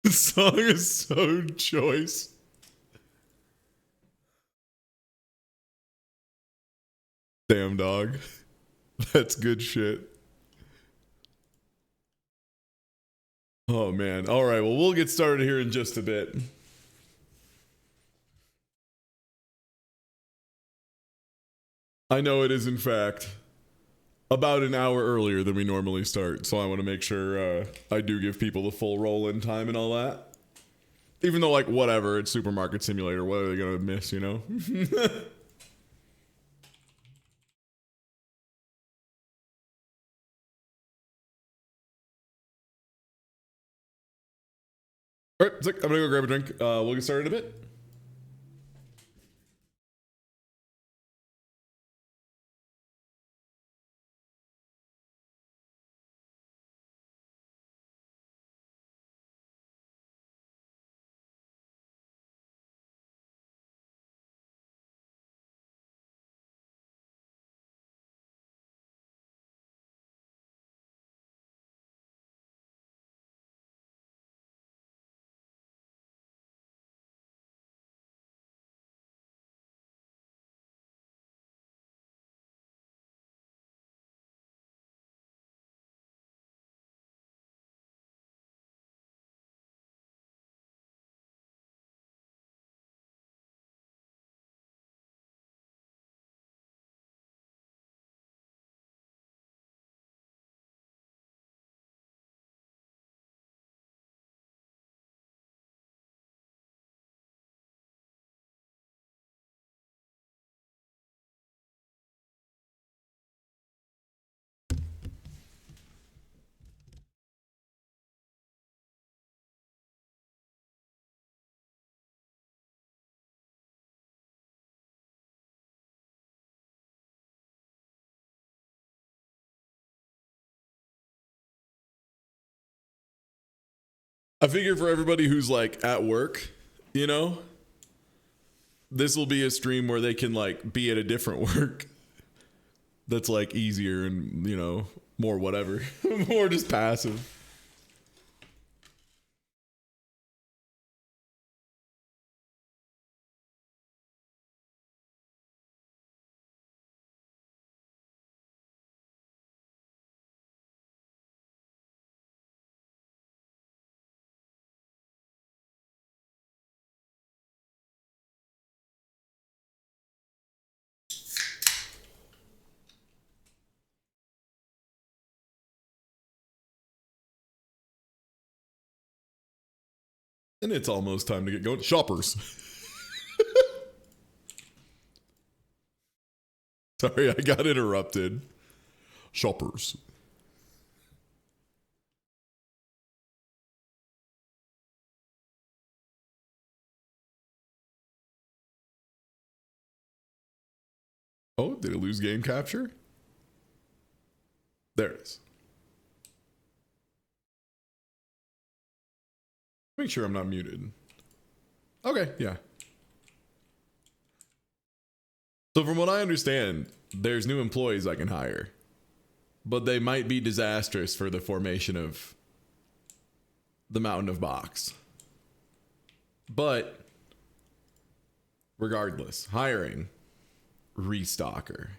The song is so choice. Damn, dog. That's good shit. Oh, man. All right. Well, we'll get started here in just a bit. I know it is, in fact, about an hour earlier than we normally start. So I want to make sure I do give people the full roll in time and all that. Even though, like, whatever, it's Supermarket Simulator. What are they going to miss, you know? All right, sick. I'm going to go grab a drink. We'll get started in a bit. I figure for everybody who's like at work, you know, this will be a stream where they can like be at a different work that's like easier and, you know, more whatever, more just passive. And it's almost time to get going. Shoppers. Sorry, I got interrupted. Shoppers. Oh, did it lose game capture? There it is. Make sure I'm not muted. Okay, yeah. So from what I understand, there's new employees I can hire, but they might be disastrous for the formation of the Mountain of Box. But regardless, hiring restocker.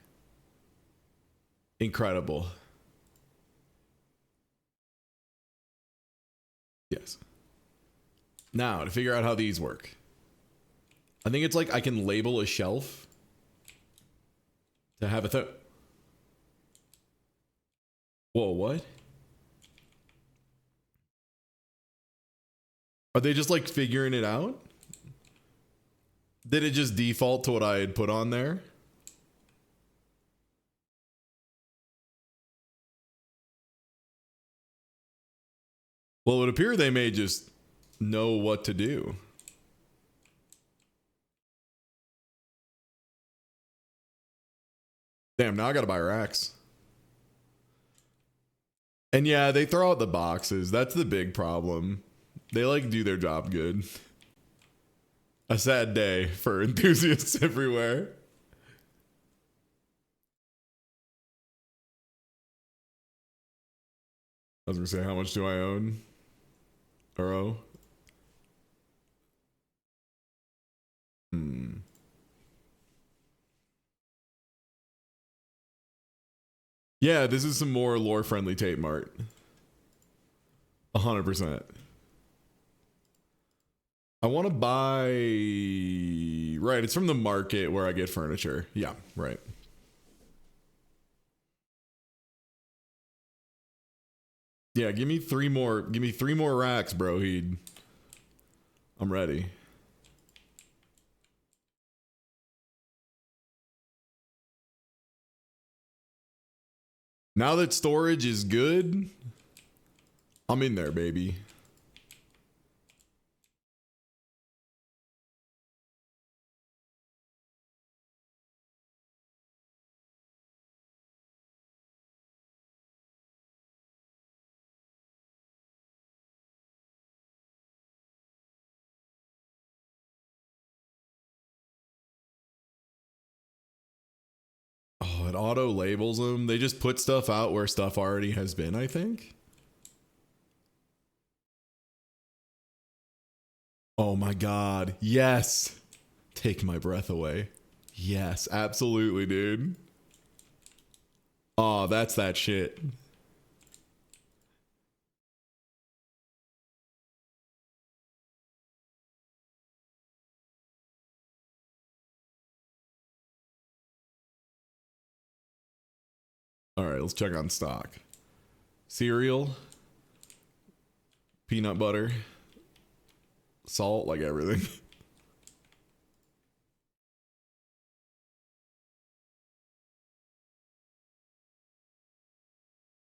Incredible. Yes. Now, to figure out how these work. I think it's like I can label a shelf to have a Whoa, what? Are they just like figuring it out? Did it just default to what I had put on there? Well, it would appear they may just know what to do. Damn, now I gotta buy racks. And yeah, they throw out the boxes. That's the big problem. They like do their job good. A sad day for enthusiasts everywhere. I was gonna say, how much do I own? Or owe? Yeah, this is some more lore-friendly tape mart. 100%. I want to buy... Right, it's from the market where I get furniture. Yeah, right. Yeah, give me three more racks, bro. I'm ready. Now that storage is good, I'm in there, baby. Oh, it auto labels them. They just put stuff out where stuff already has been, I think. Oh my god. Yes. Take my breath away. Yes, absolutely, dude. Oh, that's that shit. All right, let's check on stock. Cereal, peanut butter, salt, like everything.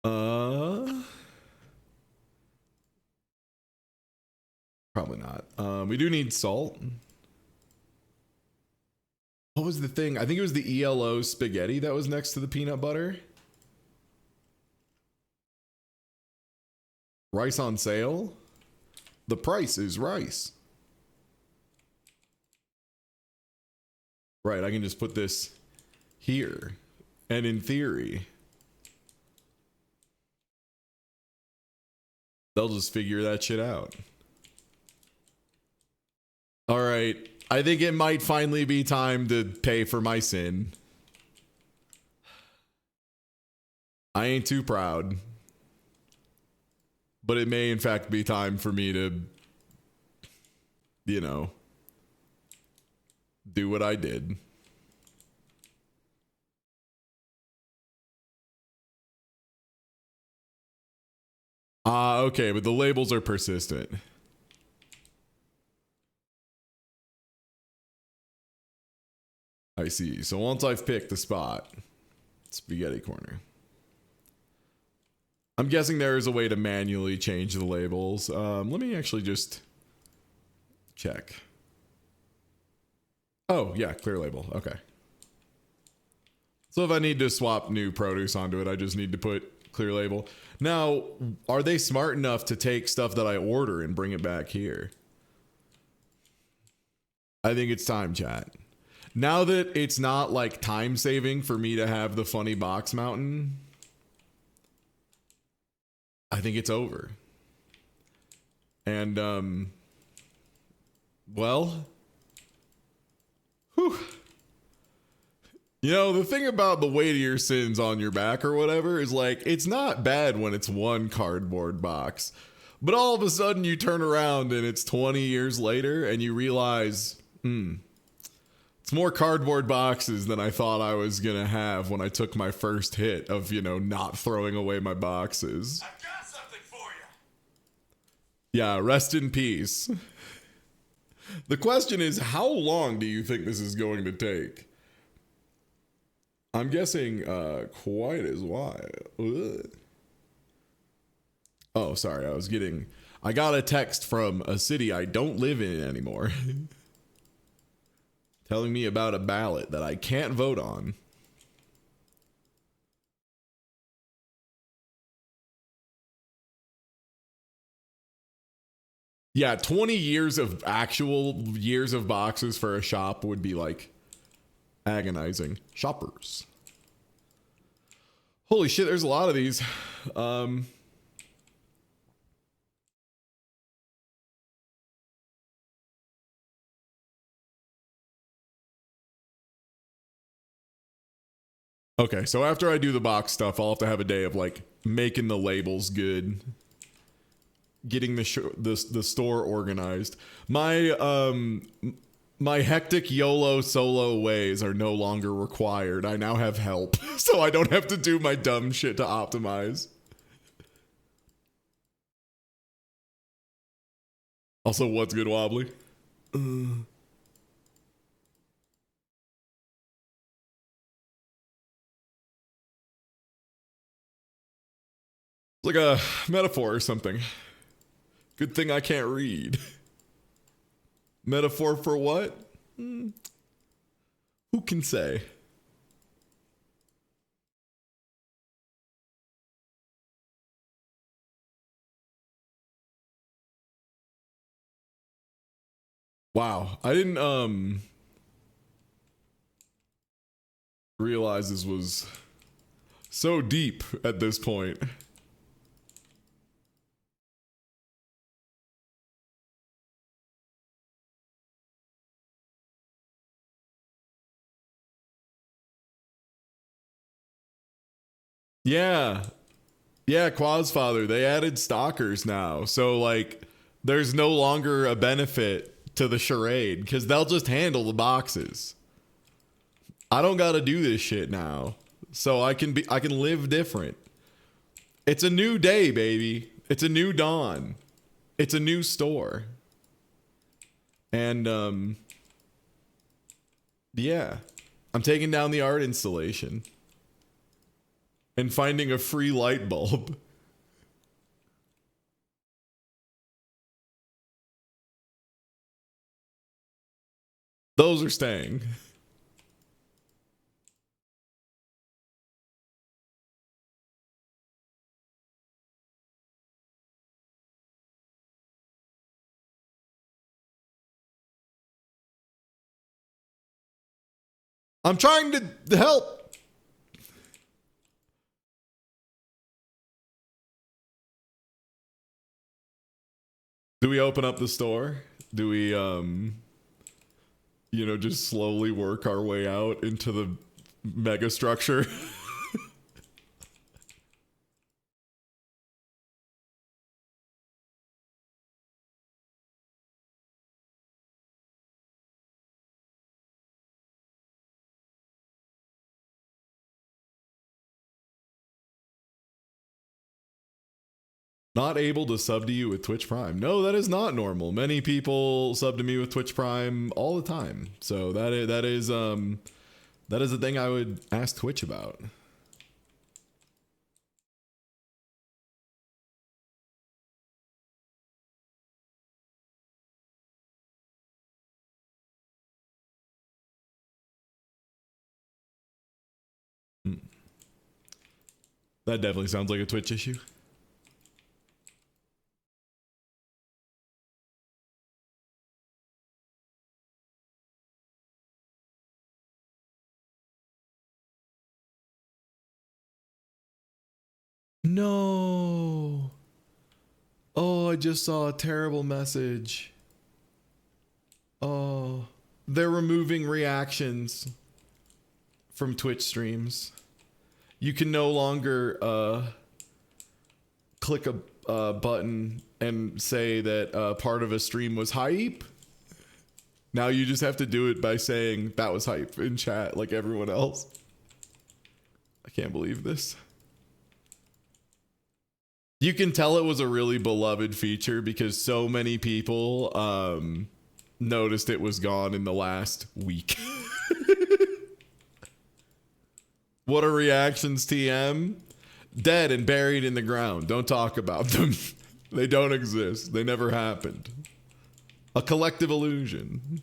Uh, Probably not. We do need salt. What was the thing? I think it was the ELO spaghetti that was next to the peanut butter. Rice on sale. The price is rice. Right, I can just put this here. And in theory, they'll just figure that shit out. All right, I think it might finally be time to pay for my sin. I ain't too proud. But it may in fact be time for me to, you know, do what I did. Okay, but the labels are persistent. I see. So once I've picked the spot, spaghetti corner. I'm guessing there is a way to manually change the labels. Let me actually just check. Oh, yeah, clear label. Okay. So if I need to swap new produce onto it, I just need to put clear label. Now, are they smart enough to take stuff that I order and bring it back here? I think it's time, chat. Now that it's not like time saving for me to have the funny box mountain, I think it's over. And, well, whew. You know, the thing about the weight of your sins on your back or whatever is like, it's not bad when it's one cardboard box. But all of a sudden you turn around and it's 20 years later and you realize, it's more cardboard boxes than I thought I was going to have when I took my first hit of, you know, not throwing away my boxes. I've got something for you. Yeah, rest in peace. The question is, how long do you think this is going to take? I'm guessing quite as while. Ugh. Oh, sorry. I got a text from a city I don't live in anymore telling me about a ballot that I can't vote on. Yeah, 20 years of actual years of boxes for a shop would be like agonizing. Shoppers. Holy shit, there's a lot of these. Okay, so after I do the box stuff, I'll have to have a day of like making the labels good, getting the store organized. My hectic YOLO solo ways are no longer required. I now have help, so I don't have to do my dumb shit to optimize. Also, what's good, Wobbly? It's like a metaphor or something. Good thing I can't read. Metaphor for what? Who can say? Wow, I didn't realize this was so deep at this point. Yeah. Yeah, Quazfather, they added stalkers now. So like there's no longer a benefit to the charade because they'll just handle the boxes. I don't gotta do this shit now. So I can live different. It's a new day, baby. It's a new dawn. It's a new store. And yeah. I'm taking down the art installation. And finding a free light bulb. Those are staying. I'm trying to help. Do we open up the store? Do we just slowly work our way out into the mega structure? Not able to sub to you with Twitch Prime. No, that is not normal. Many people sub to me with Twitch Prime all the time. So that is a thing I would ask Twitch about. That definitely sounds like a Twitch issue. No. Oh, I just saw a terrible message. Oh, they're removing reactions from Twitch streams. You can no longer click a button and say that part of a stream was hype. Now you just have to do it by saying that was hype in chat like everyone else. I can't believe this. You can tell it was a really beloved feature because so many people noticed it was gone in the last week. What are reactions, TM? Dead and buried in the ground. Don't talk about them. They don't exist. They never happened. A collective illusion.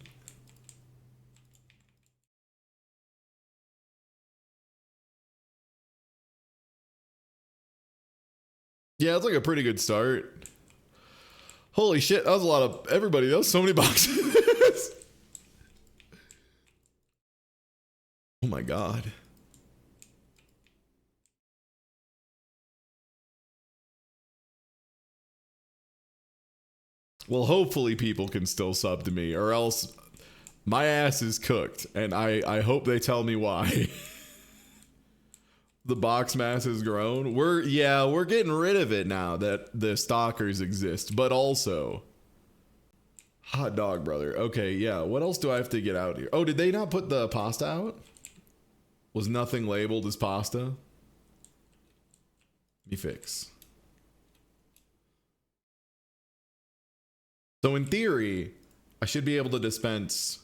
Yeah, it's like a pretty good start. Holy shit, that was a lot of everybody. That was so many boxes. Oh my god. Well, hopefully people can still sub to me, or else my ass is cooked, and I hope they tell me why. The box mass has grown. We're getting rid of it now that the stalkers exist, but also hot dog brother. Okay, yeah. What else do I have to get out here? Oh, did they not put the pasta out? Was nothing labeled as pasta? Let me fix. So in theory, I should be able to dispense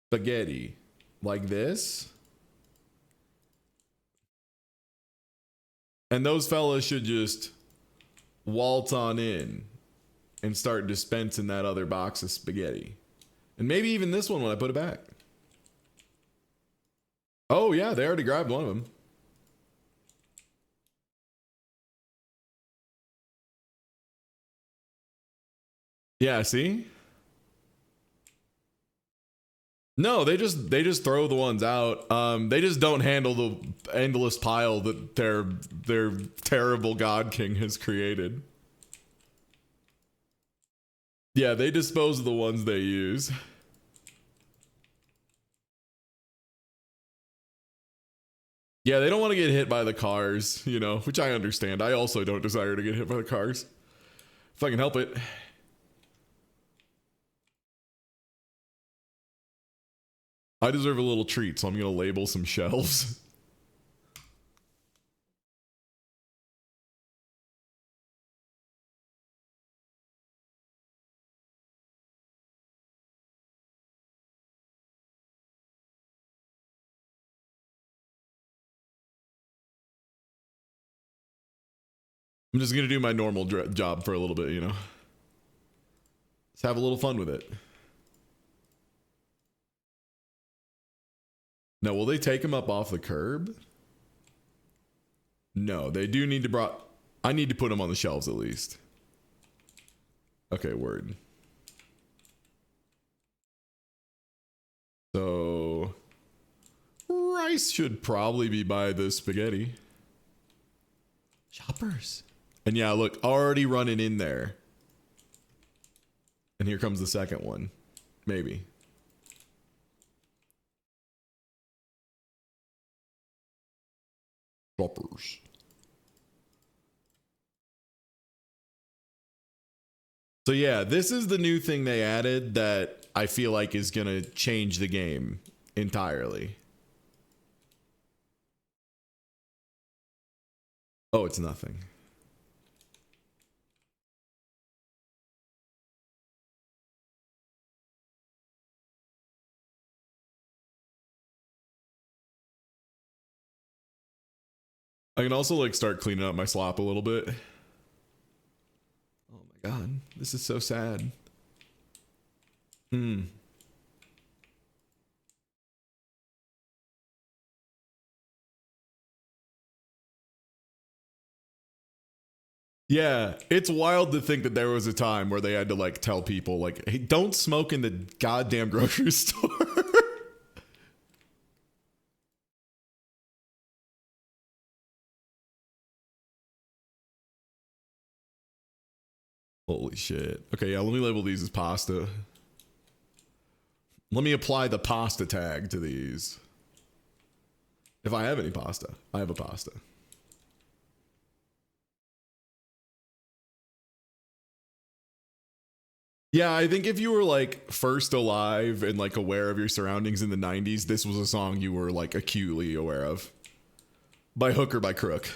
spaghetti like this. And those fellas should just waltz on in and start dispensing that other box of spaghetti. And maybe even this one when I put it back. Oh yeah, they already grabbed one of them. Yeah, see? No, they just throw the ones out. They just don't handle the endless pile that their terrible God King has created. Yeah, they dispose of the ones they use. Yeah, they don't want to get hit by the cars, you know, which I understand. I also don't desire to get hit by the cars. If I can help it. I deserve a little treat, so I'm going to label some shelves. I'm just going to do my normal job for a little bit, you know. Let's have a little fun with it. Now, will they take him up off the curb? No, they do need to I need to put him on the shelves at least. Okay, word. So rice should probably be by the spaghetti. Shoppers. And yeah, look, already running in there. And here comes the second one. Maybe. Shoppers. So yeah, this is the new thing they added that I feel like is going to change the game entirely. Oh, it's nothing. I can also like start cleaning up my slop a little bit. Oh my god, this is so sad. Yeah, it's wild to think that there was a time where they had to like tell people like, hey, don't smoke in the goddamn grocery store. Holy shit. Okay, yeah, let me label these as pasta. Let me apply the pasta tag to these. If I have any pasta, I have a pasta. Yeah, I think if you were like first alive and like aware of your surroundings in the 90s, this was a song you were like acutely aware of. By hook or by crook.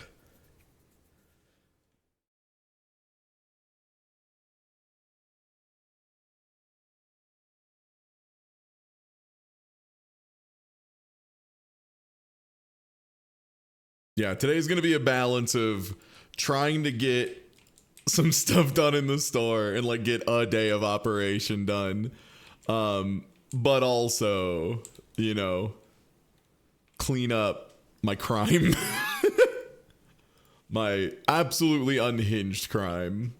Yeah, today's going to be a balance of trying to get some stuff done in the store and like get a day of operation done. But also, you know, clean up my crime. My absolutely unhinged crime.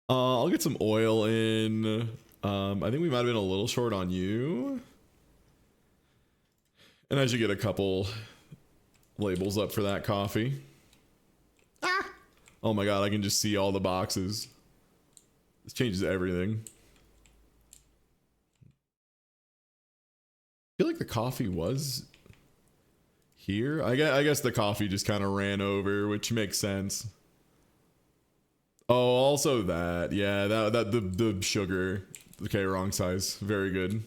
I'll get some oil in. I think we might have been a little short on you. And I should get a couple labels up for that coffee. Ah! Oh my god, I can just see all the boxes. This changes everything. I feel like the coffee was here. I guess the coffee just kind of ran over, which makes sense. Oh, also that. Yeah, that the sugar. Okay, wrong size. Very good.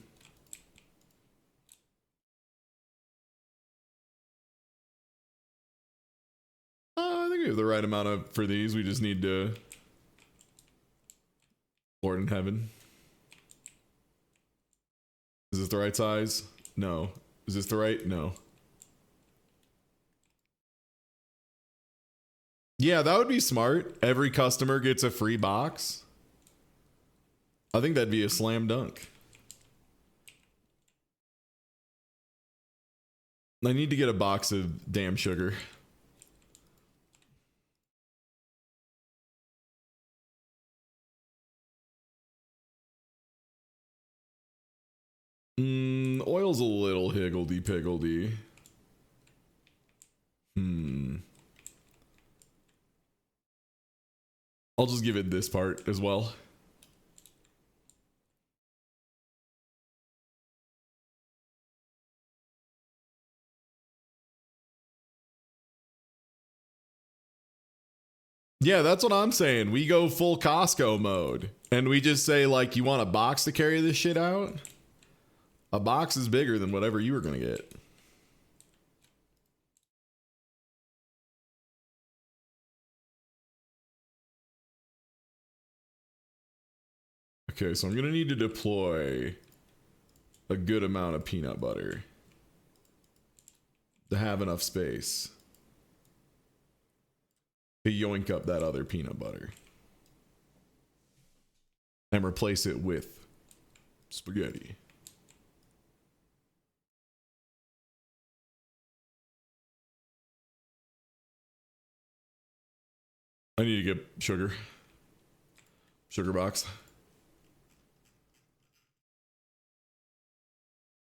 I think we have the right amount of for these. We just need to Lord in heaven. Is this the right size? No. Is this the right? No. Yeah, that would be smart. Every customer gets a free box. I think that'd be a slam dunk. I need to get a box of damn sugar. Oil's a little higgledy-piggledy. I'll just give it this part as well. Yeah, that's what I'm saying. We go full Costco mode. And we just say, like, you want a box to carry this shit out? A box is bigger than whatever you were going to get. Okay, so I'm going to need to deploy a good amount of peanut butter to have enough space to yoink up that other peanut butter and replace it with spaghetti. I need to get sugar. Sugar box.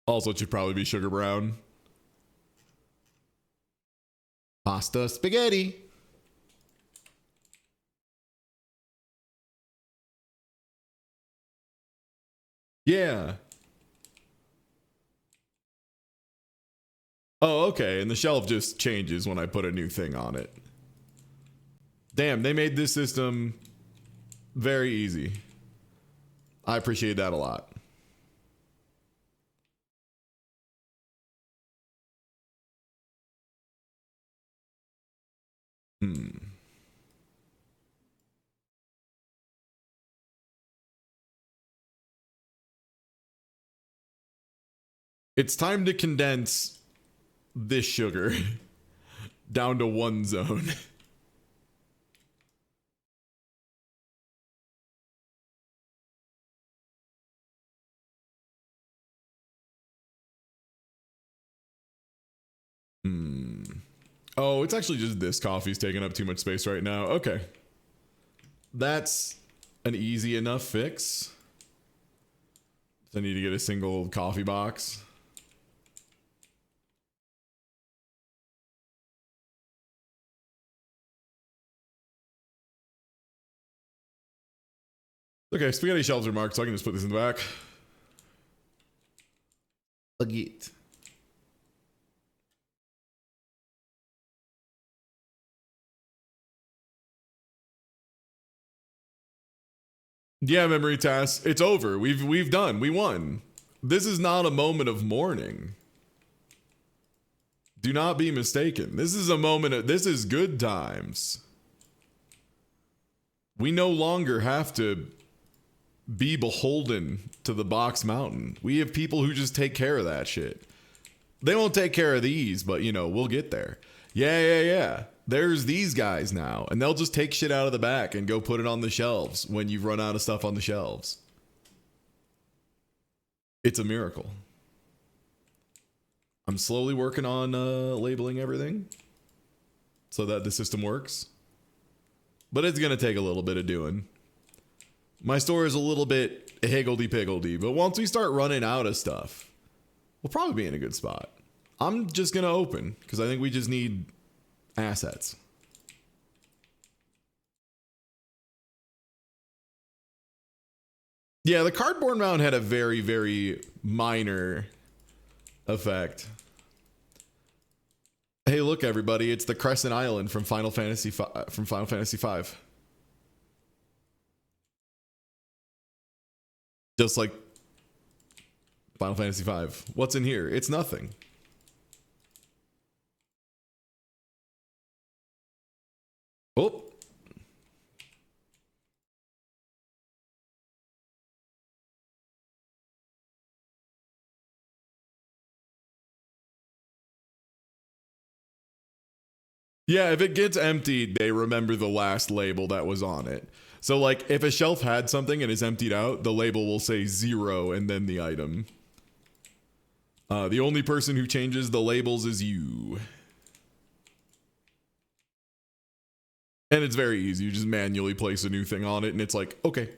Also, it should probably be sugar brown. Pasta spaghetti. Yeah. Oh, okay. And the shelf just changes when I put a new thing on it. Damn, they made this system very easy. I appreciate that a lot. It's time to condense this sugar down to one zone. Oh, it's actually just this coffee's taking up too much space right now. Okay. That's an easy enough fix. I need to get a single coffee box. Okay, spaghetti shelves are marked, so I can just put this in the back. Agit. Yeah, memory task. It's over. We've done. We won. This is not a moment of mourning. Do not be mistaken. This is a moment of, this is good times. We no longer have to be beholden to the box mountain. We have people who just take care of that shit. They won't take care of these, but you know, we'll get there. Yeah. There's these guys now, and they'll just take shit out of the back and go put it on the shelves when you've run out of stuff on the shelves. It's a miracle. I'm slowly working on labeling everything so that the system works. But it's going to take a little bit of doing. My store is a little bit higgledy-piggledy, but once we start running out of stuff, we'll probably be in a good spot. I'm just going to open because I think we just need assets. Yeah, the cardboard mount had a very, very minor effect. Hey, look, everybody! It's the Crescent Island from Final Fantasy V. Just like Final Fantasy V. What's in here? It's nothing. Oh. Yeah, if it gets emptied, they remember the last label that was on it. So, like, if a shelf had something and is emptied out, the label will say 0 and then the item. The only person who changes the labels is you. And it's very easy. You just manually place a new thing on it, and it's like, okay.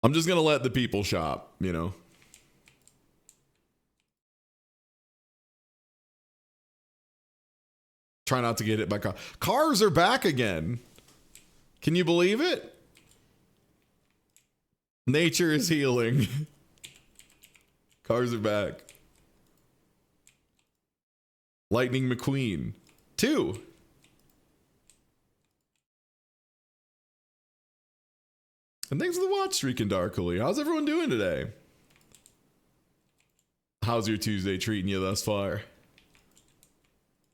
I'm just going to let the people shop, you know? Try not to get hit by cars. Cars are back again. Can you believe it? Nature is healing. Cars are back. Lightning McQueen. 2. And thanks for the watch streak and Darkly. How's everyone doing today? How's your Tuesday treating you thus far?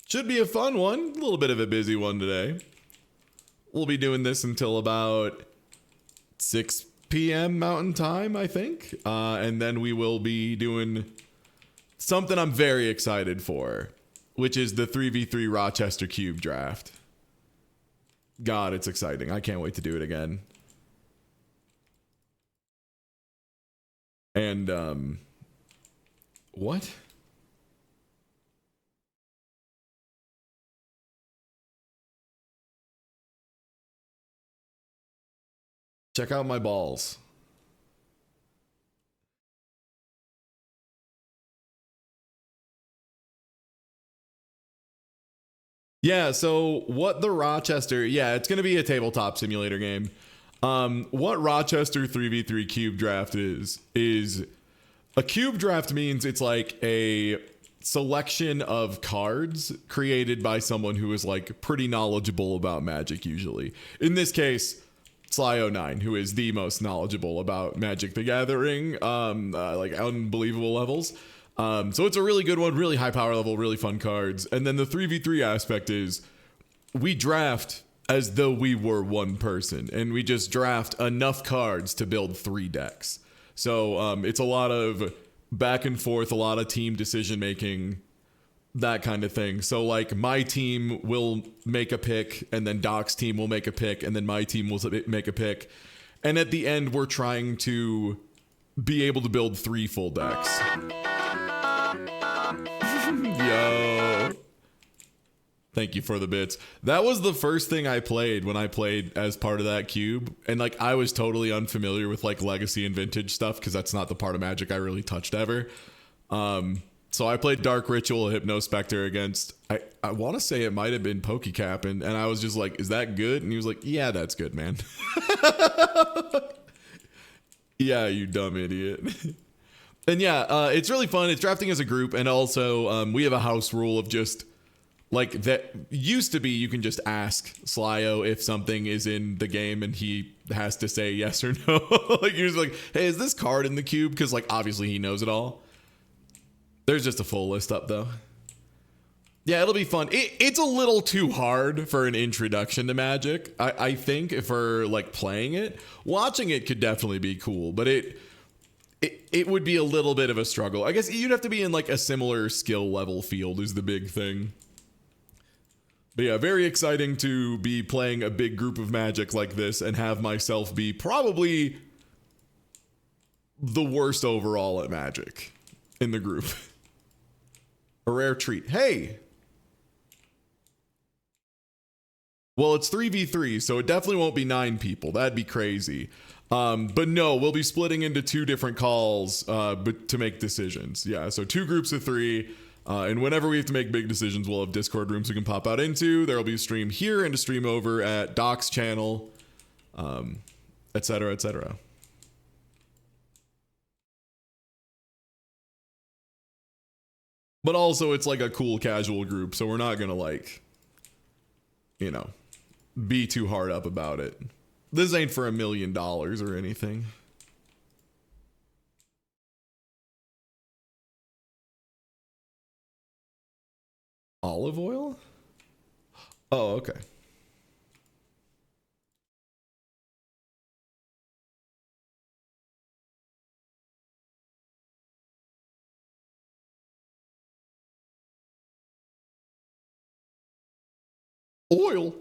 Should be a fun one. A little bit of a busy one today. We'll be doing this until about 6 p.m. Mountain Time, I think. And then we will be doing something I'm very excited for, which is the 3v3 Rochester Cube draft. God, it's exciting. I can't wait to do it again. And, what? Check out my balls. Yeah, so what the Rochester, yeah, it's going to be a tabletop simulator game. What Rochester 3v3 cube draft is a cube draft means it's like a selection of cards created by someone who is like pretty knowledgeable about Magic usually. In this case, Sly09, who is the most knowledgeable about Magic the Gathering, like unbelievable levels. So it's a really good one, really high power level, really fun cards. And then the 3v3 aspect is we draft as though we were one person, and we just draft enough cards to build 3 decks. So it's a lot of back and forth, a lot of team decision making, that kind of thing. So like my team will make a pick, and then Doc's team will make a pick, and then my team will make a pick. And at the end, we're trying to be able to build 3 full decks. Yo. Thank you for the bits. That was the first thing I played when I played as part of that cube. And like I was totally unfamiliar with like legacy and vintage stuff because that's not the part of Magic I really touched ever. So I played Dark Ritual, Hypnospectre against, I want to say it might have been PokeCap, and I was just like, is that good? And he was like, yeah, that's good, man. Yeah, you dumb idiot. And yeah, it's really fun. It's drafting as a group, and also we have a house rule of just, like, that used to be you can just ask Slyo if something is in the game, and he has to say yes or no. Like, he was like, hey, is this card in the cube? Because, like, obviously he knows it all. There's just a full list up, though. Yeah, it'll be fun. It's a little too hard for an introduction to Magic, I think, for, like, playing it. Watching it could definitely be cool, but it would be a little bit of a struggle. I guess you'd have to be in, like, a similar skill level field is the big thing. But yeah, very exciting to be playing a big group of Magic like this and have myself be probably the worst overall at Magic in the group. A rare treat. Hey! Well, it's 3v3, so it definitely won't be 9 people. That'd be crazy. But no, we'll be splitting into 2 different calls to make decisions. Yeah, so 2 groups of 3. And whenever we have to make big decisions, we'll have Discord rooms we can pop out into. There will be a stream here and a stream over at Doc's channel, etc., etc. But also it's like a cool casual group, so we're not gonna like, you know, be too hard up about it. This ain't for $1 million or anything. Olive oil? Oh, okay. Oil?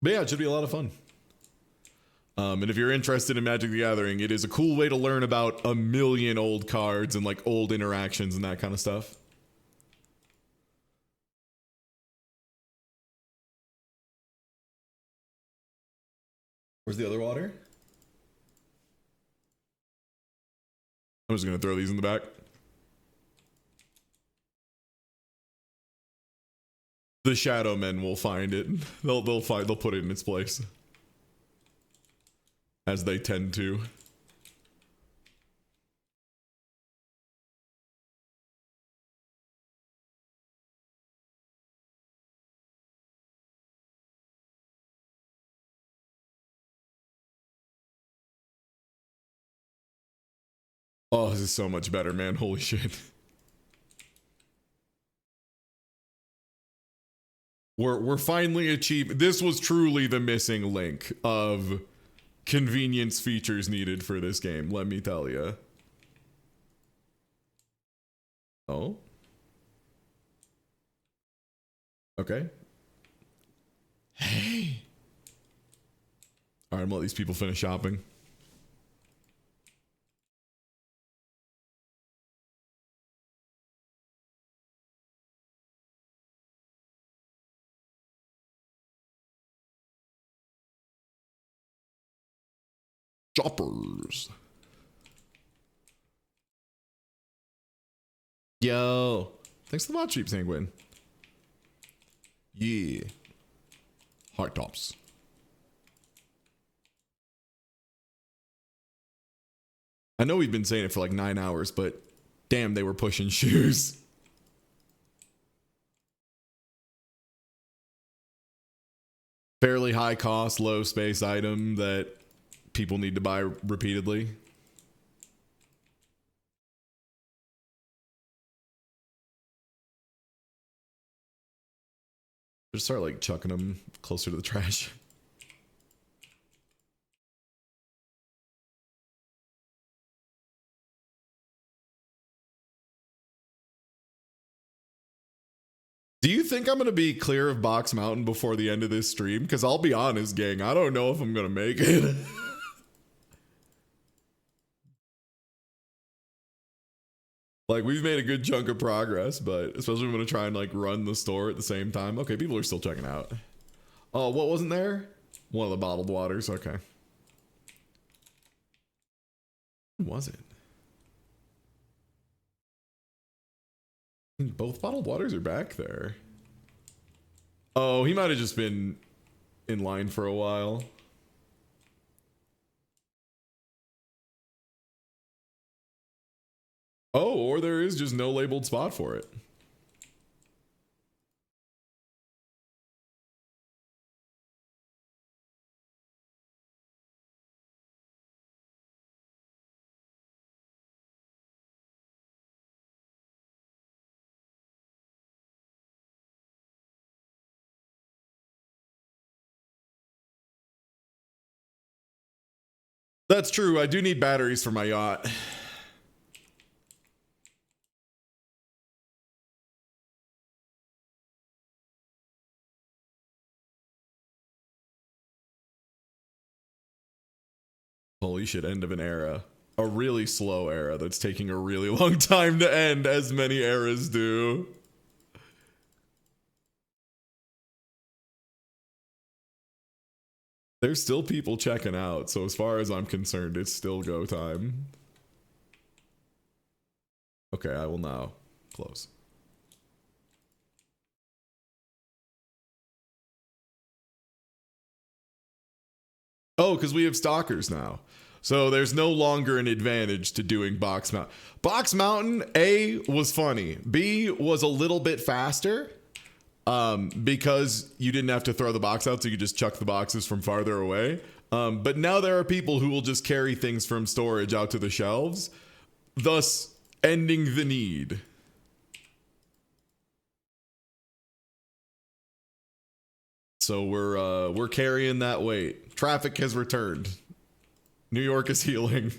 But yeah, it should be a lot of fun. And if you're interested in Magic the Gathering, it is a cool way to learn about a million old cards and like old interactions and that kind of stuff. Where's the other water? I'm just gonna throw these in the back. The Shadow Men will find it. They'll put it in its place. As they tend to. Oh, this is so much better, man. Holy shit. We're finally achieving. This was truly the missing link of convenience features needed for this game, let me tell you. Oh. Okay. Hey. All right, I'm gonna let these people finish shopping. Shoppers. Yo. Thanks for the mod, Cheap Sanguine. Yeah. Heart tops. I know we've been saying it for like 9 hours, but damn, they were pushing shoes. Fairly high cost, low space item that people need to buy repeatedly. Just start like chucking them closer to the trash. Do you think I'm going to be clear of Box Mountain before the end of this stream? Because I'll be honest, gang, I don't know if I'm going to make it. Like, we've made a good chunk of progress, but especially when I'm going to try and like run the store at the same time. Okay, people are still checking out. Oh, what wasn't there? One of the bottled waters. Okay. What was it? Both bottled waters are back there. Oh, he might have just been in line for a while. Oh, or there is just no labeled spot for it. That's true. I do need batteries for my yacht. Holy shit, end of an era. A really slow era that's taking a really long time to end, as many eras do. There's still people checking out, so as far as I'm concerned, it's still go time. Okay, I will now close. Oh, because we have stalkers now. So there's no longer an advantage to doing Box Mountain. Box Mountain, A, was funny. B, was a little bit faster because you didn't have to throw the box out, so you could just chuck the boxes from farther away. But now there are people who will just carry things from storage out to the shelves, thus ending the need. So we're carrying that weight. Traffic has returned. New York is healing.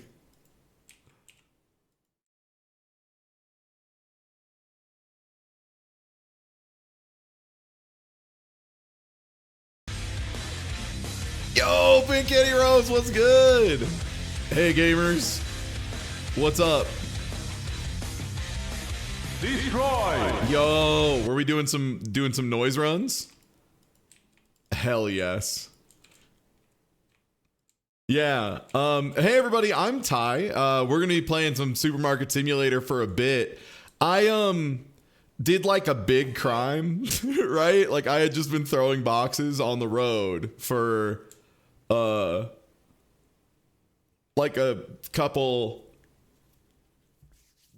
Yo, Pink Kitty Rose, what's good? Hey gamers, what's up? Destroy. Yo, were we doing some noise runs? Hell yes. Yeah. Hey everybody, I'm Ty. We're gonna be playing some Supermarket Simulator for a bit. I did like a big crime, right? Like I had just been throwing boxes on the road for like a couple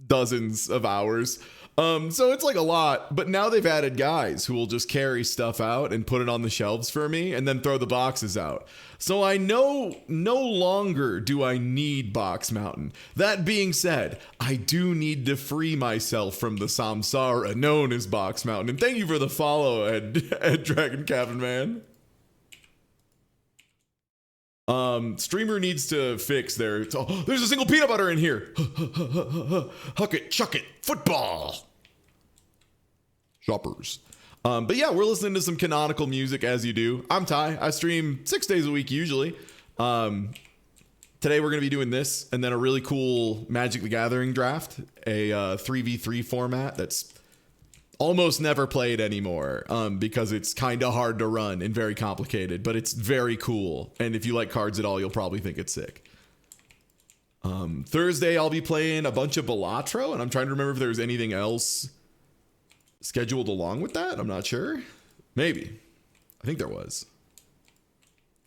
dozens of hours. So it's like a lot, but now they've added guys who will just carry stuff out and put it on the shelves for me and then throw the boxes out. So I know no longer do I need Box Mountain. That being said, I do need to free myself from the samsara known as Box Mountain. And thank you for the follow, Ed Dragon Cabin Man. Streamer needs to fix their. Oh, there's a single peanut butter in here. Huck it, chuck it, football. Shoppers. But yeah, we're listening to some canonical music as you do. I'm Ty. I stream 6 days a week usually. Today we're gonna be doing this, and then a really cool Magic the Gathering draft, a 3v3 format that's almost never played anymore because it's kind of hard to run and very complicated, but it's very cool. And if you like cards at all, you'll probably think it's sick. Thursday, I'll be playing a bunch of Balatro, and I'm trying to remember if there's anything else scheduled along with that. I'm not sure. Maybe. I think there was.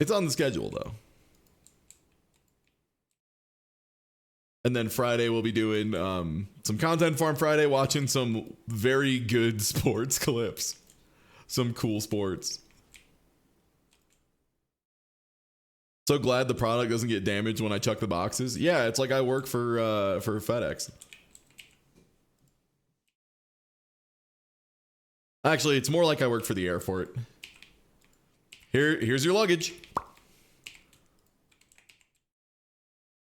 It's on the schedule, though. And then Friday, we'll be doing some Content Farm Friday, watching some very good sports clips. Some cool sports. So glad the product doesn't get damaged when I chuck the boxes. Yeah, it's like I work for FedEx. Actually, it's more like I work for the airport. Here's your luggage.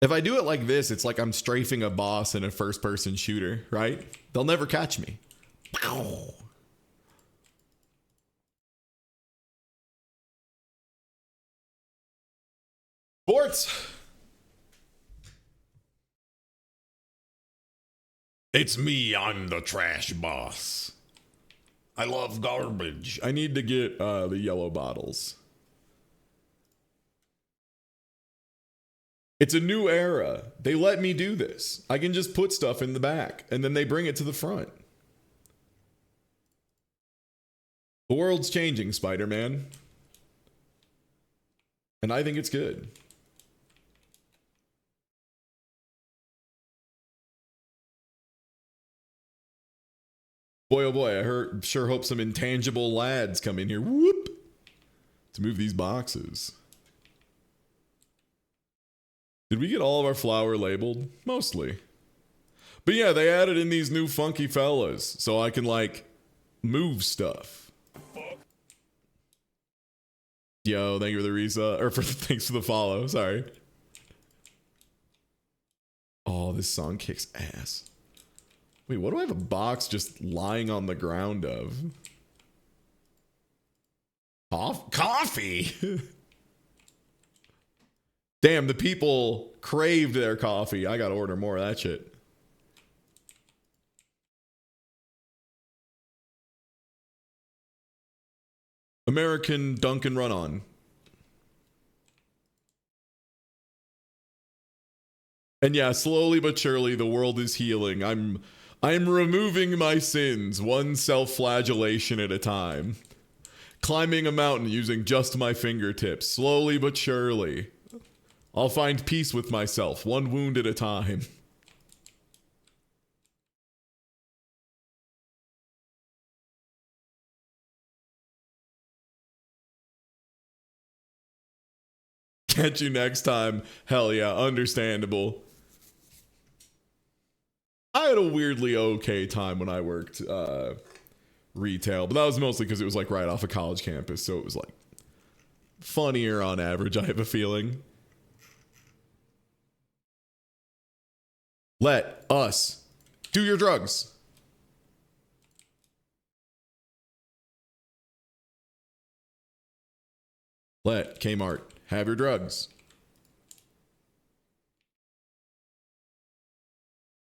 If I do it like this, it's like I'm strafing a boss in a first-person shooter, right? They'll never catch me. Sports. It's me, I'm the trash boss. I love garbage. I need to get the yellow bottles. It's a new era. They let me do this. I can just put stuff in the back and then they bring it to the front. The world's changing, Spider-Man. And I think it's good. Boy, oh boy, sure hope some intangible lads come in here. Whoop! To move these boxes. Did we get all of our flour labeled? Mostly. But yeah, they added in these new funky fellas, so I can, like, move stuff. Yo, thank you for the thanks for the follow, sorry. Oh, this song kicks ass. Wait, what do I have a box just lying on the ground of? Coffee? Damn, the people craved their coffee. I gotta order more of that shit. American Dunkin' Run-On. And yeah, slowly but surely the world is healing. I'm removing my sins, one self-flagellation at a time. Climbing a mountain using just my fingertips, slowly but surely. I'll find peace with myself, one wound at a time. Catch you next time. Hell yeah, understandable. I had a weirdly okay time when I worked retail, but that was mostly because it was like right off a college campus, so it was like funnier on average, I have a feeling. Let us do your drugs. Let Kmart have your drugs.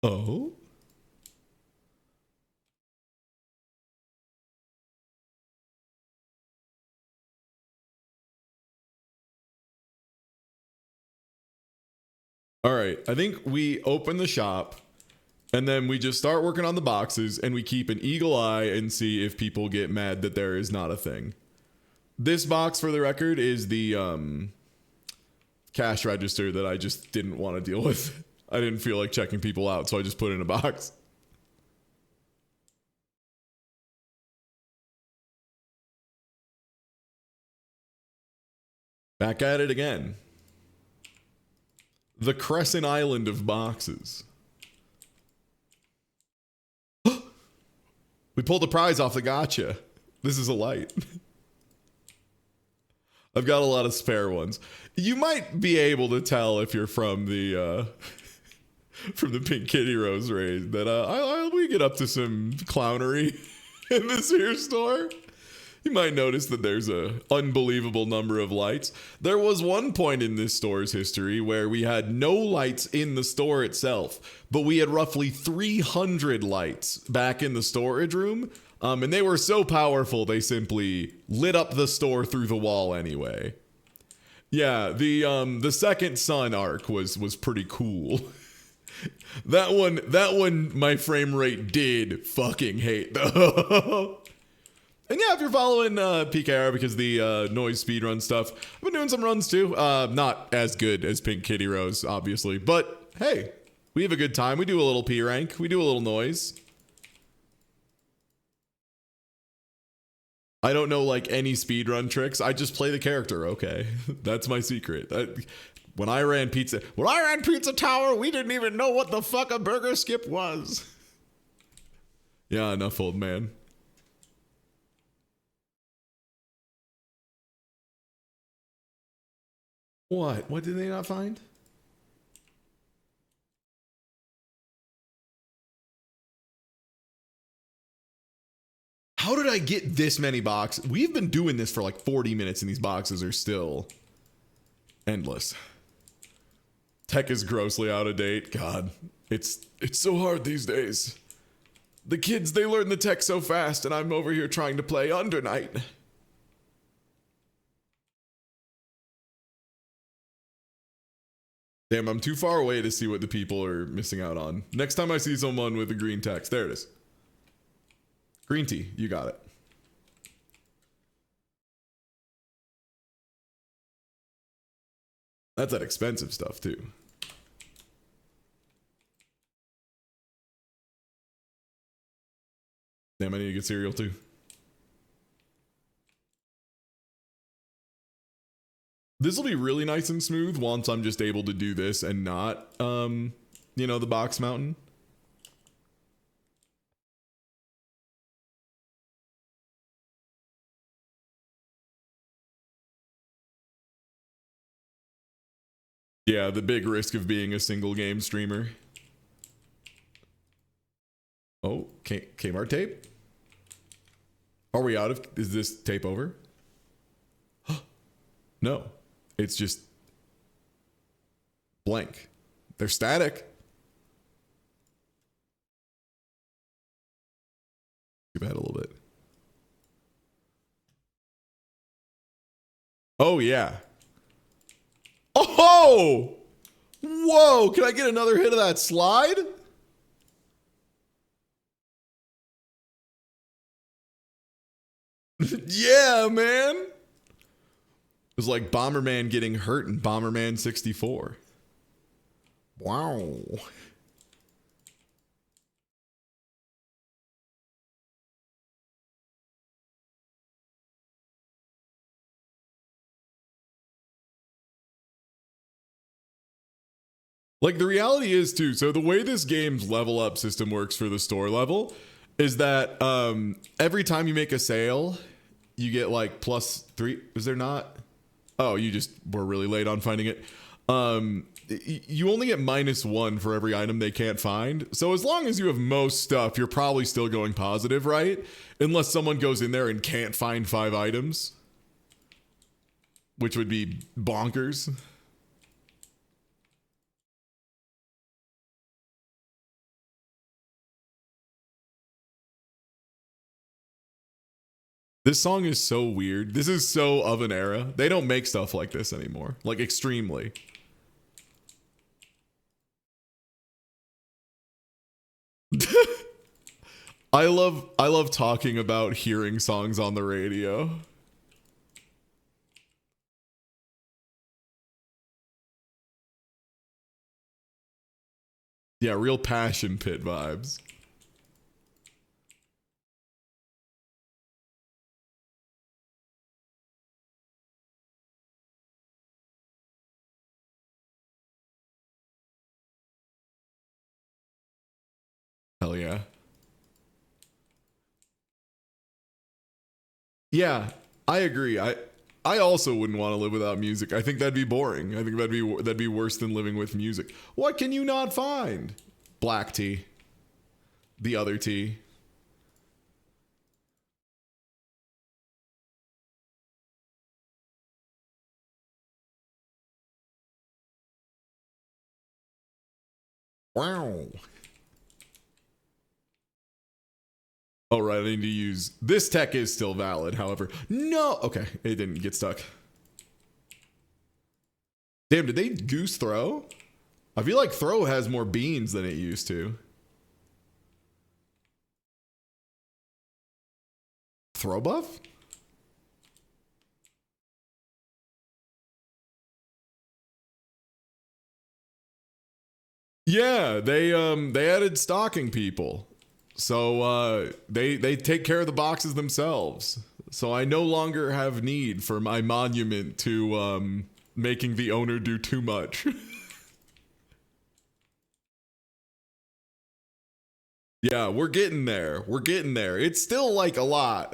Oh? All right, I think we open the shop and then we just start working on the boxes and we keep an eagle eye and see if people get mad that there is not a thing. This box, for the record, is the cash register that I just didn't want to deal with. I didn't feel like checking people out, so I just put it in a box. Back at it again. The Crescent Island of boxes. We pulled the prize off the gotcha. This is a light. I've got a lot of spare ones. You might be able to tell if you're from the Pink Kitty Rose raid that we get up to some clownery in this here store. You might notice that there's a unbelievable number of lights. There was one point in this store's history where we had no lights in the store itself, but we had roughly 300 lights back in the storage room. And they were so powerful, they simply lit up the store through the wall anyway. Yeah, the Second Sun arc was pretty cool. That one, my frame rate did fucking hate though. And yeah, if you're following PKR because the noise speedrun stuff, I've been doing some runs too. Not as good as Pink Kitty Rose, obviously, but hey, we have a good time. We do a little P rank. We do a little noise. I don't know like any speedrun tricks. I just play the character. Okay, that's my secret. When I ran Pizza Tower, we didn't even know what the fuck a burger skip was. Yeah, enough, old man. What? What did they not find? How did I get this many boxes? We've been doing this for like 40 minutes and these boxes are still endless. Tech is grossly out of date. God, it's so hard these days. The kids, they learn the tech so fast and I'm over here trying to play Under Night. Damn, I'm too far away to see what the people are missing out on. Next time I see someone with a green text, there it is. Green tea, you got it. That's that expensive stuff too. Damn, I need to get cereal too. This will be really nice and smooth once I'm just able to do this and not, you know, the box mountain. Yeah, the big risk of being a single game streamer. Oh, Kmart tape? Are we out of, is this tape over? No, it's just blank. They're static. Too bad a little bit. Oh, yeah. Oh! Whoa! Can I get another hit of that slide? Yeah, man. was like Bomberman getting hurt in Bomberman 64. Wow. Like the reality is too, so the way this game's level up system works for the store level is that every time you make a sale, you get like +3. Is there not? Oh, you just were really late on finding it. You only get -1 for every item they can't find. So as long as you have most stuff, you're probably still going positive, right? Unless someone goes in there and can't find 5 items, which would be bonkers. This song is so weird. This is so of an era. They don't make stuff like this anymore. Like extremely. I love talking about hearing songs on the radio. Yeah, real passion pit vibes. Hell yeah. Yeah, I agree. I also wouldn't want to live without music. I think that'd be boring. I think that'd be worse than living with music. What can you not find? Black tea. The other tea. Wow. Oh, right. I need to use this tech is still valid. However, no. Okay. It didn't get stuck. Damn, did they goose throw? I feel like throw has more beans than it used to. Throw buff? Yeah, they added stocking people. So they take care of the boxes themselves. So I no longer have need for my monument to making the owner do too much. Yeah, we're getting there. We're getting there. It's still like a lot.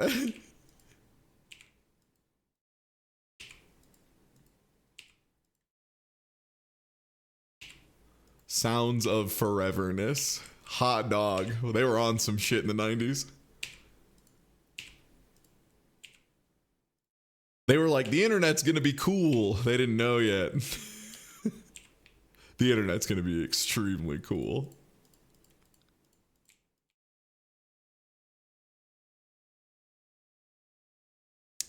Sounds of foreverness. Hot dog. Well, they were on some shit in the 90s. They were like, the internet's gonna be cool. They didn't know yet. The internet's gonna be extremely cool.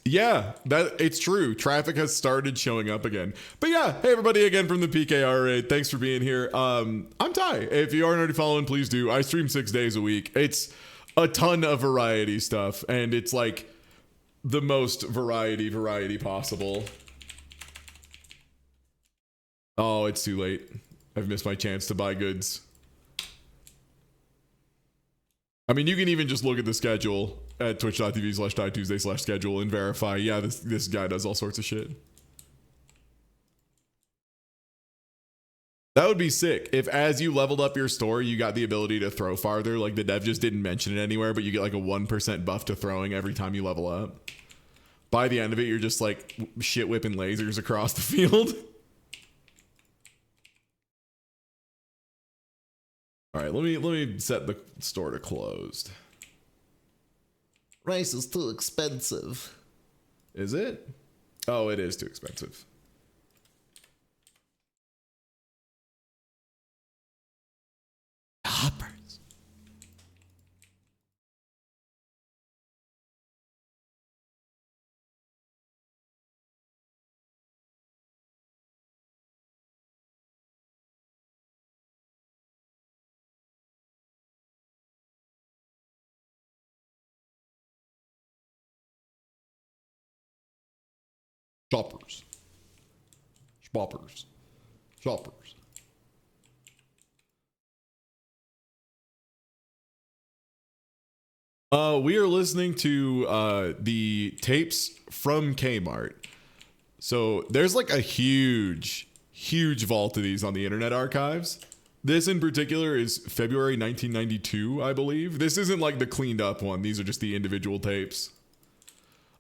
Yeah, that it's true. Traffic has started showing up again. But yeah, hey everybody again from the PKR raid. Thanks for being here. I'm Ty. If you aren't already following, please do. I stream 6 days a week. It's a ton of variety stuff, and it's like the most variety possible. Oh, it's too late. I've missed my chance to buy goods. I mean, you can even just look at the schedule at twitch.tv/TieTuesday/schedule and verify, yeah, this guy does all sorts of shit. That would be sick if as you leveled up your store, you got the ability to throw farther. Like the dev just didn't mention it anywhere, but you get like a 1% buff to throwing every time you level up. By the end of it, you're just like shit whipping lasers across the field. All right, let me set the store to closed. Rice is too expensive. Is it? Oh, it is too expensive. Hoppers. Shoppers. Shoppers. Shoppers. We are listening to the tapes from Kmart. So there's like a huge vault of these on the Internet Archives. This in particular is February 1992, I believe. This isn't like the cleaned up one. These are just the individual tapes.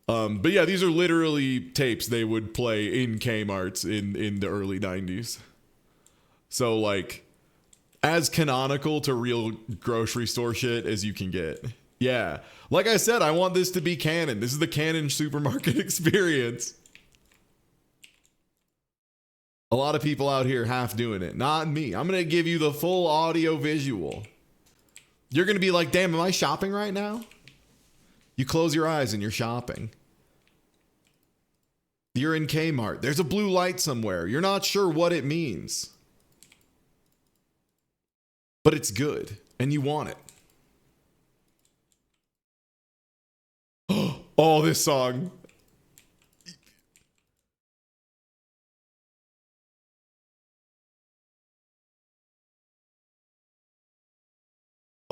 But yeah, these are literally tapes they would play in Kmart's in the early 90s. So like as canonical to real grocery store shit as you can get. Yeah. Like I said, I want this to be canon. This is the canon supermarket experience. A lot of people out here half doing it. Not me. I'm going to give you the full audio visual. You're going to be like, damn, am I shopping right now? You close your eyes and you're shopping. You're in Kmart. There's a blue light somewhere. You're not sure what it means. But it's good and you want it. Oh, this song.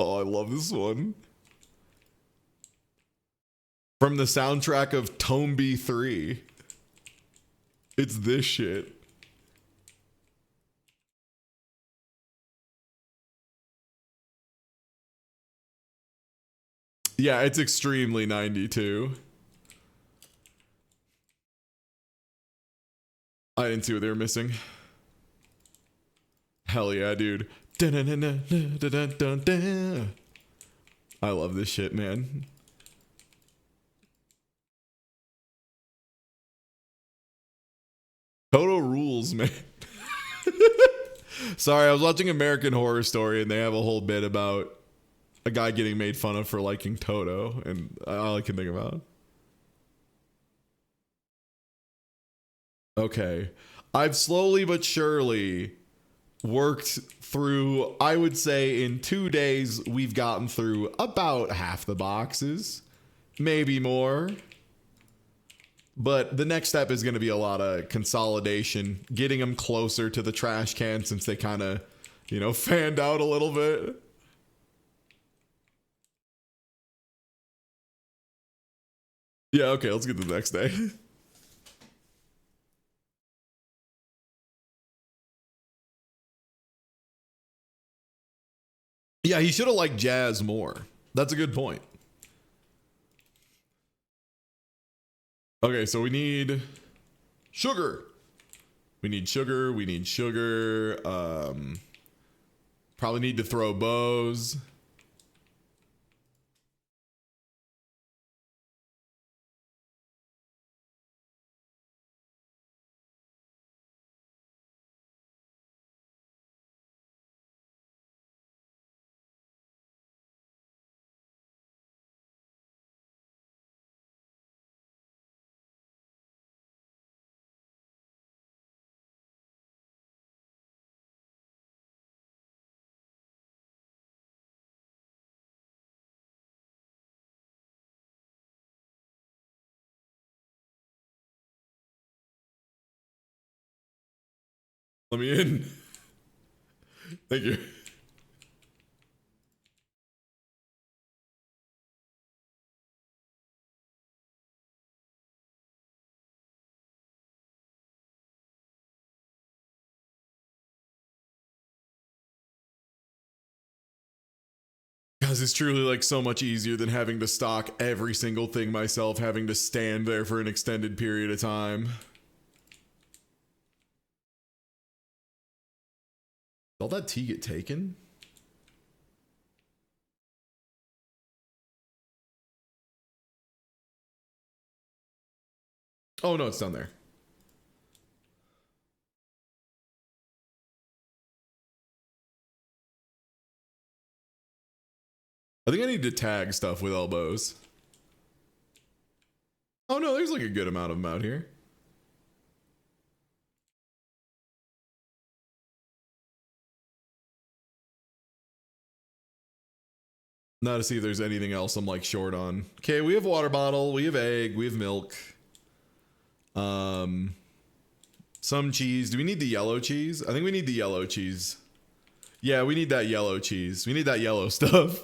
Oh, I love this one. From the soundtrack of Tomby 3. It's this shit. Yeah, it's extremely 92. I didn't see what they were missing. Hell yeah, dude. I love this shit, man. Toto rules, man. Sorry, I was watching American Horror Story and they have a whole bit about a guy getting made fun of for liking Toto, and all I can think about. Okay. I've slowly but surely worked through, I would say in 2 days, we've gotten through about half the boxes, maybe more. But the next step is going to be a lot of consolidation, getting them closer to the trash can since they kind of, fanned out a little bit. Yeah, okay, let's get to the next day. Yeah, he should have liked jazz more. That's a good point. Okay, so we need sugar. We need sugar. We need sugar. Probably need to throw bows. Let me in. Thank you. Guys, it's truly like so much easier than having to stock every single thing myself, having to stand there for an extended period of time. Did all that tea get taken? Oh no, it's down there. I think I need to tag stuff with elbows. Oh no, there's like a good amount of them out here. Now to see if there's anything else I'm like short on. Okay, we have water bottle, we have egg, we have milk. Some cheese. Do we need the yellow cheese? I think we need the yellow cheese. Yeah, we need that yellow cheese. We need that yellow stuff.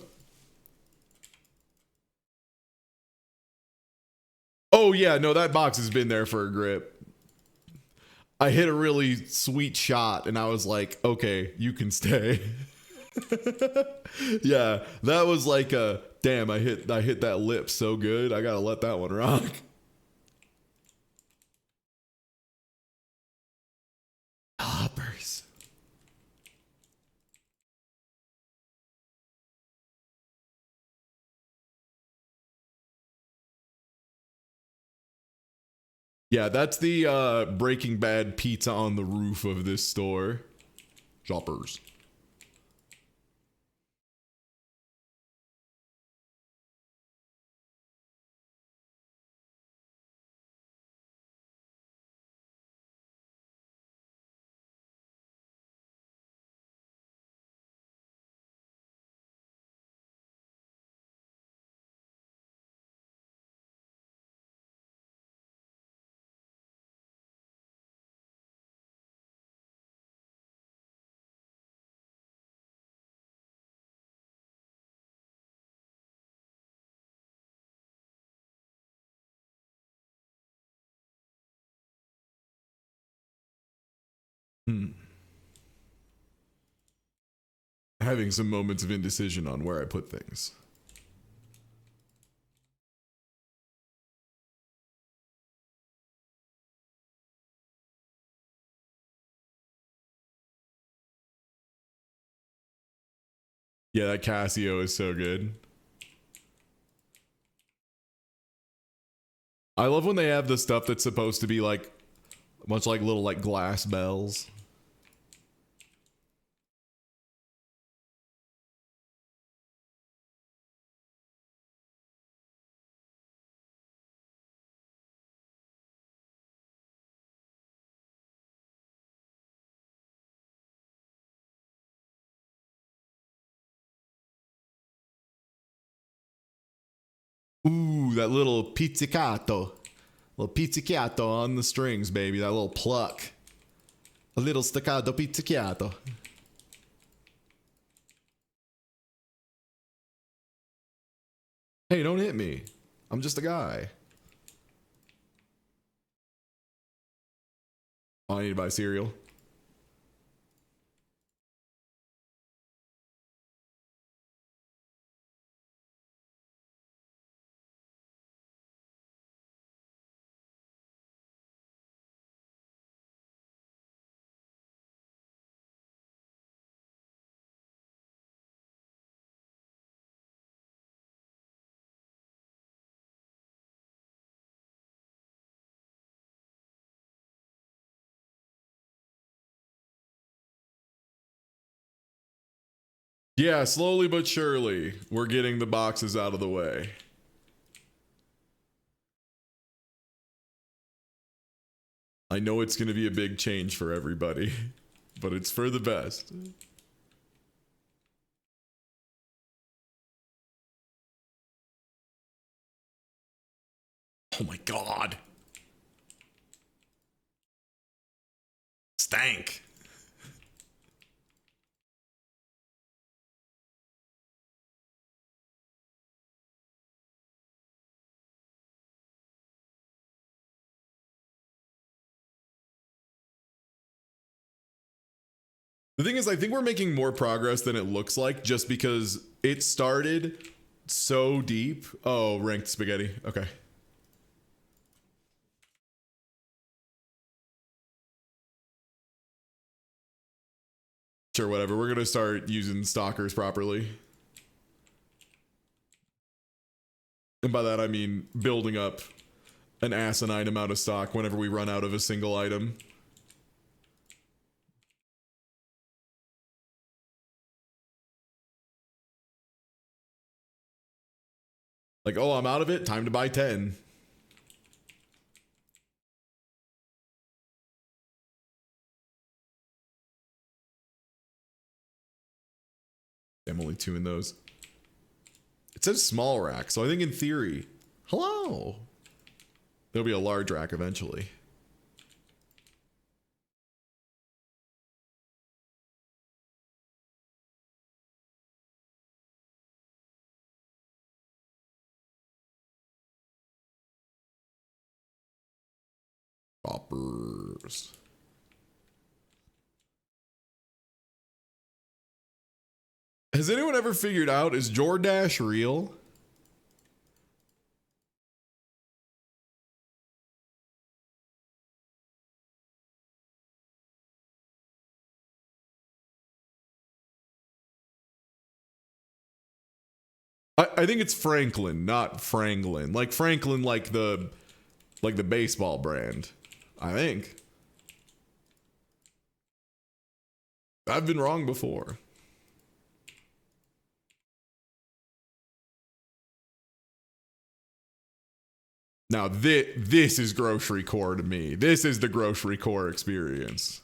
Oh yeah, no, that box has been there for a grip. I hit a really sweet shot and I was like, okay, you can stay. Yeah, that was like a damn, I hit that lip so good. I gotta let that one rock. Hoppers. Yeah, that's the Breaking Bad pizza on the roof of this store. Shoppers. Having some moments of indecision on where I put things. Yeah, that Casio is so good. I love when they have the stuff that's supposed to be like much like little like glass bells. Ooh, that little pizzicato. Little pizzicato on the strings, baby. That little pluck. A little staccato pizzicato. Hey, don't hit me. I'm just a guy. Oh, I need to buy cereal. Yeah, slowly but surely, we're getting the boxes out of the way. I know it's going to be a big change for everybody, but it's for the best. Oh my god. Stank. The thing is, I think we're making more progress than it looks like just because it started so deep. Oh, ranked spaghetti. Okay. Sure, whatever. We're going to start using stalkers properly. And by that, I mean building up an asinine amount of stock whenever we run out of a single item. Like, oh, I'm out of it. Time to buy 10. I'm only 2 in those. It says small rack, so I think in theory. Hello. There'll be a large rack eventually. Poppers. Has anyone ever figured out, is Jordash real? I think it's Franklin, not Franklin. Like Franklin, like the baseball brand. I think. I've been wrong before. Now this is grocery core to me. This is the grocery core experience.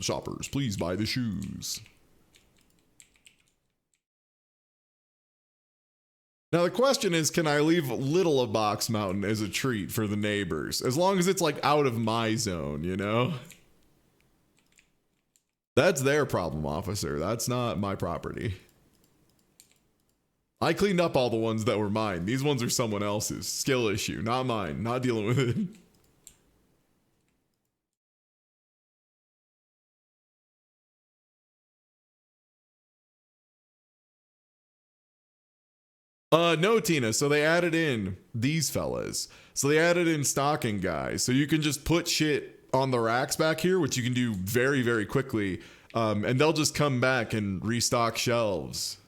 Shoppers, please buy the shoes. Now the question is, can I leave Little a Box Mountain as a treat for the neighbors? As long as it's like out of my zone, you know? That's their problem, officer. That's not my property. I cleaned up all the ones that were mine. These ones are someone else's. Skill issue, not mine. Not dealing with it. No, Tina. So they added in these fellas. So they added in stocking guys. So you can just put shit on the racks back here, which you can do very, very quickly. And they'll just come back and restock shelves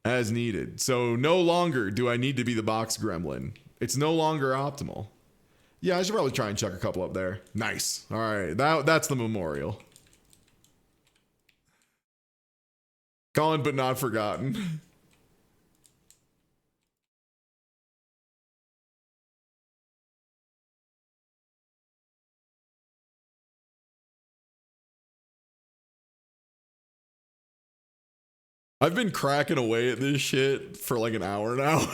as needed. So no longer do I need to be the box gremlin. It's no longer optimal. Yeah, I should probably try and chuck a couple up there. Nice. All right, that's the memorial. Gone but not forgotten. I've been cracking away at this shit for like an hour now.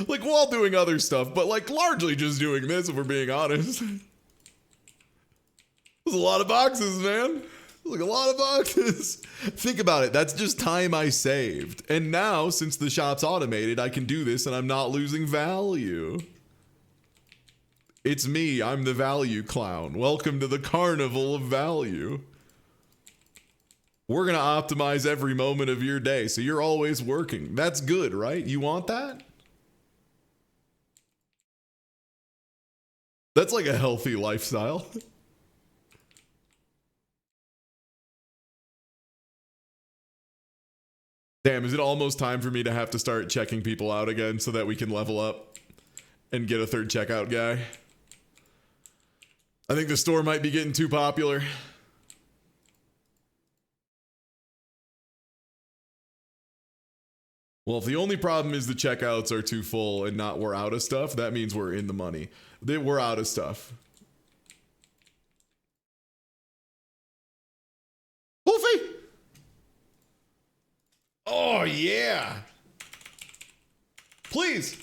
Like while doing other stuff, but like largely just doing this if we're being honest. There's a lot of boxes, man. Like a lot of boxes. Think about it. That's just time I saved. And now, since the shop's automated, I can do this and I'm not losing value. It's me. I'm the value clown. Welcome to the carnival of value. We're going to optimize every moment of your day, so you're always working. That's good, right? You want that? That's like a healthy lifestyle. Damn, is it almost time for me to have to start checking people out again so that we can level up and get a third checkout guy? I think the store might be getting too popular. Well, if the only problem is the checkouts are too full and not we're out of stuff, that means we're in the money. We're out of stuff. Wolfie! Oh, yeah. Please.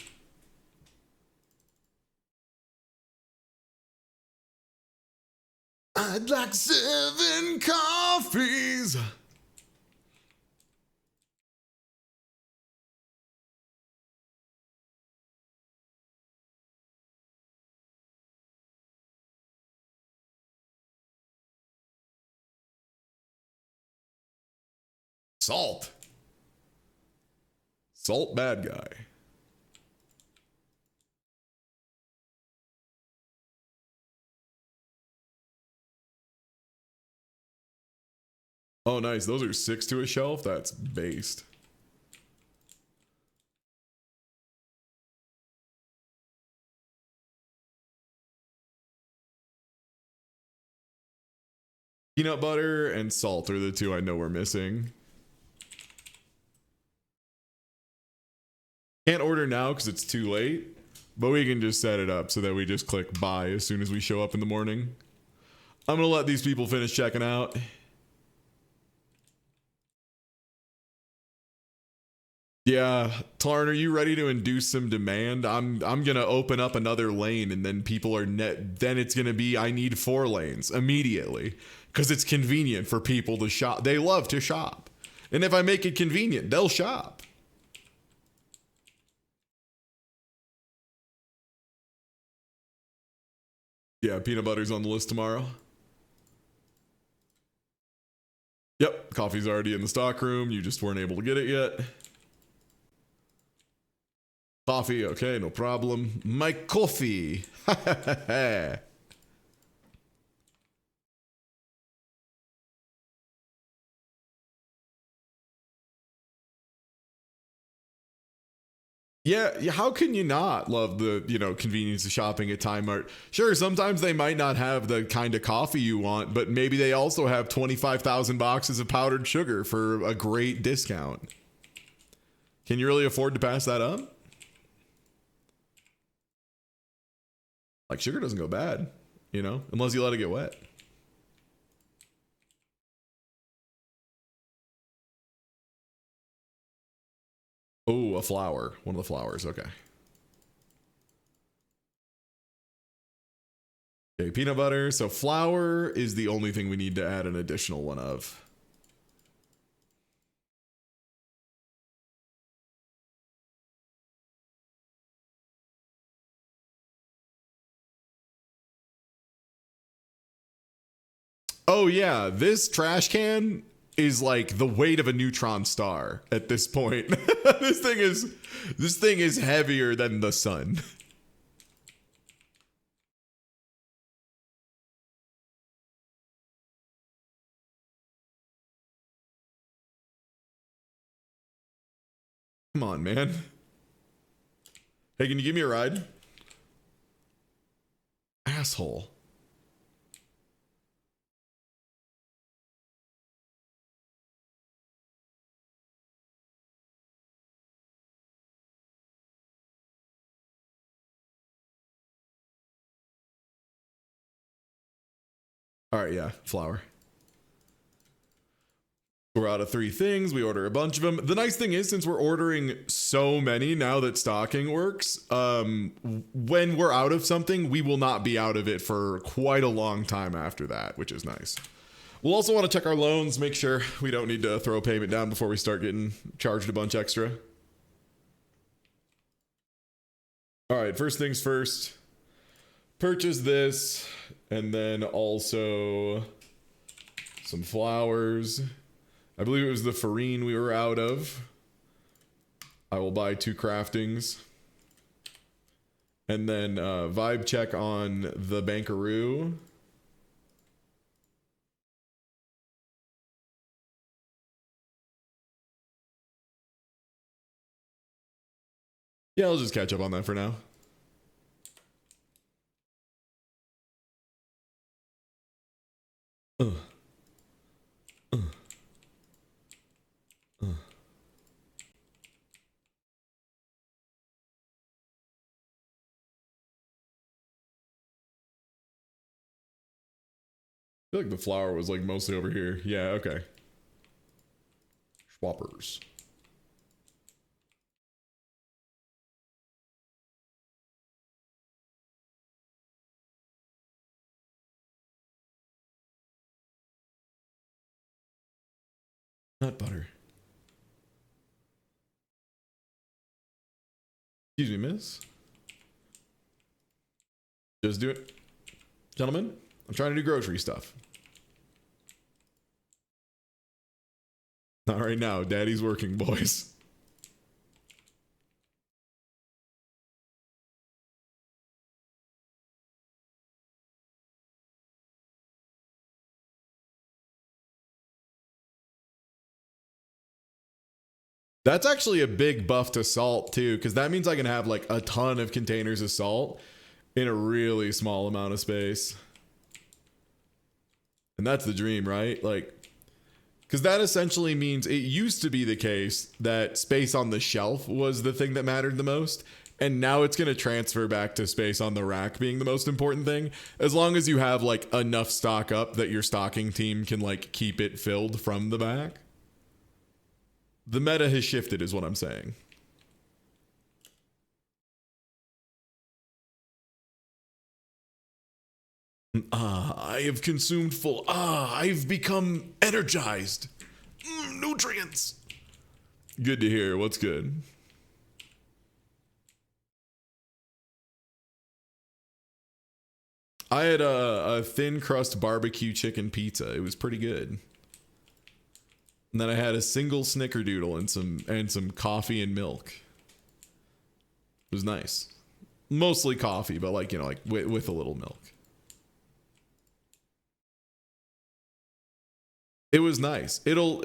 I'd like 7 coffees. Salt. Salt bad guy. Oh, nice. Those are 6 to a shelf. That's based. Peanut butter and salt are the two I know we're missing. Can't order now because it's too late, but we can just set it up so that we just click buy as soon as we show up in the morning. I'm gonna let these people finish checking out. Yeah, Tarn, are you ready to induce some demand? I'm gonna open up another lane, and then people are net. Then it's gonna be I need 4 lanes immediately because it's convenient for people to shop. They love to shop, and if I make it convenient, they'll shop. Yeah, peanut butter's on the list tomorrow. Yep, coffee's already in the stock room. You just weren't able to get it yet. Coffee, okay, no problem. My coffee. Yeah, how can you not love the, convenience of shopping at Time Mart? Sure, sometimes they might not have the kind of coffee you want, but maybe they also have 25,000 boxes of powdered sugar for a great discount. Can you really afford to pass that up? Like, sugar doesn't go bad, unless you let it get wet. Oh, a flower. One of the flowers. Okay. Okay, peanut butter. So flour is the only thing we need to add an additional one of. Oh yeah, this trash can is like the weight of a neutron star at this point. this thing is heavier than the sun. Come on, man. Hey, can you give me a ride? Asshole. All right, yeah, flour. We're out of 3 things. We order a bunch of them. The nice thing is, since we're ordering so many now that stocking works, when we're out of something, we will not be out of it for quite a long time after that, which is nice. We'll also want to check our loans, make sure we don't need to throw a payment down before we start getting charged a bunch extra. All right, first things first. Purchase this, and then also some flowers. I believe it was the farine we were out of. I will buy 2 craftings. And then vibe check on the Bankaroo. Yeah, I'll just catch up on that for now. I feel like the flower was like mostly over here. Yeah, okay. Schwappers. Nut butter. Excuse me, miss. Just do it. Gentlemen, I'm trying to do grocery stuff. Not right now. Daddy's working, boys. That's actually a big buff to salt too, because that means I can have like a ton of containers of salt in a really small amount of space. And that's the dream, right? Like, because that essentially means it used to be the case that space on the shelf was the thing that mattered the most. And now it's going to transfer back to space on the rack being the most important thing. As long as you have like enough stock up that your stocking team can like keep it filled from the back. The meta has shifted is what I'm saying. I have consumed full. I've become energized. Nutrients. Good to hear. What's good? I had a thin crust barbecue chicken pizza. It was pretty good. And then I had a single snickerdoodle and some coffee and milk. It was nice. Mostly coffee, but like, you know, like with a little milk. It was nice. It'll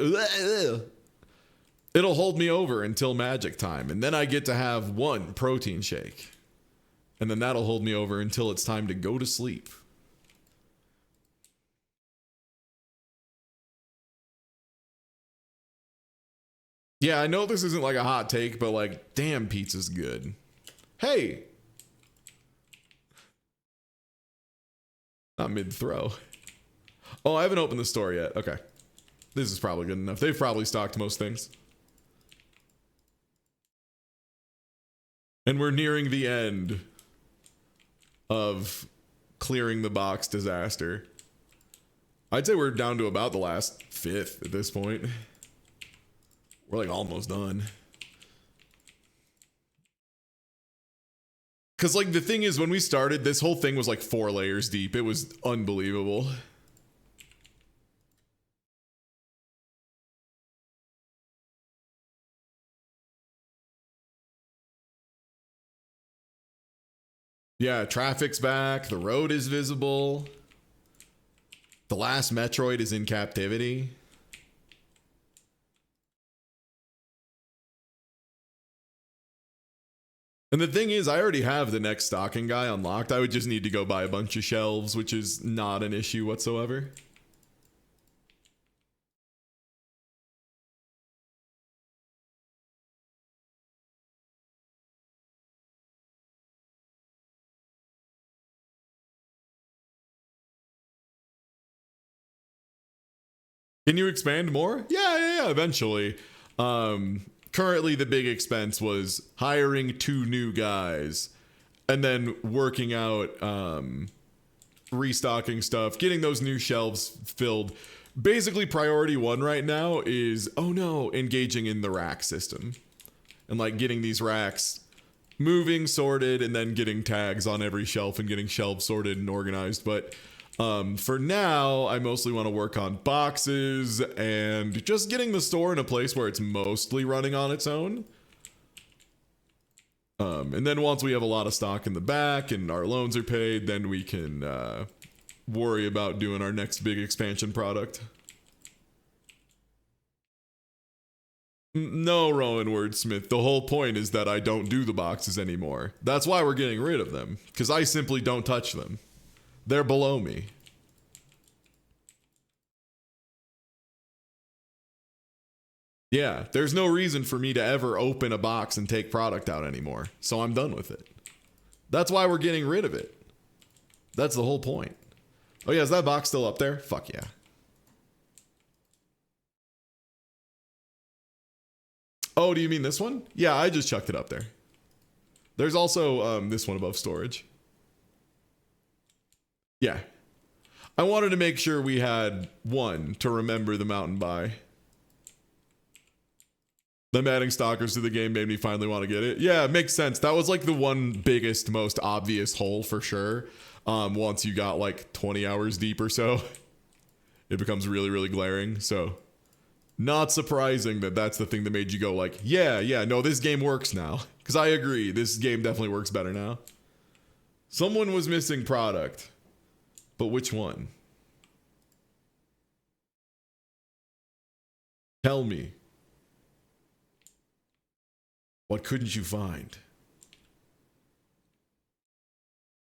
hold me over until magic time, and then I get to have one protein shake. And then that'll hold me over until it's time to go to sleep. Yeah, I know this isn't like a hot take, but like, damn, pizza's good. Hey! Not mid-throw. Oh, I haven't opened the store yet. Okay. This is probably good enough. They've probably stocked most things. And we're nearing the end of clearing the box disaster. I'd say we're down to about the last fifth at this point. We're like almost done. Because like the thing is, when we started, this whole thing was like 4 layers deep. It was unbelievable. Yeah, traffic's back. The road is visible. The last Metroid is in captivity. And the thing is, I already have the next stocking guy unlocked. I would just need to go buy a bunch of shelves, which is not an issue whatsoever. Can you expand more? Yeah, eventually. Currently the big expense was hiring 2 new guys and then working out restocking stuff, getting those new shelves filled. Basically priority 1 right now is engaging in the rack system and like getting these racks moving, sorted, and then getting tags on every shelf and getting shelves sorted and organized. But for now, I mostly want to work on boxes and just getting the store in a place where it's mostly running on its own. And then once we have a lot of stock in the back and our loans are paid, then we can worry about doing our next big expansion product. No, Rowan Wordsmith. The whole point is that I don't do the boxes anymore. That's why we're getting rid of them, because I simply don't touch them. They're below me. Yeah, there's no reason for me to ever open a box and take product out anymore, so I'm done with it. That's why we're getting rid of it. That's the whole point. Oh yeah, is that box still up there? Fuck yeah. Oh, do you mean this one? Yeah, I just chucked it up there. There's also this one above storage. Yeah. I wanted to make sure we had one to remember the mountain by. Them adding stalkers to the game made me finally want to get it. Yeah, it makes sense. That was like the one biggest, most obvious hole for sure. Once you got like 20 hours deep or so, it becomes really, really glaring. So not surprising that that's the thing that made you go like, yeah, no, this game works now. Because I agree, this game definitely works better now. Someone was missing product. But which one? Tell me. What couldn't you find?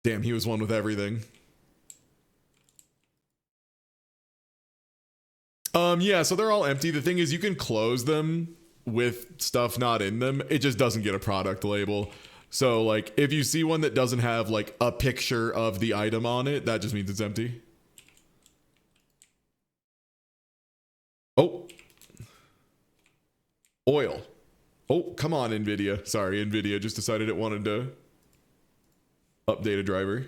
Damn, he was one with everything. Yeah, so they're all empty. The thing is, you can close them with stuff not in them. It just doesn't get a product label. So, like, if you see one that doesn't have, like, a picture of the item on it, that just means it's empty. Oh. Oil. Oh, come on, NVIDIA. Sorry, NVIDIA just decided it wanted to update a driver.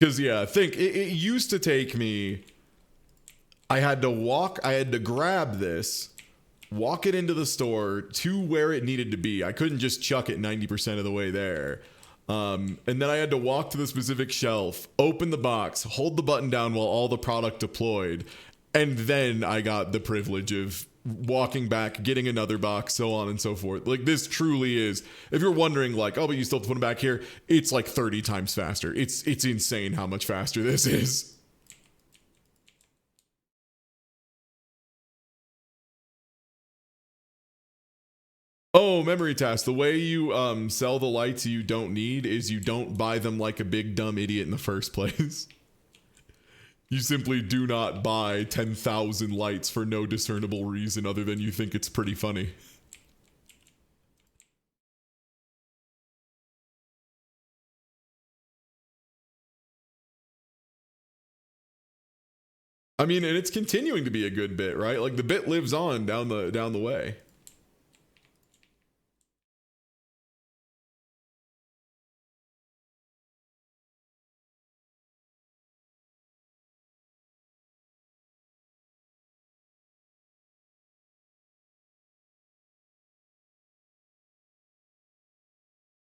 Because, yeah, I think it used to take me... I had to grab this, walk it into the store to where it needed to be. I couldn't just chuck it 90% of the way there. And then I had to walk to the specific shelf, open the box, hold the button down while all the product deployed, and then I got the privilege of walking back, getting another box, so on and so forth. Like, this truly is, if you're wondering, like, oh, but you still have to put them back here, it's like 30 times faster. It's insane how much faster this is. Oh, memory task. The way you sell the lights you don't need is you don't buy them like a big dumb idiot in the first place. You simply do not buy 10,000 lights for no discernible reason other than you think it's pretty funny. I mean, and it's continuing to be a good bit, right? Like, the bit lives on down the way.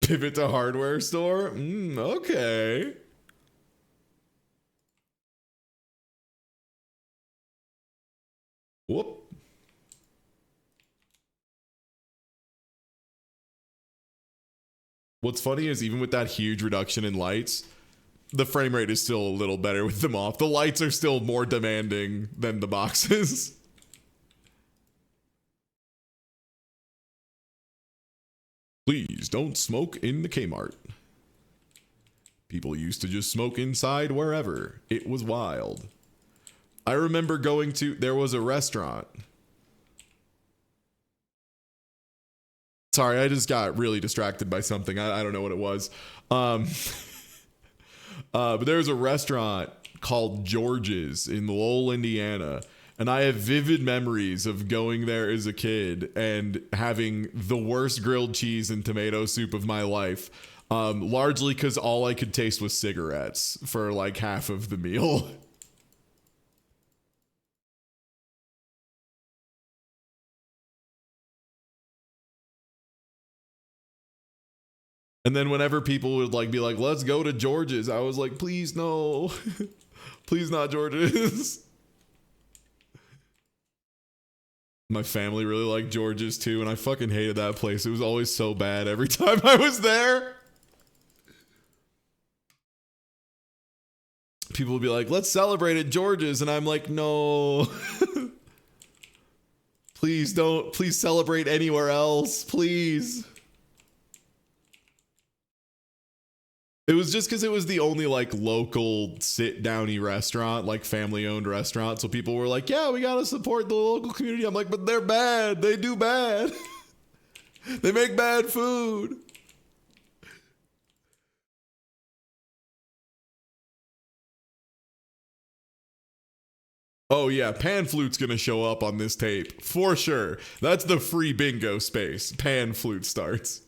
Pivot to hardware store? Okay. Whoop. What's funny is even with that huge reduction in lights, the frame rate is still a little better with them off. The lights are still more demanding than the boxes. Please don't smoke in the Kmart. People used to just smoke inside wherever. It was wild. I remember there was a restaurant. Sorry, I just got really distracted by something. I don't know what it was. But there's a restaurant called George's in Lowell, Indiana. And I have vivid memories of going there as a kid and having the worst grilled cheese and tomato soup of my life. Largely because all I could taste was cigarettes for like half of the meal. And then whenever people would like be like, let's go to George's, I was like, please no. Please not George's. My family really liked George's too, and I fucking hated that place. It was always so bad every time I was there. People would be like, let's celebrate at George's, and I'm like, no. Please don't. Please celebrate anywhere else. Please. It was just because it was the only like local sit-downy restaurant, like family-owned restaurant. So people were like, yeah, we got to support the local community. I'm like, but they're bad. They do bad. They make bad food. Oh yeah, Pan Flute's gonna show up on this tape for sure. That's the free bingo space. Pan Flute starts.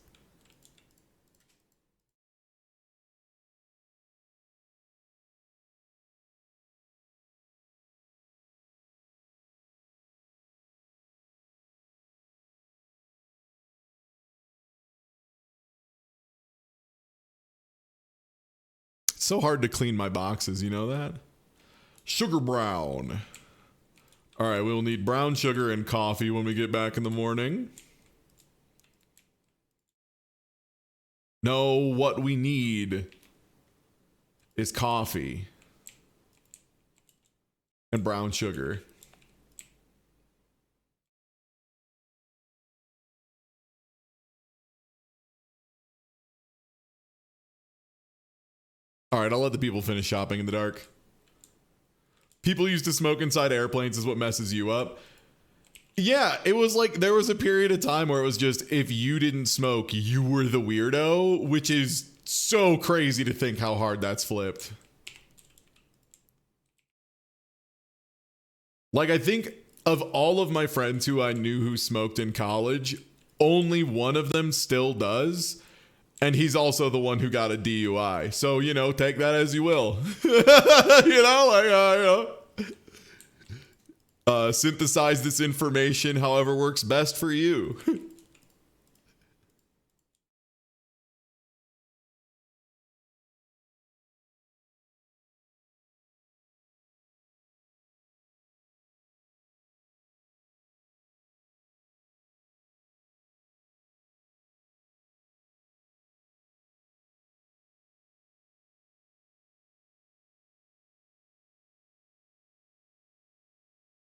It's so hard to clean my boxes, you know that? Sugar brown. All right, we'll need brown sugar and coffee when we get back in the morning. No, what we need is coffee and brown sugar. All right, I'll let the people finish shopping in the dark. People used to smoke inside airplanes is what messes you up. Yeah, it was like there was a period of time where it was just if you didn't smoke, you were the weirdo, which is so crazy to think how hard that's flipped. Like, I think of all of my friends who I knew who smoked in college, only one of them still does. And he's also the one who got a DUI. So, you know, take that as you will. Synthesize this information however works best for you.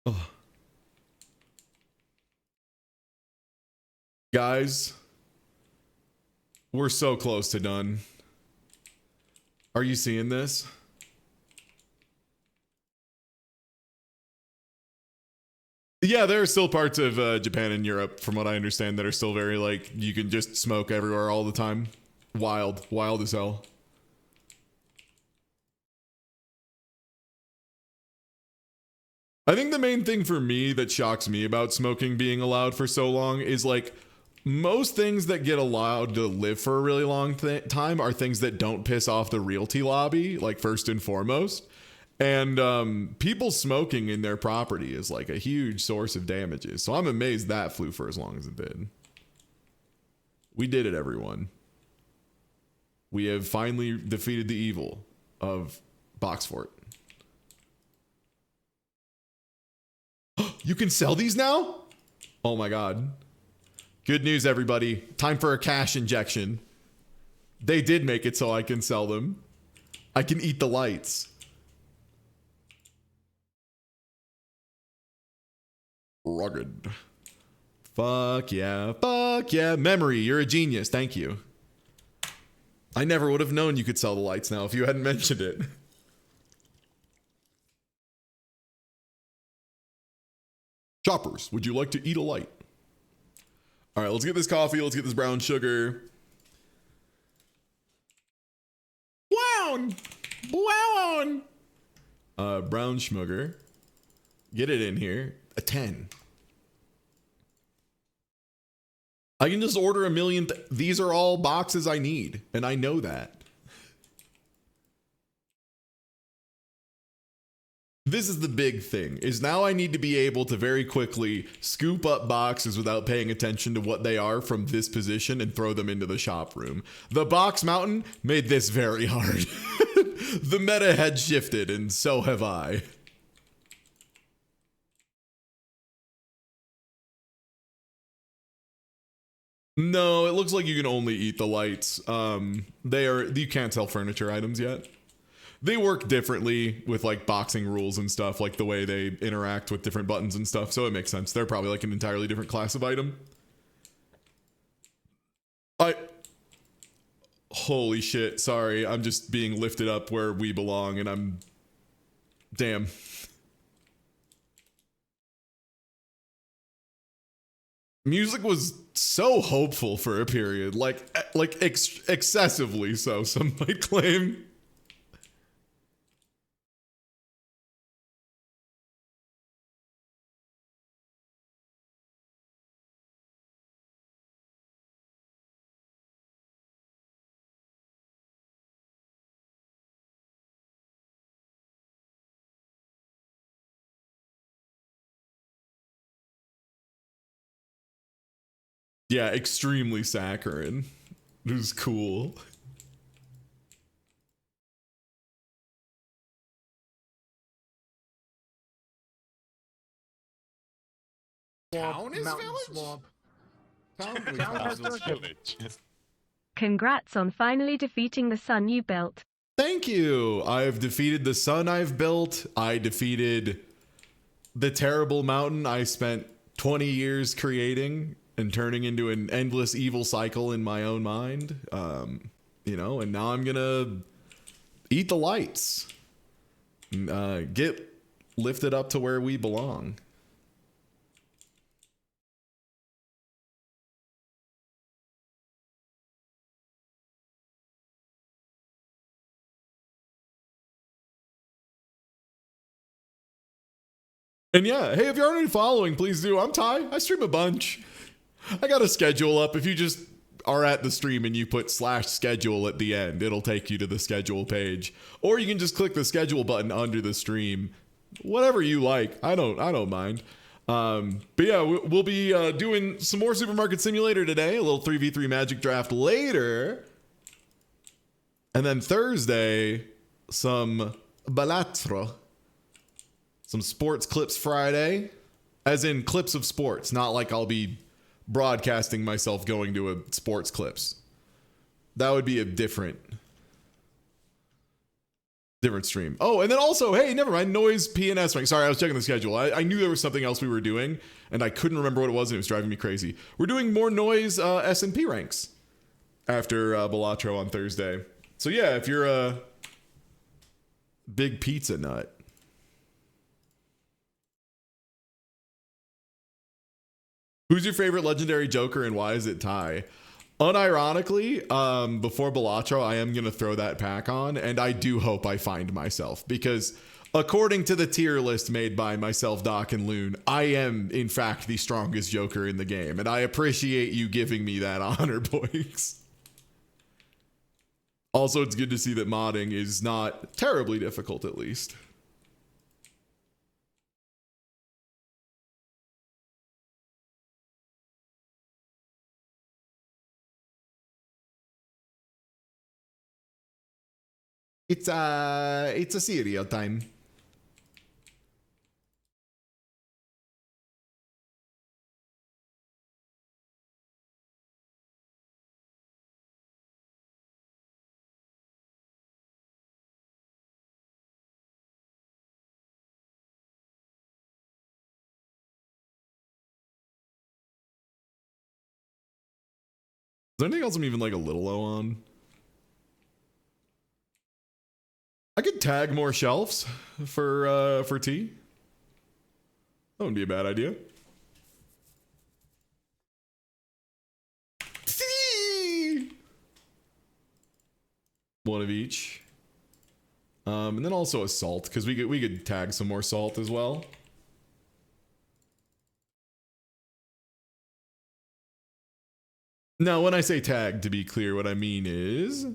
Oh. Guys, we're so close to done. Are you seeing this? Yeah, there are still parts of Japan and Europe, from what I understand, that are still very, like, you can just smoke everywhere all the time. Wild. Wild as hell. I think the main thing for me that shocks me about smoking being allowed for so long is, like, most things that get allowed to live for a really long time are things that don't piss off the realty lobby, like, first and foremost. And people smoking in their property is like a huge source of damages. So I'm amazed that flew for as long as it did. We did it, everyone. We have finally defeated the evil of Boxfort. You can sell these now? Oh my God. Good news, everybody. Time for a cash injection. They did make it so I can sell them. I can eat the lights. Rugged. Fuck yeah. Fuck yeah. Memory, you're a genius. Thank you. I never would have known you could sell the lights now if you hadn't mentioned it. Shoppers, would you like to eat a light? All right, let's get this coffee. Let's get this brown sugar. Brown sugar. Get it in here. A 10. I can just order a million. These are all boxes I need, and I know that. This is the big thing, is now I need to be able to very quickly scoop up boxes without paying attention to what they are from this position and throw them into the shop room. The box mountain made this very hard. The meta had shifted, and so have I. No, it looks like you can only eat the lights. You can't sell furniture items yet. They work differently with like boxing rules and stuff, like the way they interact with different buttons and stuff. So it makes sense. They're probably like an entirely different class of item. Holy shit. Sorry. I'm just being lifted up where we belong and damn. Music was so hopeful for a period, excessively so, some might claim. Yeah, extremely saccharine. It was cool. Town is village? Swamp. Town Town is is village. Congrats on finally defeating the sun you built. Thank you. I've defeated the sun I've built. I defeated the terrible mountain I spent 20 years creating and turning into an endless evil cycle in my own mind. You know, and now I'm gonna eat the lights. Get lifted up to where we belong. And yeah, hey, if you're already following, please do. I'm Ty. I stream a bunch. I got a schedule up. If you just are at the stream and you put /schedule at the end, it'll take you to the schedule page. Or you can just click the schedule button under the stream. Whatever you like. I don't mind. But yeah, we'll be doing some more Supermarket Simulator today. A little 3v3 Magic Draft later. And then Thursday, some Balatro. Some Sports Clips Friday. As in clips of sports. Not like I'll be broadcasting myself going to a sports clips. That would be a different stream. Oh, and then also, hey, never mind, Noise PNS rank. Sorry, I was checking the schedule. I knew there was something else we were doing, and I couldn't remember what it was, and it was driving me crazy. We're doing more Noise S&P ranks after Balatro on Thursday. So yeah, if you're a big pizza nut. Who's your favorite legendary Joker and why is it Ty? Unironically, before Balatro, I am going to throw that pack on, and I do hope I find myself, because according to the tier list made by myself, Doc, and Loon, I am, in fact, the strongest Joker in the game, and I appreciate you giving me that honor, boys. Also, it's good to see that modding is not terribly difficult, at least. It's a cereal time. Is there anything else I'm even like a little low on? I could tag more shelves for tea. That wouldn't be a bad idea. One of each. And then also a salt, because we could tag some more salt as well. Now, when I say tag, to be clear, what I mean is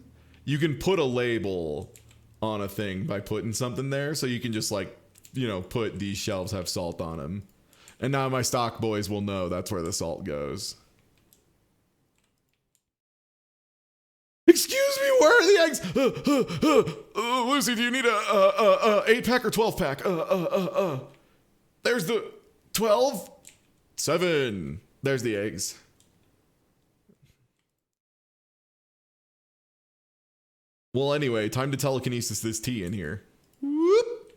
you can put a label on a thing by putting something there, so you can just like, you know, put these shelves have salt on them, and now my stock boys will know that's where the salt goes. Excuse me, where are the eggs? Lucy, do you need a 8-pack or 12-pack? There's the 12, 7. There's the eggs. Well, anyway, time to telekinesis this tea in here. Whoop.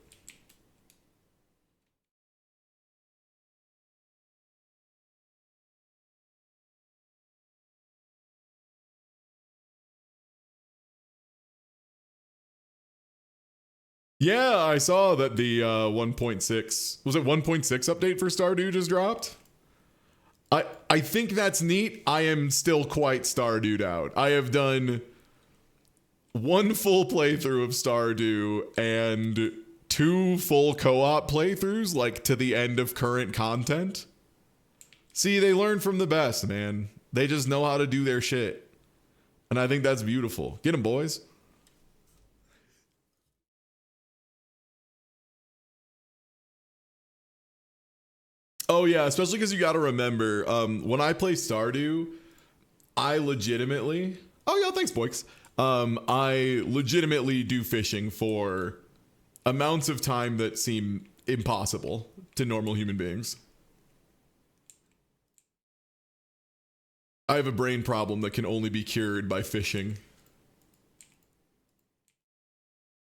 Yeah, I saw that the 1.6, was it 1.6 update for Stardew just dropped? I think that's neat. I am still quite Stardewed out. I have done one full playthrough of Stardew and 2 full co-op playthroughs, like to the end of current content. See, they learn from the best, man. They just know how to do their shit. And I think that's beautiful. Get them, boys. Oh yeah, especially because you got to remember, when I play Stardew, I legitimately... Oh yeah, thanks, boys. I legitimately do fishing for amounts of time that seem impossible to normal human beings. I have a brain problem that can only be cured by fishing.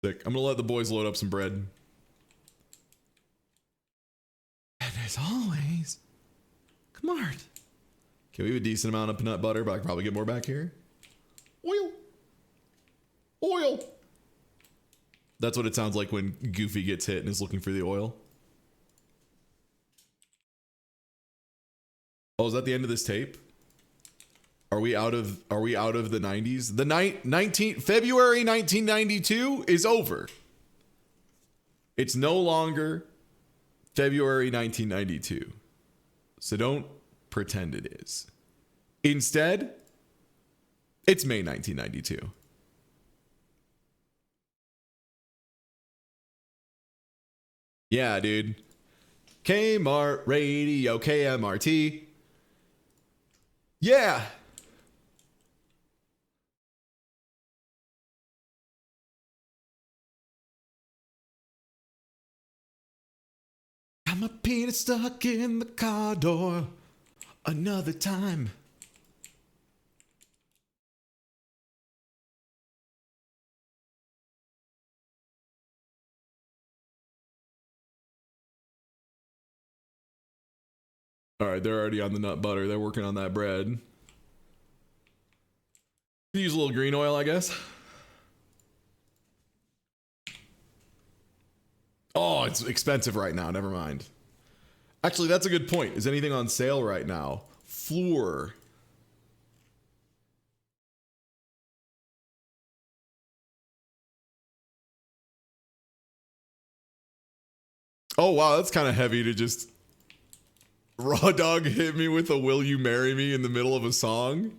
Sick. I'm gonna let the boys load up some bread. And as always, come on. Okay, we have a decent amount of peanut butter, but I can probably get more back here. Oil. Oil. That's what it sounds like when Goofy gets hit and is looking for the oil. Oh, is that the end of this tape? Are we out of the 90s? The February 1992 is over. It's no longer February 1992. So don't pretend it is. Instead, it's May 1992. Yeah, dude. Kmart Radio, KMRT. Yeah. Got my penis stuck in the car door another time. All right, they're already on the nut butter. They're working on that bread. Use a little green oil, I guess. Oh, it's expensive right now. Never mind. Actually, that's a good point. Is anything on sale right now? Flour. Oh, wow. That's kind of heavy to just... Raw Dog hit me with a "Will you marry me" in the middle of a song.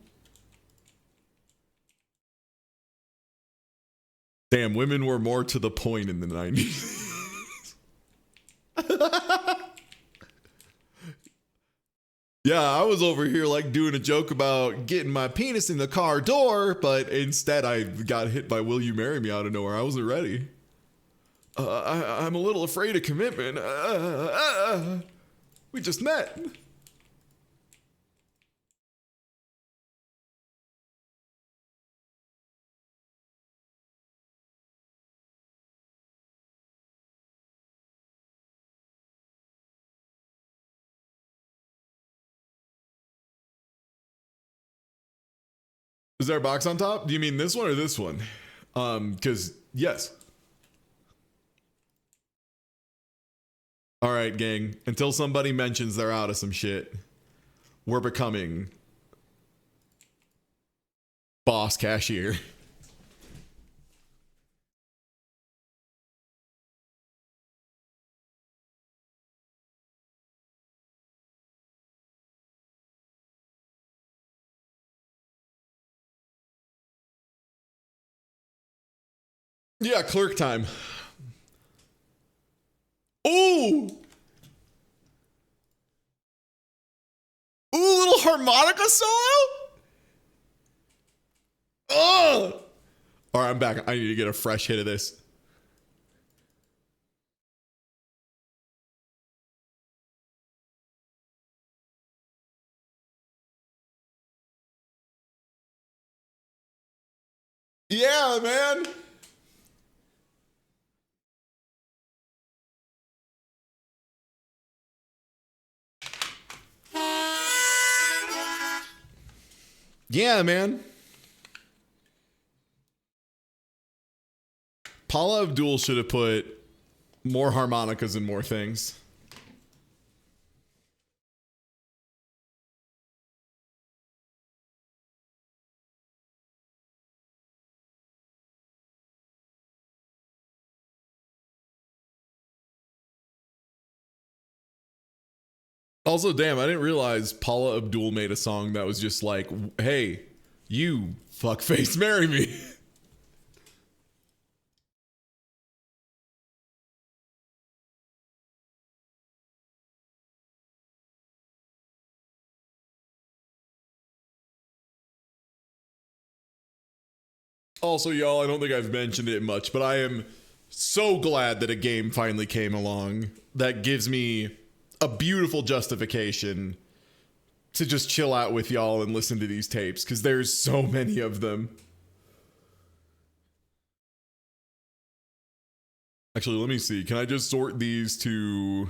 Damn, women were more to the point in the 90s. Yeah, I was over here like doing a joke about getting my penis in the car door, but instead I got hit by "Will you marry me" out of nowhere. I wasn't ready. I'm a little afraid of commitment. We just met. Is there a box on top? Do you mean this one or this one? Because yes. All right, gang. Until somebody mentions they're out of some shit, we're becoming boss cashier. Yeah, clerk time. Ooh! Ooh, little harmonica solo? Oh! All right, I'm back. I need to get a fresh hit of this. Yeah, man. Yeah, man. Paula Abdul should have put more harmonicas and more things. Also, damn, I didn't realize Paula Abdul made a song that was just like, hey, you fuckface, marry me. Also, y'all, I don't think I've mentioned it much, but I am so glad that a game finally came along that gives me a beautiful justification to just chill out with y'all and listen to these tapes because there's so many of them. Actually, let me see. Can I just sort these to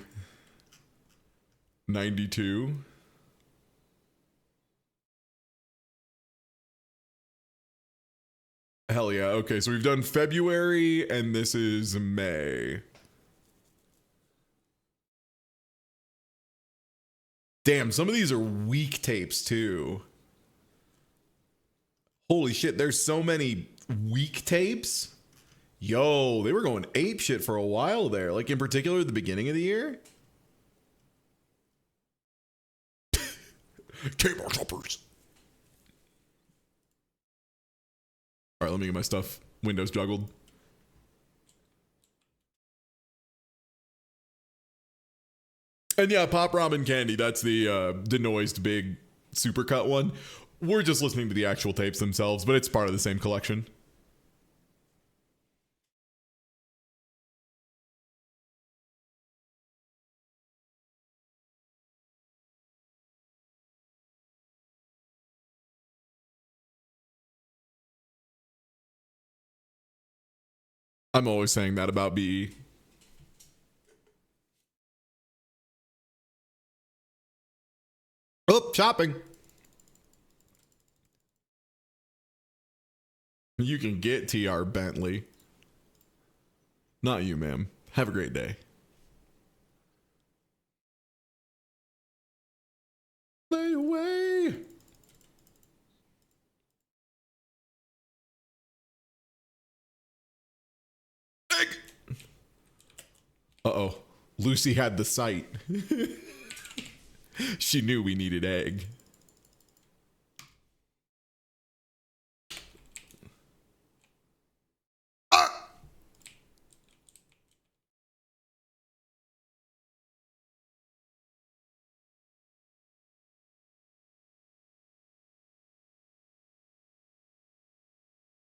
92? Hell yeah. Okay, so we've done February and this is May. Damn, some of these are weak tapes too. Holy shit, there's so many weak tapes. Yo, they were going ape shit for a while there. Like in particular, the beginning of the year. Cable choppers. All right, let me get my stuff. Windows juggled. And yeah, Pop Ramen Candy, that's the denoised big supercut one. We're just listening to the actual tapes themselves, but it's part of the same collection. I'm always saying that about BE. Oh, shopping. You can get TR Bentley. Not you, ma'am. Have a great day. Lay away. Egg. Uh-oh. Lucy had the sight. She knew we needed egg. Ah!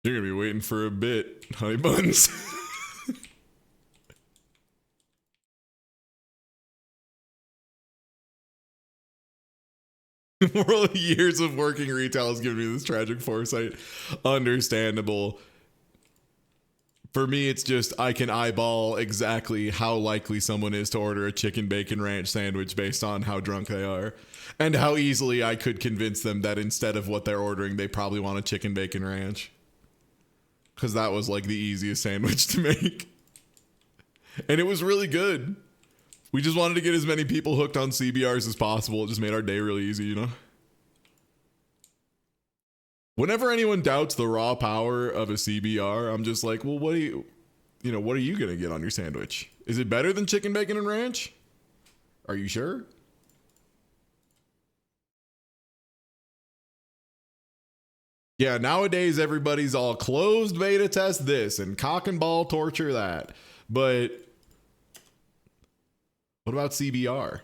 You're gonna be waiting for a bit, honey buns. World years of working retail has given me this tragic foresight. Understandable. For me, it's just I can eyeball exactly how likely someone is to order a chicken bacon ranch sandwich based on how drunk they are, and how easily I could convince them that instead of what they're ordering, they probably want a chicken bacon ranch. Because that was like the easiest sandwich to make. And it was really good. We just wanted to get as many people hooked on CBRs as possible. It just made our day really easy, you know? Whenever anyone doubts the raw power of a CBR, I'm just like, well, what are you going to get on your sandwich? Is it better than chicken, bacon, and ranch? Are you sure? Yeah, nowadays everybody's all closed beta test this and cock and ball torture that. But what about CBR?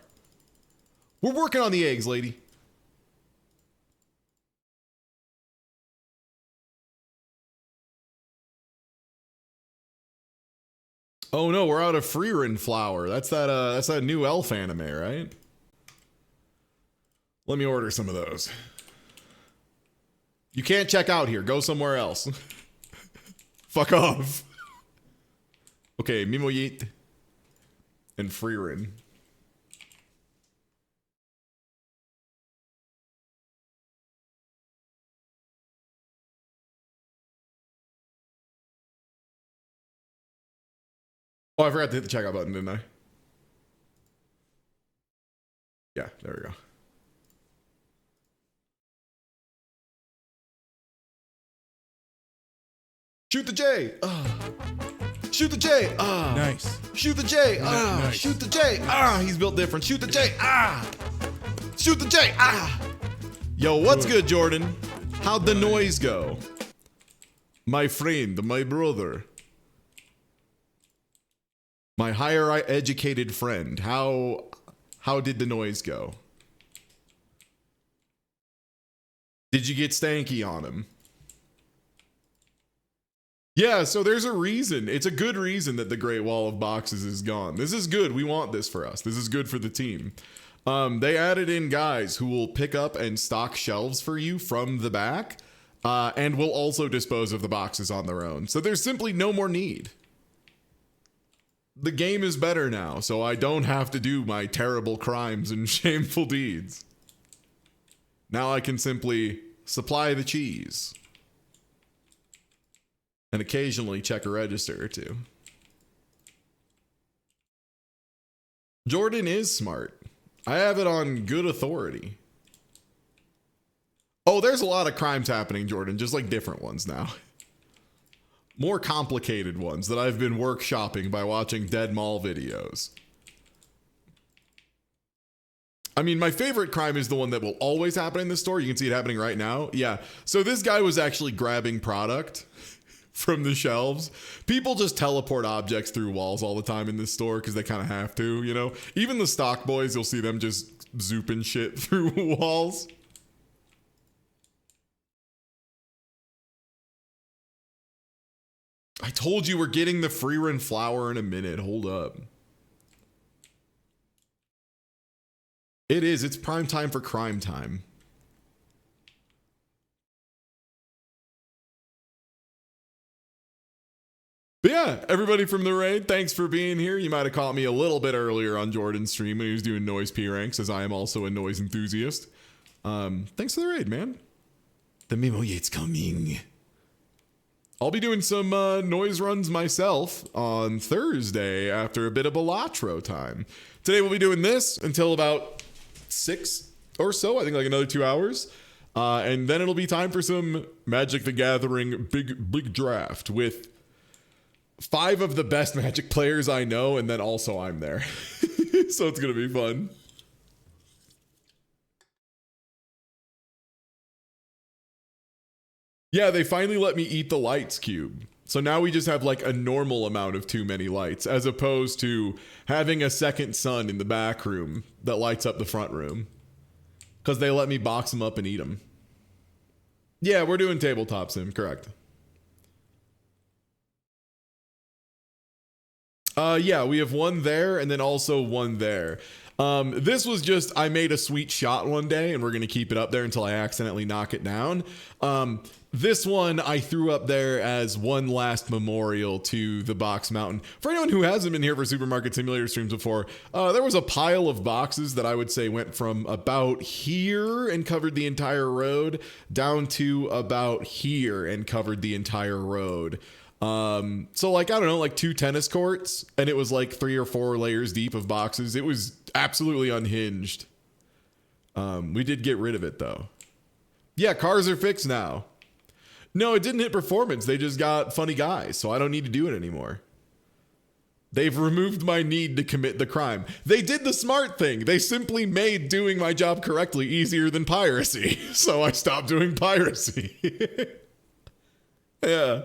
We're working on the eggs, lady. Oh no, we're out of Freerin flour. That's that new elf anime, right? Let me order some of those. You can't check out here. Go somewhere else. Fuck off. Okay, Mimoyit and Freerin. Oh, I forgot to hit the checkout button, didn't I? Yeah, there we go. Shoot the J. Shoot the J. Nice. Shoot the J. Nice. Shoot the J. He's built different. Shoot the J. Shoot the J. Yo, what's good, Jordan? How'd the noise go? My friend, my brother. My higher educated friend. How did the noise go? Did you get stanky on him? Yeah, so there's a reason. It's a good reason that the Great Wall of Boxes is gone. This is good. We want this for us. This is good for the team. They added in guys who will pick up and stock shelves for you from the back, and will also dispose of the boxes on their own. So there's simply no more need. The game is better now, so I don't have to do my terrible crimes and shameful deeds. Now I can simply supply the cheese and occasionally check a register or two. Jordan is smart. I have it on good authority. Oh, there's a lot of crimes happening, Jordan, just like different ones now. More complicated ones that I've been workshopping by watching Dead Mall videos. I mean, my favorite crime is the one that will always happen in the store. You can see it happening right now. Yeah. So this guy was actually grabbing product from the shelves. People just teleport objects through walls all the time in this store because they kind of have to, you know? Even the stock boys, you'll see them just zooping shit through walls. I told you we're getting the free run flour in a minute. Hold up. It is. It's prime time for crime time. But yeah, everybody from the raid, thanks for being here. You might have caught me a little bit earlier on Jordan's stream when he was doing noise P ranks, as I am also a noise enthusiast. Thanks for the raid, man. The memo yate's coming. I'll be doing some noise runs myself on Thursday after a bit of Balatro time. Today we'll be doing this until about 6 or so, I think like another 2 hours. And then it'll be time for some Magic the Gathering big draft with 5 of the best Magic players I know, and then also I'm there. So it's going to be fun. Yeah, they finally let me eat the lights cube. So now we just have like a normal amount of too many lights, as opposed to having a second sun in the back room that lights up the front room. Because they let me box them up and eat them. Yeah, we're doing tabletop sim, correct. Yeah, we have one there and then also one there. This was just, I made a sweet shot one day and we're going to keep it up there until I accidentally knock it down. This one I threw up there as one last memorial to the Box Mountain. For anyone who hasn't been here for Supermarket Simulator streams before, there was a pile of boxes that I would say went from about here and covered the entire road down to about here and covered the entire road. So like, I don't know, like 2 tennis courts, and it was like 3 or 4 layers deep of boxes. It was absolutely unhinged. We did get rid of it though. Yeah, cars are fixed now. No, it didn't hit performance. They just got funny guys, so I don't need to do it anymore. They've removed my need to commit the crime. They did the smart thing. They simply made doing my job correctly easier than piracy. So I stopped doing piracy. Yeah.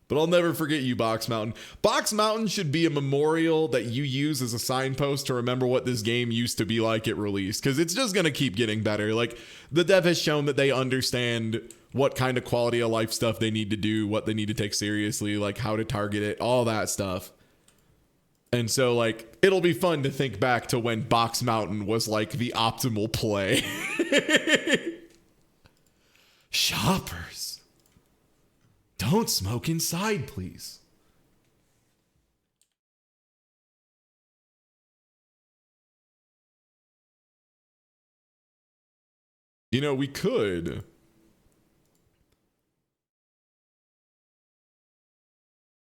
But I'll never forget you, Box Mountain. Box Mountain should be a memorial that you use as a signpost to remember what this game used to be like at release, because it's just going to keep getting better. Like, the dev has shown that they understand what kind of quality of life stuff they need to do, what they need to take seriously, like how to target it, all that stuff. And so, like, it'll be fun to think back to when Box Mountain was, like, the optimal play. Shoppers. Don't smoke inside, please. You know, we could.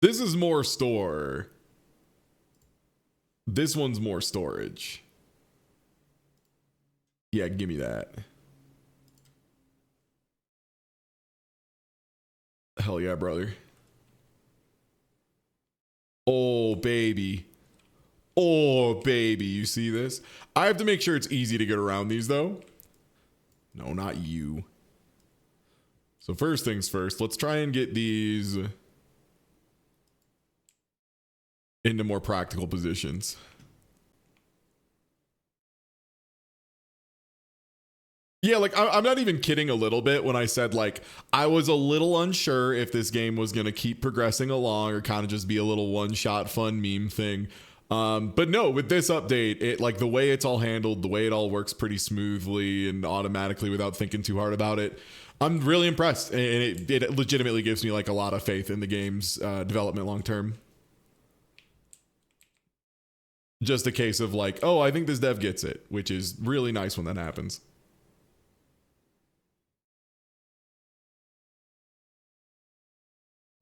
This is more store. This one's more storage. Yeah, give me that. Hell yeah, brother. Oh, baby. Oh, baby. You see this? I have to make sure it's easy to get around these, though. No, not you. So first things first, let's try and get these into more practical positions. Yeah, like, I'm not even kidding a little bit when I said, like, I was a little unsure if this game was going to keep progressing along or kind of just be a little one-shot fun meme thing. But no, with this update, it like the way it's all handled, the way it all works pretty smoothly and automatically without thinking too hard about it. I'm really impressed, and it legitimately gives me like a lot of faith in the game's development long term. Just a case of like, oh, I think this dev gets it, which is really nice when that happens.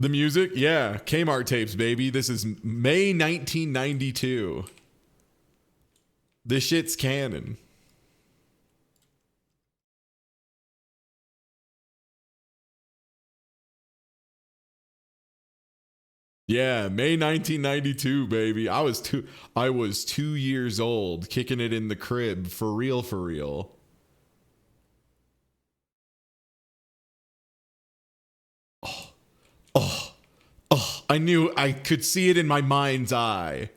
The music, yeah, Kmart tapes, baby. This is May 1992. This shit's canon. Yeah, May 1992, baby. I was 2 years old, kicking it in the crib, for real, for real. Oh, I knew I could see it in my mind's eye.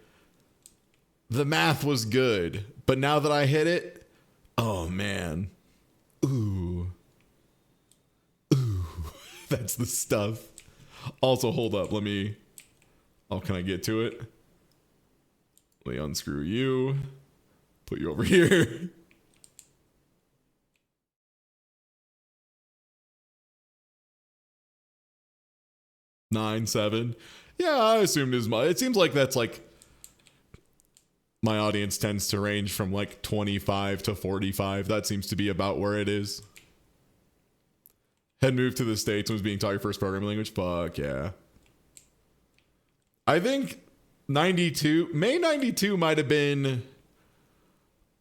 The math was good, but now that I hit it, oh man. Ooh. That's the stuff. Also, hold up, let me, oh, can I get to it? Let me unscrew you. Put you over here. Nine, 7. Yeah, I assumed as much. It seems like that's like my audience tends to range from like 25 to 45. That seems to be about where it is. Had moved to the States and was being taught your first programming language. Fuck yeah. I think 92, May 92 might have been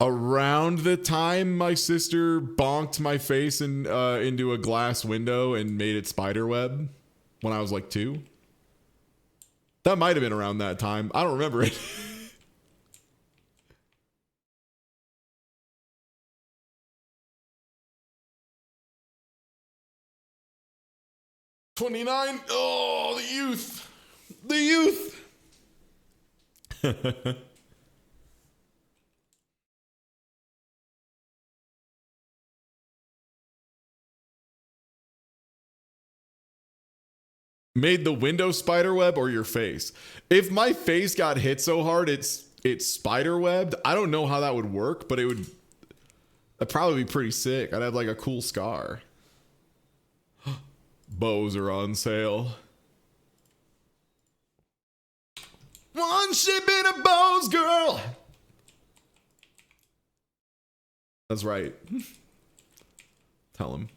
around the time my sister bonked my face into a glass window and made it spider web when I was like 2. That might have been around that time. I don't remember it. $29. Oh, the youth. The youth. Made the window spider web or your face? If my face got hit so hard it's spider webbed, I don't know how that would work, but that'd probably be pretty sick. I'd have like a cool scar. Bows are on sale. One shipment of bows, girl. That's right. Tell him.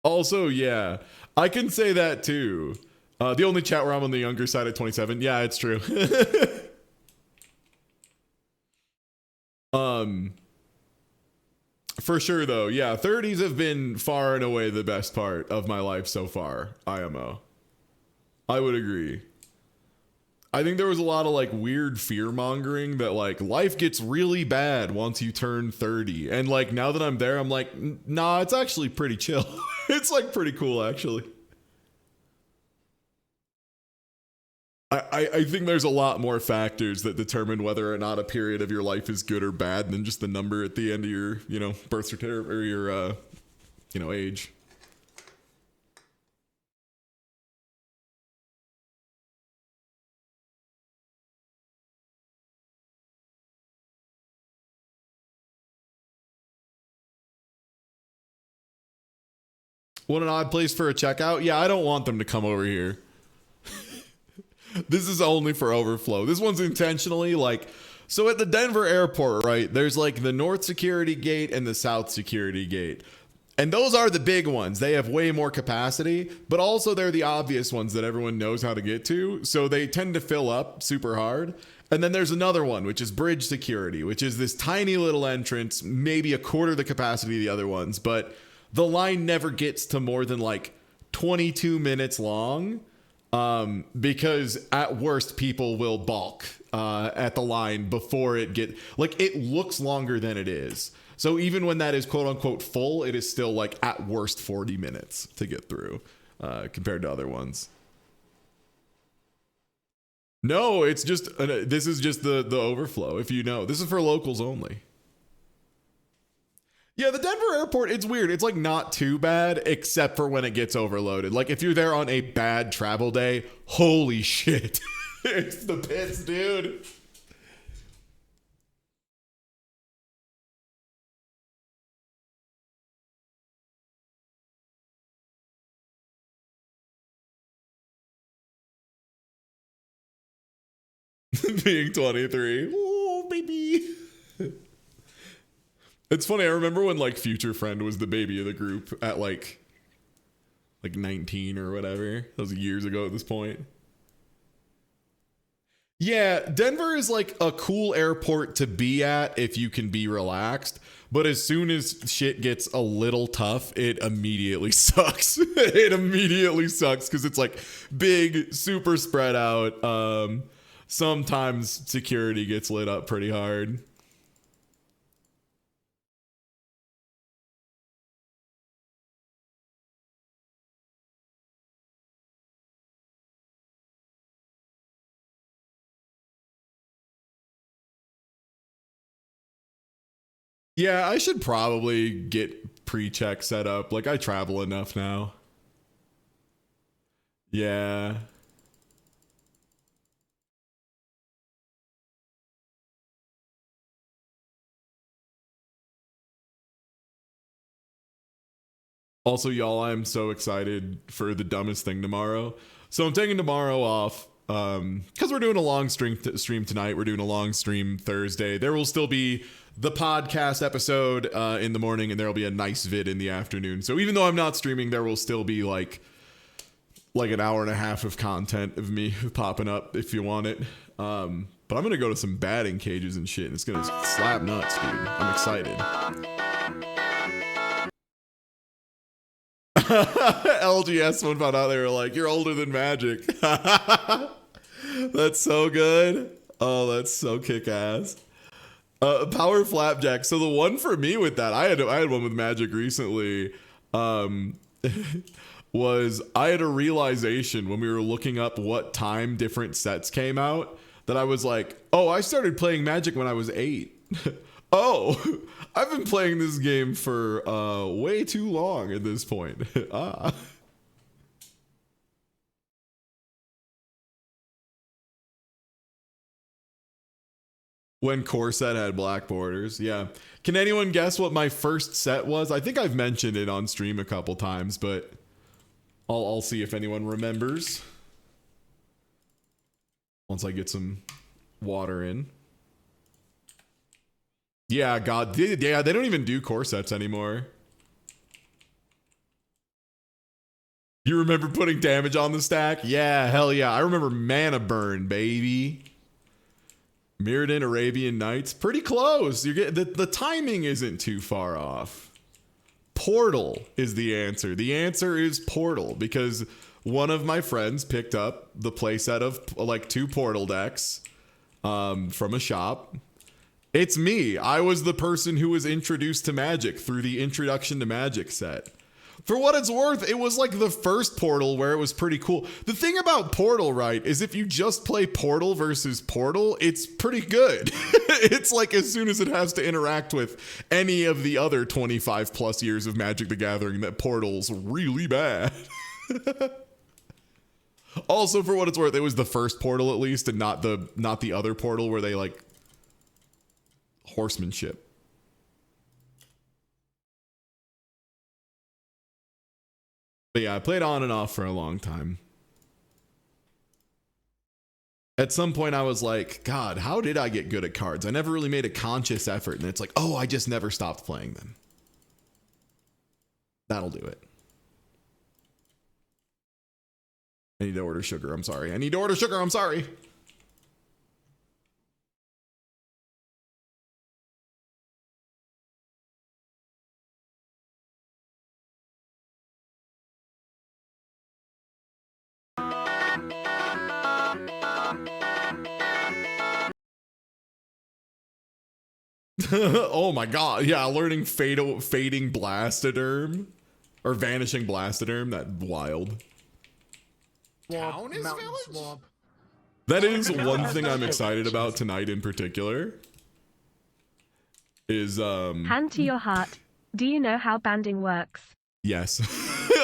Also, yeah, I can say that too. The only chat where I'm on the younger side at 27. Yeah, it's true. For sure though. Yeah, 30s have been far and away the best part of my life so far. IMO. I would agree. I think there was a lot of like weird fear mongering that like life gets really bad once you turn 30. And like now that I'm there, I'm like, nah, it's actually pretty chill. It's like pretty cool actually. I think there's a lot more factors that determine whether or not a period of your life is good or bad than just the number at the end of your, birth certificate or your, age. What an odd place for a checkout. Yeah, I don't want them to come over here. This is only for overflow. This one's intentionally like, so at the Denver airport, right, there's like the north security gate and the south security gate. And those are the big ones. They have way more capacity, but also they're the obvious ones that everyone knows how to get to. So they tend to fill up super hard. And then there's another one, which is bridge security, which is this tiny little entrance, maybe a quarter the capacity of the other ones. But the line never gets to more than like 22 minutes long. Because at worst people will balk at the line before it looks longer than it is. So even when that is quote unquote full, it is still like at worst 40 minutes to get through compared to other ones. No, it's just this is just the overflow. If you know, this is for locals only. Yeah, the Denver airport, it's weird. It's like not too bad, except for when it gets overloaded. Like if you're there on a bad travel day, holy shit. It's the pits, dude. Being 23. Oh, baby. It's funny. I remember when like Future Friend was the baby of the group at like 19 or whatever. That was years ago at this point. Yeah, Denver is like a cool airport to be at if you can be relaxed. But as soon as shit gets a little tough, it immediately sucks. It immediately sucks because it's like big, super spread out. Sometimes security gets lit up pretty hard. Yeah, I should probably get pre-check set up. Like I travel enough now. Yeah. Also, y'all, I'm so excited for the dumbest thing tomorrow. So I'm taking tomorrow off because we're doing a long stream tonight. We're doing a long stream Thursday. There will still be the podcast episode in the morning, and there will be a nice vid in the afternoon. So even though I'm not streaming, there will still be like an hour and a half of content of me popping up if you want it. But I'm gonna go to some batting cages and shit, and it's gonna slap nuts, dude. I'm excited. LGS one found out they were like, you're older than Magic. That's so good. Oh, that's so kick-ass. Power Flapjack. So the one for me with that, I had one with Magic recently. Was I had a realization when we were looking up what time different sets came out that I was like, oh, I started playing Magic when I was 8. Oh, I've been playing this game for way too long at this point. Ah. When core set had black borders, yeah. Can anyone guess what my first set was? I think I've mentioned it on stream a couple times, but I'll see if anyone remembers. Once I get some water in. Yeah, God, yeah, they don't even do core sets anymore. You remember putting damage on the stack? Yeah, hell yeah. I remember Mana Burn, baby. Mirrodin Arabian Nights, pretty close. You're getting the timing isn't too far off. Portal is the answer. The answer is Portal because one of my friends picked up the playset of like 2 Portal decks from a shop. It's me. I was the person who was introduced to Magic through the Introduction to Magic set. For what it's worth, it was like the first Portal where it was pretty cool. The thing about Portal, right, is if you just play Portal versus Portal, it's pretty good. It's like as soon as it has to interact with any of the other 25 plus years of Magic the Gathering, that Portal's really bad. Also, for what it's worth, it was the first Portal at least, and not the other Portal where they like horsemanship. But yeah, I played on and off for a long time. At some point I was like, God, how did I get good at cards? I never really made a conscious effort. And it's like, oh, I just never stopped playing them. That'll do it. I need to order sugar. I'm sorry. I need to order sugar. I'm sorry. Oh my god, yeah, learning fading Blastoderm or vanishing Blastoderm, that wild. Town is village? That is one thing I'm excited about tonight in particular. Is Hand to your heart. Do you know how banding works? Yes,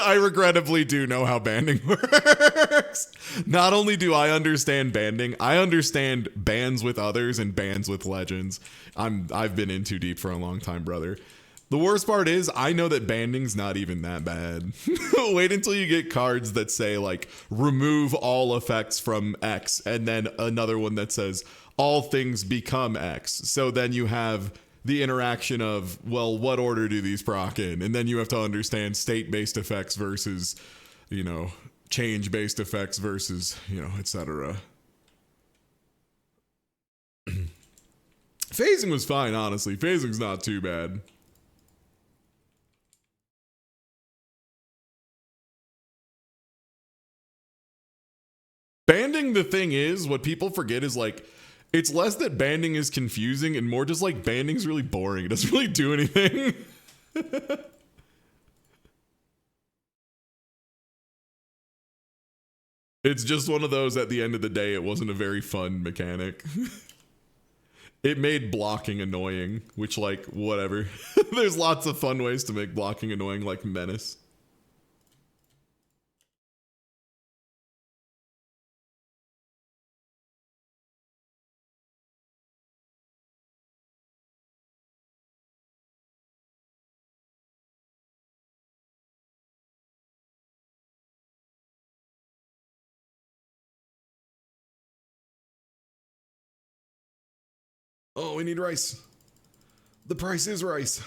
I regrettably do know how banding works. Not only do I understand banding, I understand bands with others and bands with legends. I've been in too deep for a long time, brother. The worst part is I know that banding's not even that bad. Wait until you get cards that say like remove all effects from X, and then another one that says all things become X. So then you have the interaction of, well, what order do these proc in? And then you have to understand state-based effects versus, you know, change-based effects versus, you know, etc. Phasing was fine, honestly. Phasing's not too bad. Banding, the thing is, what people forget is like, it's less that banding is confusing and more just like banding's really boring. It doesn't really do anything. It's just one of those, at the end of the day, it wasn't a very fun mechanic. It made blocking annoying, which like, whatever. There's lots of fun ways to make blocking annoying, like Menace. Oh, we need rice. The price is rice.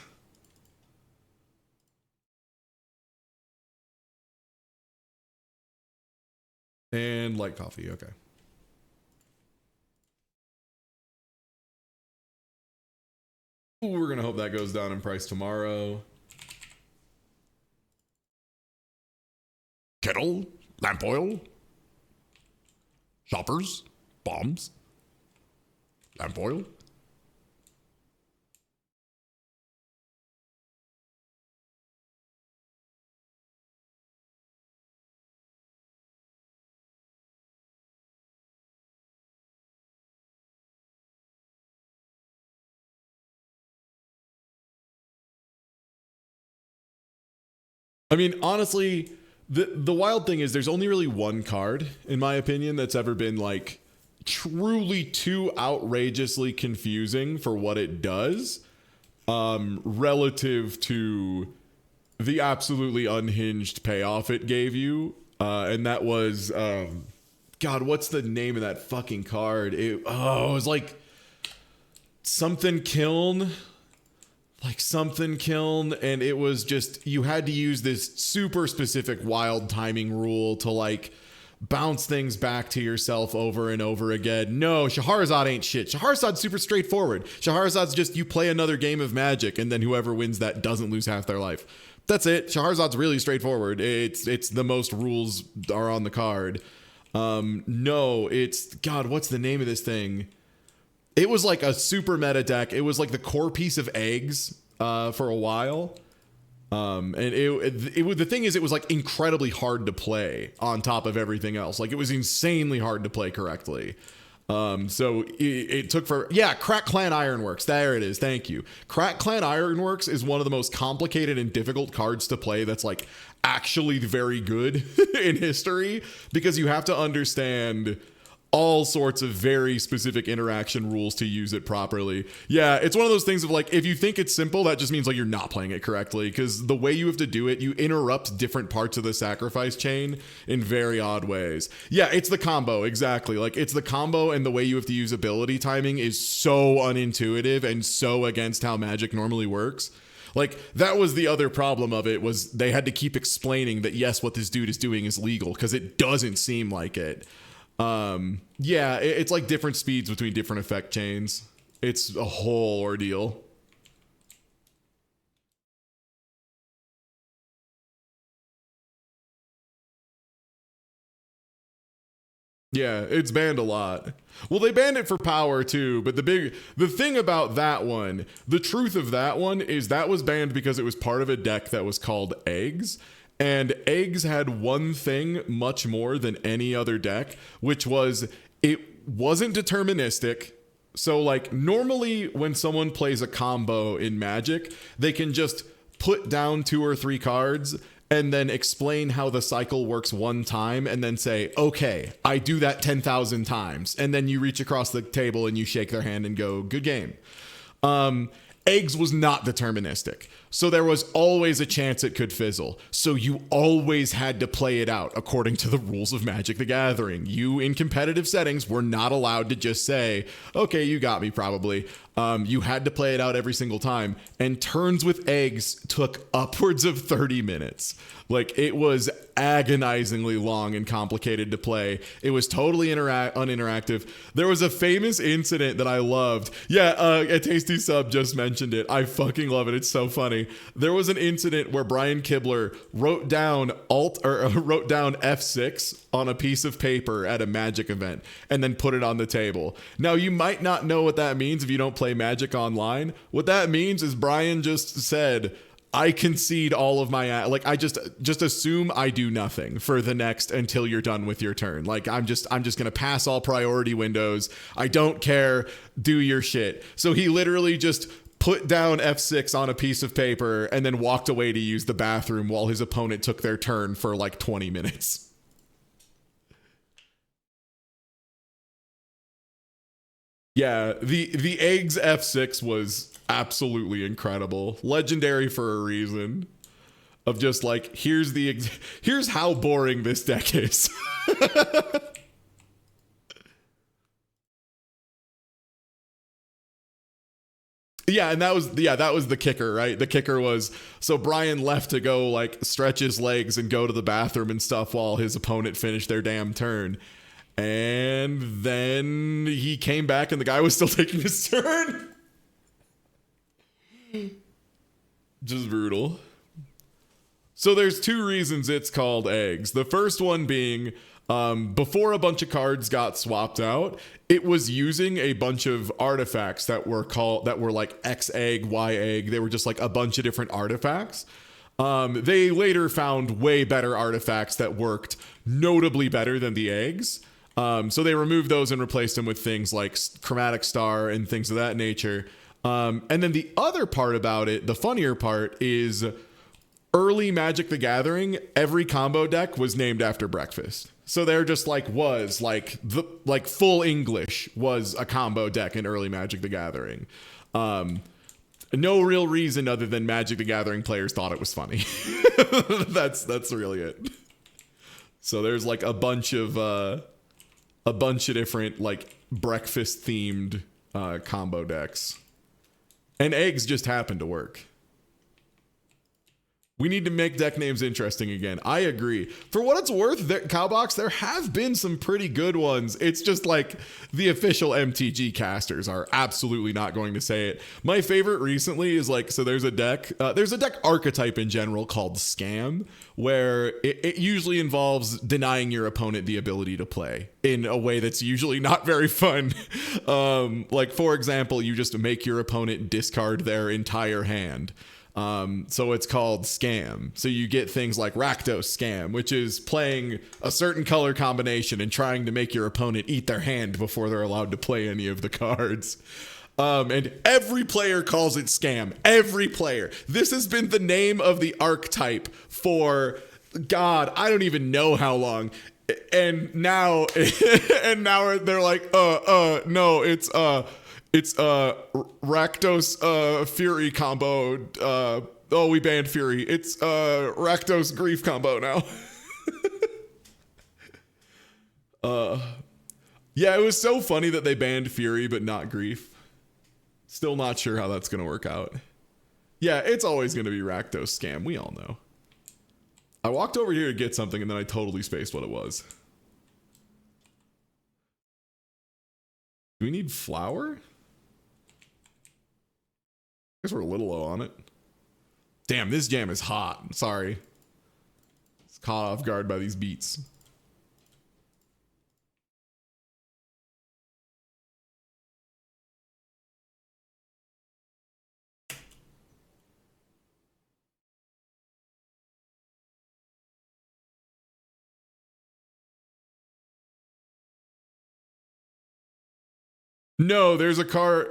And light coffee, okay. Ooh, we're gonna hope that goes down in price tomorrow. Kettle, lamp oil, shoppers, bombs, lamp oil. I mean, honestly, the wild thing is there's only really one card, in my opinion, that's ever been like truly too outrageously confusing for what it does, relative to the absolutely unhinged payoff it gave you. And that was, God, what's the name of that fucking card? It was like something kiln. Like something kiln, and it was just, you had to use this super specific wild timing rule to like bounce things back to yourself over and over again. No, Shahrazad ain't shit. Shahrazad's super straightforward. Shahrazad's just, you play another game of Magic and then whoever wins that doesn't lose half their life. That's it. Shahrazad's really straightforward. It's the most rules are on the card. No, it's, God, what's the name of this thing? It was like a super meta deck. It was like the core piece of eggs for a while. And the thing is, it was like incredibly hard to play on top of everything else. Like it was insanely hard to play correctly. So it took for, yeah, Crack Clan Ironworks. There it is. Thank you. Crack Clan Ironworks is one of the most complicated and difficult cards to play that's like actually very good in history, because you have to understand all sorts of very specific interaction rules to use it properly. Yeah, it's one of those things of like, if you think it's simple, that just means like you're not playing it correctly, because the way you have to do it, you interrupt different parts of the sacrifice chain in very odd ways. Yeah, it's the combo, exactly. Like it's the combo, and the way you have to use ability timing is so unintuitive and so against how Magic normally works. Like that was the other problem of it, was they had to keep explaining that yes, what this dude is doing is legal, because it doesn't seem like it. Yeah, it's like different speeds between different effect chains. It's a whole ordeal. Yeah, it's banned a lot. Well, they banned it for power too, but the thing about that one, the truth of that one is that was banned because it was part of a deck that was called Eggs. And Eggs had one thing much more than any other deck, which was it wasn't deterministic. So like normally when someone plays a combo in Magic, they can just put down 2 or 3 cards and then explain how the cycle works one time and then say, okay, I do that 10,000 times. And then you reach across the table and you shake their hand and go, good game. Eggs was not deterministic. So there was always a chance it could fizzle. So you always had to play it out according to the rules of Magic the Gathering. You, in competitive settings, were not allowed to just say, okay, you got me probably. You had to play it out every single time. And turns with eggs took upwards of 30 minutes. Like, it was agonizingly long and complicated to play. It was totally uninteractive. There was a famous incident that I loved. Yeah, a Tasty Sub just mentioned it. I fucking love it. It's so funny. There was an incident where Brian Kibler wrote down F6 on a piece of paper at a Magic event and then put it on the table. Now, you might not know what that means if you don't play Magic online. What that means is Brian just said, I concede all of my, like, I just assume I do nothing for the next until you're done with your turn. Like, I'm just going to pass all priority windows. I don't care. Do your shit. So he literally just put down F6 on a piece of paper and then walked away to use the bathroom while his opponent took their turn for like 20 minutes. Yeah, the eggs F6 was absolutely incredible. Legendary for a reason. Of just like, here's how boring this deck is. Yeah, and that was the kicker, right? The kicker was, so Brian left to go like stretch his legs and go to the bathroom and stuff while his opponent finished their damn turn. And then he came back and the guy was still taking his turn. Just brutal. So there's 2 reasons it's called eggs. The first one being, before a bunch of cards got swapped out, it was using a bunch of artifacts that were like X egg, Y egg. They were just like a bunch of different artifacts. They later found way better artifacts that worked notably better than the eggs. So they removed those and replaced them with things like Chromatic Star and things of that nature. And then the other part about it, the funnier part, is early Magic the Gathering, every combo deck was named after breakfast. So they're just like, full English was a combo deck in early Magic the Gathering. No real reason other than Magic the Gathering players thought it was funny. That's really it. So there's like a bunch of different like breakfast themed combo decks. And eggs just happen to work. We need to make deck names interesting again. I agree. For what it's worth, Cowbox, there have been some pretty good ones. It's just like the official MTG casters are absolutely not going to say it. My favorite recently is like, so there's a deck archetype in general called Scam, where it usually involves denying your opponent the ability to play in a way that's usually not very fun. Like, for example, you just make your opponent discard their entire hand. So it's called Scam. So you get things like Rakdos Scam, which is playing a certain color combination and trying to make your opponent eat their hand before they're allowed to play any of the cards. And every player calls it Scam. Every player. This has been the name of the archetype for, God, I don't even know how long. And now, they're like, no, it's Rakdos Fury combo. We banned Fury. It's Rakdos Grief combo now. Yeah, it was so funny that they banned Fury but not Grief. Still not sure how that's gonna work out. Yeah, it's always gonna be Rakdos Scam. We all know. I walked over here to get something and then I totally spaced what it was. Do we need flour? I guess we're a little low on it. Damn, this jam is hot. Sorry. It's caught off guard by these beats. No, there's a card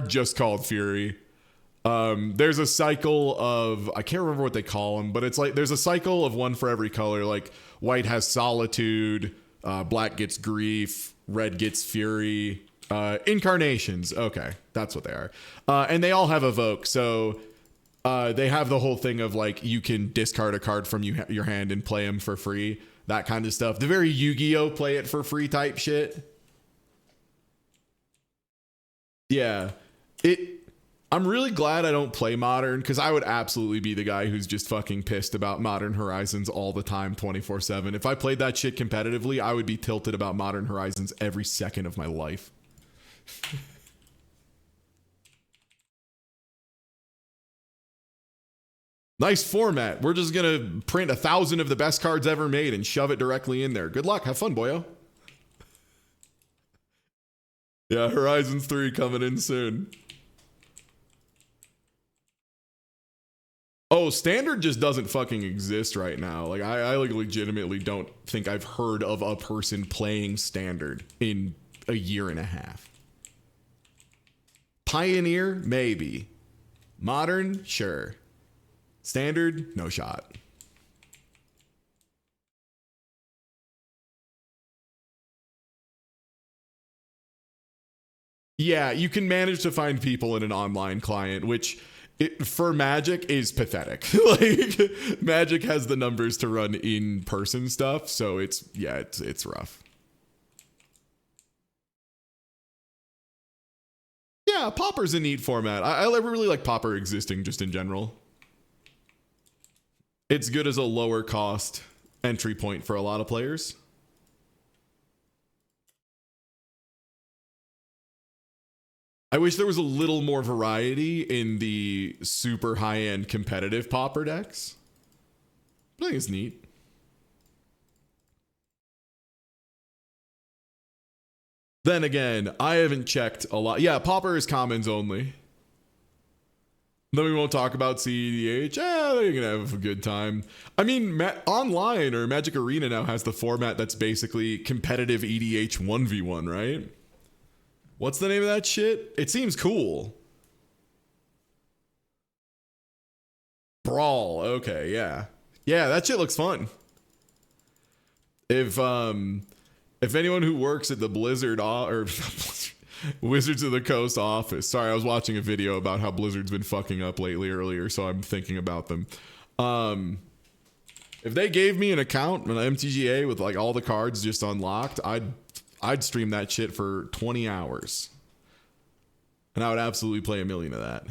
just called Fury. There's a cycle of, I can't remember what they call them, but it's like there's a cycle of one for every color. Like white has solitude, black gets grief, red gets fury, incarnations. Okay, that's what they are. And they all have evoke. So they have the whole thing of like you can discard a card from your hand and play them for free. That kind of stuff. The very Yu-Gi-Oh! Play it for free type shit. Yeah. I'm really glad I don't play Modern, because I would absolutely be the guy who's just fucking pissed about Modern Horizons all the time, 24/7. If I played that shit competitively, I would be tilted about Modern Horizons every second of my life. Nice format. We're just gonna print 1,000 of the best cards ever made and shove it directly in there. Good luck. Have fun, boyo. Yeah, Horizons 3 coming in soon. Oh, standard just doesn't fucking exist right now. Like I like legitimately don't think I've heard of a person playing standard in a year and a half. Pioneer, maybe. Modern, sure. Standard, no shot. Yeah, you can manage to find people in an online client, which for Magic is pathetic. Like Magic has the numbers to run in-person stuff, so it's rough. Yeah, Pauper's a neat format. I really like Pauper existing just in general. It's good as a lower cost entry point for a lot of players. I wish there was a little more variety in the super high-end competitive Pauper decks. I think it's neat. Then again, I haven't checked a lot. Yeah, Pauper is commons only. Then we won't talk about CEDH. They're gonna have a good time. I mean, online or Magic Arena now has the format that's basically competitive EDH 1v1, right? What's the name of that shit? It seems cool. Brawl. Okay, yeah. Yeah, that shit looks fun. If anyone who works at the Blizzard or Wizards of the Coast office. Sorry, I was watching a video about how Blizzard's been fucking up lately earlier, so I'm thinking about them. If they gave me an account, an MTGA with like all the cards just unlocked, I'd stream that shit for 20 hours. And I would absolutely play 1,000,000 of that.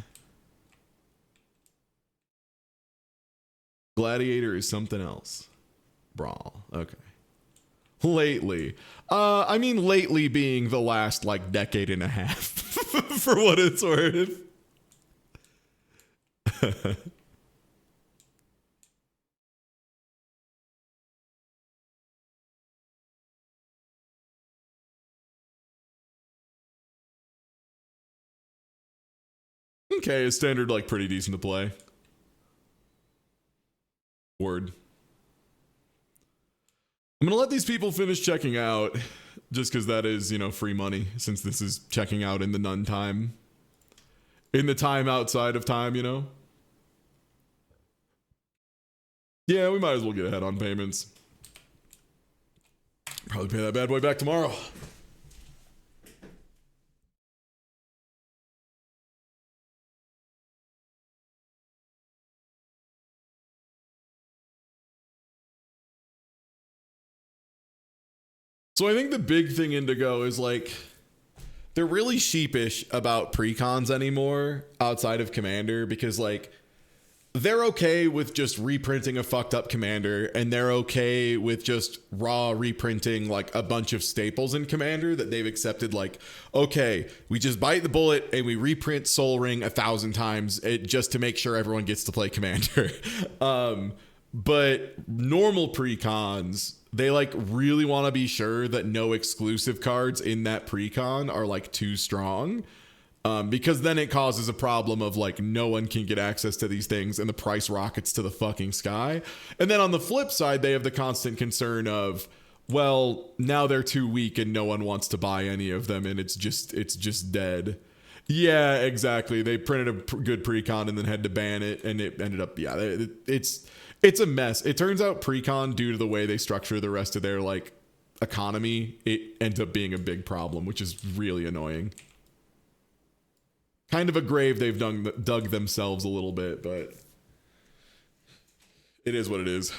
Gladiator is something else. Brawl. Okay. Lately. I mean lately being the last like decade and a half for what it's worth. Okay, is standard like pretty decent to play? Word. I'm gonna let these people finish checking out, just because that is, free money, since this is checking out in the none time. In the time outside of time, Yeah, we might as well get ahead on payments. Probably pay that bad boy back tomorrow. So I think the big thing, Indigo, is like they're really sheepish about precons anymore outside of Commander, because like they're okay with just reprinting a fucked up Commander, and they're okay with just raw reprinting like a bunch of staples in Commander that they've accepted. Like, okay, we just bite the bullet and we reprint Soul Ring 1,000 times just to make sure everyone gets to play Commander. But normal precons, they like really want to be sure that no exclusive cards in that precon are like too strong, because then it causes a problem of like no one can get access to these things and the price rockets to the fucking sky. And then on the flip side, they have the constant concern of, well, now they're too weak and no one wants to buy any of them and it's just dead. Yeah, exactly. They printed a good precon and then had to ban it, and it ended up it's a mess. It turns out precon, due to the way they structure the rest of their like economy, it ends up being a big problem, which is really annoying. Kind of a grave they've dug themselves a little bit, but it is what it is.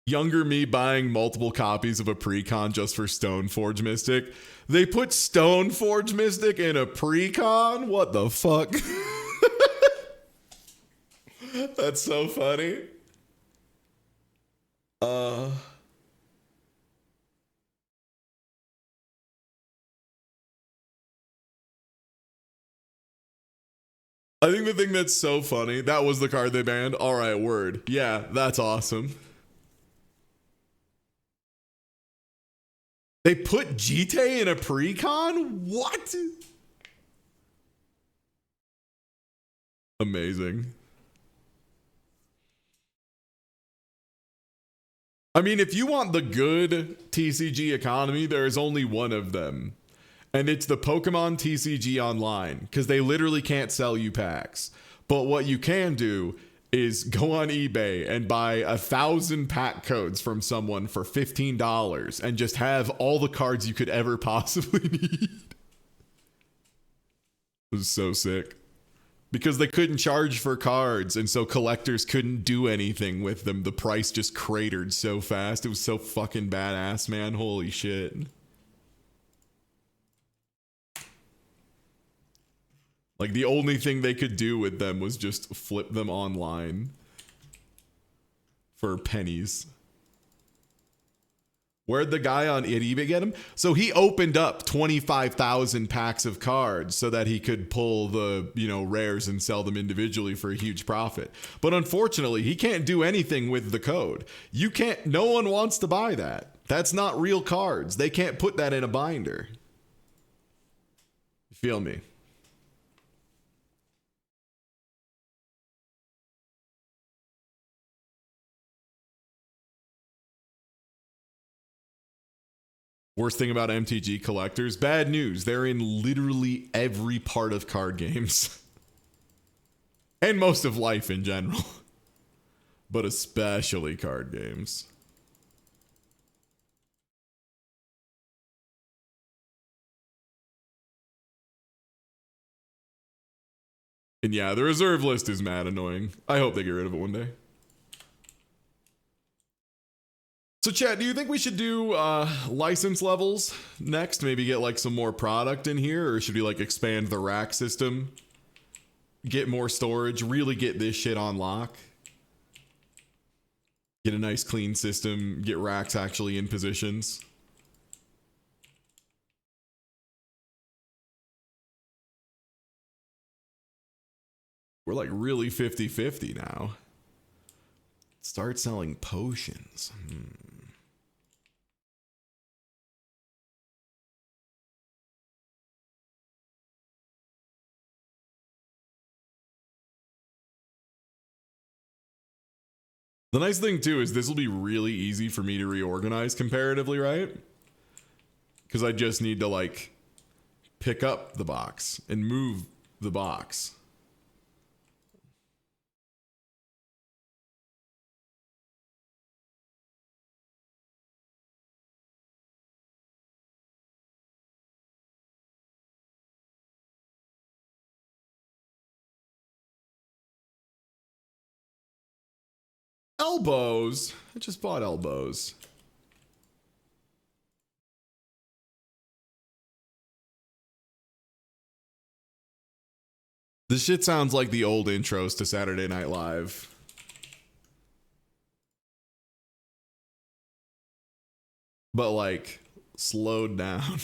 Younger me buying multiple copies of a precon just for Stoneforge Mystic. They put Stoneforge Mystic in a precon? What the fuck? That's so funny. I think the thing that's so funny, that was the card they banned. All right, word. Yeah, that's awesome. They put Jite in a precon? What? Amazing. I mean, if you want the good TCG economy, there is only one of them. And it's the Pokemon TCG Online, because they literally can't sell you packs. But what you can do is go on eBay and buy 1,000 pack codes from someone for $15 and just have all the cards you could ever possibly need. It was so sick. Because they couldn't charge for cards, and so collectors couldn't do anything with them. The price just cratered so fast. It was so fucking badass, man. Holy shit. Like, the only thing they could do with them was just flip them online for pennies. Where'd the guy on eBay get him? So he opened up 25,000 packs of cards so that he could pull the, rares and sell them individually for a huge profit. But unfortunately, he can't do anything with the code. No one wants to buy that. That's not real cards. They can't put that in a binder. You feel me? Worst thing about MTG collectors, bad news. They're in literally every part of card games. And most of life in general. But especially card games. And yeah, the reserve list is mad annoying. I hope they get rid of it one day. So chat, do you think we should do license levels next? Maybe get like some more product in here, or should we like expand the rack system? Get more storage, really get this shit on lock. Get a nice clean system, get racks actually in positions. We're like really 50-50 now. Start selling potions. The nice thing too is this will be really easy for me to reorganize comparatively, right? Because I just need to like pick up the box and move the box. Elbows. I just bought elbows. This shit sounds like the old intros to Saturday Night Live. But like slowed down.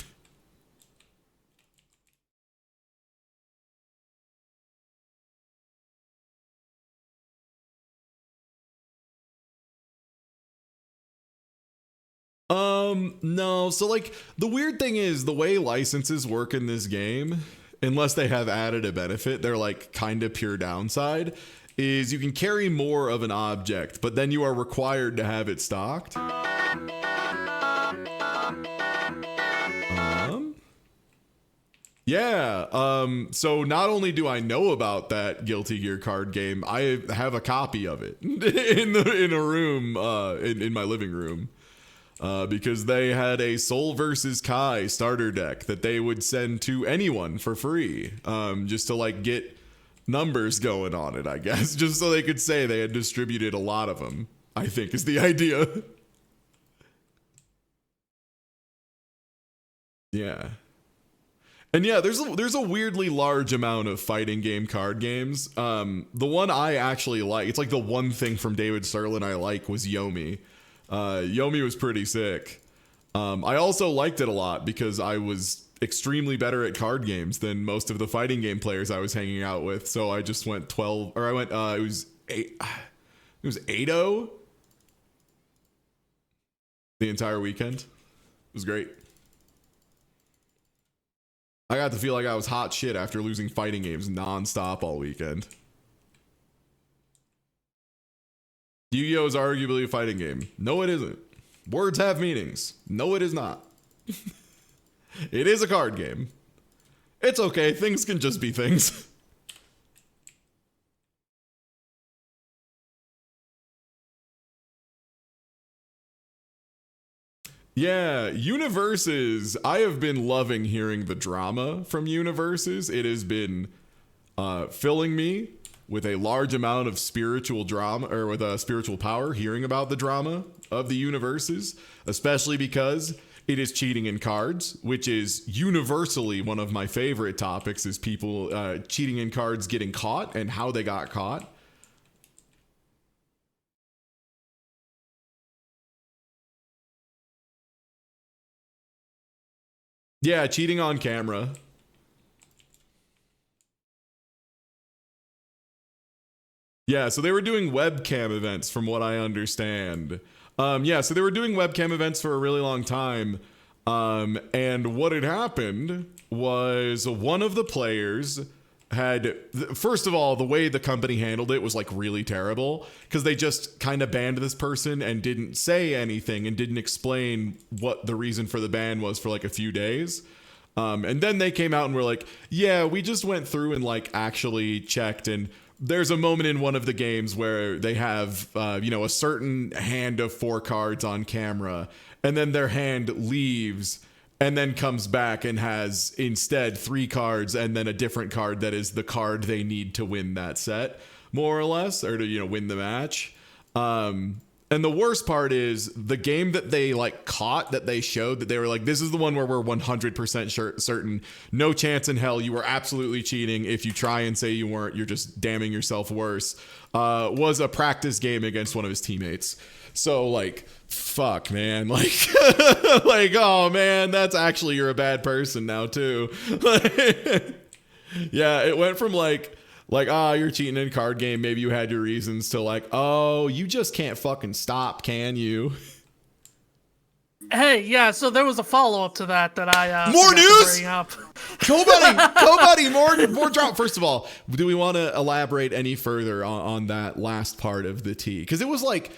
No. So like the weird thing is the way licenses work in this game, unless they have added a benefit, they're like kind of pure downside, is you can carry more of an object, but then you are required to have it stocked. So not only do I know about that Guilty Gear card game, I have a copy of it in a room in my living room. Because they had a Soul versus Kai starter deck that they would send to anyone for free, just to like get numbers going on it, I guess, just so they could say they had distributed a lot of them, I think is the idea. Yeah. And yeah, there's a weirdly large amount of fighting game card games. The one I actually like, it's like the one thing from David Serlin I like was Yomi. Yomi was pretty sick. I also liked it a lot because I was extremely better at card games than most of the fighting game players I was hanging out with. So I just went 12, or I went, it was 8-0 the entire weekend. It was great. I got to feel like I was hot shit after losing fighting games nonstop all weekend. Yu-Gi-Oh! Is arguably a fighting game. No, it isn't. Words have meanings. No, it is not. It is a card game. It's okay. Things can just be things. Yeah, Universes. I have been loving hearing the drama from Universes. It has been filling me with a large amount of spiritual drama, or with a spiritual power, hearing about the drama of the Universes, especially because it is cheating in cards, which is universally one of my favorite topics, is people cheating in cards getting caught and how they got caught. Yeah, cheating on camera. Yeah, so they were doing webcam events from what I understand. So they were doing webcam events for a really long time. And what had happened was one of the players had, first of all, the way the company handled it was like really terrible, because they just kind of banned this person and didn't say anything and didn't explain what the reason for the ban was for like a few days. And then they came out and were like, yeah, we just went through and like actually checked, and there's a moment in one of the games where they have, a certain hand of 4 cards on camera, and then their hand leaves and then comes back and has instead 3 cards and then a different card that is the card they need to win that set, more or less, or to, win the match. And the worst part is the game that they like caught, that they showed, that they were like, this is the one where we're 100% certain, no chance in hell you were absolutely cheating. If you try and say you weren't, you're just damning yourself worse, was a practice game against one of his teammates. So like, fuck, man, like, like, oh man, that's actually, you're a bad person now too. Yeah, it went from like, you're cheating in a card game, maybe you had your reasons, to like, oh, you just can't fucking stop, can you? Hey, yeah, so there was a follow-up to that I more news. Bring up. Buddy, more drop. First of all, do we want to elaborate any further on that last part of the tea? Because it was like,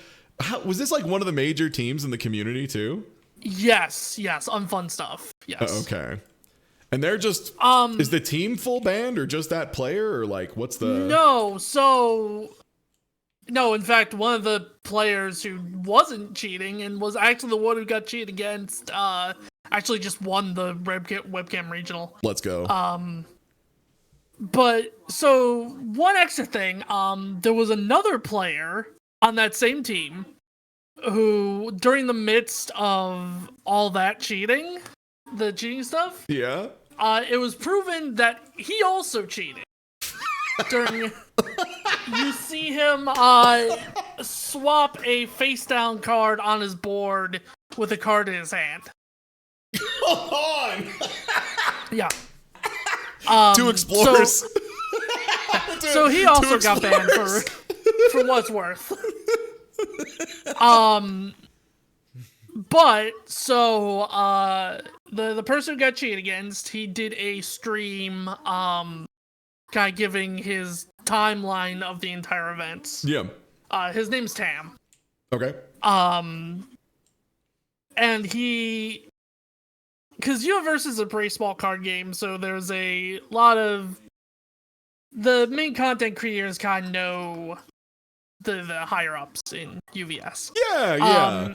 was this like one of the major teams in the community too? Yes, unfun stuff. Yes. Okay. And they're just, is the team full banned or just that player, or like, what's the... No, in fact, one of the players who wasn't cheating and was actually the one who got cheated against, actually just won the webcam regional. Let's go. But, so, one extra thing, there was another player on that same team who, during the midst of all that cheating, the cheating stuff, yeah, it was proven that he also cheated. During, you see him swap a face down card on his board with a card in his hand. Hold on. Yeah. 2 explorers. So he also got banned for what's worth. But so the person who got cheated against, he did a stream kind of giving his timeline of the entire event. Yeah. His name's Tam. Okay. And because Universe is a pretty small card game, so there's a lot of the main content creators kind of know the higher ups in UVS. Yeah.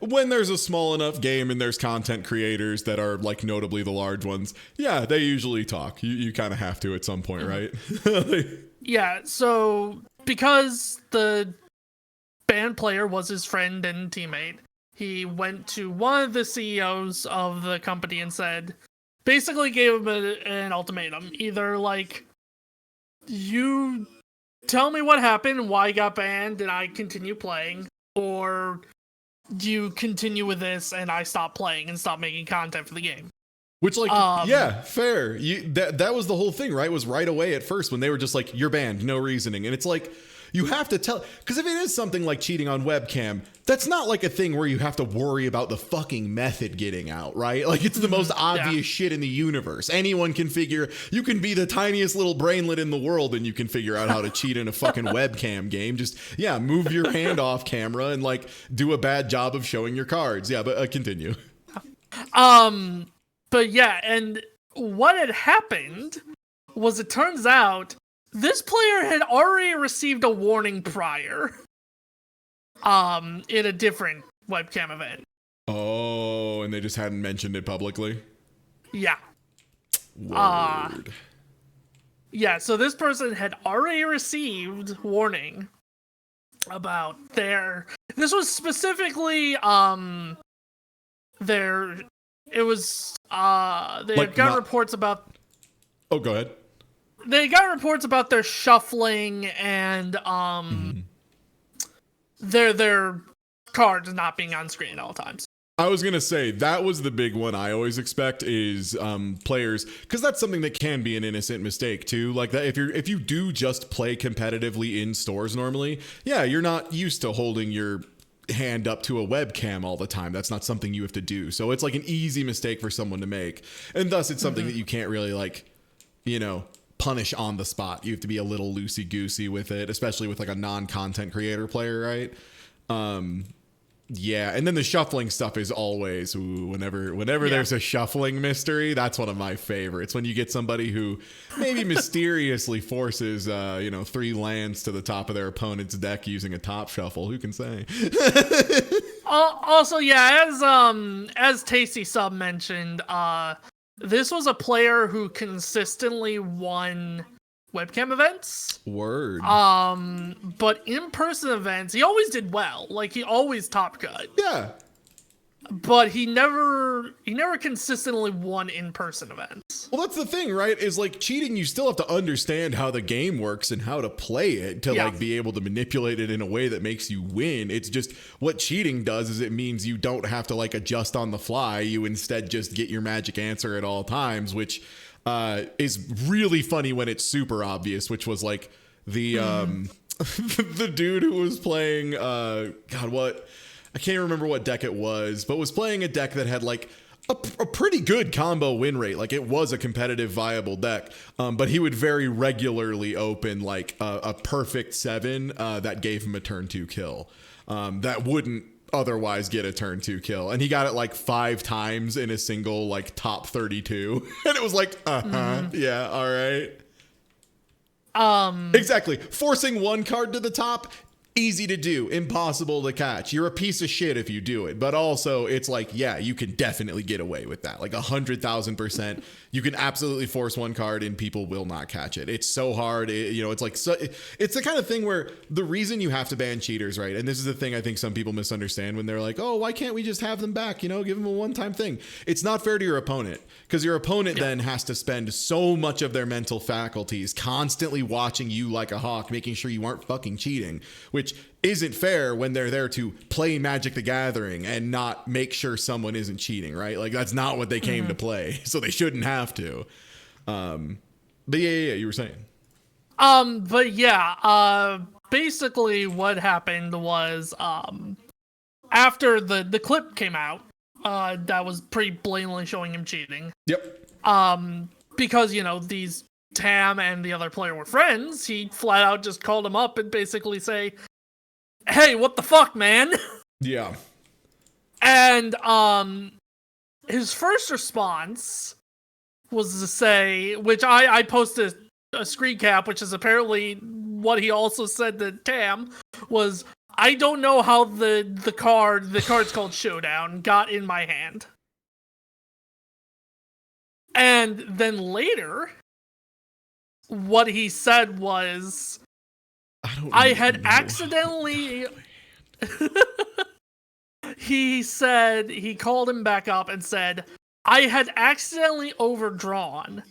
When there's a small enough game and there's content creators that are like notably the large ones, yeah, they usually talk. You kind of have to at some point, right? Yeah, so because the band player was his friend and teammate, he went to one of the CEOs of the company and basically gave him an ultimatum. Either like, you tell me what happened, why you got banned, and I continue playing, or you continue with this and I stop playing and stop making content for the game. Which, like, yeah, fair. That was the whole thing, right? Was right away at first when they were just like, you're banned, no reasoning. And it's like, you have to tell, because if it is something like cheating on webcam, that's not like a thing where you have to worry about the fucking method getting out, right? Like, it's the most obvious shit in the universe. Anyone can you can be the tiniest little brainlet in the world and you can figure out how to cheat in a fucking webcam game. Just, move your hand off camera and, like, do a bad job of showing your cards. Yeah, but continue. But yeah, and what had happened was, it turns out this player had already received a warning prior, in a different webcam event. Oh, and they just hadn't mentioned it publicly? Yeah. Word. Yeah, so this person had already received warning about this was specifically, they got reports about... Oh, go ahead. They got reports about their shuffling and their cards not being on screen at all times. I was gonna say that was the big one I always expect is players, because that's something that can be an innocent mistake too. Like that, if you do just play competitively in stores normally, you're not used to holding your hand up to a webcam all the time. That's not something you have to do. So it's like an easy mistake for someone to make, and thus it's something that you can't really punish on the spot. You have to be a little loosey-goosey with it, especially with like a non-content creator player, right? And then the shuffling stuff is always whenever there's a shuffling mystery, that's one of my favorites. When you get somebody who maybe mysteriously forces 3 lands to the top of their opponent's deck using a top shuffle. Who can say? Also, as Tasty Sub mentioned, this was a player who consistently won webcam events. Word. But in-person events, he always did well. Like, he always top cut. Yeah. But he never consistently won in-person events. Well, that's the thing, right? Is like cheating, you still have to understand how the game works and how to play it to like be able to manipulate it in a way that makes you win. It's just what cheating does is it means you don't have to like adjust on the fly. You instead just get your magic answer at all times, which is really funny when it's super obvious, which was like the the dude who was playing I can't remember what deck it was, but was playing a deck that had like a pretty good combo win rate. Like, it was a competitive, viable deck, but he would very regularly open like a perfect 7 that gave him a turn 2 kill that wouldn't otherwise get a turn 2 kill, and he got it like 5 times in a single like top 32 and it was like yeah, all right. Exactly. Forcing one card to the top, easy to do, impossible to catch. You're a piece of shit if you do it, but also it's like, you can definitely get away with that. Like 100,000%, you can absolutely force one card and people will not catch it. It's so hard. It's like it's the kind of thing where the reason you have to ban cheaters, right? And this is the thing I think some people misunderstand when they're like, oh, why can't we just have them back? Give them a one-time thing. It's not fair to your opponent, because your opponent then has to spend so much of their mental faculties constantly watching you like a hawk, making sure you aren't fucking cheating, which isn't fair when they're there to play Magic the Gathering and not make sure someone isn't cheating, right? Like, that's not what they came to play, so they shouldn't have to. But yeah, you were saying. Basically what happened was, after the clip came out, that was pretty blatantly showing him cheating. Yep. Because, these Tam and the other player were friends, he flat out just called him up and basically say, "Hey, what the fuck, man?" Yeah. And his first response was to say, which I posted a screen cap, which is apparently what he also said to Tam, was, "I don't know how the card's called Showdown, got in my hand." And then later, what he said was, I had accidentally... He said, he called him back up and said, I had accidentally overdrawn,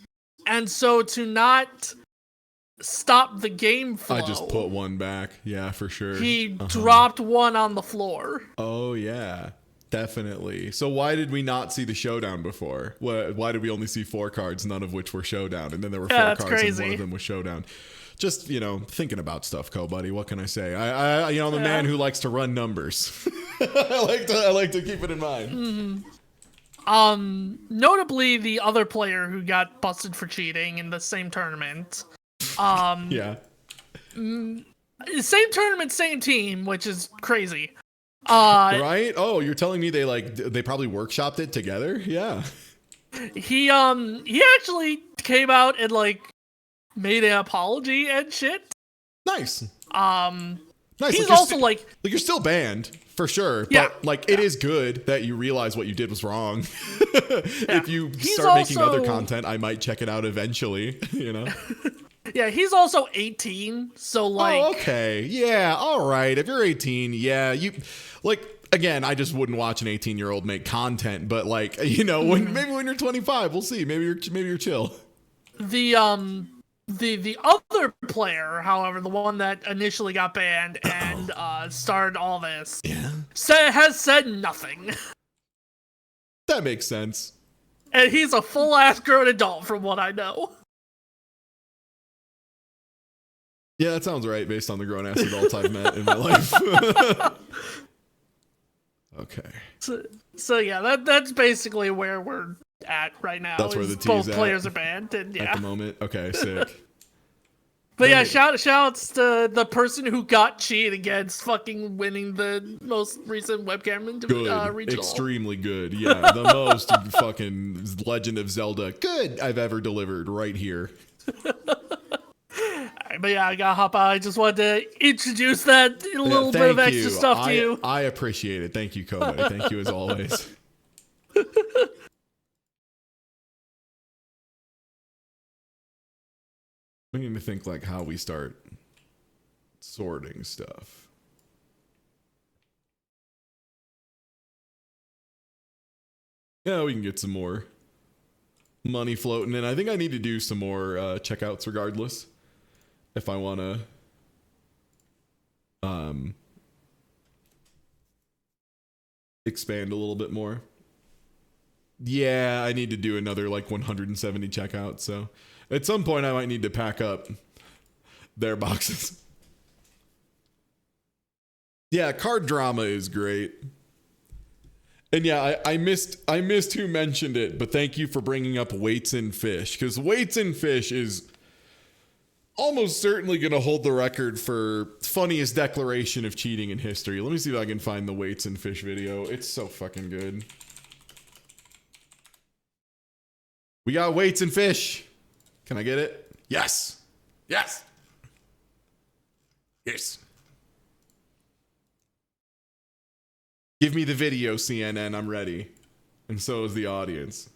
and so to not stop the game flow, I just put one back. Yeah, for sure. He dropped one on the floor. Oh, yeah. Definitely. So why did we not see the showdown before? Why did we only see 4 cards, none of which were showdown? And then there were 4 cards crazy. and one of them was showdown. Just, thinking about stuff, buddy. What can I say? I'm a man who likes to run numbers. I like to keep it in mind. Mm-hmm. Notably, the other player who got busted for cheating in the same tournament. Yeah. Same tournament, same team, which is crazy. Right? Oh, you're telling me they probably workshopped it together? Yeah. He actually came out and made an apology and shit. Nice. Nice. He's also you're still banned for sure. Yeah. But it is good that you realize what you did was wrong. If you start making other content, I might check it out eventually. Yeah, he's also 18, so Oh, okay. Yeah, all right. If you're 18, yeah, you again, I just wouldn't watch an 18-year-old make content, but maybe when you're 25, we'll see. Maybe you're chill. The other player, however, the one that initially got banned and started all this, has said nothing. That makes sense. And he's a full-ass grown adult from what I know. Yeah, that sounds right based on the grown-ass adults I've met in my life. Okay. So yeah, that's basically where we're at right now. That's where the T's both at. players are banned, and At the moment. Okay, sick. But yeah, shouts to the person who got cheated against fucking winning the most recent webcam Good. regional. Extremely good. Yeah, the most fucking Legend of Zelda good I've ever delivered right here. But yeah, I gotta hop out. I just wanted to introduce that little bit of extra stuff to you. I appreciate it. Thank you, Kobe. Thank you as always. I need to think how we start sorting stuff. Yeah, we can get some more money floating in. I think I need to do some more checkouts regardless. If I want to expand a little bit more. Yeah, I need to do another 170 checkouts. So at some point I might need to pack up their boxes. Yeah, card drama is great. And yeah, I missed who mentioned it, but thank you for bringing up Weights and Fish, because Weights and Fish is almost certainly going to hold the record for funniest declaration of cheating in history. Let me see if I can find the Weights and Fish video. It's so fucking good. We got Weights and Fish. Can I get it? Yes. Yes. Yes. Give me the video, CNN. I'm ready. And so is the audience.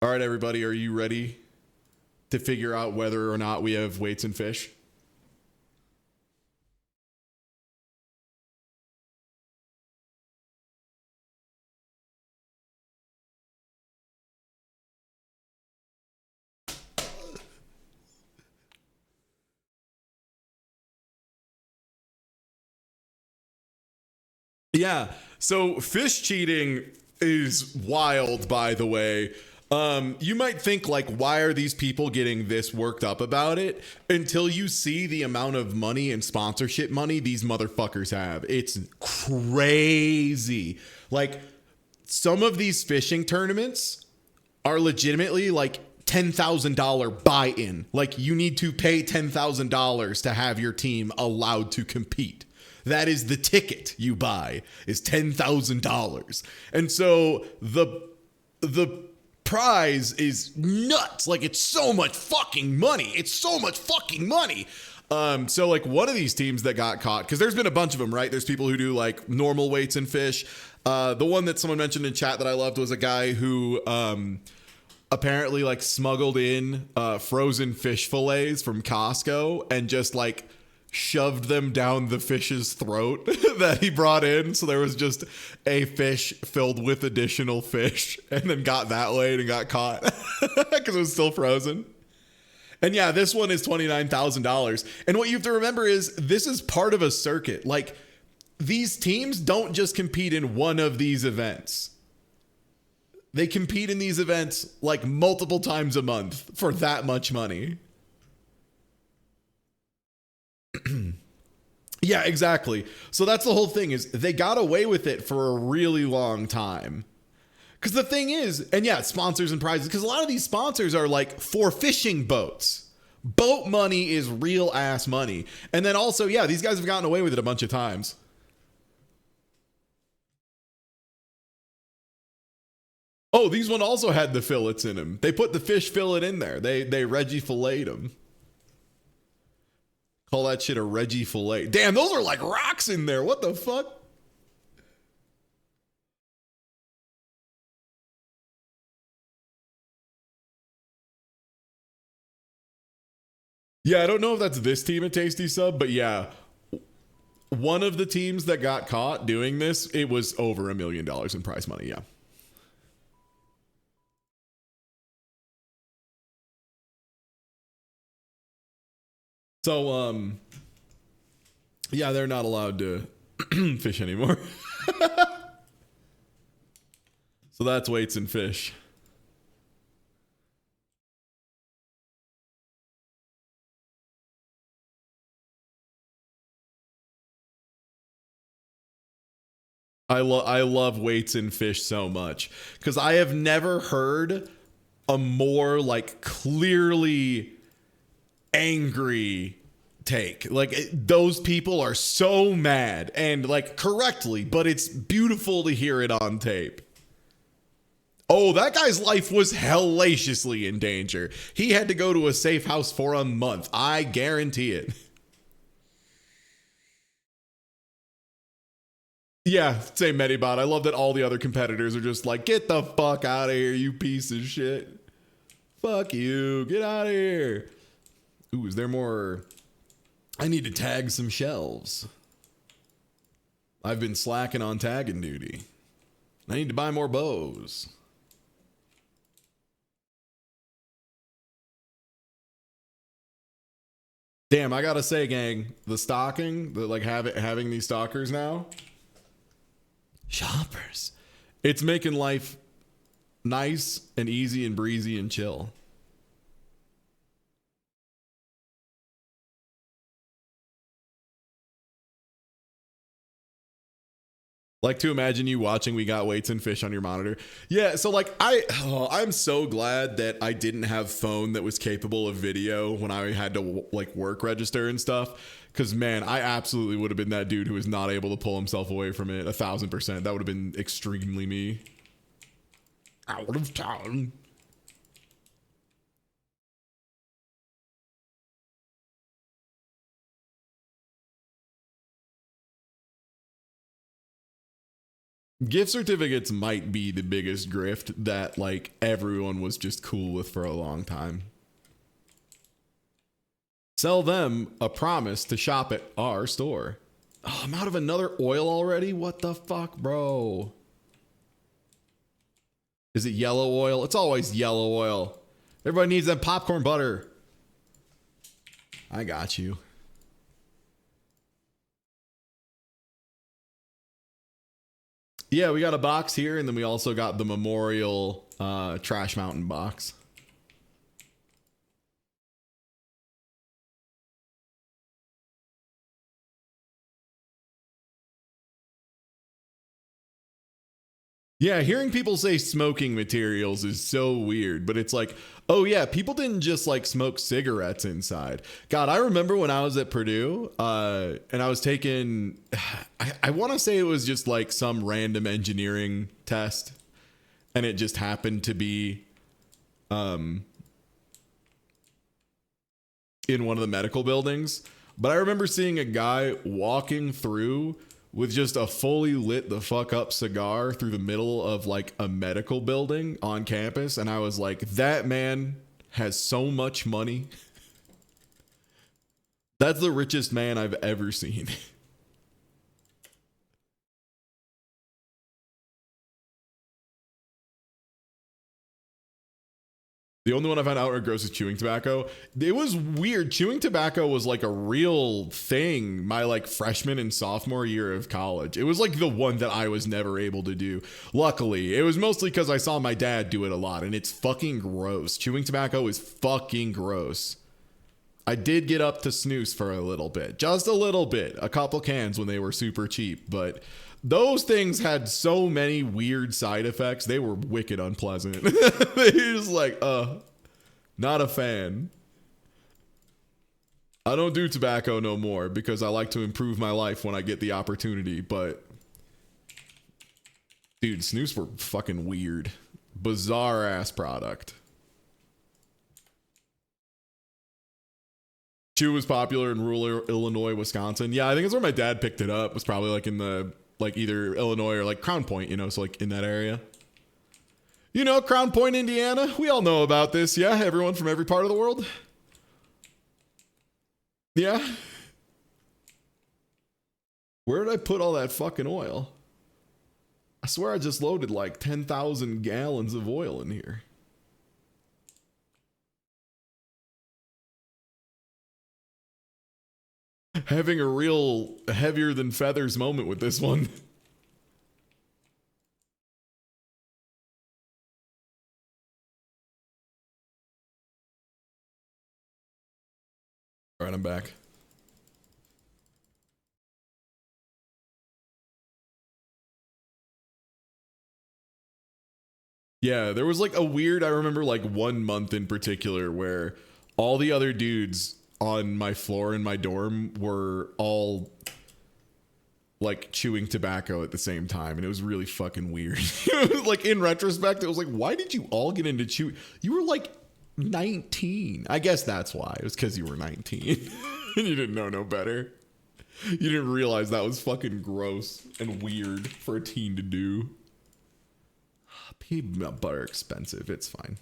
All right, everybody, are you ready to figure out whether or not we have Weights and Fish? Yeah, so fish cheating is wild, by the way. You might think why are these people getting this worked up about it, until you see the amount of money and sponsorship money these motherfuckers have. It's crazy. Some of these fishing tournaments are legitimately like $10,000 buy-in. Like you need to pay $10,000 to have your team allowed to compete. That is the ticket you buy, is $10,000. And so the prize is nuts. Like it's so much fucking money. It's so much fucking money. So like one of these teams that got caught, because there's been a bunch of them, right? There's people who do like normal weights and fish. The one that someone mentioned in chat that I loved was a guy who apparently like smuggled in frozen fish fillets from Costco and just like shoved them down the fish's throat that he brought in. So there was just a fish filled with additional fish, and then got that weighed and got caught because it was still frozen. And yeah, this one is $29,000. And what you have to remember is this is part of a circuit. Like these teams don't just compete in one of these events. They compete in these events like multiple times a month for that much money. Yeah, exactly. So that's the whole thing, is they got away with it for a really long time. Because the thing is, and yeah, sponsors and prizes, because a lot of these sponsors are like for fishing boats. Boat money is real ass money. And then also, yeah, these guys have gotten away with it a bunch of times. Oh, these one also had the fillets in them. They put the fish fillet in there. They Reggie filleted them. Call that shit a Reggie fillet. Damn, those are like rocks in there. What the fuck? Yeah, I don't know if that's this team at Tasty Sub, but yeah, one of the teams that got caught doing this, it was over $1 million in prize money. Yeah. So, yeah, they're not allowed to fish anymore. So that's weights and fish. I love weights and fish so much because I have never heard a more like clearly angry take. Like those people are so mad, and like correctly, but it's beautiful to hear it on tape. Oh, that guy's life was hellaciously in danger. He had to go to a safe house for a month. I guarantee it. Yeah, same Medibot. I love that all the other competitors are just like, get the fuck out of here, you piece of shit. Fuck you. Get out of here. Ooh, is there more? I need to tag some shelves. I've been slacking on tagging duty. I need to buy more bows. Damn, I gotta say, gang, the stocking, the like having these stalkers now, shoppers, it's making life nice and easy and breezy and chill. Like to imagine you watching We Got Weights and Fish on your monitor. Yeah, so like I'm so glad that I didn't have phone that was capable of video when I had to like work register and stuff. Cause man, I absolutely would have been that dude who was not able to pull himself away from it 1,000%. That would have been extremely me. Out of town. Gift certificates might be the biggest grift that like everyone was just cool with for a long time. Sell them a promise to shop at our store. Oh, I'm out of another oil already? What the fuck, bro? Is it yellow oil? It's always yellow oil. Everybody needs that popcorn butter. I got you. Yeah, we got a box here, and then we also got the Memorial Trash Mountain box. Yeah, hearing people say smoking materials is so weird, but it's like, oh yeah, people didn't just like smoke cigarettes inside. God, I remember when I was at Purdue, and I was taking, I want to say it was just like some random engineering test, and it just happened to be in one of the medical buildings. But I remember seeing a guy walking through with just a fully lit the fuck up cigar through the middle of like a medical building on campus. And I was like, that man has so much money. That's the richest man I've ever seen. The only one I found outright gross is chewing tobacco. It was weird. Chewing tobacco was like a real thing my like freshman and sophomore year of college. It was like the one that I was never able to do. Luckily, it was mostly because I saw my dad do it a lot, and it's fucking gross. Chewing tobacco is fucking gross. I did get up to snooze for a little bit, just a little bit, a couple cans when they were super cheap, but those things had so many weird side effects. They were wicked unpleasant. They just like, not a fan. I don't do tobacco no more because I like to improve my life when I get the opportunity. But dude, snooze were fucking weird. Bizarre ass product. Chew was popular in rural Illinois, Wisconsin. Yeah, I think it's where my dad picked it up. It was probably like in the like either Illinois or like Crown Point, you know, so like in that area. You know, Crown Point, Indiana. We all know about this, yeah? Everyone from every part of the world. Yeah. Where did I put all that fucking oil? I swear I just loaded like 10,000 gallons of oil in here. Having a real heavier than feathers moment with this one. All right, I'm back. Yeah, there was like a weird, I remember like 1 month in particular where all the other dudes on my floor in my dorm were all like chewing tobacco at the same time, and it was really fucking weird. Like in retrospect, it was like, why did you all get into chewing? You were like 19. I guess that's why. It was because you were 19 and you didn't know no better. You didn't realize that was fucking gross and weird for a teen to do. Peanut butter expensive. It's fine.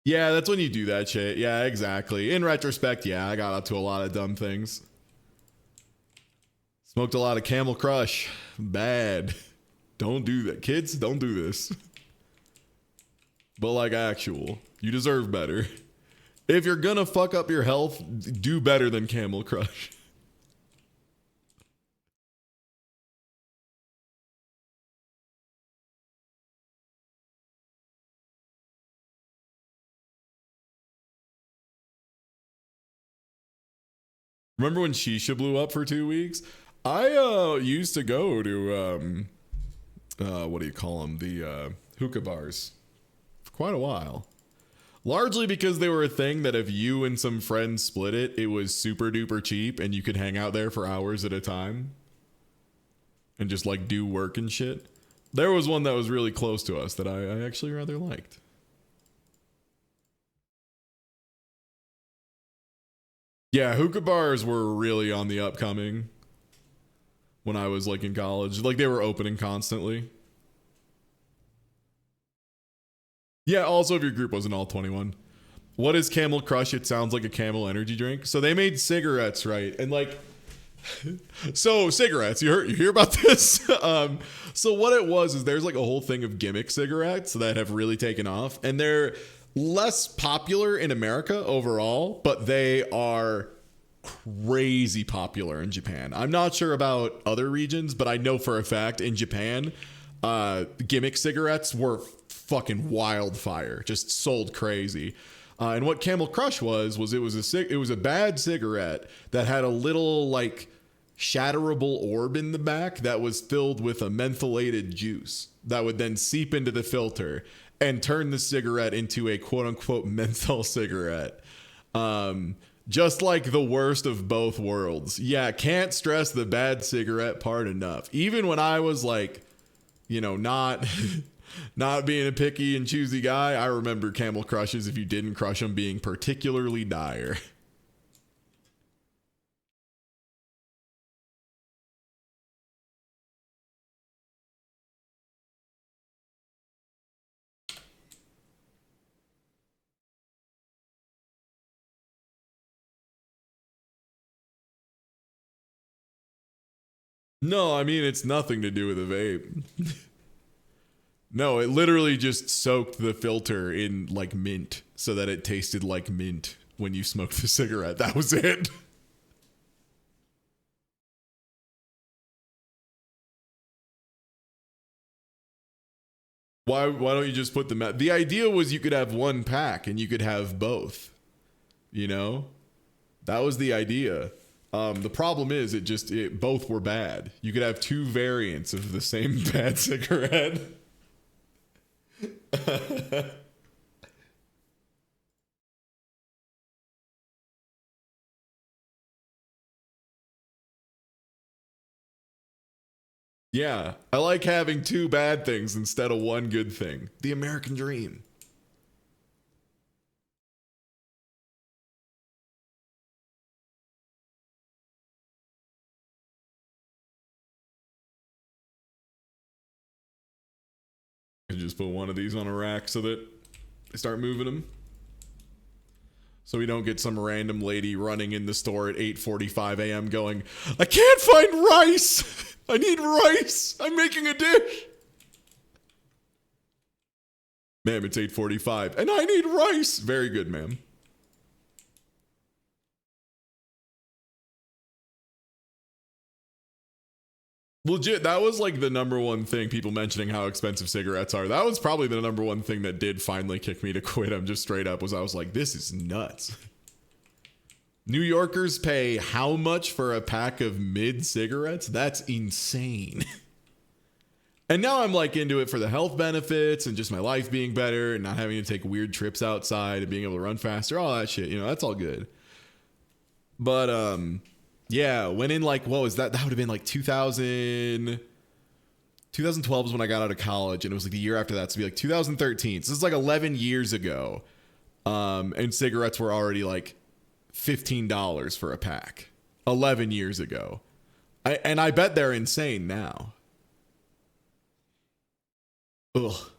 Yeah, that's when you do that shit. Yeah, exactly. In retrospect, yeah, I got up to a lot of dumb things. Smoked a lot of Camel Crush. Bad. Don't do that. Kids, don't do this. But like actual, you deserve better. If you're gonna fuck up your health, do better than Camel Crush. Remember when Shisha blew up for 2 weeks? I used to go to what do you call them? The hookah bars for quite a while. Largely because they were a thing that if you and some friends split it, it was super duper cheap and you could hang out there for hours at a time and just like do work and shit. There was one that was really close to us that I actually rather liked. Yeah, hookah bars were really on the upcoming when I was like in college. Like they were opening constantly. Yeah, also if your group wasn't all 21. What is Camel Crush? It sounds like a Camel energy drink. So they made cigarettes, right? And like, so cigarettes, you hear about this? So what it was is there's like a whole thing of gimmick cigarettes that have really taken off. And they're less popular in America overall, but they are crazy popular in Japan. I'm not sure about other regions, but I know for a fact in Japan, gimmick cigarettes were fucking wildfire, just sold crazy. And what Camel Crush was it was a bad cigarette that had a little like shatterable orb in the back that was filled with a mentholated juice that would then seep into the filter and turn the cigarette into a quote unquote menthol cigarette. Just like the worst of both worlds. Yeah, can't stress the bad cigarette part enough. Even when I was like, you know, not not being a picky and choosy guy, I remember Camel Crushes, if you didn't crush them, being particularly dire. No, I mean, it's nothing to do with a vape. No, it literally just soaked the filter in like mint so that it tasted like mint when you smoked the cigarette. That was it. Why don't you just put them out? The idea was you could have one pack and you could have both. You know? That was the idea. The problem is it both were bad. You could have two variants of the same bad cigarette. Yeah, I like having two bad things instead of one good thing. The American dream. I just put one of these on a rack so that I start moving them. So we don't get some random lady running in the store at 8:45 a.m. going, I can't find rice. I need rice. I'm making a dish. Ma'am, it's 8:45 and I need rice. Very good, ma'am. Legit, that was like the number one thing, people mentioning how expensive cigarettes are. That was probably the number one thing that did finally kick me to quit. I'm just straight up I was like, this is nuts. New Yorkers pay how much for a pack of mid cigarettes? That's insane. And now I'm like into it for the health benefits and just my life being better and not having to take weird trips outside and being able to run faster, all that shit, you know, that's all good. But yeah, went in like, what was that? That would have been like 2012 is when I got out of college, and it was like the year after that, so it'd be like 2013. So this is like 11 years ago. And cigarettes were already like $15 for a pack 11 years ago. I bet they're insane now. Ugh.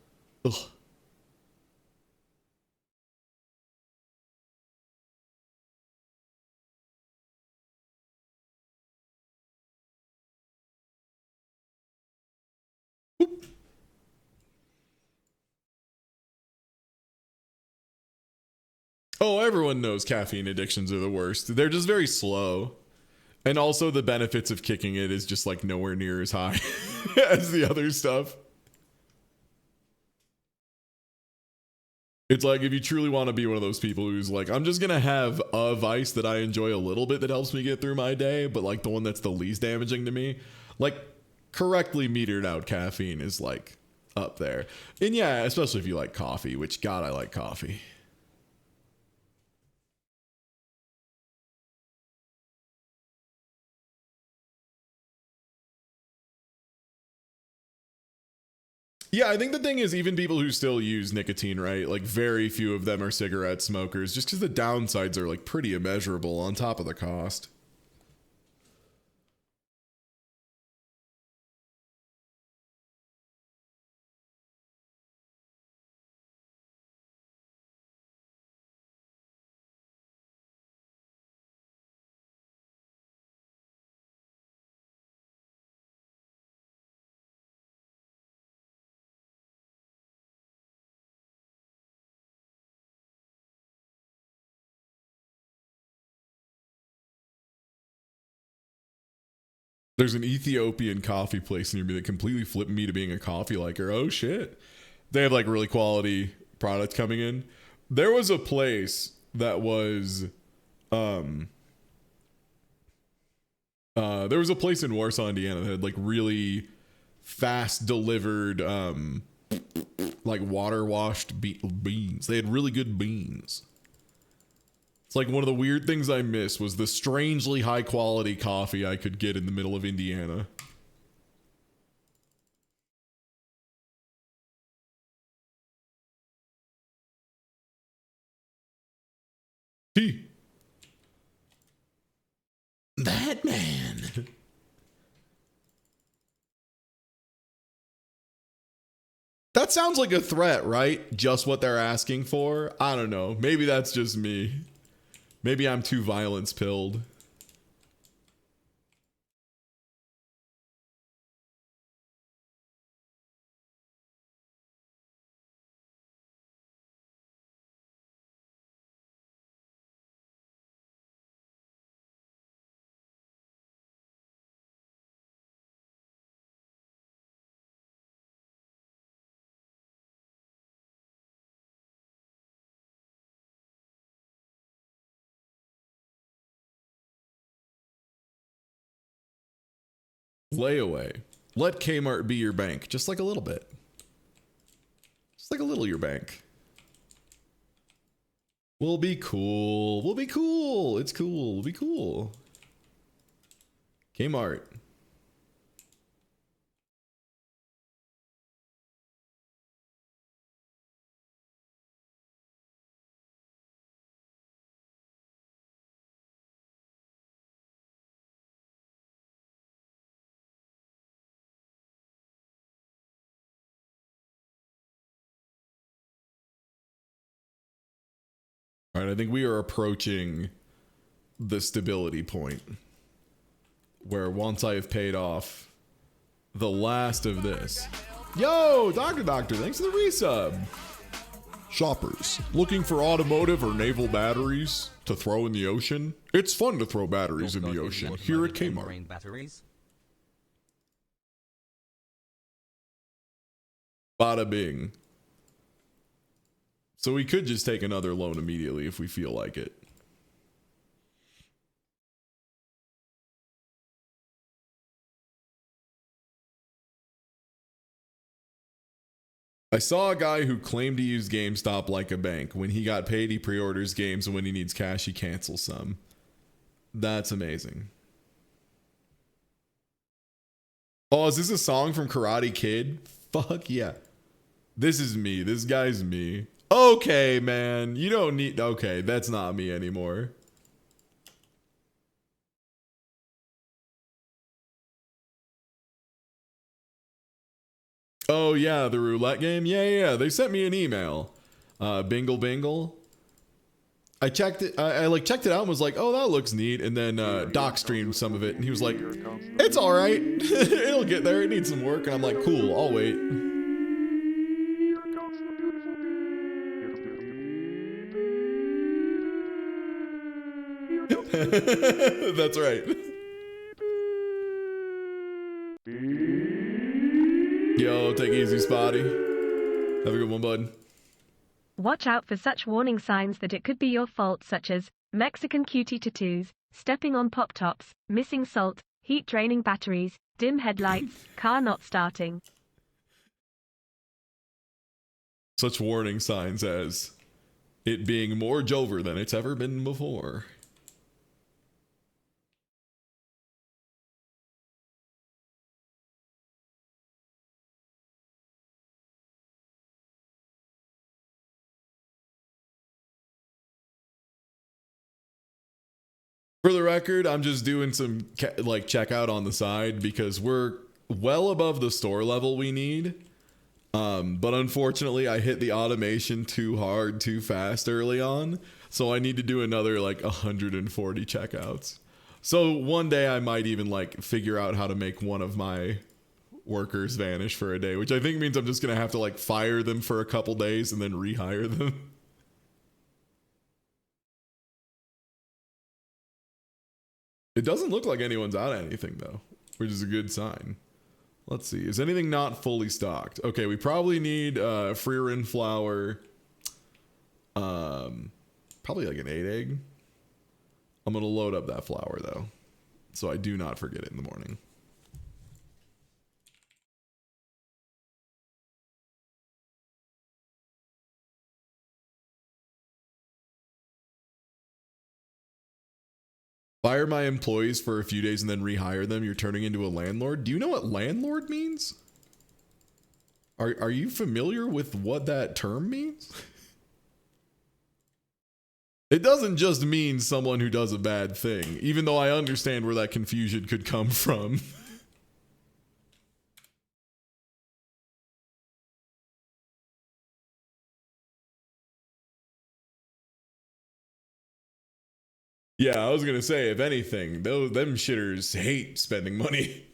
Oh, everyone knows caffeine addictions are the worst. They're just very slow. And also the benefits of kicking it is just like nowhere near as high as the other stuff. It's like if you truly want to be one of those people who's like, I'm just going to have a vice that I enjoy a little bit that helps me get through my day, but like the one that's the least damaging to me, like correctly metered out caffeine is like up there. And yeah, especially if you like coffee, which God, I like coffee. Yeah, I think the thing is, even people who still use nicotine, right? Like, very few of them are cigarette smokers, just because the downsides are like pretty immeasurable on top of the cost. There's an Ethiopian coffee place near me that completely flipped me to being a coffee liker. Oh shit. They have like really quality products coming in. There was a place that was There was a place in Warsaw, Indiana that had like really fast delivered, like water washed beans. They had really good beans. It's like one of the weird things I miss was the strangely high quality coffee I could get in the middle of Indiana. He. That man. That sounds like a threat, right? Just what they're asking for? I don't know. Maybe that's just me. Maybe I'm too violence pilled. Layaway. Let Kmart be your bank. Just like a little bit. Just like a little your bank. We'll be cool. We'll be cool. It's cool. We'll be cool. Kmart. All right, I think we are approaching the stability point where once I have paid off the last of this. Yo, Doctor, thanks for the resub. Shoppers, looking for automotive or naval batteries to throw in the ocean? It's fun to throw batteries in the ocean here at Kmart. Bada bing. So we could just take another loan immediately if we feel like it. I saw a guy who claimed to use GameStop like a bank. When he got paid, he pre-orders games, and when he needs cash, he cancels some. That's amazing. Oh, is this a song from Karate Kid? Fuck yeah. This is me. This guy's me. Okay, man. You don't need... Okay, that's not me anymore. Oh, yeah, the roulette game? Yeah. They sent me an email. Bingle Bingle. I checked it. I like checked it out and was like, oh, that looks neat. And then Doc streamed some of it. And he was like, it's all right. It'll get there. It needs some work. And I'm like, cool. I'll wait. That's right. Yo, take it easy, Spotty. Have a good one, bud. Watch out for such warning signs that it could be your fault, such as Mexican cutie tattoos, stepping on pop tops, missing salt, heat draining batteries, dim headlights, car not starting. Such warning signs as it being more Jover than it's ever been before. For the record, I'm just doing some like checkout on the side because we're well above the store level we need. But unfortunately, I hit the automation too hard, too fast early on. So I need to do another like 140 checkouts. So one day I might even like figure out how to make one of my workers vanish for a day, which I think means I'm just going to have to like fire them for a couple days and then rehire them. It doesn't look like anyone's out of anything though, which is a good sign. Let's see. Is anything not fully stocked? Okay, we probably need free run flour. Probably like an 8 egg. I'm gonna load up that flour though. so I do not forget it in the morning. Fire my employees for a few days and then rehire them. You're turning into a landlord. Do you know what landlord means? Are you familiar with what that term means? It doesn't just mean someone who does a bad thing, even though I understand where that confusion could come from. Yeah, I was gonna say, if anything, them shitters hate spending money.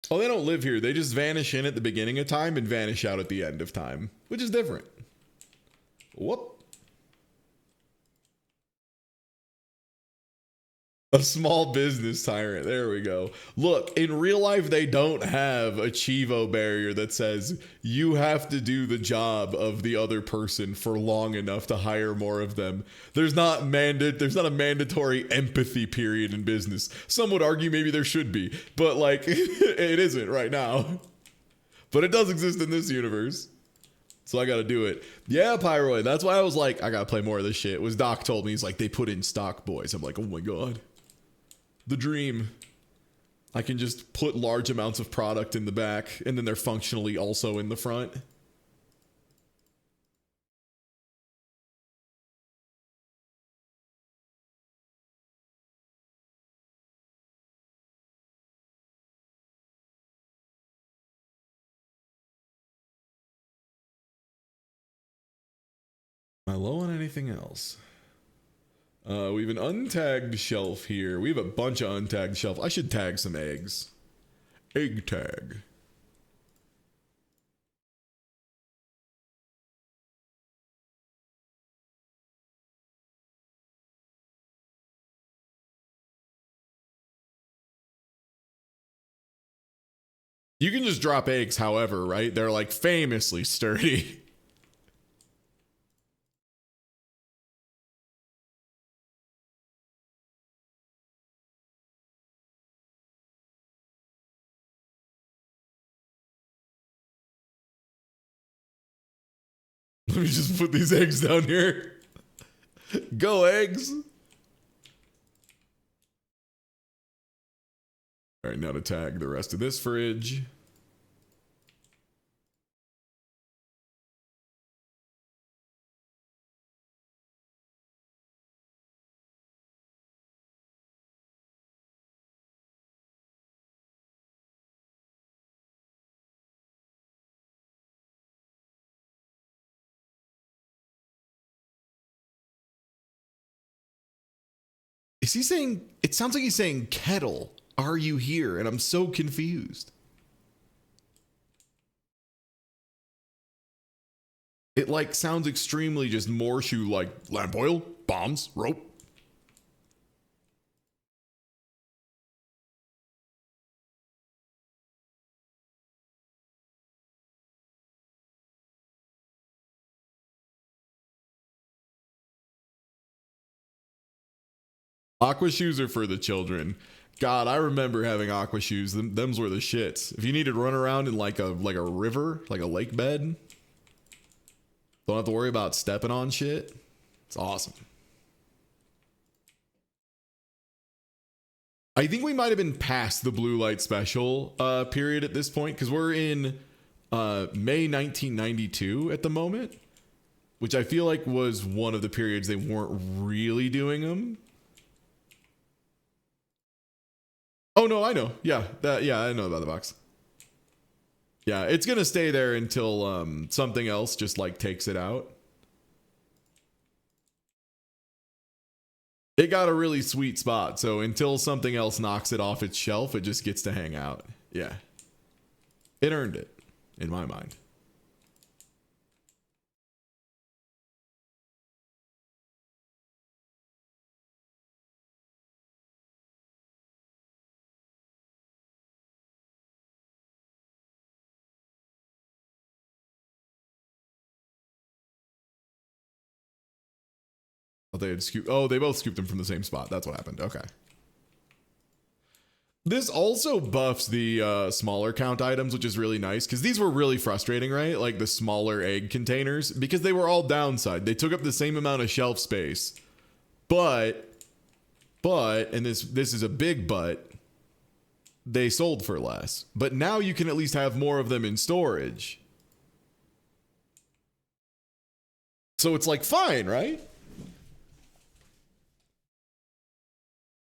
Oh, they don't live here. They just vanish in at the beginning of time and vanish out at the end of time, which is different. Whoop. A small business tyrant. There we go. Look, in real life, they don't have a Chivo barrier that says you have to do the job of the other person for long enough to hire more of them. There's not a mandatory empathy period in business. Some would argue maybe there should be, but like it isn't right now. But it does exist in this universe. So I gotta do it. Yeah, Pyroid. That's why I was like, I gotta play more of this shit. Was Doc told me, he's like, they put in stock boys. I'm like, oh my god. The dream. I can just put large amounts of product in the back, and then they're functionally also in the front. Am I low on anything else? We have an untagged shelf here. We have a bunch of untagged shelf. I should tag some eggs. Egg tag. You can just drop eggs however, right? They're like famously sturdy. Let me just put these eggs down here. Go eggs. All right, now to tag the rest of this fridge. Is he saying, it sounds like he's saying kettle, are you here? And I'm so confused. It like sounds extremely just Morshu, like lamp oil, bombs, rope. Aqua shoes are for the children. God, I remember having aqua shoes. Them's were the shits. If you need to run around in like a river, like a lake bed, don't have to worry about stepping on shit. It's awesome. I think we might have been past the blue light special period at this point, because we're in May 1992 at the moment, which I feel like was one of the periods they weren't really doing them. Oh no, I know. Yeah, I know about the box. Yeah, it's gonna stay there until something else just like takes it out. It got a really sweet spot, so until something else knocks it off its shelf, it just gets to hang out. Yeah. It earned it, in my mind. Oh, they had scooped. Oh, they both scooped them from the same spot. That's what happened. Okay. This also buffs the smaller count items, which is really nice because these were really frustrating, right? Like the smaller egg containers, because they were all downside. They took up the same amount of shelf space, but, and this is a big but, they sold for less. But now you can at least have more of them in storage. So it's like fine, right?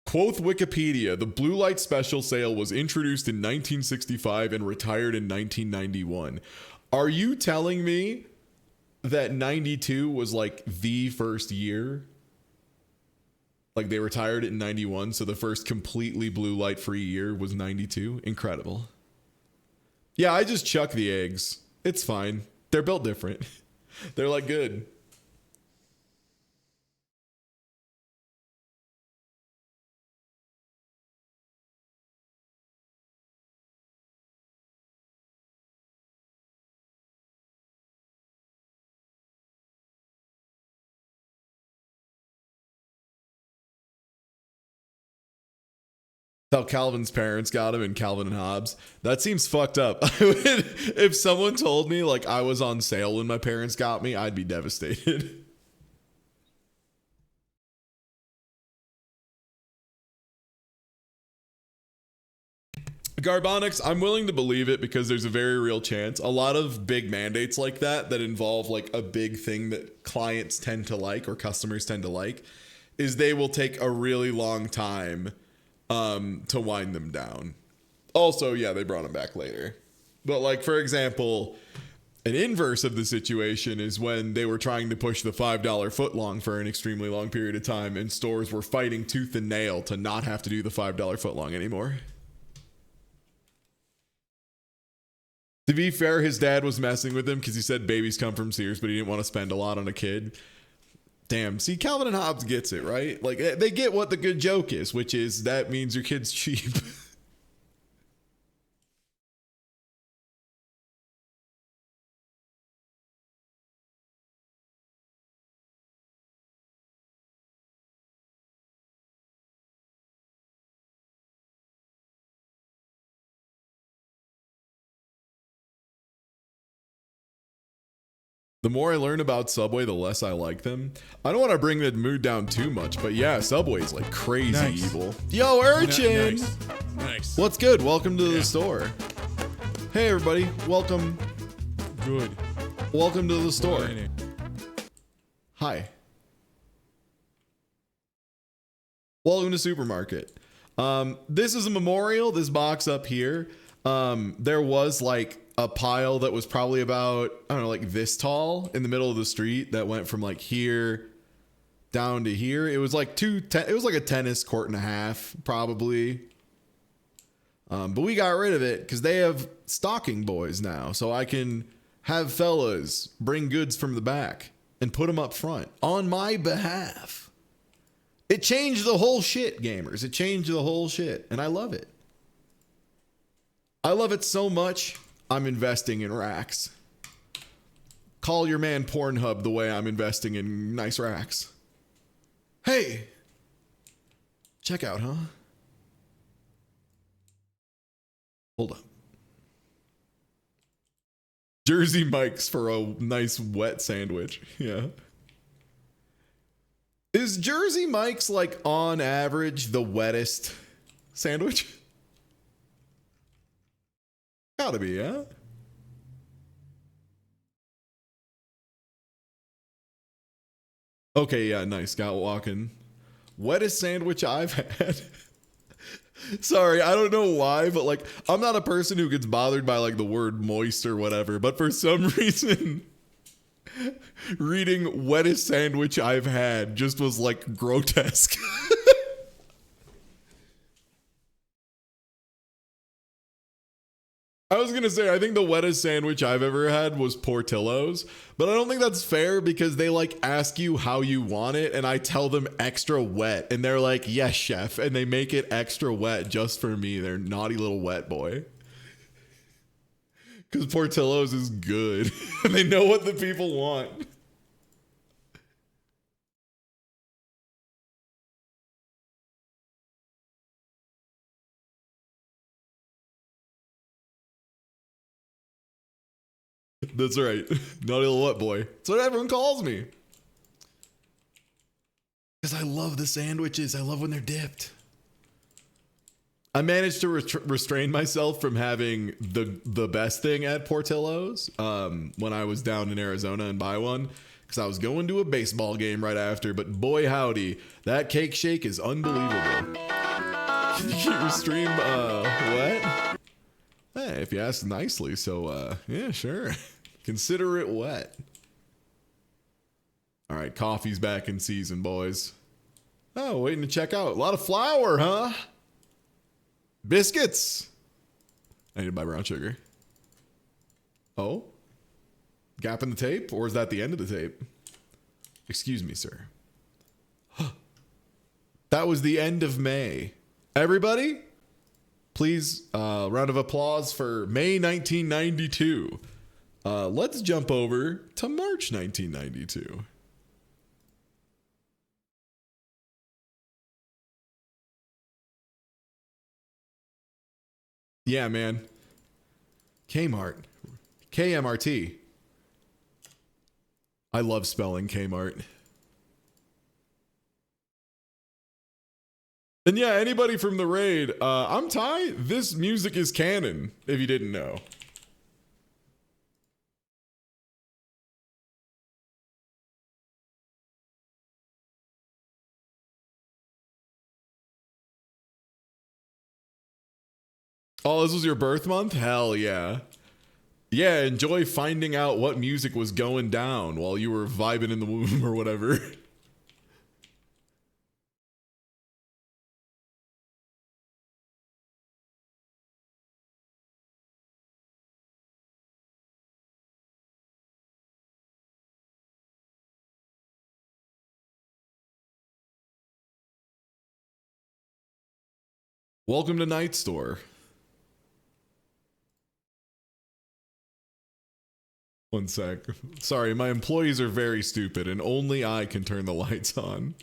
Quoth Wikipedia, the blue light special sale was introduced in 1965 and retired in 1991. Are you telling me that 92 was like the first year? Like they retired it in 91, so the first completely blue light free year was 92? Incredible. Yeah, I just chuck the eggs. It's fine. They're built different. They're like good. How Calvin's parents got him in Calvin and Hobbes. That seems fucked up. If someone told me like I was on sale when my parents got me, I'd be devastated. Garbonix, I'm willing to believe it because there's a very real chance. A lot of big mandates like that involve like a big thing that clients tend to like or customers tend to like is they will take a really long time to wind them down. Also, yeah, they brought them back later. But like, for example, an inverse of the situation is when they were trying to push the $5 footlong for an extremely long period of time and stores were fighting tooth and nail to not have to do the $5 footlong anymore. To be fair, his dad was messing with him because he said babies come from Sears, but he didn't want to spend a lot on a kid. Damn, see, Calvin and Hobbes gets it, right? Like, they get what the good joke is, which is that means your kid's cheap. The more I learn about Subway, the less I like them. I don't want to bring the mood down too much, but yeah, Subway's like crazy evil. Yo, Urchin! Nice. What's good? Welcome to the store. Hey, everybody. Welcome. Good. Welcome to the store. Hi. Welcome to Supermarket. This is a memorial, this box up here. There was like a pile that was probably about, I don't know, like this tall in the middle of the street that went from like here down to here. It was like it was like a tennis court and a half probably. But we got rid of it because they have stocking boys now. So I can have fellas bring goods from the back and put them up front on my behalf. It changed the whole shit, gamers. It changed the whole shit. And I love it. I love it so much, I'm investing in racks. Call your man Pornhub the way I'm investing in nice racks. Hey! Check out, huh? Hold up. Jersey Mike's for a nice wet sandwich. Yeah. Is Jersey Mike's like on average the wettest sandwich? Gotta be, yeah? Okay, yeah, nice. Got walking. Wettest sandwich I've had. Sorry, I don't know why, but like, I'm not a person who gets bothered by like the word moist or whatever, but for some reason, reading wettest sandwich I've had just was like grotesque. I was going to say, I think the wettest sandwich I've ever had was Portillo's, but I don't think that's fair because they like ask you how you want it and I tell them extra wet and they're like, yes, chef. And they make it extra wet just for me. They're naughty little wet boy. Because Portillo's is good. And they know what the people want. That's right. Naughty little what boy. That's what everyone calls me. Because I love the sandwiches. I love when they're dipped. I managed to restrain myself from having the best thing at Portillo's when I was down in Arizona and buy one. Because I was going to a baseball game right after. But boy howdy, that cake shake is unbelievable. Can you keep your stream wet? Hey, if you ask nicely. So, yeah, sure. Consider it wet. All right, coffee's back in season, boys. Oh, waiting to check out. A lot of flour, huh? Biscuits. I need to buy brown sugar. Oh? Gap in the tape? Or is that the end of the tape? Excuse me, sir. That was the end of May. Everybody, please, round of applause for May 1992. Let's jump over to March 1992. Yeah, man. Kmart. KMRT. I love spelling Kmart. And yeah, anybody from the raid, I'm Ty. This music is canon, if you didn't know. Oh, this was your birth month? Hell yeah. Yeah, enjoy finding out what music was going down while you were vibing in the womb or whatever. Welcome to Night Store. One sec. Sorry, my employees are very stupid and only I can turn the lights on.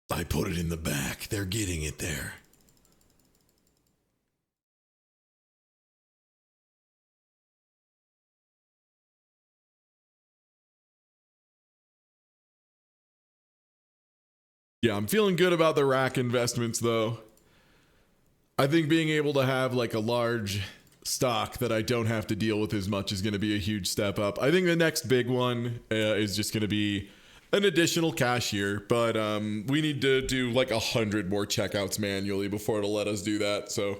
I put it in the back. They're getting it there. Yeah, I'm feeling good about the rack investments though. I think being able to have like a large stock that I don't have to deal with as much is going to be a huge step up. I think the next big one is just going to be an additional cashier, but we need to do like 100 more checkouts manually before it'll let us do that. So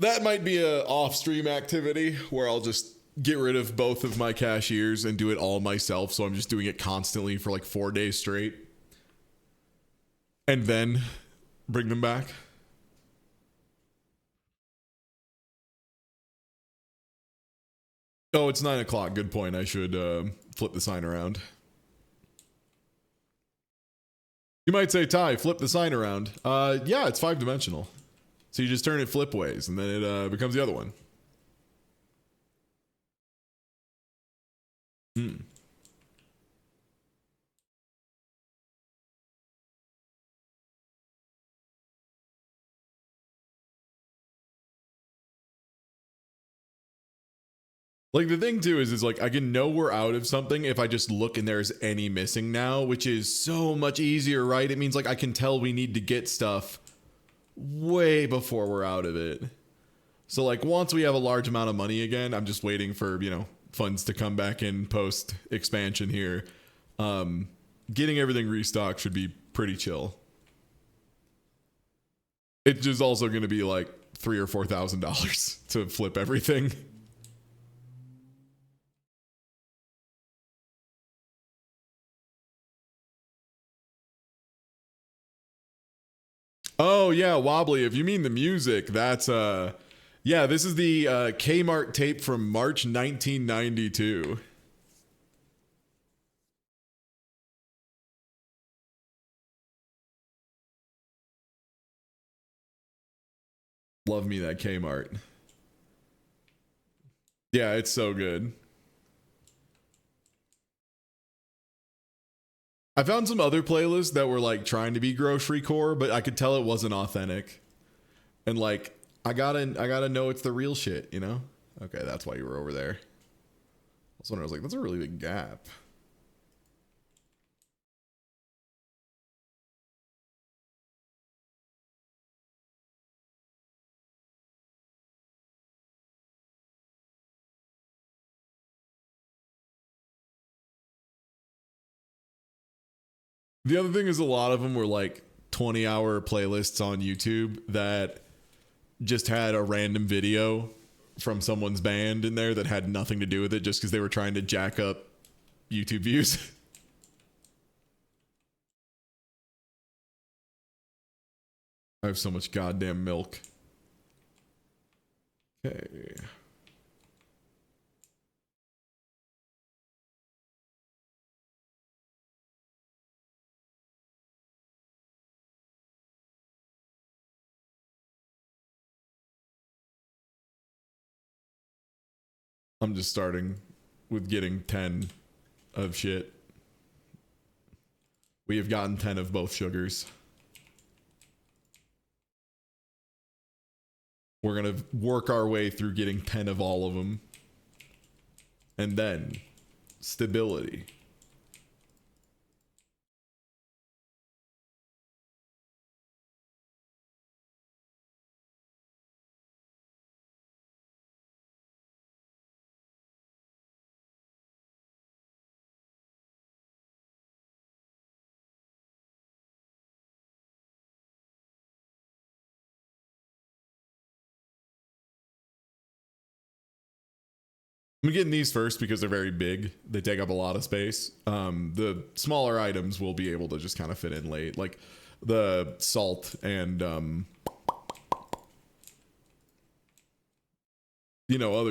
that might be a off-stream activity where I'll just get rid of both of my cashiers and do it all myself. So I'm just doing it constantly for like 4 days straight. And then bring them back. Oh, it's 9 o'clock. Good point. I should flip the sign around. You might say, Ty, flip the sign around. Yeah, it's 5-dimensional. So you just turn it flip ways and then it becomes the other one. Like the thing too is like I can know we're out of something if I just look and there's any missing now, which is so much easier, right? It means like I can tell we need to get stuff way before we're out of it. So like once we have a large amount of money again, I'm just waiting for, you know, funds to come back in post expansion here. Getting everything restocked should be pretty chill. It's just also going to be like $3,000 or $4,000 to flip everything. Oh yeah, Wobbly, if you mean the music, that's yeah, this is the Kmart tape from March 1992. Love me that Kmart. Yeah, it's so good. I found some other playlists that were like trying to be grocery core, but I could tell it wasn't authentic. And like, I gotta know it's the real shit, you know? Okay, that's why you were over there. I was wondering, I was like, that's a really big gap. The other thing is a lot of them were like 20-hour playlists on YouTube that just had a random video from someone's band in there that had nothing to do with it just because they were trying to jack up YouTube views. I have so much goddamn milk. Okay. I'm just starting with getting 10 of shit. We have gotten 10 of both sugars. We're going to work our way through getting 10 of all of them. And then stability. I'm getting these first because they're very big. They take up a lot of space. The smaller items will be able to just kind of fit in late, like the salt and other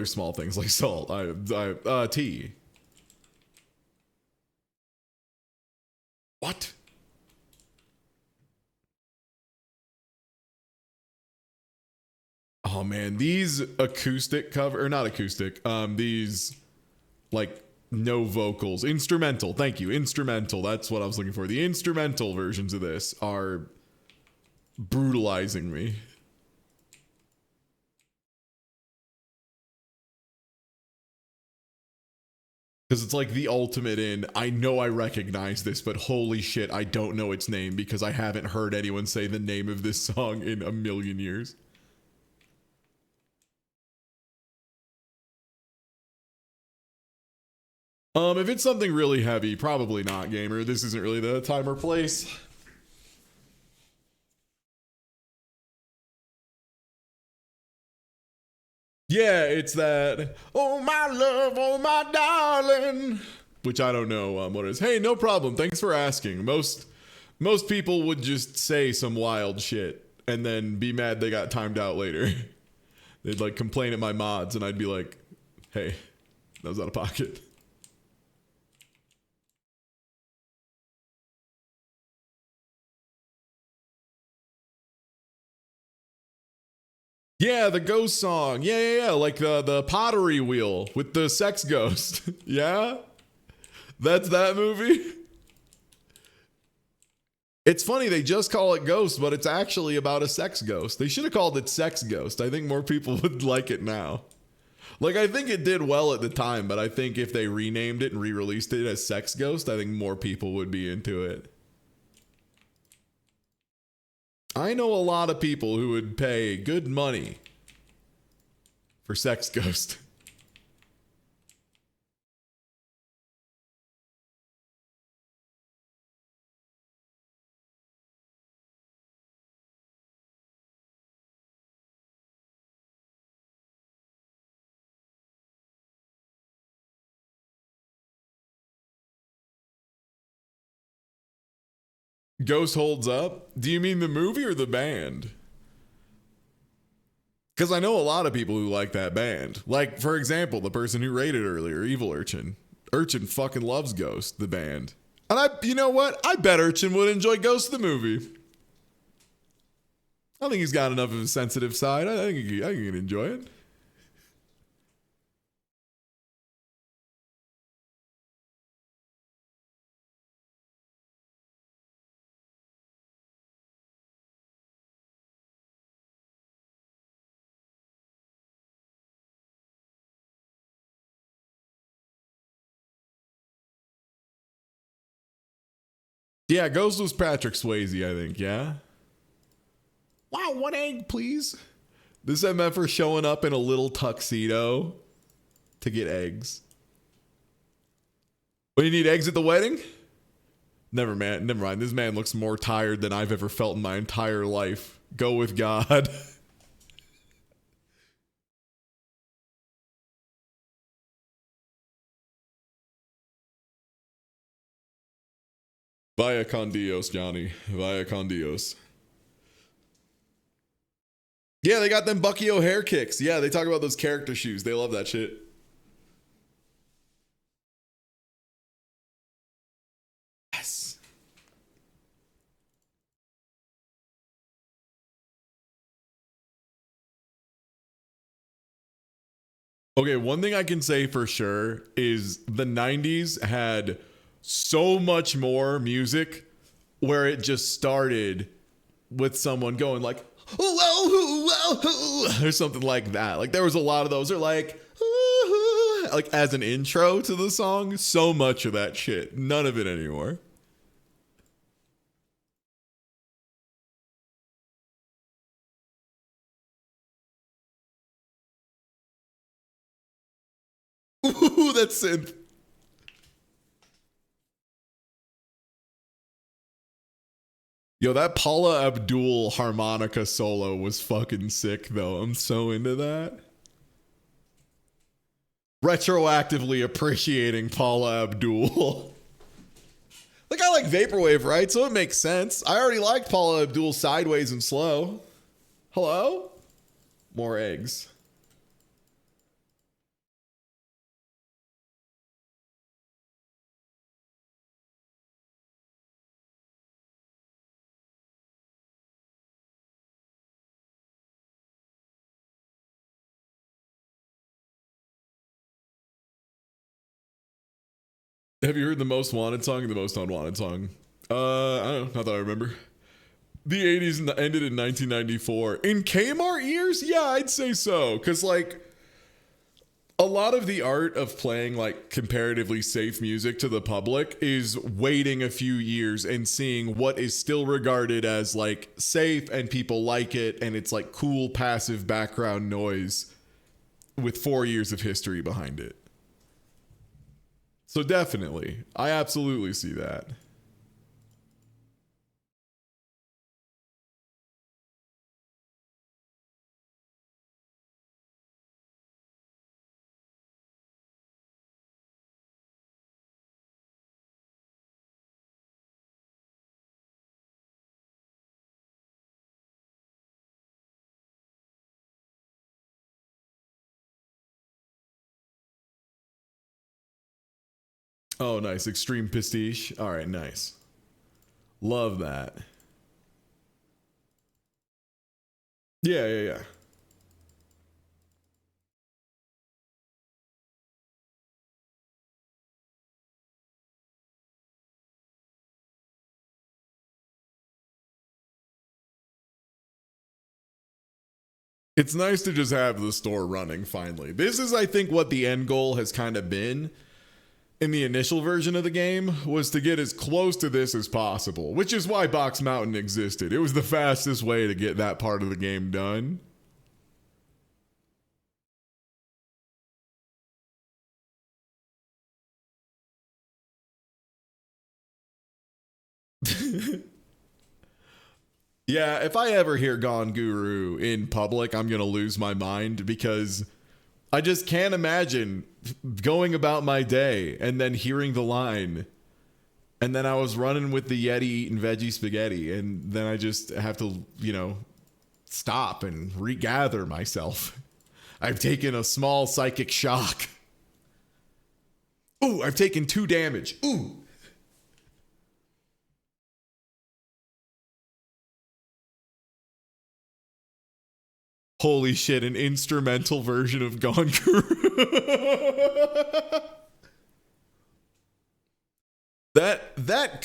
small things like salt. Tea. What? Oh man, these acoustic cover or not acoustic. These like no vocals, instrumental. Thank you, instrumental. That's what I was looking for. The instrumental versions of this are brutalizing me. Because it's like the ultimate in, I know I recognize this, but holy shit, I don't know its name because I haven't heard anyone say the name of this song in a million years. If it's something really heavy, probably not, gamer. This isn't really the time or place. Yeah, it's that, oh my love, oh my darling, which I don't know what it is. Hey, no problem. Thanks for asking. Most people would just say some wild shit and then be mad they got timed out later. They'd like complain at my mods and I'd be like, hey, that was out of pocket. Yeah, the ghost song. Yeah. Like the pottery wheel with the sex ghost. Yeah? That's that movie? It's funny, they just call it Ghost, but it's actually about a sex ghost. They should have called it Sex Ghost. I think more people would like it now. Like, I think it did well at the time, but I think if they renamed it and re-released it as Sex Ghost, I think more people would be into it. I know a lot of people who would pay good money for Sex Ghost. Ghost holds up? Do you mean the movie or the band? Because I know a lot of people who like that band. Like, for example, the person who rated earlier, Evil Urchin. Urchin fucking loves Ghost, the band. And you know what? I bet Urchin would enjoy Ghost, the movie. I think he's got enough of a sensitive side. I think he can enjoy it. Yeah, Ghost was Patrick Swayze, I think, yeah? Wow, 1 egg, please. This MFer showing up in a little tuxedo to get eggs. What, you need eggs at the wedding? Never mind. This man looks more tired than I've ever felt in my entire life. Go with God. Vaya con Dios, Johnny. Vaya con Dios. Yeah, they got them Bucky O'Hare kicks. Yeah, they talk about those character shoes. They love that shit. Yes. Okay, one thing I can say for sure is the 90s had so much more music where it just started with someone going like, or something like that. Like there was a lot of those. They're like as an intro to the song. So much of that shit. None of it anymore. Ooh, that synth. Yo, that Paula Abdul harmonica solo was fucking sick, though. I'm so into that. Retroactively appreciating Paula Abdul. Like, I like Vaporwave, right? So it makes sense. I already liked Paula Abdul Sideways and Slow. Hello? More eggs. Have you heard the Most Wanted song and the Most Unwanted song? I don't know. Not that I remember. The 80s ended in 1994. In Kmart years? Yeah, I'd say so. Because, like, a lot of the art of playing, like, comparatively safe music to the public is waiting a few years and seeing what is still regarded as, like, safe and people like it. And it's, like, cool, passive background noise with 4 years of history behind it. So definitely, I absolutely see that. Oh, nice. Extreme pastiche. All right, nice. Love that. Yeah, yeah, yeah. It's nice to just have the store running finally. This is, I think, what the end goal has kind of been in the initial version of the game, was to get as close to this as possible, which is why Box Mountain existed. It was the fastest way to get that part of the game done. Yeah, if I ever hear Gone Guru in public, I'm going to lose my mind because I just can't imagine going about my day and then hearing the line. And then I was running with the Yeti eating veggie spaghetti. And then I just have to, stop and regather myself. I've taken a small psychic shock. Ooh, I've taken 2 damage. Ooh. Holy shit, an instrumental version of Gone Guru. That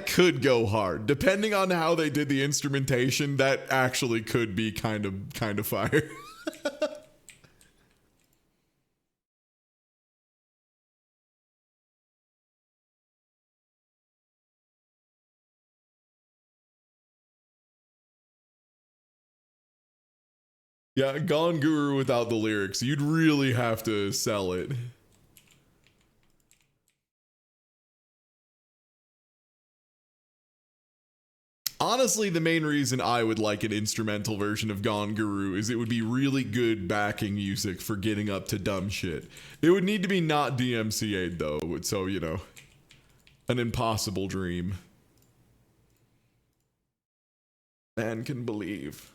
could go hard. Depending on how they did the instrumentation, that actually could be kind of fire. Yeah, Gone Guru without the lyrics. You'd really have to sell it. Honestly, the main reason I would like an instrumental version of Gone Guru is it would be really good backing music for getting up to dumb shit. It would need to be not DMCA'd though, so you know, an impossible dream. Man can believe.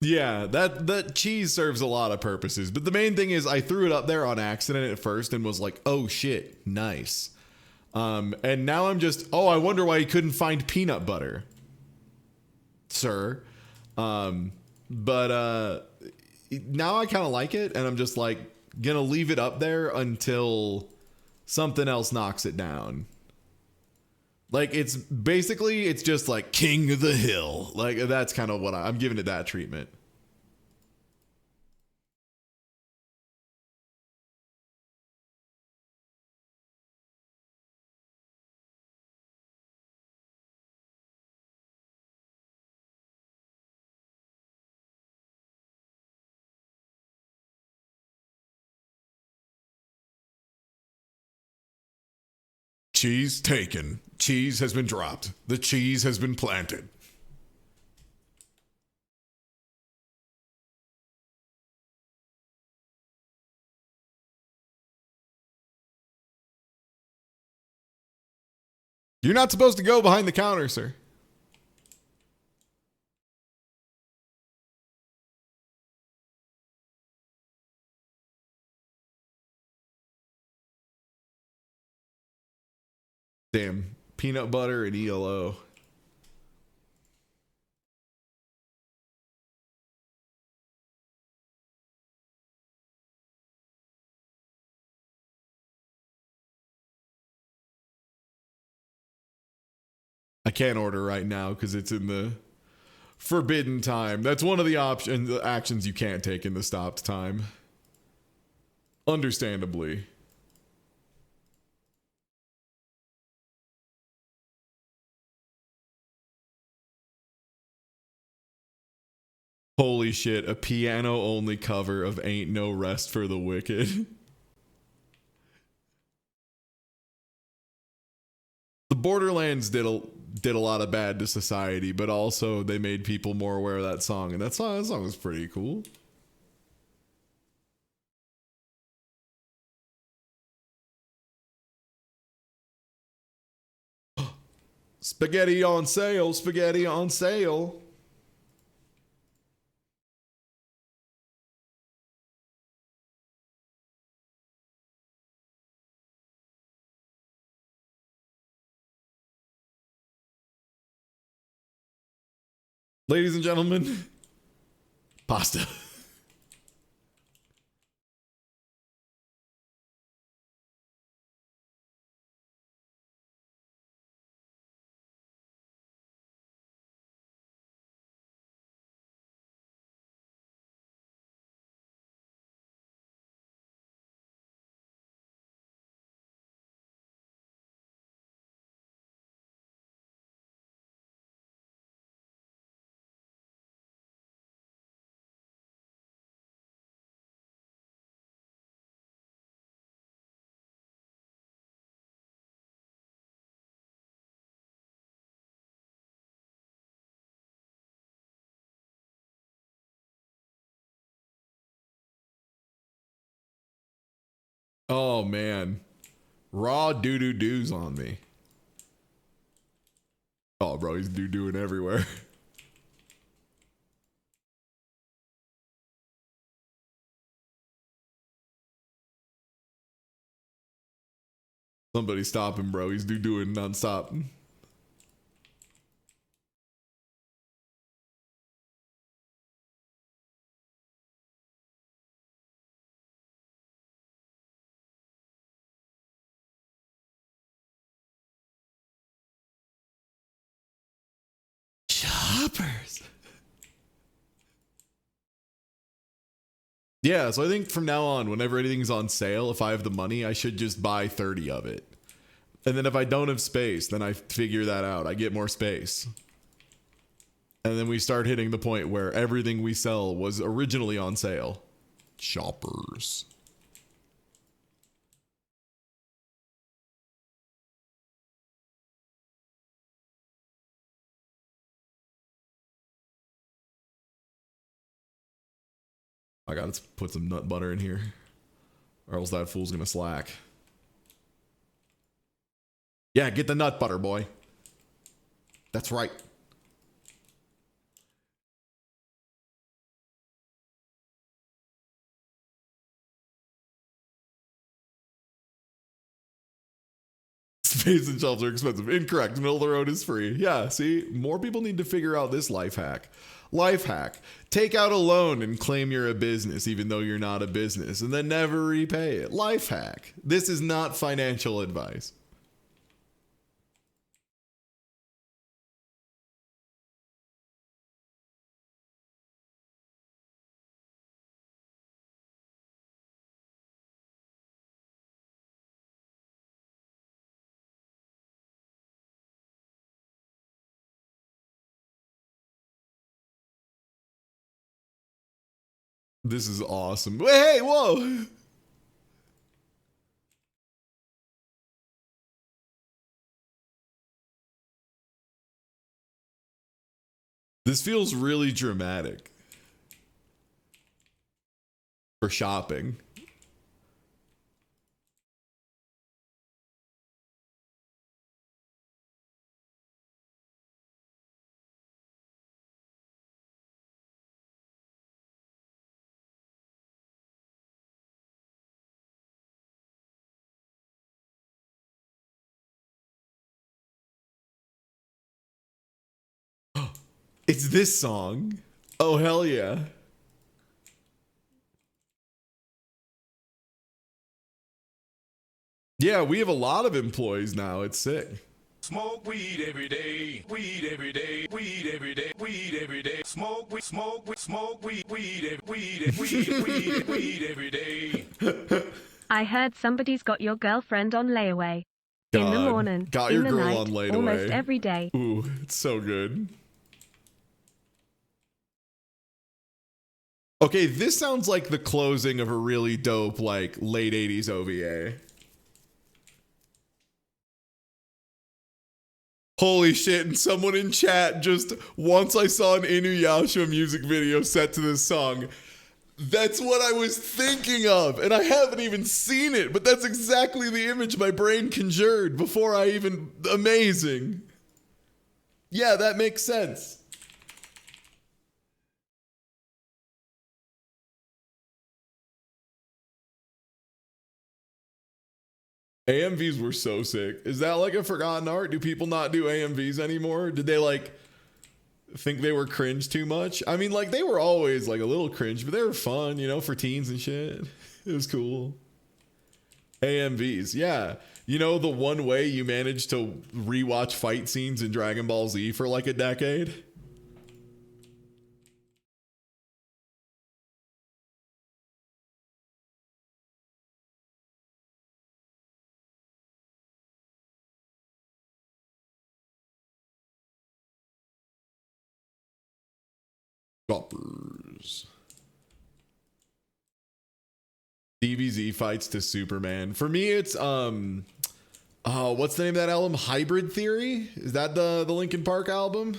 Yeah, that cheese serves a lot of purposes, but the main thing is I threw it up there on accident at first and was like, "Oh shit, nice." And now I'm just, "Oh, I wonder why he couldn't find peanut butter." Sir. But now I kind of like it and I'm just like going to leave it up there until something else knocks it down. Like it's basically it's just like King of the Hill. Like that's kind of what I'm giving it that treatment. Cheese taken. Cheese has been dropped. The cheese has been planted. You're not supposed to go behind the counter, sir. Damn. Peanut butter and ELO. I can't order right now because it's in the forbidden time. That's one of the actions you can't take in the stopped time. Understandably. Holy shit, a piano only cover of Ain't No Rest for the Wicked. The Borderlands did a lot of bad to society, but also they made people more aware of that song, and that song was pretty cool. Spaghetti on sale, spaghetti on sale. Ladies and gentlemen, pasta. Oh man. Raw doo-doo-doos on me. Oh bro, he's doo-dooing everywhere. Somebody stop him, bro. He's doing nonstop. Shoppers. Yeah, so I think from now on, whenever anything's on sale, if I have the money, I should just buy 30 of it. And then if I don't have space, then I figure that out. I get more space. And then we start hitting the point where everything we sell was originally on sale. Shoppers. I gotta put some nut butter in here, or else that fool's gonna slack. Yeah, get the nut butter, boy. That's right. Space and shelves are expensive. Incorrect. Middle of the road is free. Yeah, see? More people need to figure out this life hack. Life hack. Take out a loan and claim you're a business even though you're not a business and then never repay it. Life hack. This is not financial advice. This is awesome. Hey, whoa. This feels really dramatic for shopping. It's this song. Oh, hell yeah. Yeah, we have a lot of employees now. It's sick. Smoke weed every day, weed every day, weed every day, weed every day. Smoke weed, smoke weed, smoke weed, weed, weed, weed, weed every day. I heard somebody's got your girlfriend on layaway. In the God, morning, got in your the girl night, on layaway. almost every day. Ooh, it's so good. Okay, this sounds like the closing of a really dope, like, late 80s OVA. Holy shit, and someone in chat just, once I saw an Inuyasha music video set to this song. That's what I was thinking of, and I haven't even seen it, but that's exactly the image my brain conjured before I even... Amazing. Yeah, that makes sense. AMVs were so sick. Is that like a forgotten art? Do people not do AMVs anymore? Did they like think they were cringe too much? I mean, like they were always like a little cringe, but they were fun, you know, for teens and shit. It was cool. AMVs, yeah. You know, the one way you managed to rewatch fight scenes in Dragon Ball Z for like a decade? Choppers. DBZ fights to Superman. For me, it's what's the name of that album? Hybrid Theory? Is that the Linkin Park album?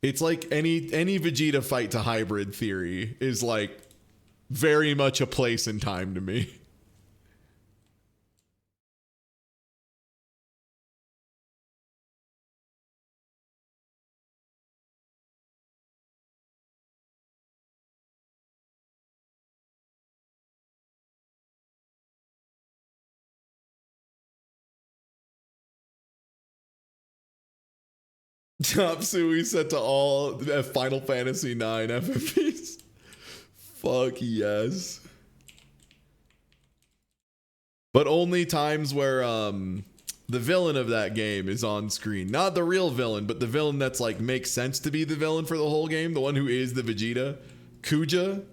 It's like any Vegeta fight to Hybrid Theory is like very much a place and time to me. Top Sui set to all Final Fantasy 9 FFPs. Fuck yes. But only times where the villain of that game is on screen. Not the real villain, but the villain that's like makes sense to be the villain for the whole game. The one who is the Vegeta. Kuja.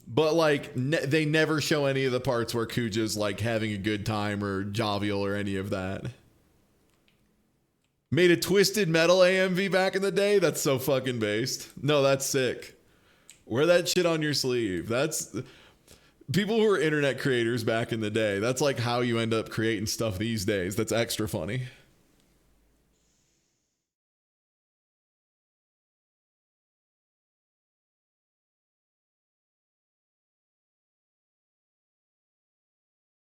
But like they never show any of the parts where Kuja's like having a good time or jovial or any of that. Made a Twisted Metal AMV back in the day? That's so fucking based. No, that's sick. Wear that shit on your sleeve. That's... People who were internet creators back in the day, that's like how you end up creating stuff these days. That's extra funny.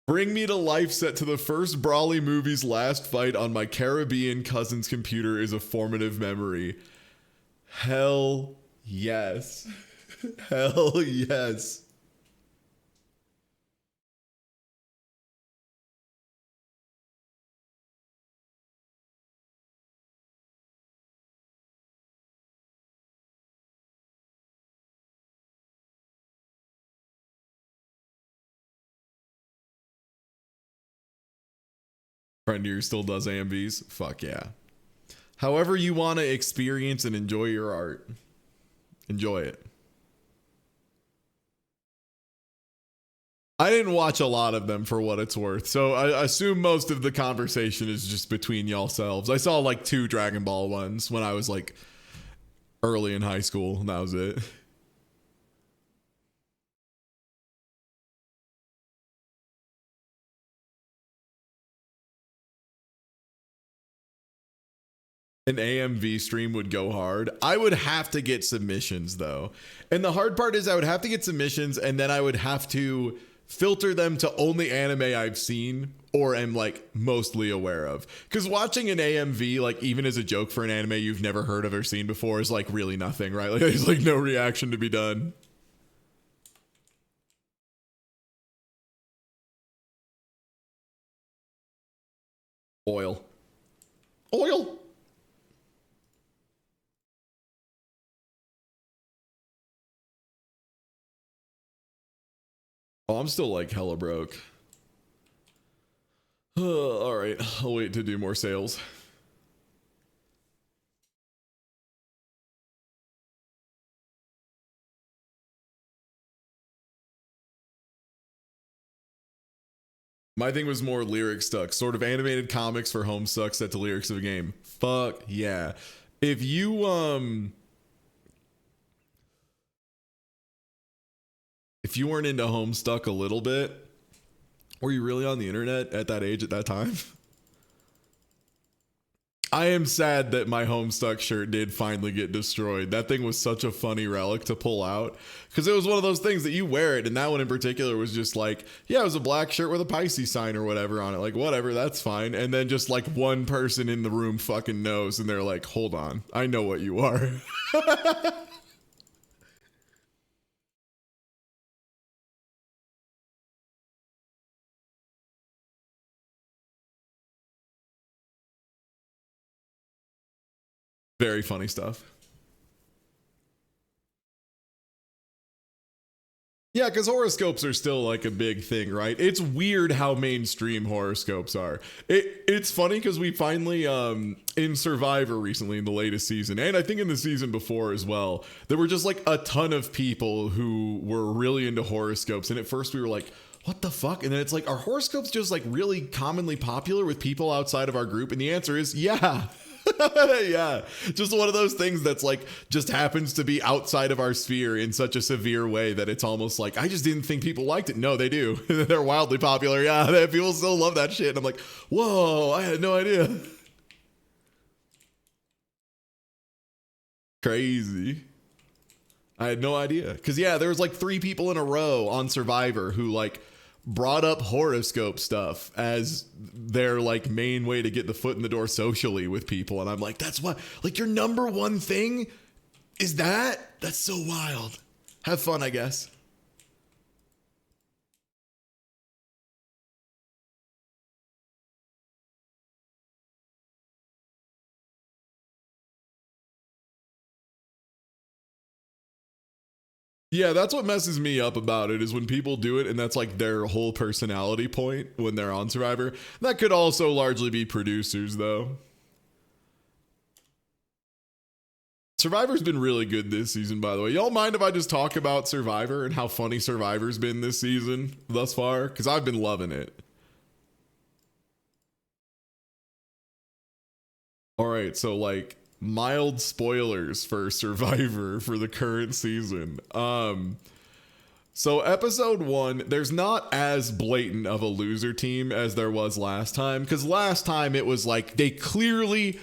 Bring me to life set to the first Brawly movie's last fight on my Caribbean cousin's computer is a formative memory. Hell yes. Hell yes. Friend of yours still does AMVs? Fuck yeah. However you want to experience and enjoy your art. Enjoy it. I didn't watch a lot of them for what it's worth, so I assume most of the conversation is just between y'all selves. I saw like 2 Dragon Ball ones when I was like early in high school, and that was it. An AMV stream would go hard. I would have to get submissions though. And the hard part is I would have to get submissions and then I would have to filter them to only anime I've seen or am like mostly aware of. Because watching an AMV, like even as a joke for an anime you've never heard of or seen before is like really nothing, right? Like there's like no reaction to be done. Oil. Oil. Oh, I'm still like hella broke. All right, I'll wait to do more sales. My thing was more lyric stuck, sort of animated comics for Homestuck set to lyrics of a game. Fuck yeah. If you weren't into Homestuck a little bit, were you really on the internet at that age at that time? I am sad that my Homestuck shirt did finally get destroyed. That thing was such a funny relic to pull out because it was one of those things that you wear it, and that one in particular was just like, yeah, it was a black shirt with a Pisces sign or whatever on it. Like, whatever, that's fine. And then just like one person in the room fucking knows, and they're like, hold on, I know what you are. Very funny stuff. Yeah, because horoscopes are still like a big thing, right? It's weird how mainstream horoscopes are. It's funny because we finally, in Survivor recently in the latest season, and I think in the season before as well, there were just like a ton of people who were really into horoscopes. And at first we were like, what the fuck? And then it's like, are horoscopes just like really commonly popular with people outside of our group? And the answer is yeah. Yeah, just one of those things that's like just happens to be outside of our sphere in such a severe way that it's almost like I just didn't think people liked it. No, they do. They're wildly popular. Yeah, people still love that shit. And I'm like, whoa, I had no idea. Crazy. I had no idea. Because yeah, there was like 3 people in a row on Survivor who like brought up horoscope stuff as their like main way to get the foot in the door socially with people. And I'm like, that's what, like your number one thing is that? That's so wild. Have fun, I guess. Yeah, that's what messes me up about it is when people do it and that's like their whole personality point when they're on Survivor. That could also largely be producers, though. Survivor's been really good this season, by the way. Y'all mind if I just talk about Survivor and how funny Survivor's been this season thus far? Because I've been loving it. All right, so like mild spoilers for Survivor for the current season. So episode 1, there's not as blatant of a loser team as there was last time, because last time it was like they clearly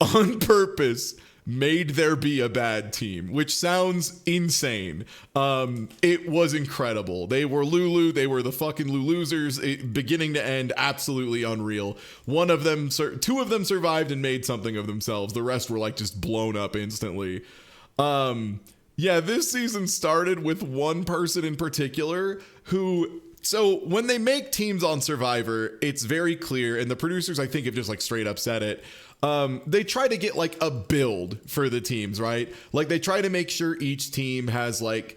on purpose made there be a bad team, which sounds insane. It was incredible. They were Lulu. They were the fucking Lulosers, beginning to end, absolutely unreal. Two of them survived and made something of themselves. The rest were like just blown up instantly. Yeah, this season started with one person in particular who, so when they make teams on Survivor, it's very clear, and the producers I think have just like straight up said it. They try to get like a build for the teams, right? Like they try to make sure each team has like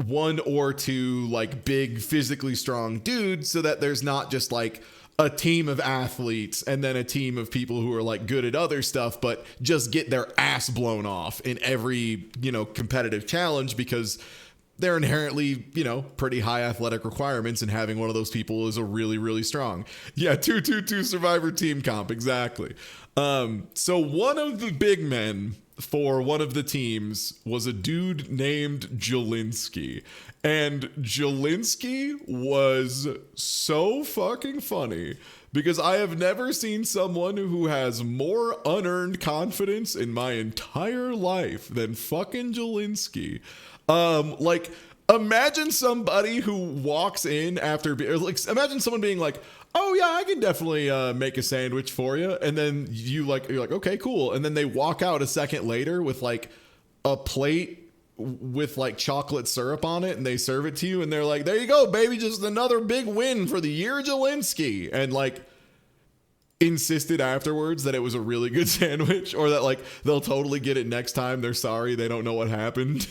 one or two like big physically strong dudes so that there's not just like a team of athletes and then a team of people who are like good at other stuff, but just get their ass blown off in every, competitive challenge because they're inherently, pretty high athletic requirements, and having one of those people is a really, really strong. Yeah, 2-2-2 Survivor team comp, exactly. So one of the big men for one of the teams was a dude named Jelinski. And Jelinski was so fucking funny because I have never seen someone who has more unearned confidence in my entire life than fucking Jelinski. Like, imagine somebody who walks in after, imagine someone being like, oh yeah, I can definitely make a sandwich for you. And then you're like, okay, cool. And then they walk out a second later with like a plate with like chocolate syrup on it, and they serve it to you, and they're like, there you go, baby, just another big win for the year, Jelinski. And like insisted afterwards that it was a really good sandwich, or that like they'll totally get it next time. They're sorry, they don't know what happened.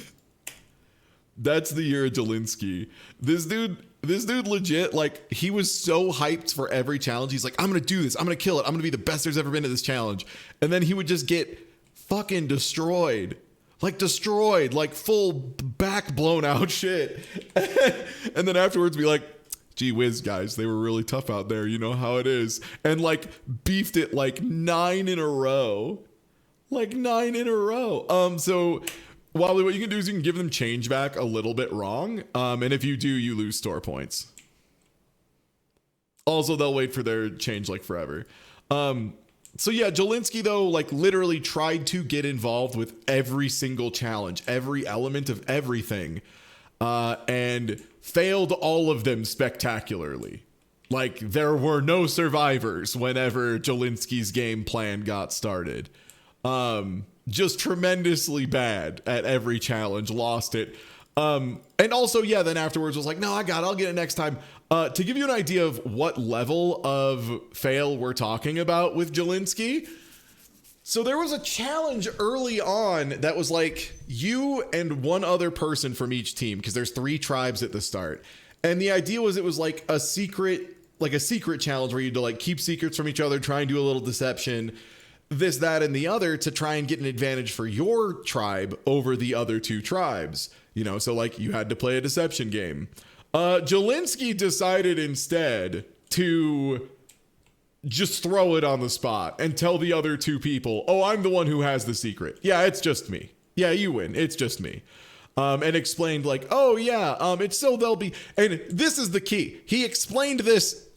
That's the year of Jelinski. This dude legit, like, he was so hyped for every challenge. He's like, I'm going to do this. I'm going to kill it. I'm going to be the best there's ever been at this challenge. And then he would just get fucking destroyed. Like full back blown out shit. And then afterwards be like, gee whiz, guys, they were really tough out there. You know how it is. And like beefed it like 9 in a row. So Wally, what you can do is you can give them change back a little bit wrong. And if you do, you lose store points. Also, they'll wait for their change like forever. So yeah, Jelinski, though, like literally tried to get involved with every single challenge, every element of everything, and failed all of them spectacularly. Like, there were no survivors whenever Jelinski's game plan got started. Just tremendously bad at every challenge, lost it. And also, yeah, then afterwards was like, no, I'll get it next time. To give you an idea of what level of fail we're talking about with Jelinski. So there was a challenge early on that was like you and one other person from each team, because there's 3 tribes at the start. And the idea was it was like a secret challenge where you had to like keep secrets from each other, try and do a little deception, this, that, and the other, to try and get an advantage for your tribe over the other 2 tribes. So like you had to play a deception game. Jelinski decided instead to just throw it on the spot and tell the other 2 people, oh, I'm the one who has the secret. Yeah, it's just me. Yeah, you win. It's just me. And explained like, oh yeah, it's so they'll be, and this is the key. He explained this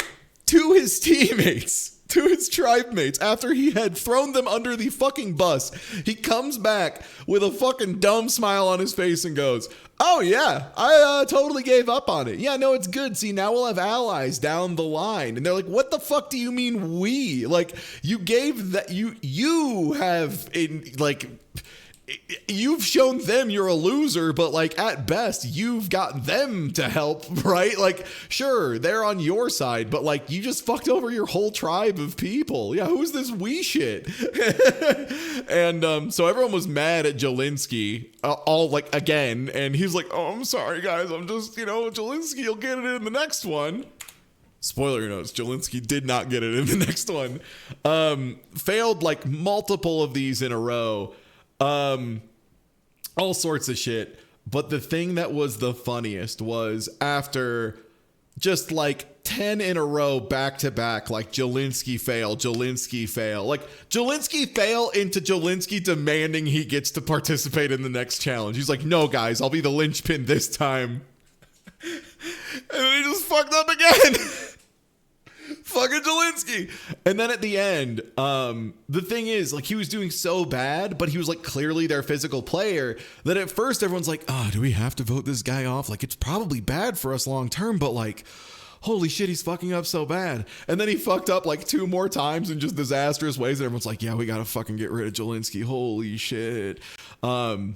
to his teammates, to his tribe mates, after he had thrown them under the fucking bus. He comes back with a fucking dumb smile on his face and goes, oh yeah, I totally gave up on it. Yeah, no, it's good. See, now we'll have allies down the line. And they're like, what the fuck do you mean we? Like, you gave that, you have in like you've shown them you're a loser, but like at best you've got them to help, right? Like, sure, they're on your side, but like you just fucked over your whole tribe of people. Yeah, who's this we shit? And so everyone was mad at Jelinski, all like again, and he's like, oh, I'm sorry guys, I'm just, Jelinski, you'll get it in the next one. Spoiler notes, Jelinski did not get it in the next one. Failed like multiple of these in a row. All sorts of shit. But the thing that was the funniest was after just like 10 in a row back to back, like Jelinski fail. Like Jelinski fail into Jelinski demanding he gets to participate in the next challenge. He's like, no guys, I'll be the linchpin this time. And then he just fucked up again. Fucking Jelinski. And then at the end, the thing is, like, he was doing so bad, but he was like clearly their physical player, that at first everyone's like, oh, do we have to vote this guy off? Like, it's probably bad for us long term, but like, holy shit, he's fucking up so bad. And then he fucked up like 2 more times in just disastrous ways, and everyone's like, yeah, we gotta fucking get rid of Jelinski. Holy shit. So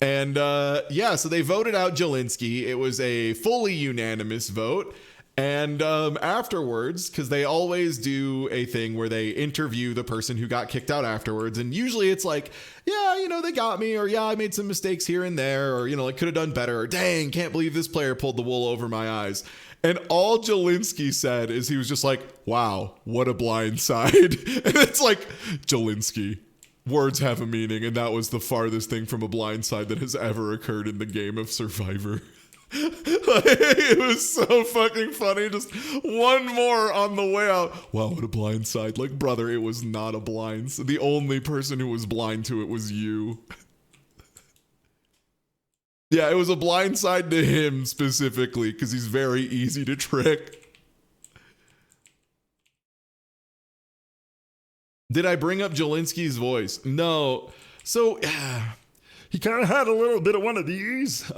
they voted out Jelinski. It was a fully unanimous vote. And afterwards, because they always do a thing where they interview the person who got kicked out afterwards. And usually it's like, yeah, they got me, or yeah, I made some mistakes here and there, or, like could have done better, or dang, can't believe this player pulled the wool over my eyes. And all Jelinski said is he was just like, wow, what a blind side. And it's like, Jelinski, words have a meaning. And that was the farthest thing from a blind side that has ever occurred in the game of Survivor. It was so fucking funny. Just one more on the way out. Wow, what a blind side. Like, brother, it was not a blind side. The only person who was blind to it was you. Yeah, it was a blind side to him specifically because he's very easy to trick. Did I bring up Jelinski's voice? No. So, he kind of had a little bit of one of these.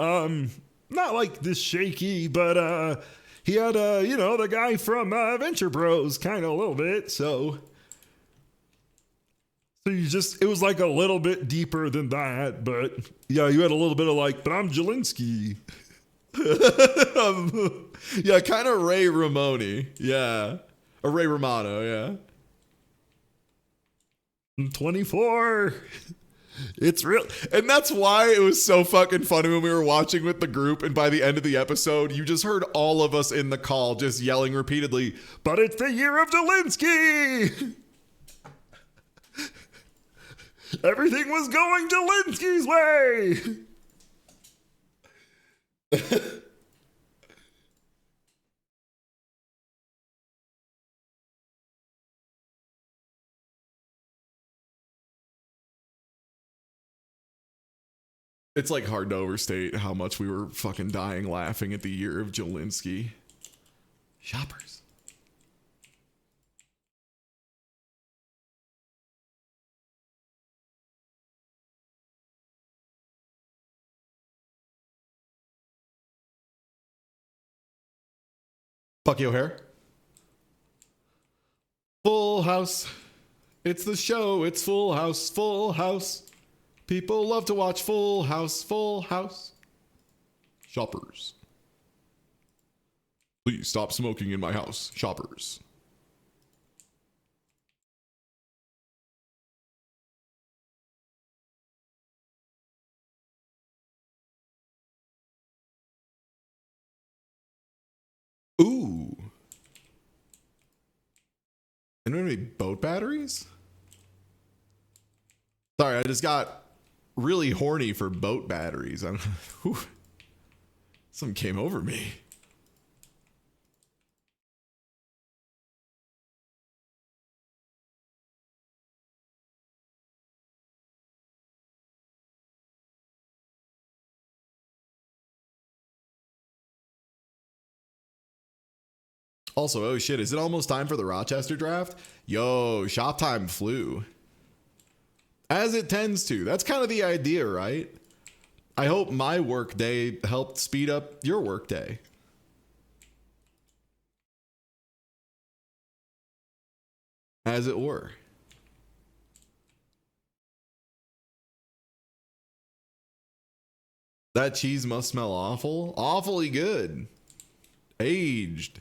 Not like this shaky, but he had, the guy from Venture Bros kind of a little bit. So it was like a little bit deeper than that. But yeah, you had a little bit of like, but I'm Jelinski. Yeah, kind of Ray Ramone. Yeah. Or Ray Romano, yeah. 24. It's real. And that's why it was so fucking funny when we were watching with the group, and by the end of the episode, you just heard all of us in the call just yelling repeatedly, but it's the year of Jelinski! Everything was going Jelinski's way! It's like hard to overstate how much we were fucking dying laughing at the year of Jelinski. Shoppers. Bucky O'Hare. Full House. It's the show. It's Full House. Full House. People love to watch Full House. Full House. Shoppers. Please stop smoking in my house. Shoppers. Ooh. Any boat batteries? Sorry, I just got really horny for boat batteries. Something came over me. Also, oh shit, is it almost time for the Rochester draft? Yo, shop time flew. As it tends to. That's kind of the idea, right? I hope my work day helped speed up your work day. As it were. That cheese must smell awful. Awfully good. Aged.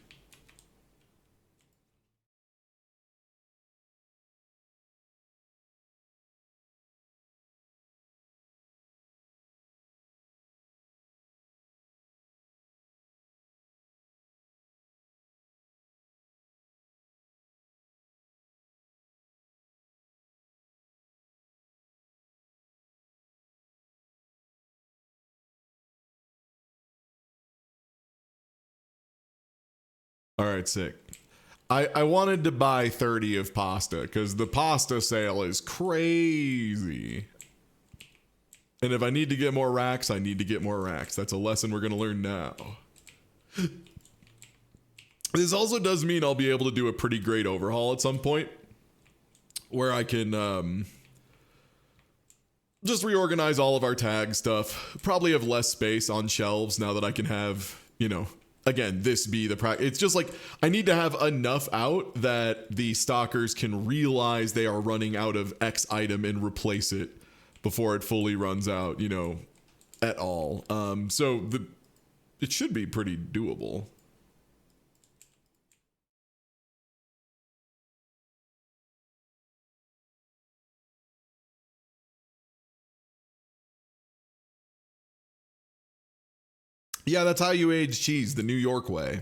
All right, sick. I wanted to buy 30 of pasta because the pasta sale is crazy. And if I need to get more racks, I need to get more racks. That's a lesson we're going to learn now. This also does mean I'll be able to do a pretty great overhaul at some point where I can just reorganize all of our tag stuff. Probably have less space on shelves now that I can have, you know, again, this be the practice. It's just like I need to have enough out that the stockers can realize they are running out of X item and replace it before it fully runs out, you know, at all. So it should be pretty doable. Yeah, that's how you age cheese, the New York way.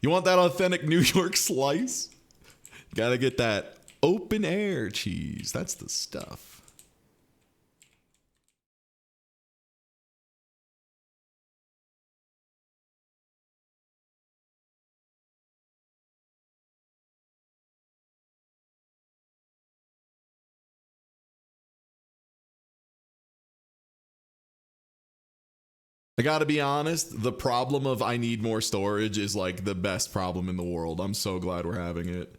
You want that authentic New York slice? Gotta get that open air cheese. That's the stuff. I gotta be honest, the problem of I need more storage is like the best problem in the world. I'm so glad we're having it.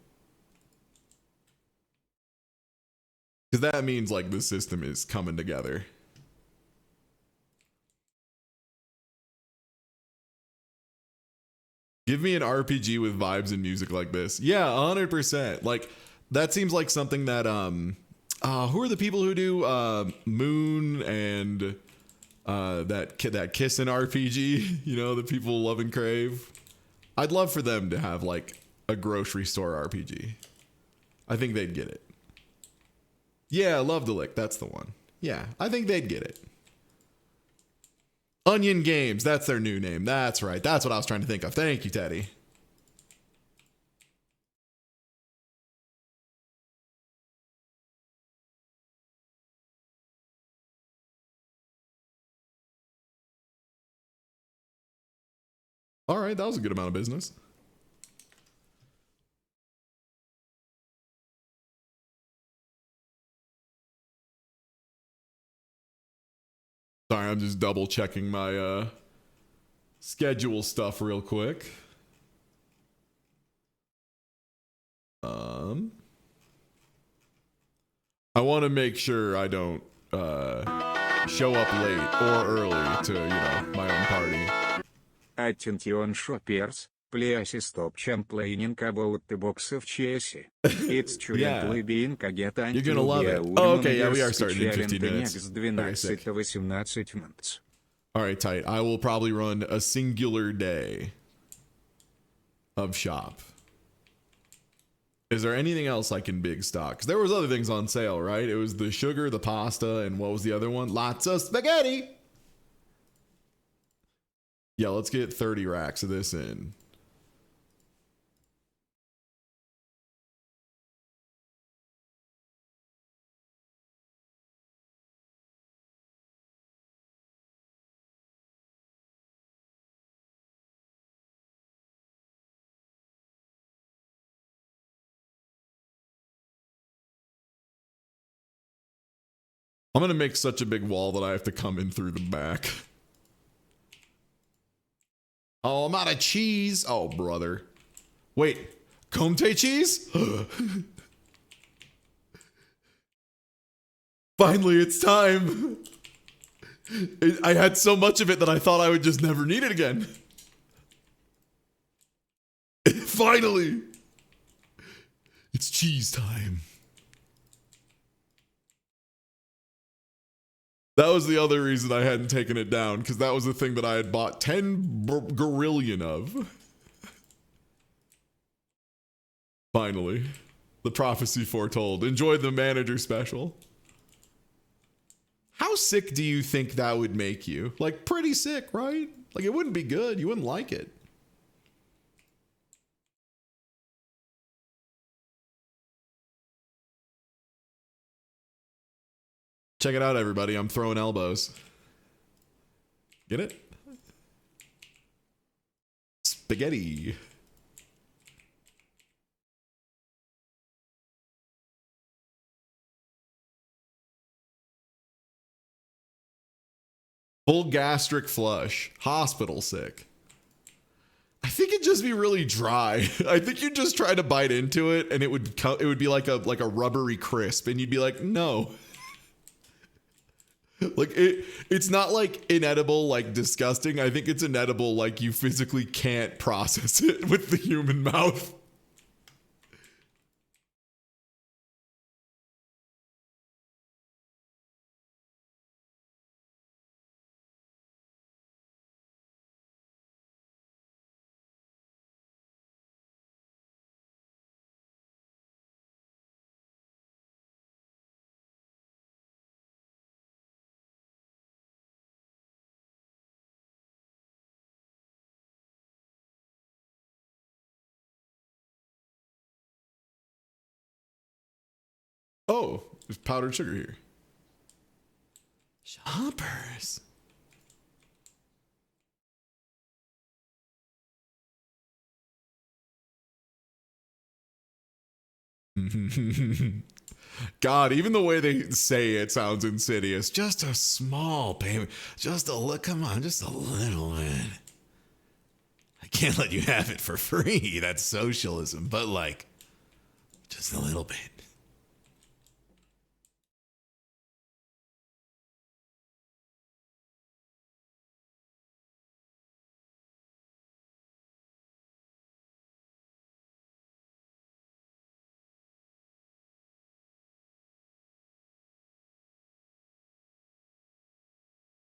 Because that means like the system is coming together. Give me an RPG with vibes and music like this. Yeah, 100%. Like that seems like something that who are the people who do Moon and that Kissin' RPG, you know, the people love and crave. I'd love for them to have like a grocery store RPG. I think they'd get it. Yeah, Love the Lick, that's the one. Yeah, I think they'd get it. Onion Games, that's their new name. That's right. That's what I was trying to think of. Thank you, Teddy. All right, that was a good amount of business. Sorry, I'm just double checking my schedule stuff real quick. I want to make sure I don't show up late or early to, you know, my own party. Attention shoppers, please stop complaining about the box of cheese. It's currently being get You're gonna love it. Oh, okay, yeah, we are starting in 15 minutes. Okay, sick. 18 months. All right, tight. I will probably run a singular day of shop. Is there anything else I can big stock? Because there was other things on sale, right? It was the sugar, the pasta, and what was the other one? Lots of spaghetti. Yeah, let's get 30 racks of this in. I'm going to make such a big wall that I have to come in through the back. Oh, I'm out of cheese. Oh, brother. Wait, Core-MtG cheese? Finally, it's time. I had so much of it that I thought I would just never need it again. Finally. It's cheese time. That was the other reason I hadn't taken it down, because that was the thing that I had bought 10 gorillion of. Finally. The prophecy foretold. Enjoy the manager special. How sick do you think that would make you? Like, pretty sick, right? Like, it wouldn't be good. You wouldn't like it. Check it out, everybody. I'm throwing elbows. Get it? Spaghetti. Full gastric flush. Hospital sick. I think it'd just be really dry. I think you'd just try to bite into it and it would be like a rubbery crisp and you'd be like, no. Like it's not like inedible, like disgusting. I think it's inedible, like you physically can't process it with the human mouth. Oh, there's powdered sugar here. Shoppers. God, even the way they say it sounds insidious. Just a small payment. Just a look. Come on, just a little bit. I can't let you have it for free. That's socialism. But like, just a little bit.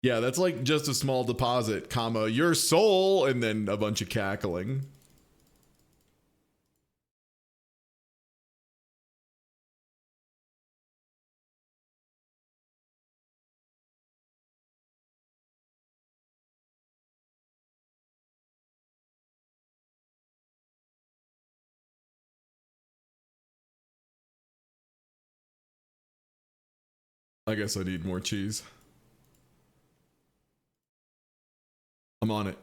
Yeah, that's like just a small deposit, comma, your soul, and then a bunch of cackling. I guess I need more cheese. I'm on it.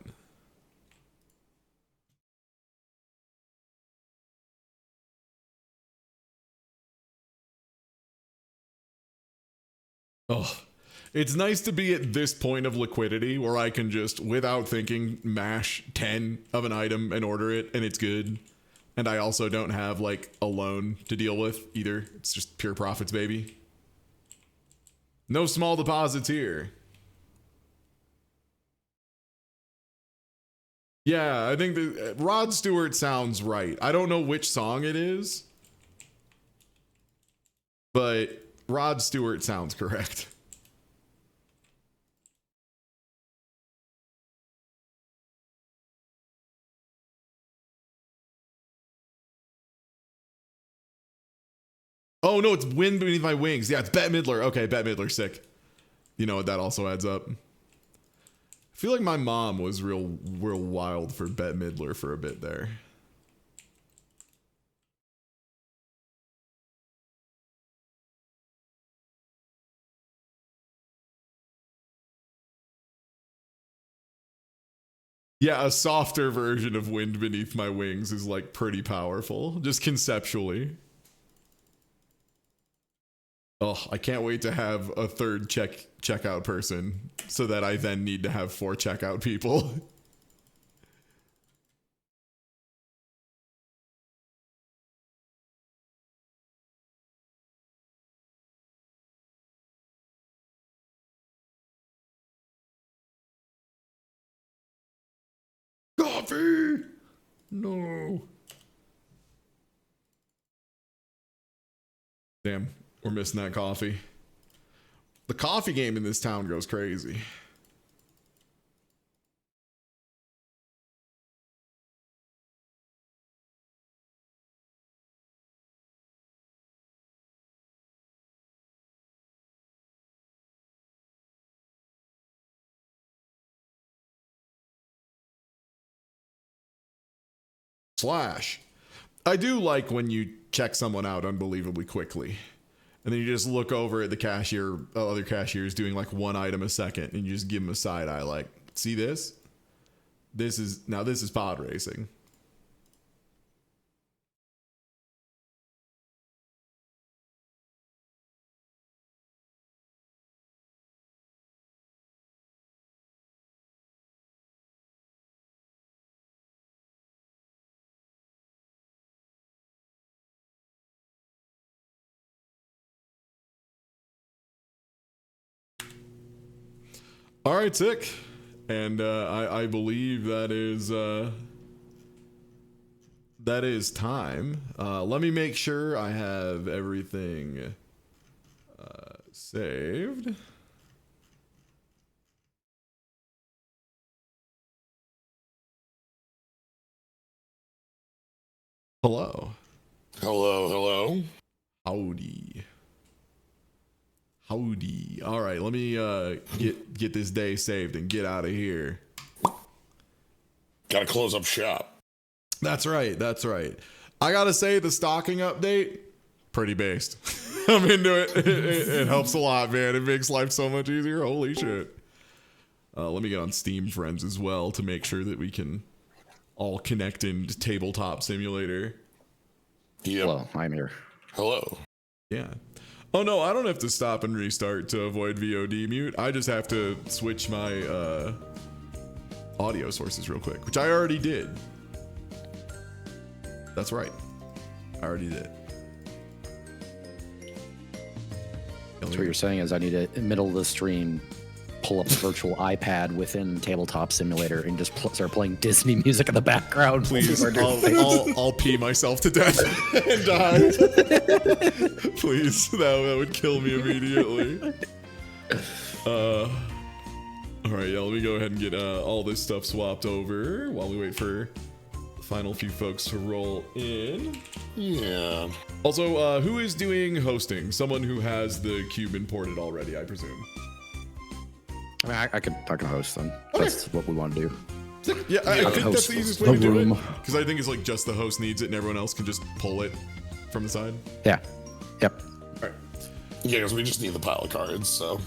Oh, it's nice to be at this point of liquidity where I can just, without thinking, mash 10 of an item and order it, and it's good. And I also don't have, like, a loan to deal with either. It's just pure profits, baby. No small deposits here. Yeah, I think that Rod Stewart sounds right. I don't know which song it is, but Rod Stewart sounds correct. Oh no, it's Wind Beneath My Wings. Yeah, it's Bette Midler. Okay, Bette Midler, sick. You know what? That also adds up. I feel like my mom was real wild for Bette Midler for a bit there. Yeah, a softer version of Wind Beneath My Wings is like pretty powerful, just conceptually. Oh, I can't wait to have a third checkout person so that I then need to have 4 checkout people. Coffee! No. Damn, we're missing that coffee. The coffee game in this town goes crazy. Slash. I do like when you check someone out unbelievably quickly. And then you just look over at the cashier, other cashiers doing like one item a second, and you just give them a side eye like, see this? This is pod racing. All right, sick. And I believe that is time. Let me make sure I have everything saved. Hello. Hello. Howdy. All right, let me get this day saved and get out of here. Gotta close up shop. That's right. I gotta say, the stocking update, pretty based. I'm into it. It helps a lot, man. It makes life so much easier. Holy shit. Let me get on Steam Friends as well to make sure that we can all connect in Tabletop Simulator. Yep. Hello, I'm here. Hello. Yeah. Oh no, I don't have to stop and restart to avoid VOD mute. I just have to switch my audio sources real quick, which I already did. That's right. I already did. So what you're saying is I need to, in the middle of the stream, pull up the virtual iPad within Tabletop Simulator and just start playing Disney music in the background. Please, I'll pee myself to death and die. Please, that would kill me immediately. All right, yeah, let me go ahead and get all this stuff swapped over while we wait for the final few folks to roll in. Yeah. Also, who is doing hosting? Someone who has the cube imported already, I presume. I mean, I can host them. That's what we want to do. Yeah, I think that's the easiest way to do it. Because I think it's like just the host needs it and everyone else can just pull it from the side. Yeah. Yep. All right. Yeah, because we just need the pile of cards, so.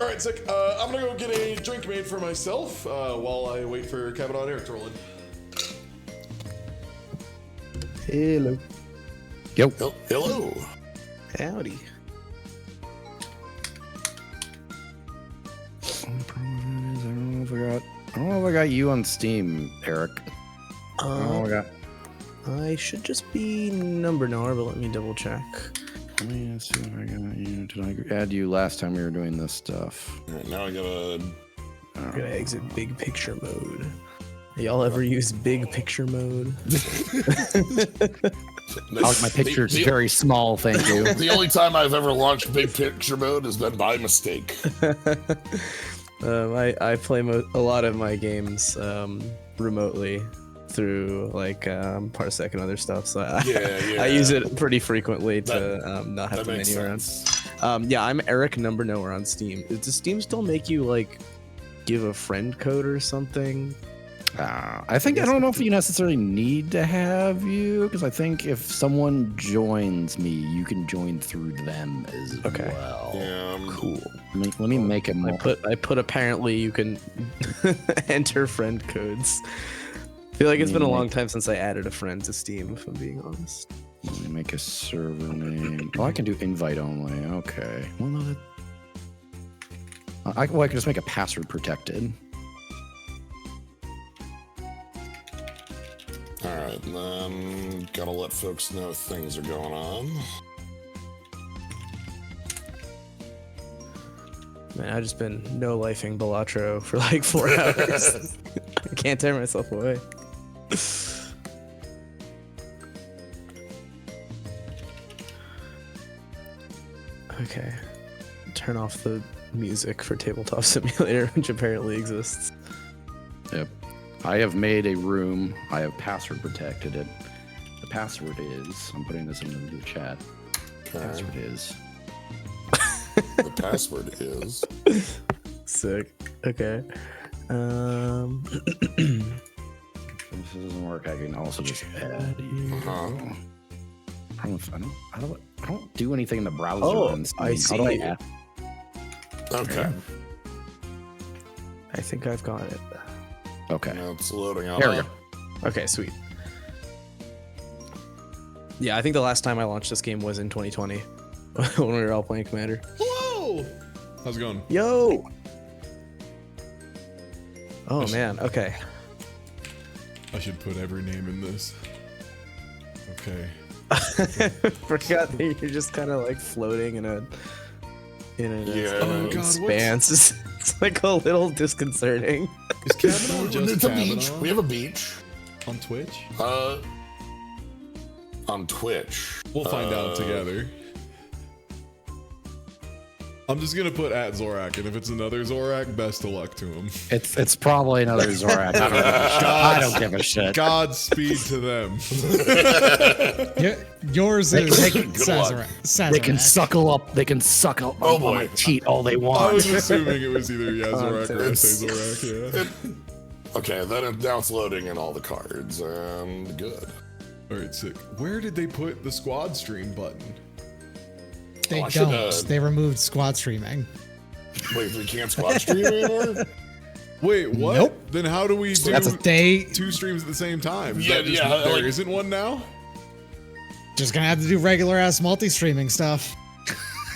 All right, sick. I'm gonna go get a drink made for myself while I wait for Cabot on Eric to roll in. Hello. Yo. Hello. Howdy. I don't know if I got you on Steam, Eric. I don't know if I got. I should just be number knower, but let me double check. Let me see if I got you. Did I add you last time we were doing this stuff? All right, now I gotta. I'm gonna exit big picture mode. Y'all ever use big picture mode? My picture's very small, thank you. The only time I've ever launched big picture mode has been by mistake. I play a lot of my games remotely through like Parsec and other stuff, so Yeah. I use it pretty frequently to not have That to makes menu around. sense. Yeah, I'm Eric Number Knower on Steam. Does Steam still make you like give a friend code or something? I don't know if you necessarily need to have you, because I think if someone joins me, you can join through them as well. Yeah. Cool. Let me make it more. I put apparently you can enter friend codes. I feel like it's been a long time since I added a friend to Steam, if I'm being honest. Let me make a server name. Oh, I can do invite only. Okay. Well, no, I can just make a password protected. Alright, then gotta let folks know things are going on. Man, I've just been no-lifing Balatro for like 4 hours. I can't tear myself away. Okay. turn off the music for Tabletop Simulator, which apparently exists. Yep. I have made a room. I have password protected it. The password is, I'm putting this into the chat. The password is. The password is. Sick. Okay. If this doesn't work, I can also just add you. I don't do anything in the browser. Oh, I see. How do I add? Okay. I think I've got it. Okay. Now it's loading up. There we go. Okay, sweet. Yeah, I think the last time I launched this game was in 2020 when we were all playing Commander. Hello! How's it going? Yo! Oh man, okay. I should put every name in this. Okay. Forgot that you're just kind of like floating in a Yeah. Oh, God, expanse. It's like a little disconcerting. Is Kavanaugh just It's a beach. Kavanaugh We have a beach. on Twitch? On Twitch. We'll find out together. I'm just gonna put at Zorak, and if it's another Zorak, best of luck to him. It's probably another Zorak. I don't give a shit. Godspeed to them. Yours is Good luck. They can suckle up. They can suck up Oh, on my boy. teat all they I want. was assuming it was either Zorak or it's- SA Zorak, yeah. Okay, now it's loading in all the cards, and good. Alright, sick. Where did they put the squad stream button? They I should, don't. They removed squad streaming. Wait, we can't squad stream anymore? Wait, what? Nope. Then how do we do They two streams at the same time? Is Yeah, that just, yeah, there like- isn't one now? just gonna have to do regular ass multi-streaming stuff.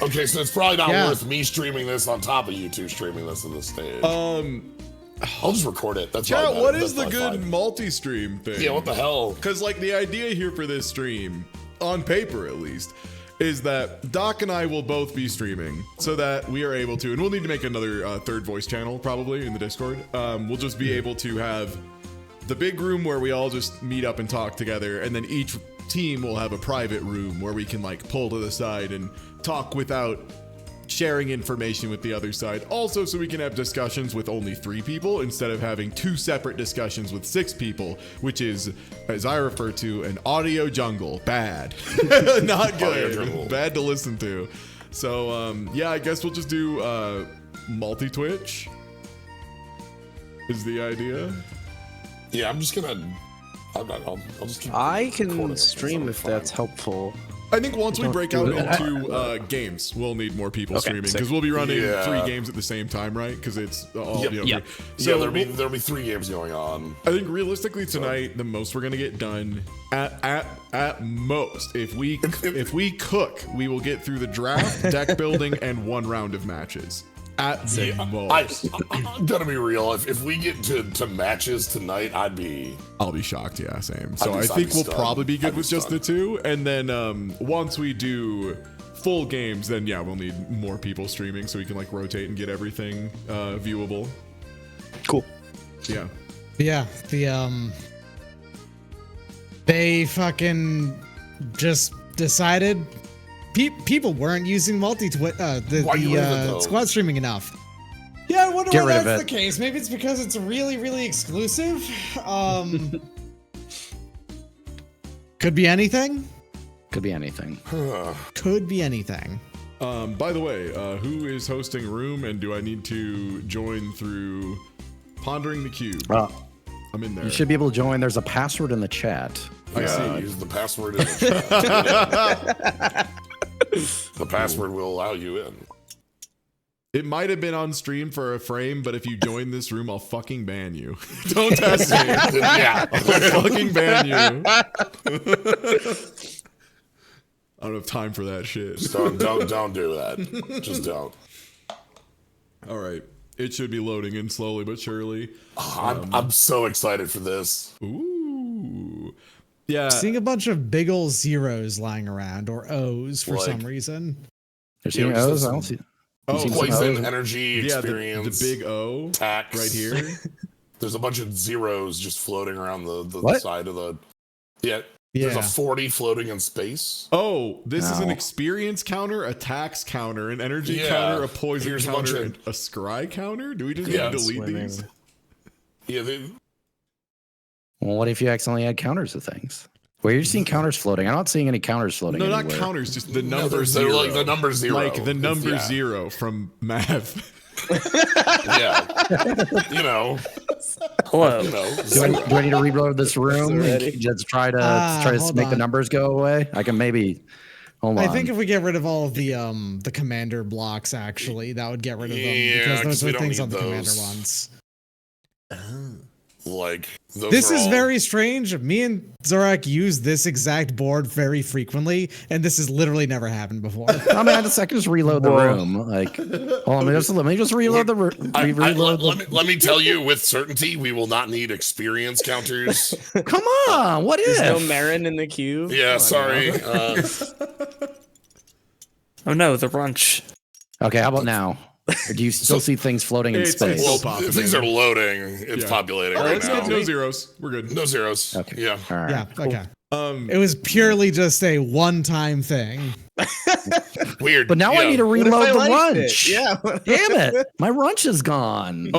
Okay, so it's probably not Yeah. worth me streaming this on top of you two streaming this in the stage. I'll just record it. That's Chat, probably what better. is the That's good fine. multi-stream thing? Yeah, what the hell? Because, like, the idea here for this stream, on paper at least, is that Doc and I will both be streaming so that we are able to, and we'll need to make another third voice channel probably in the Discord. We'll just be able to have the big room where we all just meet up and talk together, and then each team will have a private room where we can, like, pull to the side and talk without sharing information with the other side. Also, so we can have discussions with only 3 people instead of having 2 separate discussions with 6 people, which is, as I refer to, an audio jungle. Bad. Not Audio jungle. good. Bad to listen to. So, yeah, I guess we'll just do multi-Twitch is the idea. Yeah, I'm just gonna. I'll just keep. I recording can this. stream if Fine. that's helpful. I think once we Don't break do out it. into games, we'll need more people Okay, streaming sick. because we'll be running Yeah. 3 games at the same time, right? Because it's all Yep. you know. Yep. So Yeah, there'll be 3 games going on. I think realistically tonight, the most we're gonna get done at most, if we cook, we will get through the draft, deck building, and 1 round of matches. At the most. I'm gonna be real. If we get to matches tonight, I'll be shocked, yeah, same. So I'd I be think we'll stunned. probably be good I'd be with just the stunned. 2, and then once we do full games, then yeah, we'll need more people streaming so we can like rotate and get everything viewable. Cool. Yeah. Yeah, they fucking just decided people weren't using Why you leave it, though? squad streaming enough. Yeah, I wonder Get why rid of that's it. the case. Maybe it's because it's really, really exclusive. Could be anything. Could be anything. Could be anything. By the way, who is hosting room, and do I need to join through Pondering the Cube? I'm in there. You should be able to join. There's a password in the chat. I Yeah, see. use the password in the chat. The password will allow you in. It might have been on stream for a frame, but if you join this room, I'll fucking ban you. Don't test me. Yeah. I'll fucking ban you. I don't have time for that shit. Don't do that. Just don't. All right. It should be loading in slowly but surely. I'm so excited for this. Ooh. Yeah. Seeing a bunch of big ol' zeros lying around, or O's for Like- some reason. There's Yeah, any just O's? I some- don't see. Oh, see some Poison, O's? energy, yeah, experience, the big O tax. right here. There's a bunch of zeros just floating around the What? side of the. Yeah. There's a Yeah. 40 floating in space. Oh, this is an No. experience counter, a tax counter, an energy Yeah. counter, a poison Here's a bunch counter, of- and a scry counter? Do we just Yeah, need to delete these? Yeah, Well, what if you accidentally add counters to things? Where you're seeing counters floating? I'm not seeing any counters floating. No, not anywhere. counters, just the No, number they're zero. like the number zero. Like the number Yeah. 0 from Mav. Yeah. You know. Hello. You know. Do I need to reload this room and just try to hold make the on. numbers go away? I can maybe. Hold on. I think if we get rid of all of the commander blocks, actually, that would get rid of them Yeah, because 'cause those we are don't things need on the commander those. ones. Like those This are is all- very strange. Me and Zorak use this exact board very frequently, and this has literally never happened before. I mean, I can just reload the room. Like, hold on, let me just reload the room. Let me tell you with certainty, we will not need experience counters. Come on, what There's if? no Marin in the cube. Yeah, sorry. Oh no, the runch. Okay, how about now? Or do you still see things floating in space? Well, if things are loading, it's Yeah. populating All right right, now. no zeros. We're good. No zeros. Okay. Yeah. All right. Yeah, okay. Um, It was purely just a one-time thing. Weird. But now I Yeah. need to What if reload I the liked lunch. it? Yeah. Damn it, my lunch is gone.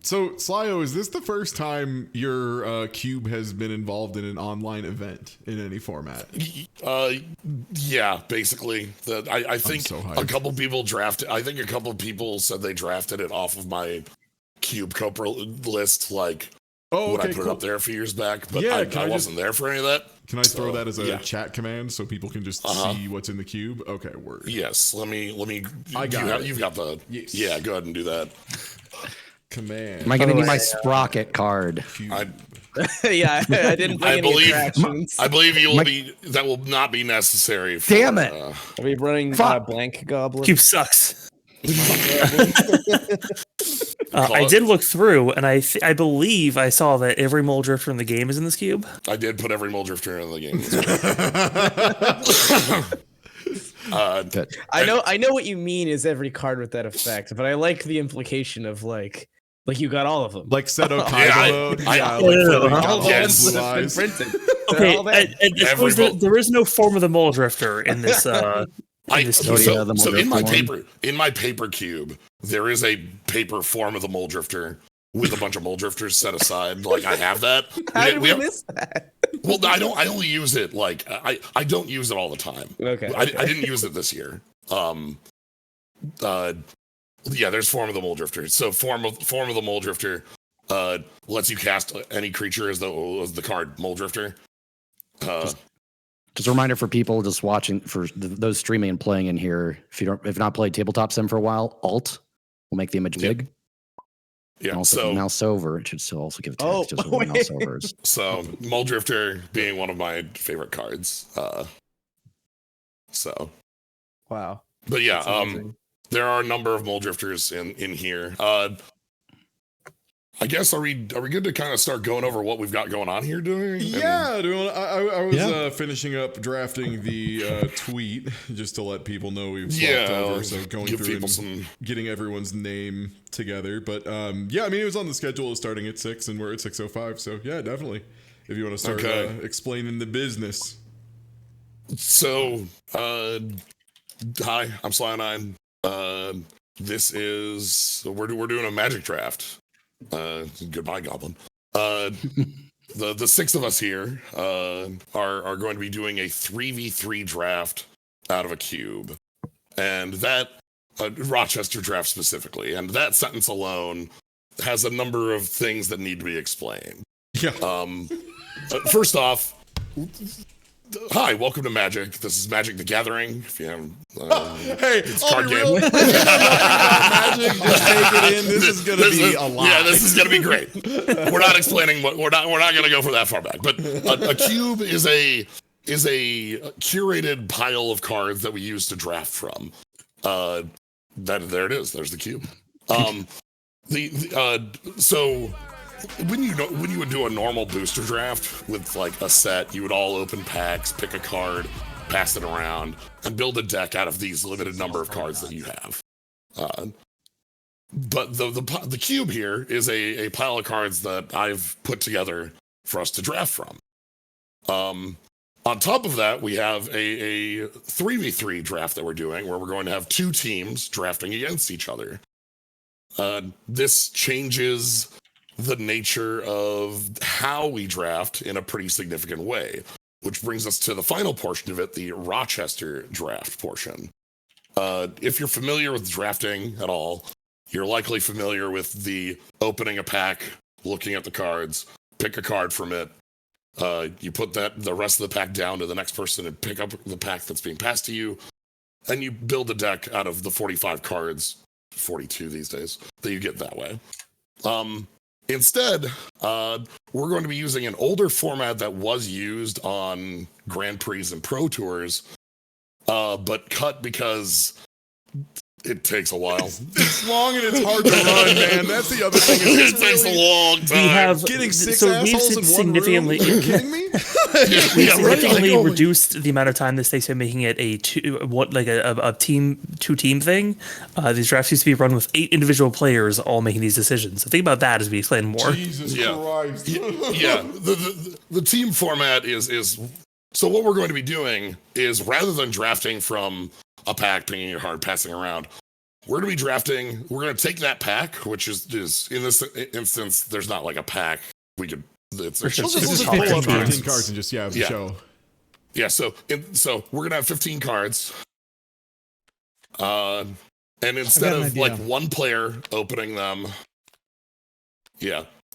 So Slyo, is this the first time your cube has been involved in an online event in any format? Yeah, basically. I think so hyped. a couple people drafted. I think a couple people said they drafted it off of my cube Copra list, like Oh, when I okay, put it cool. up there a few years back. But Yeah, I can I wasn't there for any of that. Can I throw So, that as a yeah. chat command so people can just see what's in the cube? Okay, word. Yes. Let me. I got it. You've got the. Yes. Yeah. Go ahead and do that. Command. Am I gonna need my sprocket card? Yeah, I didn't bring I any believe. attractions. I believe you will be. That will not be necessary. For, Damn it. Are we running blank goblin? Cube sucks. Call I it- did look through, and I believe I saw that every mole drifter in the game is in this cube. I did put every mole drifter in the game. I know what you mean is every card with that effect, but I like the implication of like you got all of them. Like Seto Kaiba Yeah, mode? I- Yeah, I- like no, fully no, got all the blue ones that have been eyes. printed. They're Okay, all there. and Every there is no form of the mole drifter in this. In this cube. yeah, the So mole in my drifter one. in my paper cube, there is a paper form of the mole drifter with a bunch of mole drifters set aside. Like I have that. How did we have- miss that? Well, I don't. I only use it like I don't use it all the time. Okay. I didn't use it this year. Yeah, there's form of the mole drifter. So form of the mole drifter lets you cast any creature as the card mole drifter. Just a reminder for people just watching, for those streaming and playing in here. If you've not played Tabletop Sim for a while, Alt will make the image big. Yeah. And also mouse over. It should still also give text just with mouse overs. So mole drifter being one of my favorite cards. So. Wow. But yeah, That's amazing. there are a number of mole drifters in here. I guess are we good to kind of start going over what we've got going on here doing? Yeah, I was finishing up drafting the tweet just to let people know we've swapped over. So going give through people and getting everyone's name together. But yeah, I mean it was on the schedule of starting at 6 and we're at 6:05. So yeah, definitely. If you want to start explaining the business. So hi, I'm Sly9. This is we're doing a magic draft. Goodbye, Goblin. The six of us here are going to be doing a 3v3 draft out of a cube, and that Rochester draft specifically, and that sentence alone has a number of things that need to be explained. Yeah. First off, hi, welcome to Magic. This is Magic the Gathering. If you haven't, hey, it's I'll card be game. real. Magic, just take it in. This is gonna be a lot. Yeah, this is gonna be great. We're not explaining what we're not gonna go for that far back. But a cube is a curated pile of cards that we use to draft from. There it is. There's the cube. So when you would do a normal booster draft with like a set, you would all open packs, pick a card, pass it around, and build a deck out of these limited number of cards that you have. But the cube here is a pile of cards that I've put together for us to draft from. On top of that, we have a 3v3 draft that we're doing where we're going to have 2 teams drafting against each other. This changes the nature of how we draft in a pretty significant way, which brings us to the final portion of it, the Rochester draft portion. If you're familiar with drafting at all, you're likely familiar with the opening a pack, looking at the cards, pick a card from it. You put the rest of the pack down to the next person and pick up the pack that's being passed to you, and you build a deck out of the 45 cards, 42 these days, that you get that way. Instead, we're going to be using an older format that was used on Grand Prix and Pro Tours, but cut because it takes a while. It's long and it's hard to run, man. That's the other thing. It takes a long time. We have Getting 6 so assholes we've in one room? Are significantly you kidding me? we've significantly reduced the amount of time this takes by making it a two team thing. These drafts used to be run with 8 individual players all making these decisions. So think about that as we explain more. Jesus Christ. Yeah. The team format is so what we're going to be doing is rather than drafting from a pack, picking a card, passing around, we're going to be drafting. We're going to take that pack, which is in this instance, there's not like a pack. We could. We'll just pull up 15 cards and just show. Yeah. So we're gonna have 15 cards. And instead of like one player opening them,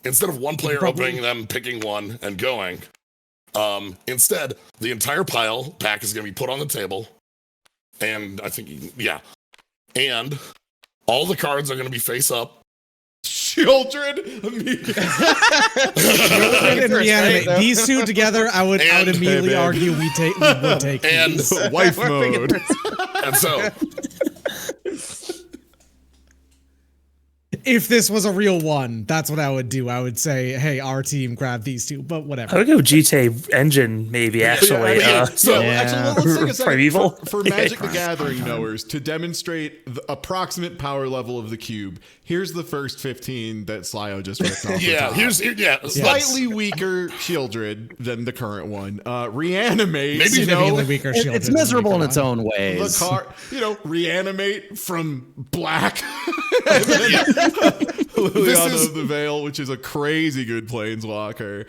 instead of one player opening them, picking one and going, instead the entire pack is gonna be put on the table. And I think, and all the cards are going to be face up. Children, Children and Reanimate. These 2 together, I would immediately argue we would take. And wife mode. And so, if this was a real one, that's what I would do. I would say, hey, our team grab these 2, but whatever. I would go GTA Engine, maybe, actually. Actually, let's take a second. Primeval? For Magic the Gathering knowers, to demonstrate the approximate power level of the cube, here's the first 15 that Slyo just ripped off. Slightly weaker Shieldred than the current one. Reanimate. Maybe significantly weaker Shieldred. It's miserable in its own ways. The card, Reanimate from Black. Liliana of the Veil, which is a crazy good planeswalker.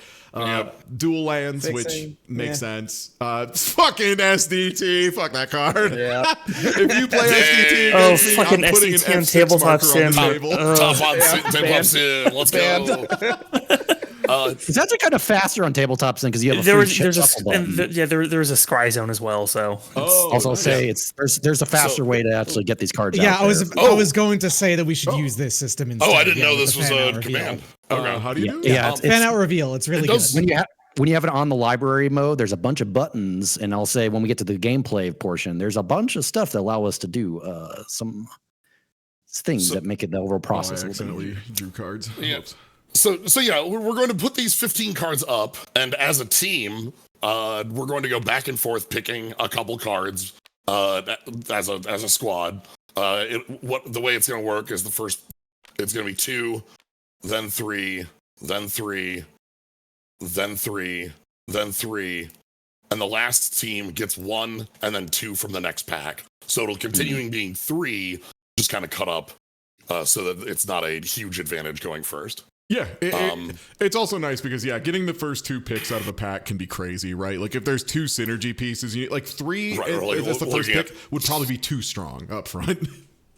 Dual lands, which makes sense. Fucking SDT, fuck that card. Yeah. If you play SDT against me, fucking I'm putting SDT an on F6 tabletop marker on the sim. table. tabletop sim. Let's go. It's actually kind of faster on tabletop sim because you have a free shuffle button. There's a scry zone as well. So also say there's a faster way to actually get these cards. Yeah, out I was going to say that we should use this system instead. I didn't know this was a command. How do you do it? Yeah, fan out reveal. It's really good. When you have it on the library mode, there's a bunch of buttons, and I'll say when we get to the gameplay portion, there's a bunch of stuff that allow us to do some things that make it the overall process. I accidentally drew cards. Yeah. So we're going to put these 15 cards up, and as a team, we're going to go back and forth picking a couple cards as a squad. The way it's going to work is it's going to be 2, then 3, then 3, then 3, then 3, and the last team gets 1 and then 2 from the next pack. So it'll continue being 3, just kind of cut up so that it's not a huge advantage going first. Yeah, it's also nice because getting the first 2 picks out of a pack can be crazy, right? Like if there's 2 synergy pieces, you like 3 as the first pick would probably be too strong up front.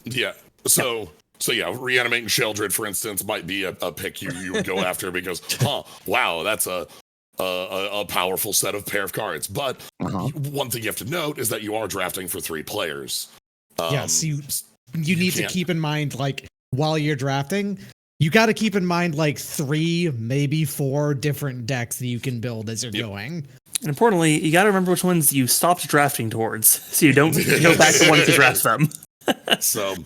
Yeah. So Reanimate and Sheldred, for instance, might be a pick you would go after because wow, that's a powerful set of pair of cards. But one thing you have to note is that you are drafting for 3 players. Yes, you need to keep in mind, like while you're drafting, you got to keep in mind like 3, maybe 4 different decks that you can build as you're going. And importantly, you got to remember which ones you stopped drafting towards, so you don't go back to wanting to draft them. So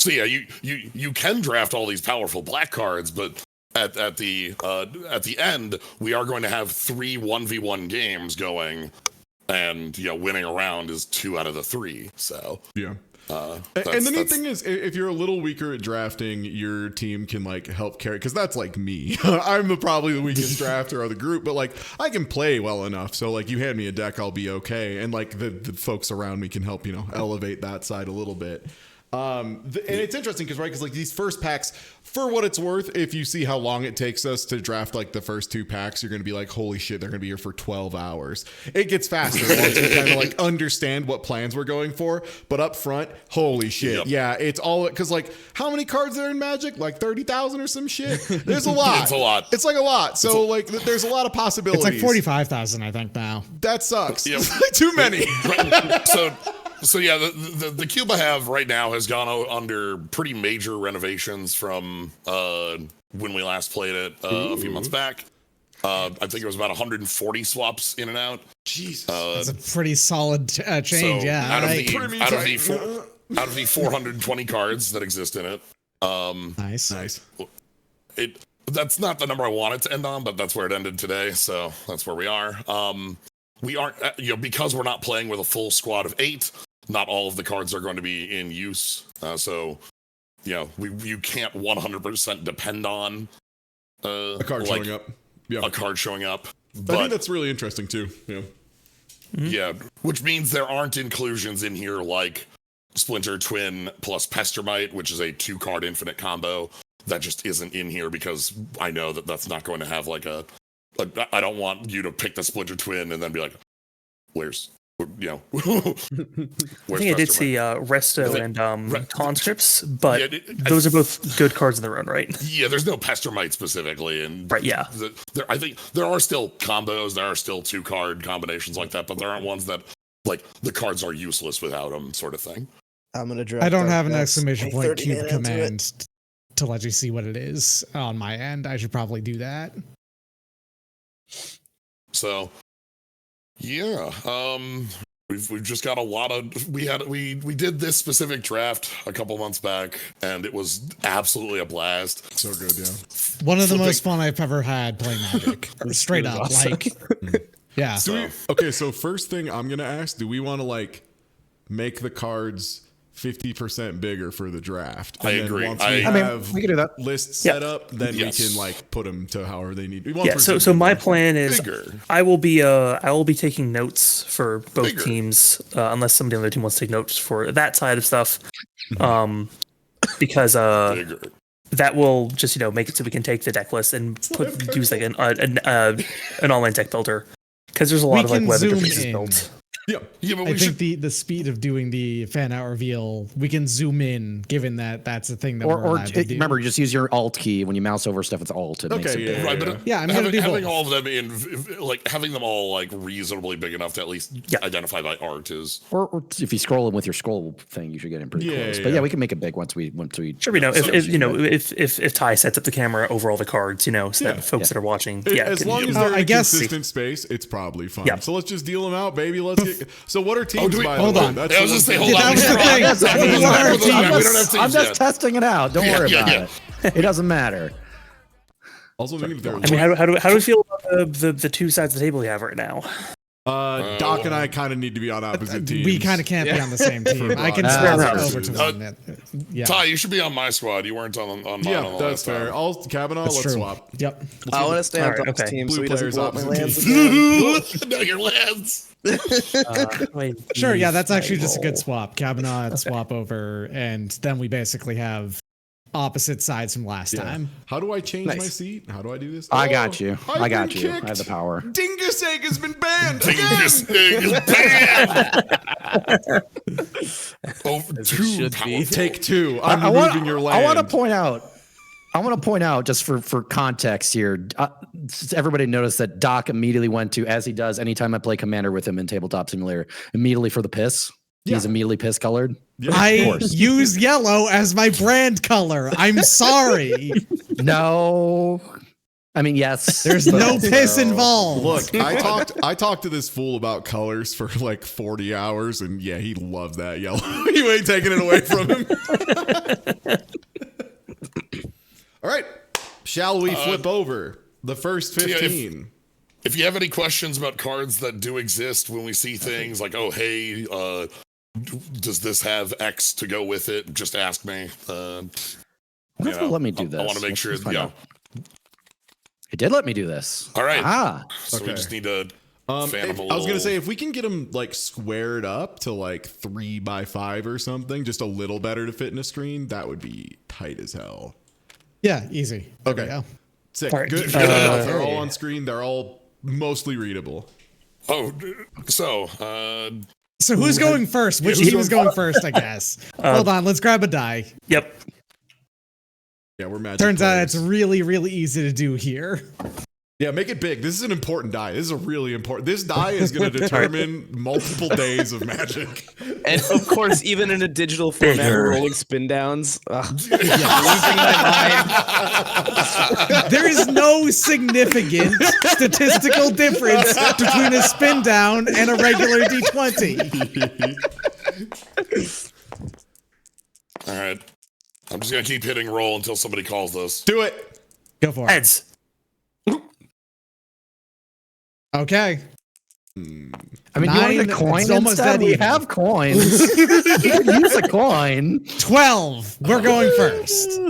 yeah, you can draft all these powerful black cards, but at the end, we are going to have 3 1v1 games going, and winning a round is 2 out of the 3. So yeah. And the neat thing is, if you're a little weaker at drafting, your team can like help carry, because that's like me. I'm probably the weakest drafter of the group, but like I can play well enough. So like you hand me a deck, I'll be okay. And like the folks around me can help, elevate that side a little bit. And it's interesting because like these first packs, for what it's worth, if you see how long it takes us to draft like the first 2 packs, you're going to be like, holy shit, they're going to be here for 12 hours. It gets faster once we kind of like understand what plans we're going for. But up front, holy shit. Yep. Yeah, it's all because like how many cards are in Magic? Like 30,000 or some shit? There's a lot. It's a lot. It's like a lot. So like there's a lot of possibilities. It's like 45,000, I think, now. That sucks. Yep. Too many. So yeah, the cube I have right now has gone under pretty major renovations from when we last played it a few months back. I think it was about 140 swaps in and out. Jesus, that's a pretty solid change. So yeah, out of the 420 cards that exist in it. Nice. That's not the number I wanted to end on, but that's where it ended today. So that's where we are. We aren't, because we're not playing with a full squad of 8. Not all of the cards are going to be in use. So, you can't 100% depend on a card showing up. Yeah, a card showing up. But I think that's really interesting too. Yeah. Mm-hmm. Yeah, which means there aren't inclusions in here like Splinter Twin plus Pestermite, which is a 2-card infinite combo. That just isn't in here because I know that that's not going to have like I don't want you to pick the Splinter Twin and then be like, where's I think I did see Resto and Conscripts, but those are both good cards in their own right. Yeah, there's no Pestermite specifically, and right, yeah. I think there are still combos, there are still 2-card combinations like that, but there aren't ones that like the cards are useless without them, sort of thing. I'm gonna draft. I don't have an exclamation point cube command to let you see what it is on my end. I should probably do that. So. Yeah, we've just got a lot of we did this specific draft a couple months back, and it was absolutely a blast. So good, yeah. One of the most fun I've ever had playing Magic. Straight up, awesome. Yeah. So first thing I'm gonna ask: do we want to like make the cards 50% bigger for the draft? And I then agree. Once we can do that. Lists set up, then we can like put them to however they need. So my plan is I will be taking notes for both teams, unless somebody on the other team wants to take notes for that side of stuff, because that will just make it so we can take the deck list and use like an online deck builder, because there's a lot of like web interfaces built. Yeah, but I think the speed of doing the fan out reveal, we can zoom in, given that that's the thing that we're allowed to do. Remember, just use your Alt key when you mouse over stuff. It's Alt. It makes it right. But I'm gonna do having both. all of them in, like having them all like reasonably big enough to at least identify by art is. Or if you scroll them with your scroll thing, you should get in pretty close. But we can make it big once we Sure, if Ty sets up the camera over all the cards, so that folks that are watching, as long as they're in consistent space, it's probably fine. Yeah. So let's just deal them out, baby. Let's get. So what are teams? Hold on. I was just saying, hold That was the thing. I'm just testing it out. Don't worry about it. It doesn't matter. Also, how do we feel about the 2 sides of the table we have right now? Doc and I kind of need to be on opposite teams. We kind of can't be on the same team. I can swap it over to one. Yeah. Ty, you should be on my squad. You weren't on mine. Yeah, that's fair. Kavanaugh, let's swap. Yep. I want to stay on Doc's team so he doesn't blow up my lands again. No, your lands. Sure, yeah, that's actually just a good swap. Kavanaugh swap over, and then we basically have opposite sides from last time. How do I change my seat? How do I do this? I got you. I got you. Kicked. I have the power. Dingus Egg has been banned. Dingus Egg is banned. Over 2 powerful. Take 2. I'm removing your land. I want to point out, just for context here, everybody noticed that Doc immediately went to, as he does anytime I play Commander with him in Tabletop Simulator, immediately for the piss. He's immediately piss colored. Yeah, I use yellow as my brand color. I'm sorry. No. I mean, yes. There's no piss involved. Look, I talked to this fool about colors for like 40 hours, and yeah, he loves that yellow. You ain't taking it away from him. All right. Shall we flip over the first 15? If you have any questions about cards that do exist, when we see things like, oh, hey, does this have X to go with it? Just ask me. What if it'll let me do this? I want to make sure. Yeah. It did let me do this. All right. So we just need to. I was gonna say if we can get them like squared up to like 3x5 or something, just a little better to fit in a screen, that would be tight as hell. Yeah, easy. Okay. Sick. All right. Good enough. They're all on screen. They're all mostly readable. Oh, so who's going first? Which team is going first? I guess. Hold on. Let's grab a die. Yep. Yeah, we're magic. Turns out players. it's really, really easy to do here. Yeah, make it big. This is an important die. This is a really important. This die is going to determine multiple days of Magic. And of course, even in a digital format, rolling spin downs. Losing my mind. There is no significant statistical difference between a spin down and a regular D20. all right. I'm just gonna keep hitting roll until somebody calls this. Do it. Go for it. Heads. Okay. I mean, you wanted a coin? It's almost instead? that We even. have coins. You could use a coin. 12. We're going first.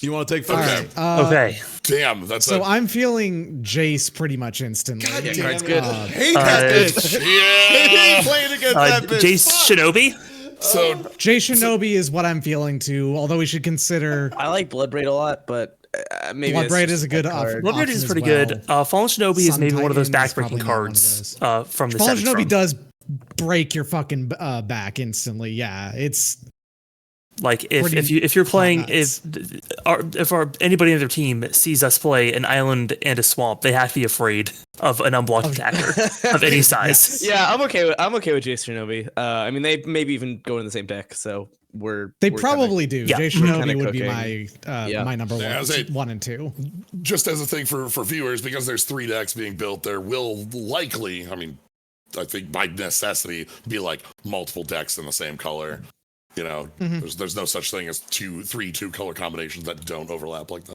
You want to take All first? right. Okay. Damn, that's So I'm feeling Jace pretty much instantly. God damn That's it. good. Hate that bitch. yeah. Playing against that bitch. Jace Shinobi. So Jace Shinobi is what I'm feeling too, although we should consider I like Bloodbraid a lot, but maybe Bloodbraid it's is a good card. Bloodbraid is pretty good. Fallen Shinobi is maybe one of those backbreaking cards from the Fallen set. Shinobi does break your fucking back instantly. Yeah, it's Like if you're playing if anybody on their team sees us play an island and a swamp, they have to be afraid of an unblocked attacker of any size. Yeah, I'm okay with Jace Shinobi. I mean, they maybe even go in the same deck, so we're probably do. Yeah. Jace Kinda Shinobi would be cooking. my number Yeah, one and two. just as a thing for viewers, because there's 3 decks being built, there will likely, I mean, I think by necessity, be like multiple decks in the same color. You know, there's no such thing as 2 color combinations that don't overlap like that.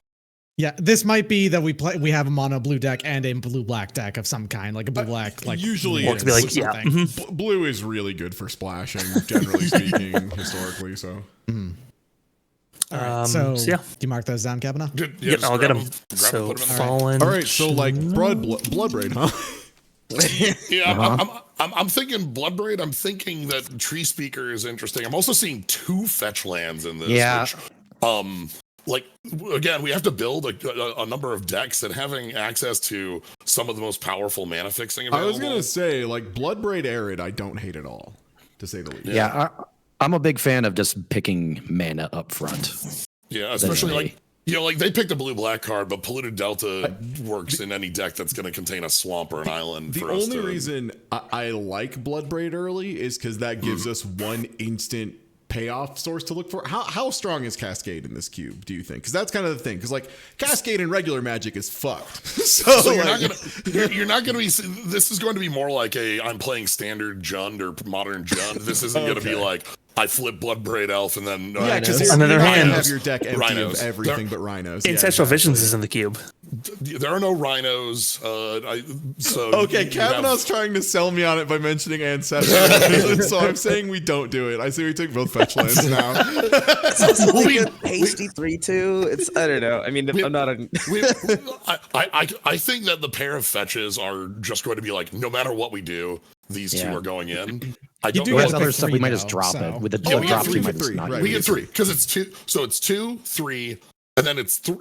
Yeah, this might be that we have a mono blue deck and a blue black deck of some kind, like a blue black like usually blue it's be like, or yeah, something. Blue is really good for splashing, generally speaking, historically. So So, yeah. do you mark those down, Kavanaugh? Yep, I'll get them. So put 'em in there. Fallen. all right, so like Bloodbraid, huh? Yeah, I'm thinking Bloodbraid. I'm thinking that Tree Speaker is interesting. I'm also seeing 2 fetch lands in this. Yeah. Which, like again, we have to build a number of decks, and having access to some of the most powerful mana fixing I available. was gonna say like Bloodbraid Arid, I don't hate at all, to say the least. Yeah, I'm a big fan of just picking mana up front. Yeah, especially like like they picked a blue-black card, but Polluted Delta works in any deck that's going to contain a swamp or an island. The only reason I like Bloodbraid early is because that gives us one instant payoff source to look for. How strong is Cascade in this cube, do you think? Because that's kind of the thing. Because like Cascade in regular Magic is fucked. so you're not gonna be. This is going to be more like I'm playing standard Jund or modern Jund. This isn't going to be like I flip Bloodbraid Elf and then because on the other hand, have your deck empty Rhinos. of everything but rhinos. Ancestral Visions is in the cube. There are no rhinos. So Okay, Kavanaugh's trying to sell me on it by mentioning Ancestral Visions, so I'm saying we don't do it. I say we take both fetch lands now. It's like a hasty 3/2. It's I don't know. I mean, I'm not a. I think that the pair of fetches are just going to be like no matter what we do, these 2 are going in. I don't know With what other stuff, we might just drop it. With the we drop, get we might just not. we get 3 because it's 2. So it's 2, 3, and then it's 2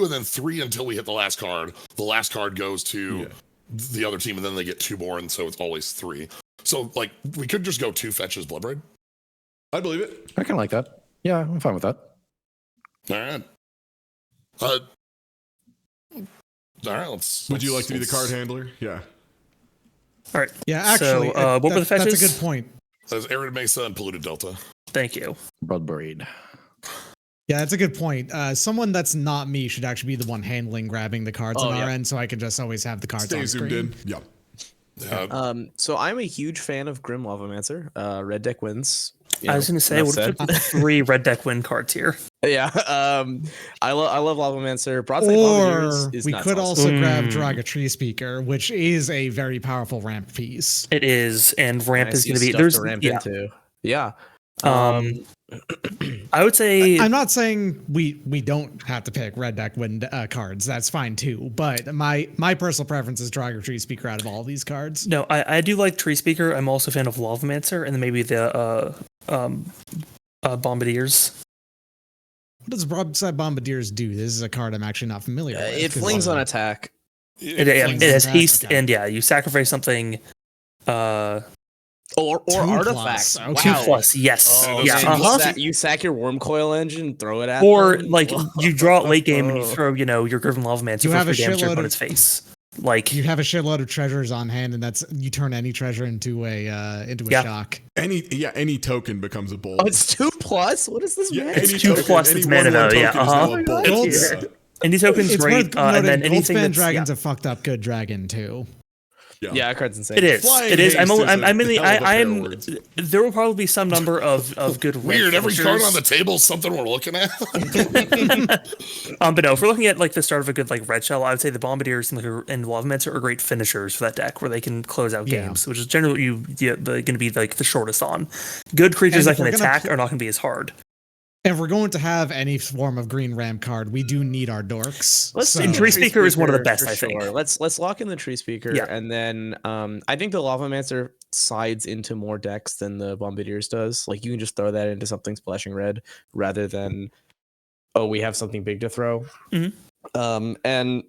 and then 3 until we hit the last card. The last card goes to the other team, and then they get 2 more, and so it's always 3. So like we could just go 2 fetches Bloodbraid. I believe it. I kind of like that. Yeah, I'm fine with that. All right. All right. Would you like to be the card handler? Yeah. All right. Yeah, actually, So, what were the fetches? That's a good point. There's Arid Mesa and Polluted Delta. Thank you. Bloodbraid. Yeah, that's a good point. Someone that's not me should actually be the one handling grabbing the cards on our end, so I can just always have the cards Stay on zoomed screen. in. Yeah. So I'm a huge fan of Grim Lavamancer. Red deck wins. I was going to say, what are the 3 red deck win cards here? Yeah. I love Lavamancer. Broadside Or Bombardiers is we nuts could also. also grab Draga Tree Speaker, which is a very powerful ramp piece. It is, and ramp I is see going to be stuff there's to ramp yeah. into. Yeah. I would say I'm not saying we don't have to pick red deck win cards. That's fine too. But my personal preference is Dragon Tree Speaker out of all these cards. no. I do like Tree Speaker. I'm also a fan of Lavamancer, and then maybe the Bombardiers. What does Broadside Bombardiers do? This is a card I'm actually not familiar with. It flings on attack. It has haste, and you sacrifice something. Or 2+. artifacts. Okay. Wow. 2+, yes. Oh, Yeah. so you sack your Worm Coil Engine, throw it at Or them? like you draw it late game and you throw, your Griffin Lavamancer You for have a 3 damage to your shitload opponent's face. Like You have a shitload of treasures on hand, and that's you turn any treasure into a shock. Any token becomes a bolt. Oh, it's 2+. What is this? Yeah, man? it's 2+, it's mana though. Yeah. Any token's It's great, worth noting, and then anything Goldspan that's Dragon's a fucked up good dragon too. Yeah, that card's insane. It is. Flying It is. haste I'm. There will probably be some number of good. Weird. Every finishers. card on the table is something we're looking at. But no, if we're looking at like the start of a good like red shell, I would say the Bombardiers and Lavamancer are great finishers for that deck, where they can close out games, which is generally going to be like the shortest on. Good creatures that can attack are not going to be as hard. And if we're going to have any form of green ram card, we do need our dorks. And Tree Speaker is one of the best, for I think. sure. Let's lock in the Tree Speaker, and then I think the Lavamancer sides into more decks than the Bombardiers does. Like you can just throw that into something splashing red rather than we have something big to throw. Mm-hmm. And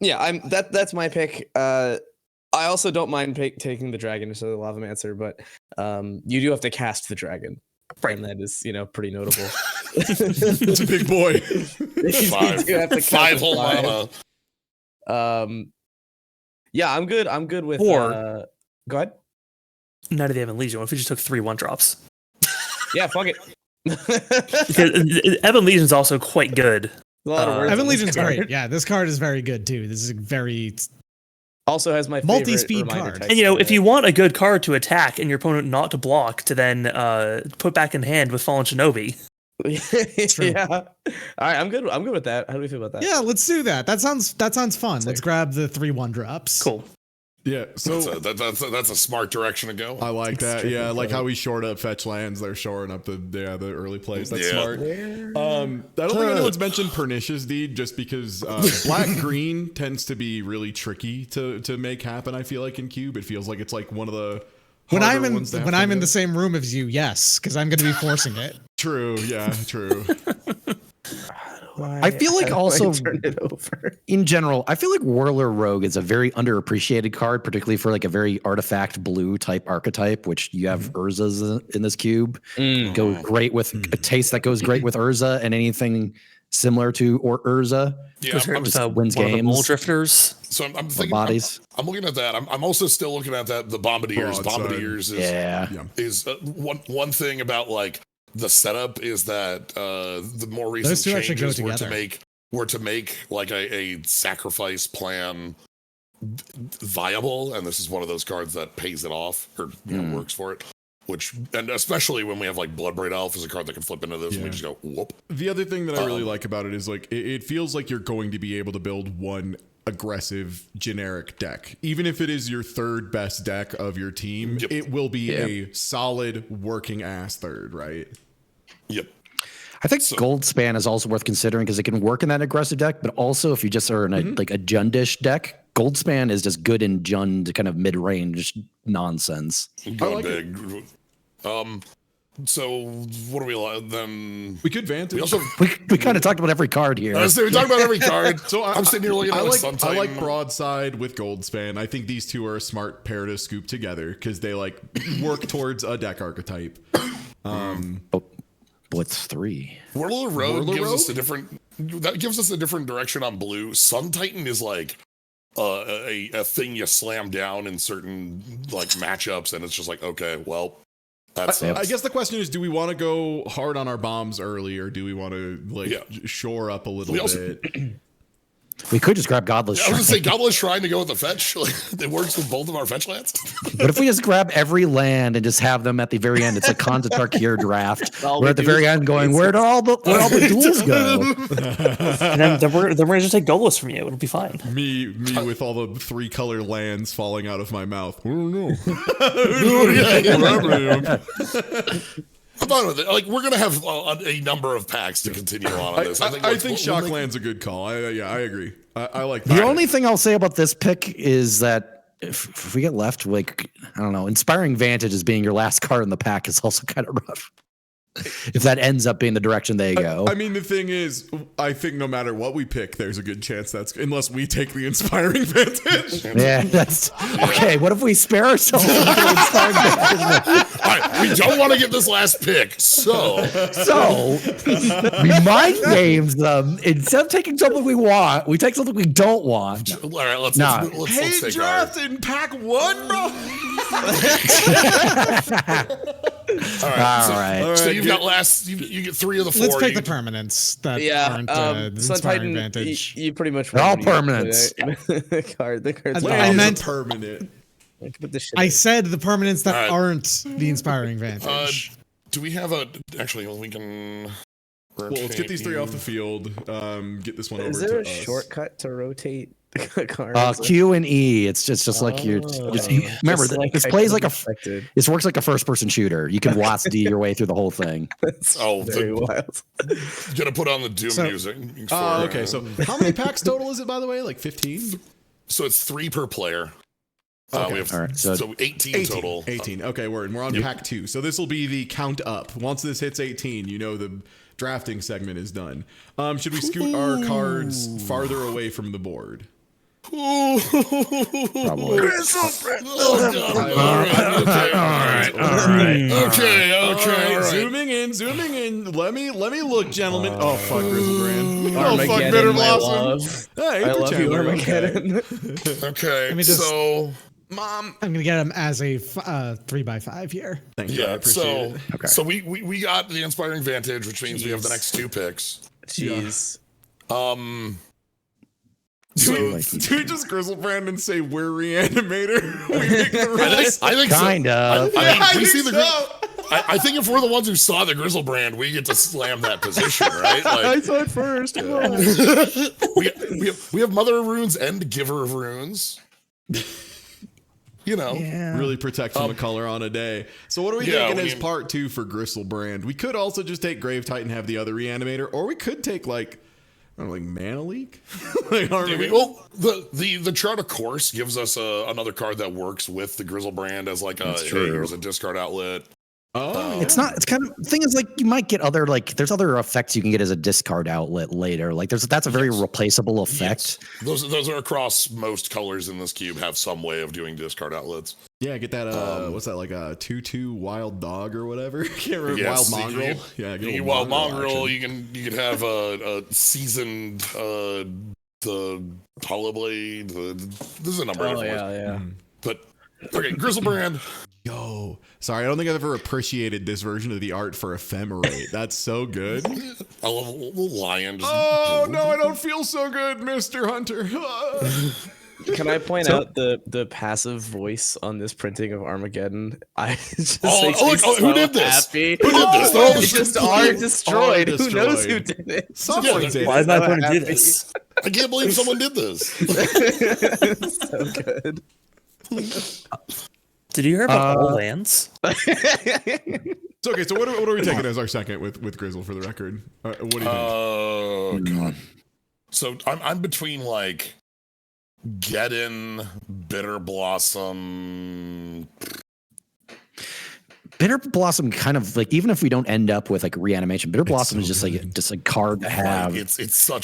yeah, that's my pick. I also don't mind taking the dragon instead of the Lavamancer, but you do have to cast the dragon. Right. And that is, pretty notable. It's a big boy. Five whole mana. Yeah, I'm good. I'm good with. Or go ahead. Night of the Ebon Legion. What if we just took 3 1-drops? Yeah, fuck it. Because Ebon Legion's also quite good. A lot of words. Ebon Legion's great. Yeah, this card is very good too. This is a very also has my multi-speed card. And if you want a good card to attack and your opponent not to block, to then put back in hand with Fallen Shinobi. Yeah. All right, I'm good. I'm good with that. How do we feel about that? Yeah, let's do that. That sounds fun. Let's grab the 3 1-drops. Cool. Yeah, so that's a smart direction to go. I like that. Yeah, like how we short up fetch lands. They're shoring up the early plays. That's smart. I don't think anyone's mentioned Pernicious Deed just because black green tends to be really tricky to make happen. I feel like in Cube, it feels like it's like one of the when I'm in the same room as you, yes, because I'm going to be forcing it. True. Yeah. True. I feel like also turn it over. In general, I feel like Whirler Rogue is a very underappreciated card, particularly for like a very artifact blue type archetype, which you have Urza's in this cube. Go great with a taste that goes great with Urza and anything similar to Urza. Yeah, I'm just just wins one of the games. Mole Drifters. So I'm thinking bodies. I'm looking at that. I'm also still looking at that. The Bombardiers. Bombardiers is one thing about like the setup is that the more recent changes were to make like a sacrifice plan viable, and this is one of those cards that pays it off or works for it. And especially when we have like Bloodbraid Elf as a card that can flip into this, and we just go whoop. The other thing that I really like about it is like it feels like you're going to be able to build one aggressive generic deck, even if it is your third best deck of your team. It will be a solid working ass third, right? Yep. I think Goldspan is also worth considering because it can work in that aggressive deck, but also if you just are in a Jundish deck, Goldspan is just good in Jund kind of mid-range nonsense. Going big. So what do we then? We could Vantage. We kind of talked about every card here. We talked about every card. So I'm sitting here looking at Sun I like Titan. Broadside with Goldspan. I think these two are a smart pair to scoop together because they like work towards a deck archetype. What's 3? Whirler Rogue gives us a different. That gives us a different direction on blue. Sun Titan is like a thing you slam down in certain like matchups, and it's just like, okay, well, that's. I guess the question is, do we want to go hard on our bombs early, or do we want to shore up a little bit? We could just grab Godless I was Shrine. gonna say Godless Shrine to go with the fetch. Like, it works with both of our fetch lands. What if we just grab every land and just have them at the very end? It's like Khans of Tarkir draft. We're at the very end going, where all the duels go? And then we're gonna just take Golos from you. It'll be fine. Me with all the 3-color lands falling out of my mouth. I don't know. I'm fine with it. Like, we're gonna have a number of packs to continue on this. I think Shockland's a good call. I agree. I like that. The only thing I'll say about this pick is that if we get left, like, I don't know, Inspiring Vantage as being your last card in the pack is also kind of rough. If that ends up being the direction they go. I mean, the thing is, I think no matter what we pick, there's a good chance unless we take the Inspiring Vantage. Yeah, that's okay. What if we spare ourselves? The Inspiring Vantage? All right, we don't want to get this last pick, so we mind games them. Instead of taking something we want, we take something we don't want. All right, let's hey, take draft in pack 1, bro. All right. So you you've got you get 3 of the 4. Let's pick the permanents that aren't Inspiring Vantage. You pretty much they're all permanents. The cards. I meant permanent. I said the permanents that aren't the Inspiring Vantage. Do we have actually, we can... Well, let's get these 3 off the field. Get this one over to us. Is there a shortcut to rotate cards? Q and E. It's just like remember, this plays like this works like a first-person shooter. You can WASD your way through the whole thing. That's very wild. Gonna put on the Doom music. Okay, so how many packs total is it, by the way? Like 15? So it's 3 per player. Okay. We have, all right, so 18 total. 18. Okay, we're on pack 2. So this will be the count up. Once this hits 18, the drafting segment is done. Should we scoot our cards farther away from the board? Probably. Okay. Zooming in. Let me look, gentlemen. Oh fuck, Grizzlebrand. Oh fuck, Bitter Blossom. Hey, I love you, Armageddon. Okay. Let me just, Mom, I'm gonna get him as a 3x5 here. Thank you. I appreciate it. Okay. So we got the Inspiring Vantage, which means we have the next 2 picks. Jeez. Do we just Grizzlebrand and say we're Reanimator? We make the rules. I think kind of. I think if we're the ones who saw the Grizzlebrand, we get to slam that position, right? Like, I saw it first. we have Mother of Runes and Giver of Runes. Really protect from the color on a day. So what are we thinking as part 2 for Grizzlebrand? We could also just take Grave Titan, have the other Reanimator, or we could take like Mana Leak. Well, the Chart of Course gives us another card that works with the Grizzlebrand as like here's a discard outlet. Oh, it's not. It's kind of thing is like you might get other there's other effects you can get as a discard outlet later. Like that's a very replaceable effect. Yes. Those are across most colors in this cube have some way of doing discard outlets. Yeah, get that. What's that, like a 2/2 wild dog or whatever? Can't remember. Yes, wild mongrel. Get a wild mongrel. You can have a seasoned the Holoblade. There's a number of them. But okay, Grizzlebrand. Yo, sorry, I don't think I've ever appreciated this version of the art for Ephemerate. That's so good. I love a little lion. Oh no, I don't feel so good, Mr. Hunter. Can I point out the passive voice on this printing of Armageddon? Who did this? Happy. Who did this? They just are destroyed. Who knows who did it? Someone did. Why is that going to do this? I can't believe someone did this. So good. Did you hear about all lands? It's okay. So what are we taking as our second with Grizzle for the record? What do you think? Oh god. So I'm between like Geddon, Bitter Blossom. Bitter Blossom kind of like, even if we don't end up with like Reanimation, Bitter Blossom is just a card to have. Like, it's so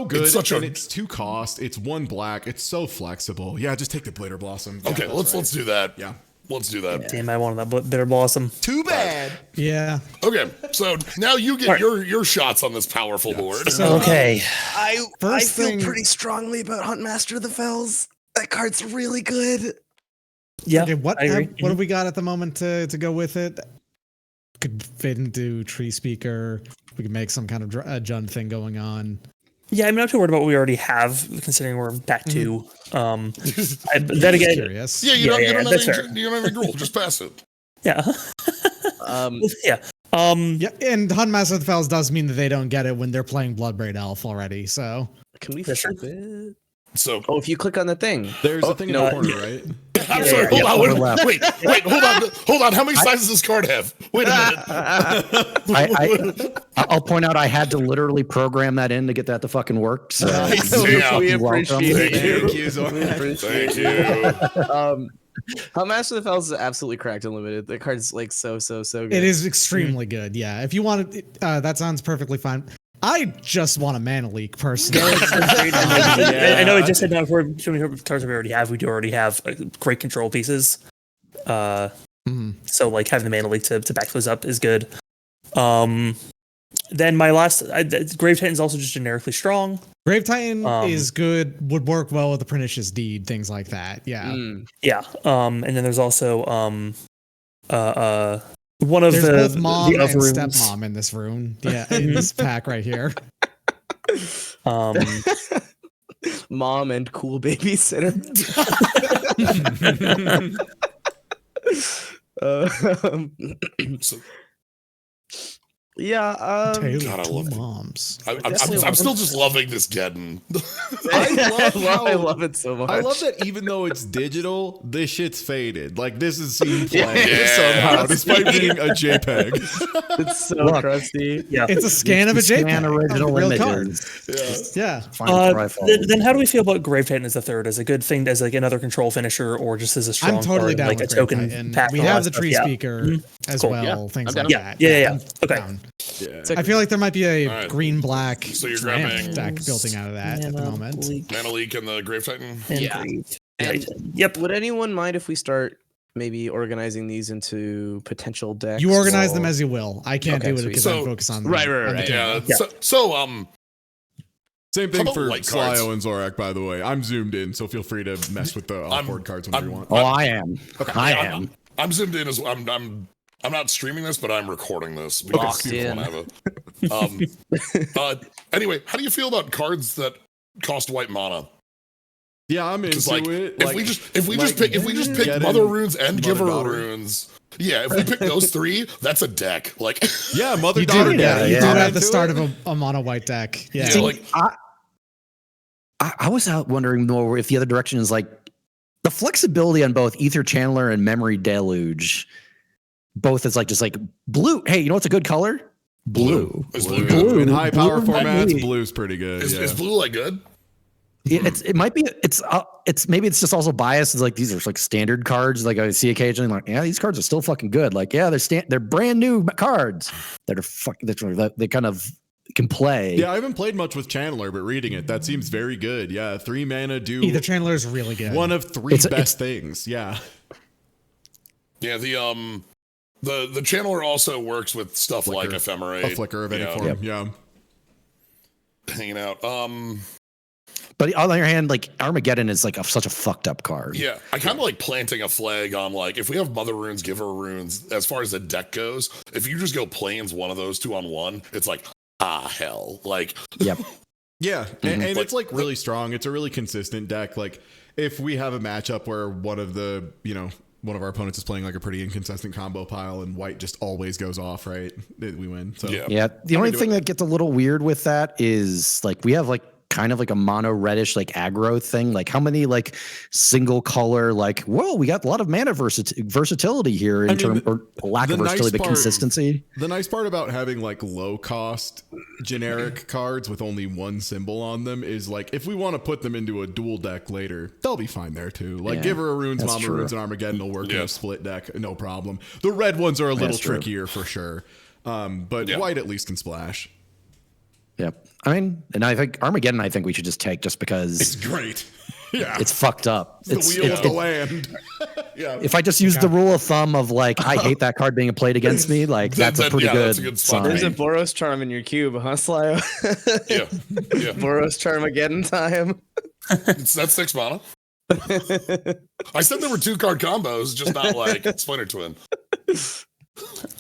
good. It's 2 cost. It's 1 black. It's so flexible. Yeah, just take the Bitter Blossom. Okay, Yeah, let's do that. Yeah. Let's do that. Damn, I wanted that Bitter Blossom. Too bad. Yeah. Okay, so now you get your shots on this powerful board. So, okay. I feel pretty strongly about Huntmaster of the Fells. That card's really good. Yeah. Okay, what have we got at the moment to go with it? Could fit into Tree Speaker. We could make some kind of Jund thing going on. Yeah, I'm not too worried about what we already have, considering we're back to. Then again, Curious. Yeah, you don't have any rule. Just pass it. Yeah. Yeah. Yeah, and Hunt Master of the Fells does mean that they don't get it when they're playing Bloodbraid Elf already. So Can we flip it? So, if you click on the thing, there's a thing in the corner, right? I'm sorry. Hold on. Wait. Hold on. How many sizes does this card have? Wait a minute. I'll point out I had to literally program that in to get that to fucking work. So we appreciate it. Thank you. Master of the Fells is absolutely cracked and limited. The card's like so good. it is extremely good. Yeah, if you want it, that sounds perfectly fine. I just want a mana leak personally. I know we just said that for so many cards we already have. We do already have great control pieces. So like having the mana leak to back those up is good. Then my last Grave Titan's also just generically strong. Grave Titan is good. Would work well with the Pernicious Deed, things like that. Yeah. Yeah. And then there's also one of There's both mom the and other rooms. stepmom in this room. Yeah, in this pack right here. Mom and cool babysitter. Yeah. Tale God, I of love two it. moms. I'm still just loving this Geddon. I love it so much. I love that even though it's digital, this shit's faded. Like this is seen play Yeah. somehow, despite being a JPEG. It's so crusty. Yeah. It's a scan of a JPEG. original real images. Yeah. Then how do we feel about Grave Titan as a third? As a good thing, as like another control finisher, or just as a strong I'm totally card, down like with a Grave token Titan. pack? We and all have that the stuff. tree Yeah. speaker as Cool. well. Yeah. Things I'm like down. that. Yeah. Okay. Down. Yeah. I feel like there might be a All right. green-black So you're ramp grabbing deck building out of that at the moment. Mana Leak and the Grave Titan. Yeah. And Yep. would anyone mind if we start maybe organizing these into potential decks? You organize or- them as you will. I can't Okay, do it sweet. because So- I'm focused on Right. on the camera. Yeah. So Same How thing about for white cards? Slyo and Zorak, by the way. I'm zoomed in, so feel free to mess with the off-board cards whenever you want. Oh, I am. I am. I'm zoomed in as I'm not streaming this, but I'm recording this because Locked people in. want to have it. Anyway, how do you feel about cards that cost white mana? Yeah, I'm into Because like, it. if we just pick get Mother in Runes and Mother Giver Daughter. Runes. Yeah, if we pick those three, that's a deck. Like Yeah, Mother You Daughter. do, yeah, you yeah. do I'm at the into start it. of a mono white deck. Yeah. Yeah, like I was out wondering more if the other direction is like the flexibility on both Ether Channeler and Memory Deluge. Both is like just like blue. Hey, you know what's a good color? Blue. Is blue Blue. good? In high power Blue formats, maybe. blue's pretty good. Is blue like good? It might be it's maybe it's just also biased. It's like these are like standard cards. Like I see occasionally, like these cards are still fucking good. Like they're brand new cards that are that they kind of can play. Yeah, I haven't played much with Channeler, but reading it, that seems very good. Yeah, 3 mana do Ether Channeler is really good. one of 3 It's best things. Yeah. Yeah, the channeler also works with stuff like Flicker. Ephemerate. A flicker of any Yeah. form. Yeah. Hanging out. But on the other hand, like Armageddon is like such a fucked up card. Yeah, I kind of like planting a flag on like if we have Mother Runes, Giver Runes, as far as the deck goes, if you just go plains one of those 2-on-1, it's like, hell. Like, Yep. Yeah, and Like- it's like really strong. It's a really consistent deck. Like if we have a matchup where one of our opponents is playing like a pretty inconsistent combo pile and white just always goes off, right? We win. So yeah. Yeah. The I'm only into thing it. that gets a little weird with that is like we have like kind of like a mono reddish like aggro thing. Like how many like single color like whoa, we got a lot of mana versatility here in terms or lack of the nice versatility, but part- consistency. The nice part about having like low cost generic cards with only one symbol on them is like if we want to put them into a dual deck later, they'll be fine there too. Like Yeah, Giver of Runes, that's Mama true. Runes, and Armageddon will work in Yeah. a split deck, no problem. The red ones are a little That's true. trickier for sure. But Yeah. white at least can splash. Yep. I mean, and I think Armageddon, I think we should just take just because It's great. Yeah. it's fucked up. the wheel of the land. Yeah. If I just use the rule of thumb of like, I hate that card being played against me, like that's a Then, pretty yeah, good, that's a good spot. sign. There's a Boros Charm in your cube, huh, Slyo? Yeah. Yeah. Boros Charmageddon time. That's 6 mana. I said there were 2 card combos, just not like Splinter Twin.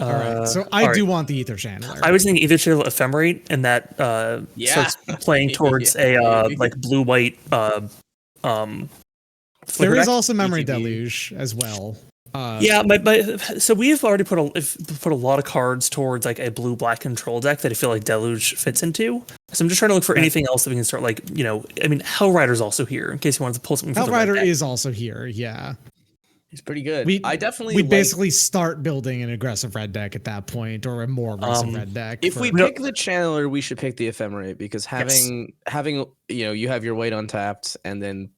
All right. So I do want the Ether Channeler. I was thinking Ether Channeler Ephemerate, and that starts playing towards a like blue-white there is also Memory Deluge as well. Yeah, so we've already put a lot of cards towards like a blue-black control deck that I feel like Deluge fits into. So I'm just trying to look for anything else that we can start, like, you know, I mean, Hellrider's also here in case you wanted to pull something. Hellrider is also here, yeah. He's pretty good. We basically start building an aggressive red deck at that point, or a more aggressive red deck. If we pick the Channeler, we should pick the Ephemerate, because having you know, you have your white untapped, and then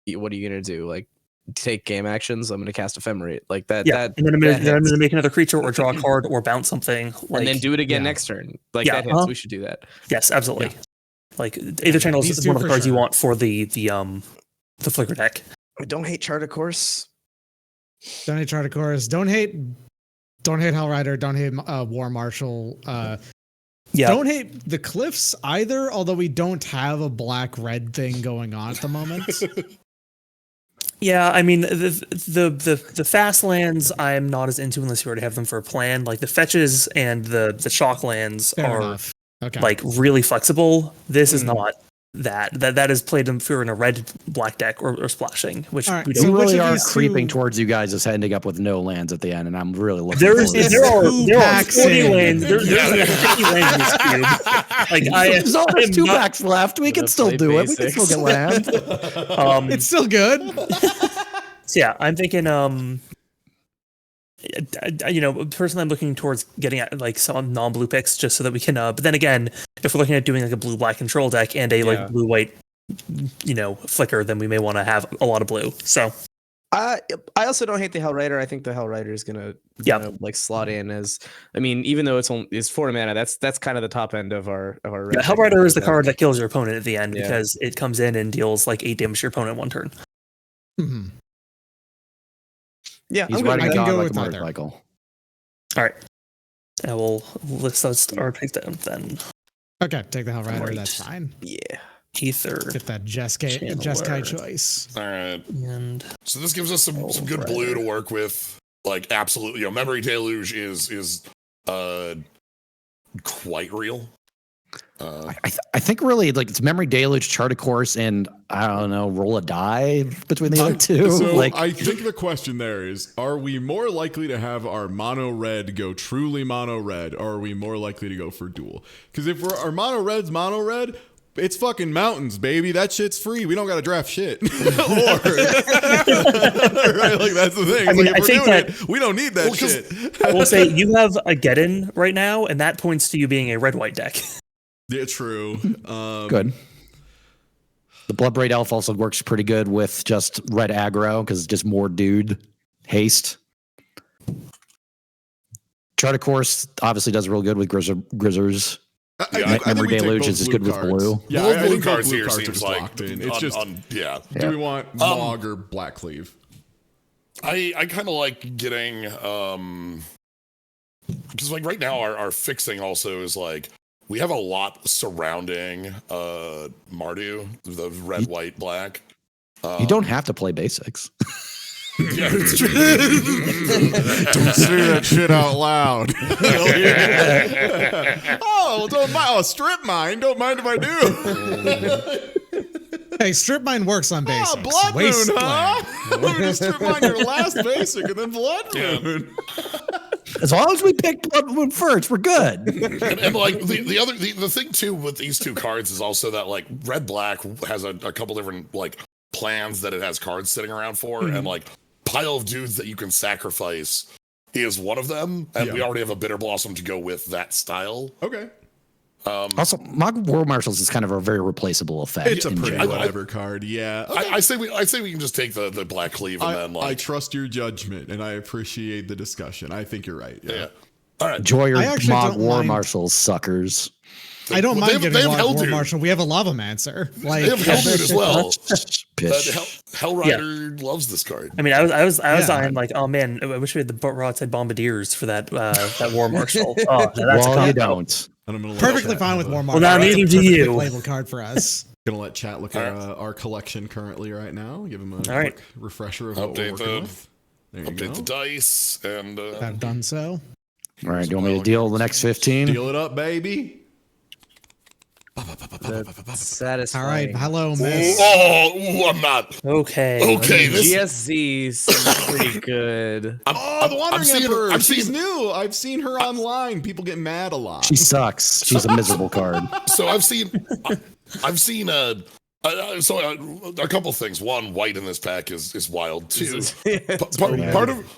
what are you gonna do? Like, take game actions? I'm gonna cast Ephemerate like that. Yeah, and then I'm gonna make another creature or draw a card or bounce something, like, and then do it again next turn. Like that hits. We should do that. Yes, absolutely. Yeah. Like Ether Channel is one of the cards you want for the Flicker deck. I don't hate Chart of Course. Don't hate Chart of Course. Don't hate Hellrider. Don't hate War Marshal. Don't hate the Cliffs either. Although we don't have a black-red thing going on at the moment. Yeah, I mean the fast lands I'm not as into unless you already have them for a plan. Like the fetches and the shock lands are like really flexible. This is not that is played if you're in a red black deck or splashing, which we don't. We really are creeping towards you guys as ending up with no lands at the end, and I'm really looking. There are 40 lands. There's 50 lands in this cube. Like there's almost 2 packs left. We can still do it. We can still get land. It's still good. So yeah, I'm thinking. You know, personally, I'm looking towards getting at like some non-blue picks just so that we can. But then again, if we're looking at doing like a blue-black control deck and a like blue-white, you know, flicker, then we may want to have a lot of blue. So, I also don't hate the Hellrider. I think the Hellrider is gonna like slot in as. I mean, even though it's 4 mana, that's kind of the top end of our. Yeah, Hellrider is the card that kills your opponent at the end because it comes in and deals like 8 damage to your opponent 1 turn. Mm-hmm. Yeah, he's riding God like a motorcycle. All right, let's start pick down then. Okay, take the Hellrider. That's fine. Yeah, Ether. Get that Jeskai choice. All right, and so this gives us some good blue to work with. Like absolutely, you know, Memory Deluge is quite real. I think really like it's Memory Deluge, Chart of Course, and I don't know, roll a die between the other two. So like, I think the question there is: are we more likely to have our mono red go truly mono red, or are we more likely to go for dual? Because if our mono red's mono red, it's fucking mountains, baby. That shit's free. We don't got to draft shit. Right? Like that's the thing. I mean, like, I think that we don't need that shit. I will say you have a Geddon right now, and that points to you being a red-white deck. Yeah, true. Good. The Bloodbraid Elf also works pretty good with just red aggro because it's just more dude haste. Chart of Course obviously does real good with Grizzers. Memory Deluge is good with blue. Yeah, I think blue cards blue here cards seems are like locked in. It's just do we want Mog or Blackcleave? I kind of like getting because like right now our fixing also is like we have a lot surrounding Mardu, the red, white, black. You don't have to play basics. Yeah, it's true. Don't say that shit out loud. Don't mind. Oh, strip mine. Don't mind if I do. Hey, strip mine works on basics. Oh, Blood Moon, huh? We're gonna strip mine your last basic and then Blood Moon. As long as we pick Blood Moon first, we're good. And like the thing too with these two cards is also that like red black has a couple different like plans that it has cards sitting around for, and like pile of dudes that you can sacrifice. He is one of them, and we already have a Bitter Blossom to go with that style. Okay. Also, Mog War Marshals is kind of a very replaceable effect. It's a pretty whatever card, yeah. Okay. I say we can just take the Black Cleave and then like. I trust your judgment, and I appreciate the discussion. I think you're right. Yeah. All right. Enjoy your Mog War Marshals, suckers. I don't mind getting Mog War Marshal. We have a Lavamancer. Like they have Helldude as well. Hellrider loves this card. I mean, I was eyeing like, oh man, I wish we had the Broadside Bombardiers for that War Marshal. Oh, that's well, you don't. And I'm gonna perfectly fine with War Marshal. Well, now neither do you. Label card for us. Gonna let chat look at our collection currently right now. Give them a quick refresher of what we're working with. There you go. Update the dice and I've done so. All right, do you want me to deal the next 15? Deal it up, baby. Satisfying. All right, hello, miss. I'm not. Okay. Okay, this. GSZ seems pretty good. The Wandering Emperor. I'm She's seeing- new. I've seen her online. People get mad a lot. She sucks. She's a miserable card. So I've seen a couple things. One, white in this pack is wild. Two,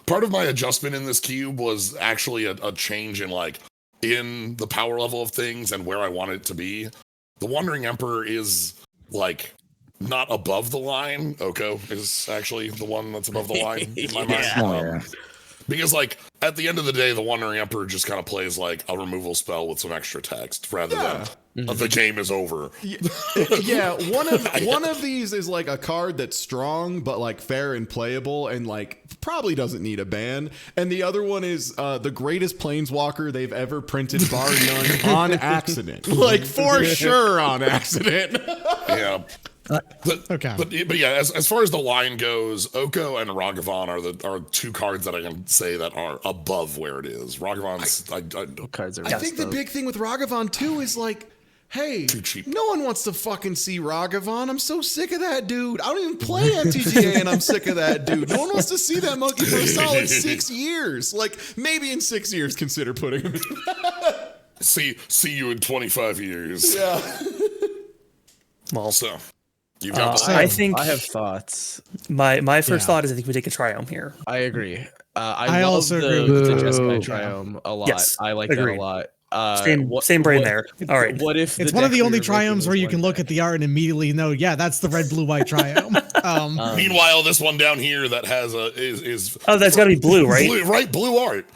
part of my adjustment in this cube was actually a change in in the power level of things and where I want it to be. The Wandering Emperor is not above the line. Oko is actually the one that's above the line in my mind. Because at the end of the day, the Wandering Emperor just kind of plays a removal spell with some extra text rather than the game is over. Yeah, one of these is a card that's strong but fair and playable and probably doesn't need a ban. And the other one is the greatest planeswalker they've ever printed, bar none, on accident. For sure on accident. Yeah. Okay. But yeah, as far as the line goes, Oko and Ragavan are two cards that I can say that are above where it is. Ragavan's Cards are I think the big thing with Ragavan too is hey, too cheap. No one wants to fucking see Ragavan. I'm so sick of that dude. I don't even play MTGA and I'm sick of that dude. No one wants to see that monkey for a solid 6 years. Maybe in 6 years consider putting him in. See you in 25 years. Yeah. Well, so you've got I think I have thoughts. my first thought is I think we take a triumph here. I agree. I love also the agree with Jeskai that. Triumph a lot. Yes, I like agreed. that a lot. Same brain there. All right. What if It's one of the only triumphs where you can look at the art and immediately know, yeah, that's the red, blue, white triumph. Meanwhile, this one down here that has is that's got to be blue, right? Blue art.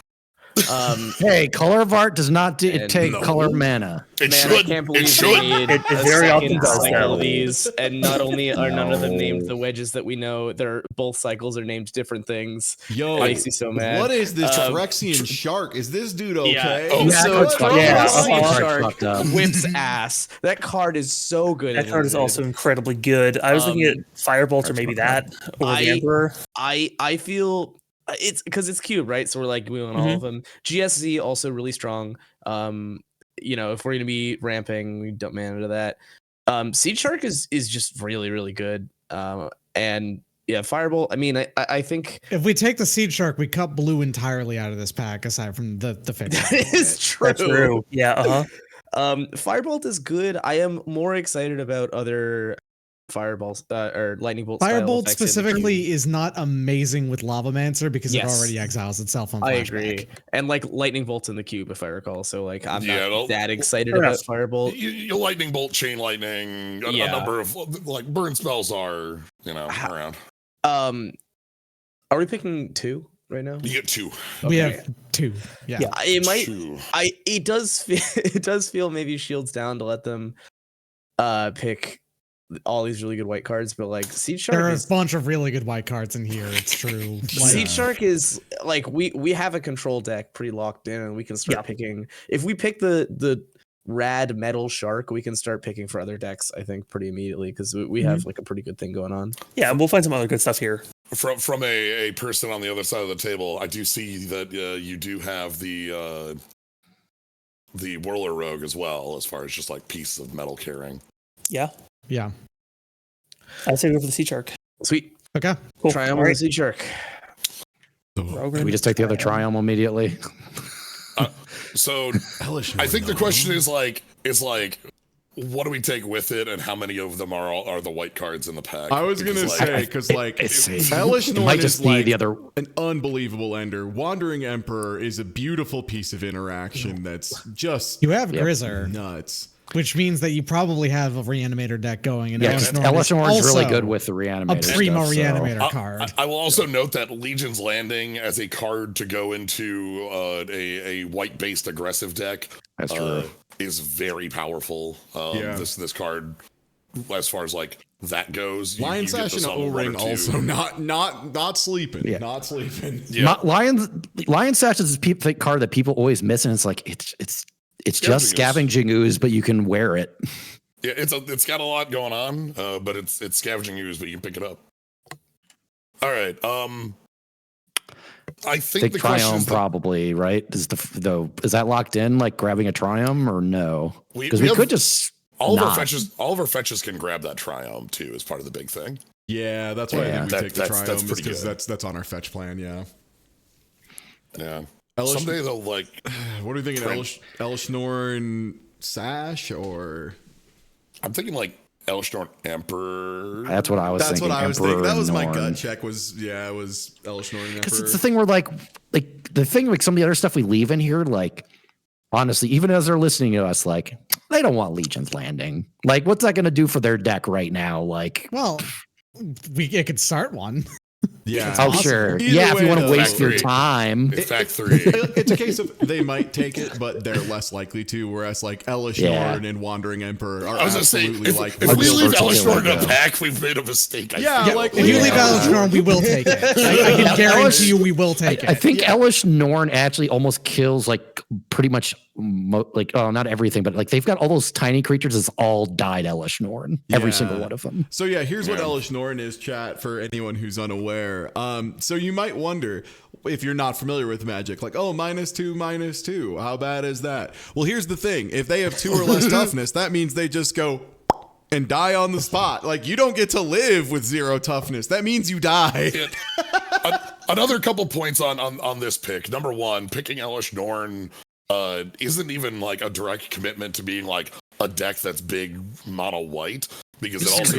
Hey, color of art does not take color mana. It Man, should. I can't believe It should. they made It a very often second does cycle of that. these, and not only are none of them named the wedges that we know, they're both cycles are named different things. Yo, It makes me so mad. What is this Phyrexian shark? Is this dude okay? Yeah. Oh, So yeah. Shark whips ass. That card is so good. That card is also incredibly good. I was looking at Firebolt or maybe that or the Emperor. I feel it's because it's cube, right? So we're wheeling all of them. GSZ also really strong. If we're gonna be ramping, we dump mana to that. Seed Shark is just really, really good. And yeah, Firebolt. I mean, I think if we take the Seed Shark, we cut blue entirely out of this pack, aside from the fix. that is true. That's true. Yeah. Firebolt is good. I am more excited about other fireballs or lightning bolt. Firebolt specifically is not amazing with Lavamancer because it already exiles itself on flashback. I agree. And lightning bolt's in the cube, if I recall. So I'm not that excited Fair about enough. Firebolt. You lightning bolt, chain lightning, a number of burn spells are around. Are we picking two right now? You get two. We have two. Yeah. It might. Two. It does feel maybe shields down to let them pick all these really good white cards, but Seed Shark. There are a bunch of really good white cards in here. It's true. Seed Shark is we have a control deck pretty locked in, and we can start picking. If we pick the rad metal shark, we can start picking for other decks. I think pretty immediately because we have a pretty good thing going on. Yeah, and we'll find some other good stuff here. From a person on the other side of the table, I do see that you do have the Whirler Rogue as well, as far as just pieces of metal carrying. Yeah. Yeah. I'd say go for the Sea Shark. Sweet. Okay. Cool. Try on with the Sea Shark. Can we just take the other Triumph immediately? So I think the question is what do we take with it, and how many of them are the white cards in the pack? I was gonna say because Hellish Norn is the other an unbelievable ender. Wandering Emperor is a beautiful piece of interaction that's just you have Grizzer nuts. Which means that you probably have a Reanimator deck going. And Hellish Norn is really good with the Reanimator. A primo Reanimator card. I will also note that Legion's Landing as a card to go into a white-based aggressive deck is very powerful. This card, as far as that goes. Lion Sash and O-Ring also not sleeping. Yeah. Not sleeping. Yeah. Lion Sash is a card that people always miss, and it's just Scavenging Ooze, but you can wear it. Yeah, it's got a lot going on, but it's Scavenging Ooze, but you can pick it up. All right. I think the Triome question probably, right? Is that locked in, like grabbing a Triome or no? Because we have- could just all not. of our fetches can grab that Triome too as part of the big thing. Yeah, that's why I think we take the that's Triome pretty because good. that's on our fetch plan. Yeah. Yeah. Elish, Someday they'll like. What are you thinking? Elishnorn Sash or? I'm thinking like Elishnorn Emperor. That's what I was thinking. That's what I was thinking. That was my Norn. gut check. It was Elishnorn Emperor. Because it's the thing where like the thing like some of the other stuff we leave in here, like honestly, even as they're listening to us, like they don't want Legion's Landing. Like, what's that going to do for their deck right now? Like, well, it could start one. Yeah. Oh, sure. Either yeah, if you way, want to though, waste your time. It's fact 3. It's a case of they might take it, but they're less likely to. Whereas like Elishnorn and Wandering Emperor are I was gonna say, absolutely if we leave Elishnorn in a pack, we've made a mistake. Like if you leave Elishnorn, we will take it. I can guarantee you, we will take it. I think Elishnorn actually almost kills like pretty much not everything, but like they've got all those tiny creatures. It's all died Elishnorn, every single one of them. So yeah, here's what Elishnorn is, chat, for anyone who's unaware. So you might wonder if you're not familiar with Magic, like, oh, -2/-2, how bad is that? Well, here's the thing: if they have 2 or less toughness, that means they just go and die on the spot. Like, you don't get to live with 0 toughness. That means you die. Another couple points on this pick. Number 1, picking Elishnorn isn't even like a direct commitment to being like a deck that's big mono white, because it also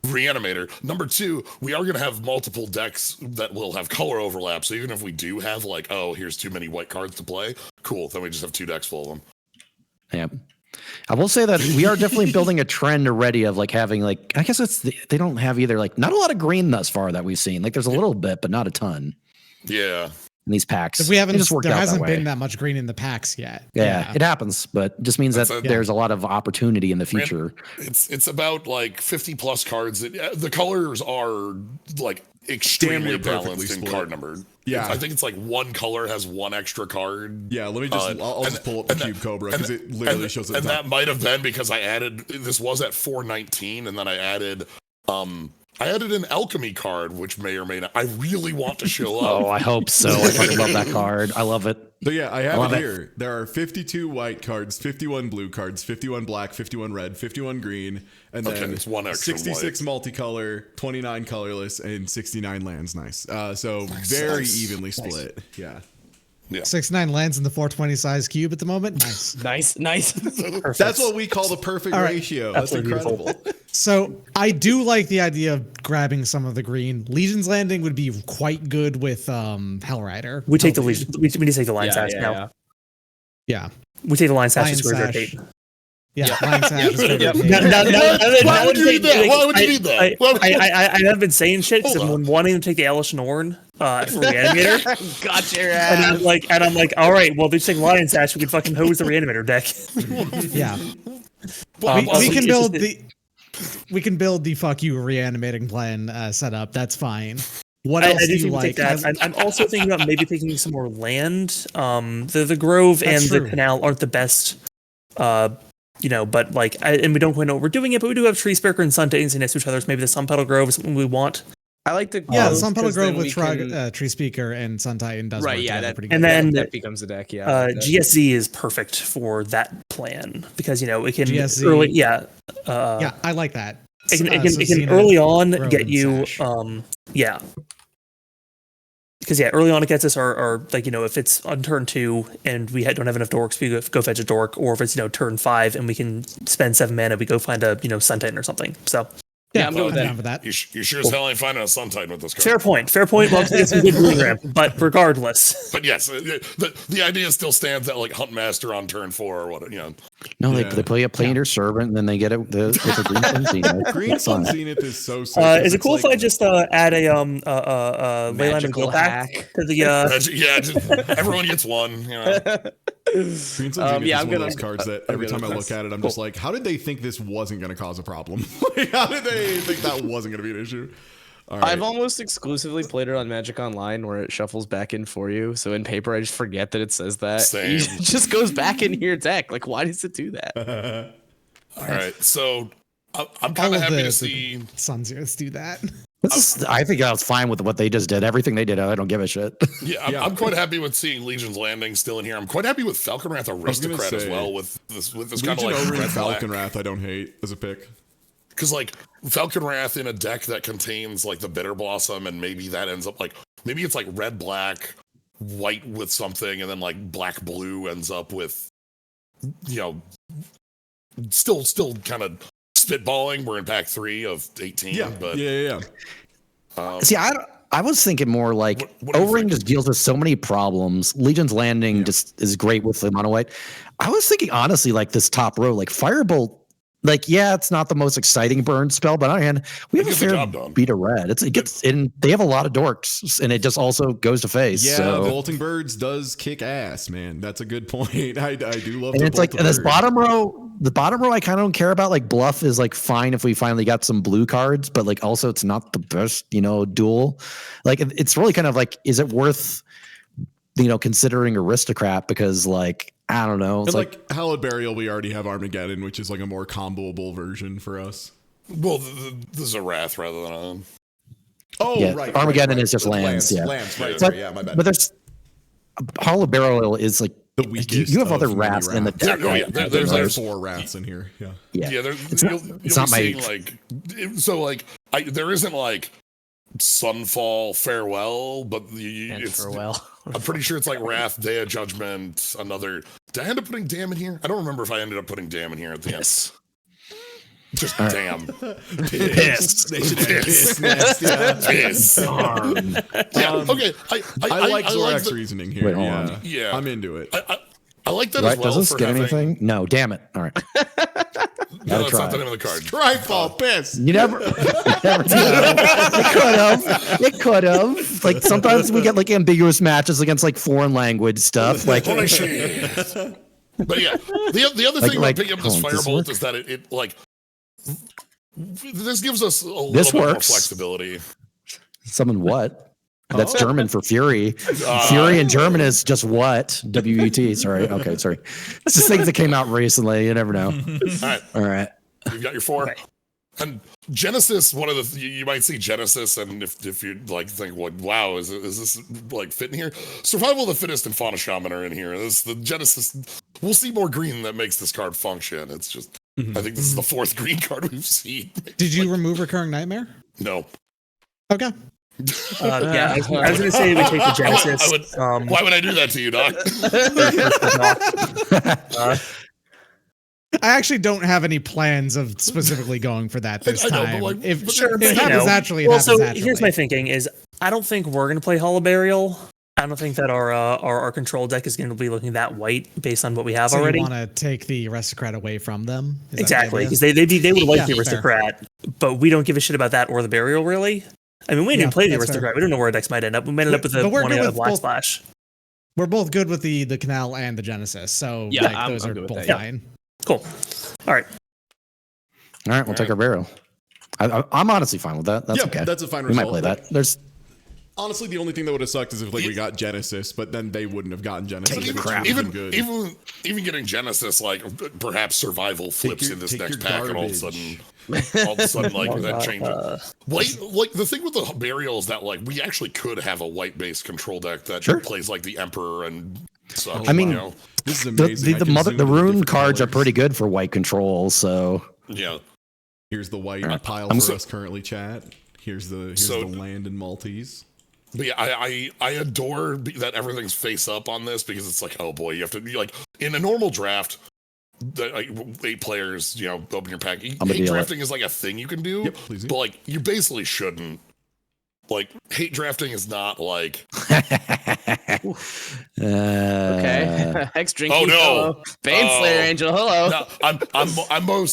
Reanimator. Number 2, we are going to have multiple decks that will have color overlap. So even if we do have like, oh, here's too many white cards to play, cool. Then we just have 2 decks full of them. Yep. I will say that we are definitely building a trend already of like having like, I guess they don't have either like not a lot of green thus far that we've seen. Like there's a little bit, but not a ton. Yeah. In these packs. If we haven't, there hasn't that been that much green in the packs yet. Yeah, it happens, but it just means that there's a lot of opportunity in the future. It's about like 50 plus cards. The colors are like extremely balanced in card number. Yeah, I think it's like one color has 1 extra card. Yeah, let me just I'll just pull up the Cube Cobra because it literally shows it. And that might have been because I added, this was at 419, and then I added an alchemy card, which may or may not. I really want to show up. Oh, I hope so. I fucking love that card. I love it. So yeah, I have it here. There are 52 white cards, 51 blue cards, 51 black, 51 red, 51 green, and then it's 1 extra 66 multicolor, 29 colorless, and 69 lands. Nice. So very evenly split. Yeah. Yeah. 69 lands in the 420 size cube at the moment. Nice. nice. That's what we call the perfect ratio. That's incredible. So I do like the idea of grabbing some of the green. Legion's Landing would be quite good with Hellrider. We take the Legion. We need to take the Lion Sash now. Yeah. We take the Lion Sash Lion to square Sash. rotate. Yeah, Lion Sash. Why would you need that? Why would you need that? I have been saying shit because I've been wanting to take the Elishnorn for Reanimator. Got your ass. And I'm like, all right, well, they take Lion Sash. We can fucking hose the Reanimator deck. Yeah. We can build the fuck you reanimating plan setup. That's fine. What else do you like? I'm also thinking about maybe taking some more land. The Grove and the Canal aren't the best. But like, and we don't quite know what we're doing it, but we do have Tree Speaker and Sun Titan next to each other. So maybe the Sun Petal Grove is something we want. I like the Sun Petal Grove with Tree Speaker and Sun Titan does right. Work Yeah, that, pretty good. And then that becomes a deck. Yeah, GSZ is perfect for that plan because it can GSZ. early. I like that. It can early on get you. Because early on it gets us our if it's on turn 2 and we don't have enough dorks, we go fetch a dork, or if it's turn 5 and we can spend 7 mana, we go find a Sun Titan or something. So yeah, I'm good with that. You sure as hell ain't finding a Sun Titan with this card. Fair point. Well, it's some good green ramp, but regardless. But yes, the idea still stands that like Huntmaster on turn 4 or what. No, they play a Planar Servant and then they get it with a Green Sun Zenith. Green Sun Zenith is so sick. Is it cool if I just add a Leyline and go back to the everyone gets one. Green Sun Zenith is one of those cards that every time I look at it, I'm just like, how did they think this wasn't going to cause a problem? How did they think that wasn't going to be an issue? All right. I've almost exclusively played it on Magic Online where it shuffles back in for you. So in paper, I just forget that it says that. Same. It just goes back into your deck. Like, why does it do that? All right. So I'm kind of happy to see Sun Zeros do that. I think I was fine with what they just did. Everything they did, I don't give a shit. I'm quite happy with seeing Legion's Landing still in here. I'm quite happy with Falcon Wrath Aristocrat as well. With this kind of like over red Falcon black. Wrath, I don't hate as a pick. Because like Falcon Wrath in a deck that contains like the Bitter Blossom, and maybe that ends up like maybe it's like red black, white with something, and then like black blue ends up with, you know, still kind of spitballing. We're in pack 3 of 18. But See, I was thinking more like Overring just deals with so many problems. Legion's Landing just is great with the mono white. I was thinking honestly, like this top row, like Firebolt. Like, it's not the most exciting burn spell, but on the other hand, we have a fair beat of red. It gets in. They have a lot of dorks, and it just also goes to face. Yeah, so. Bolting Birds does kick ass, man. That's a good point. I do love. And it's like this bottom row. The bottom row, I kind of don't care about. Like Bluff is like fine if we finally got some blue cards, but like also it's not the best, duel. Like it's really kind of like, is it worth, considering Aristocrat? Because like. I don't know. It's like Hallowed Burial, we already have Armageddon, which is like a more comboable version for us. Well, this is a Wrath rather than a... Oh, yeah, right. Armageddon is just lands. Yeah. Lands, right. But, yeah, my bad. But there's... Hallowed Burial is like... The weakest. You have other Wraths in the deck. There's like 4 Wraths in here. Yeah. It's not my... There isn't like Sunfall, Farewell, but Farewell. I'm pretty sure it's like Wrath, Day of Judgment, another. Did I end up putting Damn in here? I don't remember if I ended up putting Damn in here at the end. Just Damn. Piss. They should have piss next. Piss. Okay. I like Zorak's like reasoning here. Wait, yeah. I'm into it. I like that as well. Does this get anything? No, damn it. All right. No, that's not the name of the card. Strifefall, piss. You never know. It could have. Like sometimes we get like ambiguous matches against like foreign language stuff. Like, but yeah, the other thing about picking up this Firebolt is that it like this gives us a little bit more flexibility. Summon what? That's German for Fury. Fury in German is just what? W-E-T. Sorry. Okay, sorry. It's just things that came out recently. You never know. All right. You've got your 4. Okay. And Genesis, one of the you might see Genesis, and if you like think, well, wow, is this like fitting here? Survival of the Fittest and Fauna Shaman are in here. This the Genesis. We'll see more green that makes this card function. It's just I think this is the 4th green card we've seen. Did you remove Recurring Nightmare? No. Okay. I was going to say we take the Genesis. Why would I do that to you, Doc? I actually don't have any plans of specifically going for that this time. If it happens naturally, it happens naturally. Here's my thinking: is I don't think we're going to play Hollow Burial. I don't think that our control deck is going to be looking that white based on what we have already. You want to take the Aristocrat away from them? Exactly, because they would like the Aristocrat, but we don't give a shit about that or the Burial really. I mean, we didn't play the Aristocrat. Fair. We don't know where our decks might end up. We might end up with a Black Splash. We're both good with the Canal and the Genesis, so those are both fine. Cool. All right, we'll take our Burial. I'm honestly fine with that. That's okay. That's a fine result. We might play that. There's honestly the only thing that would have sucked is if like we got Genesis, but then they wouldn't have gotten Genesis. Even getting Genesis, like perhaps Survival flips in this next pack, and all of a sudden, like that changes. Like the thing with the Burial is that like we actually could have a white-based control deck that plays like the Emperor and stuff. I mean, this is amazing. The rune cards are pretty good for white control, so yeah. Here's the white pile for us currently, chat. Here's the land in Maltese. But yeah, I adore that everything's face up on this because it's like, oh boy, you have to be like in a normal draft. 8 players, open your pack. Hate drafting is like a thing you can do, but like you basically shouldn't. Like hate drafting is not like. Okay. Hex drinking. Oh no, fellow. Baneslayer Angel. Hello. No,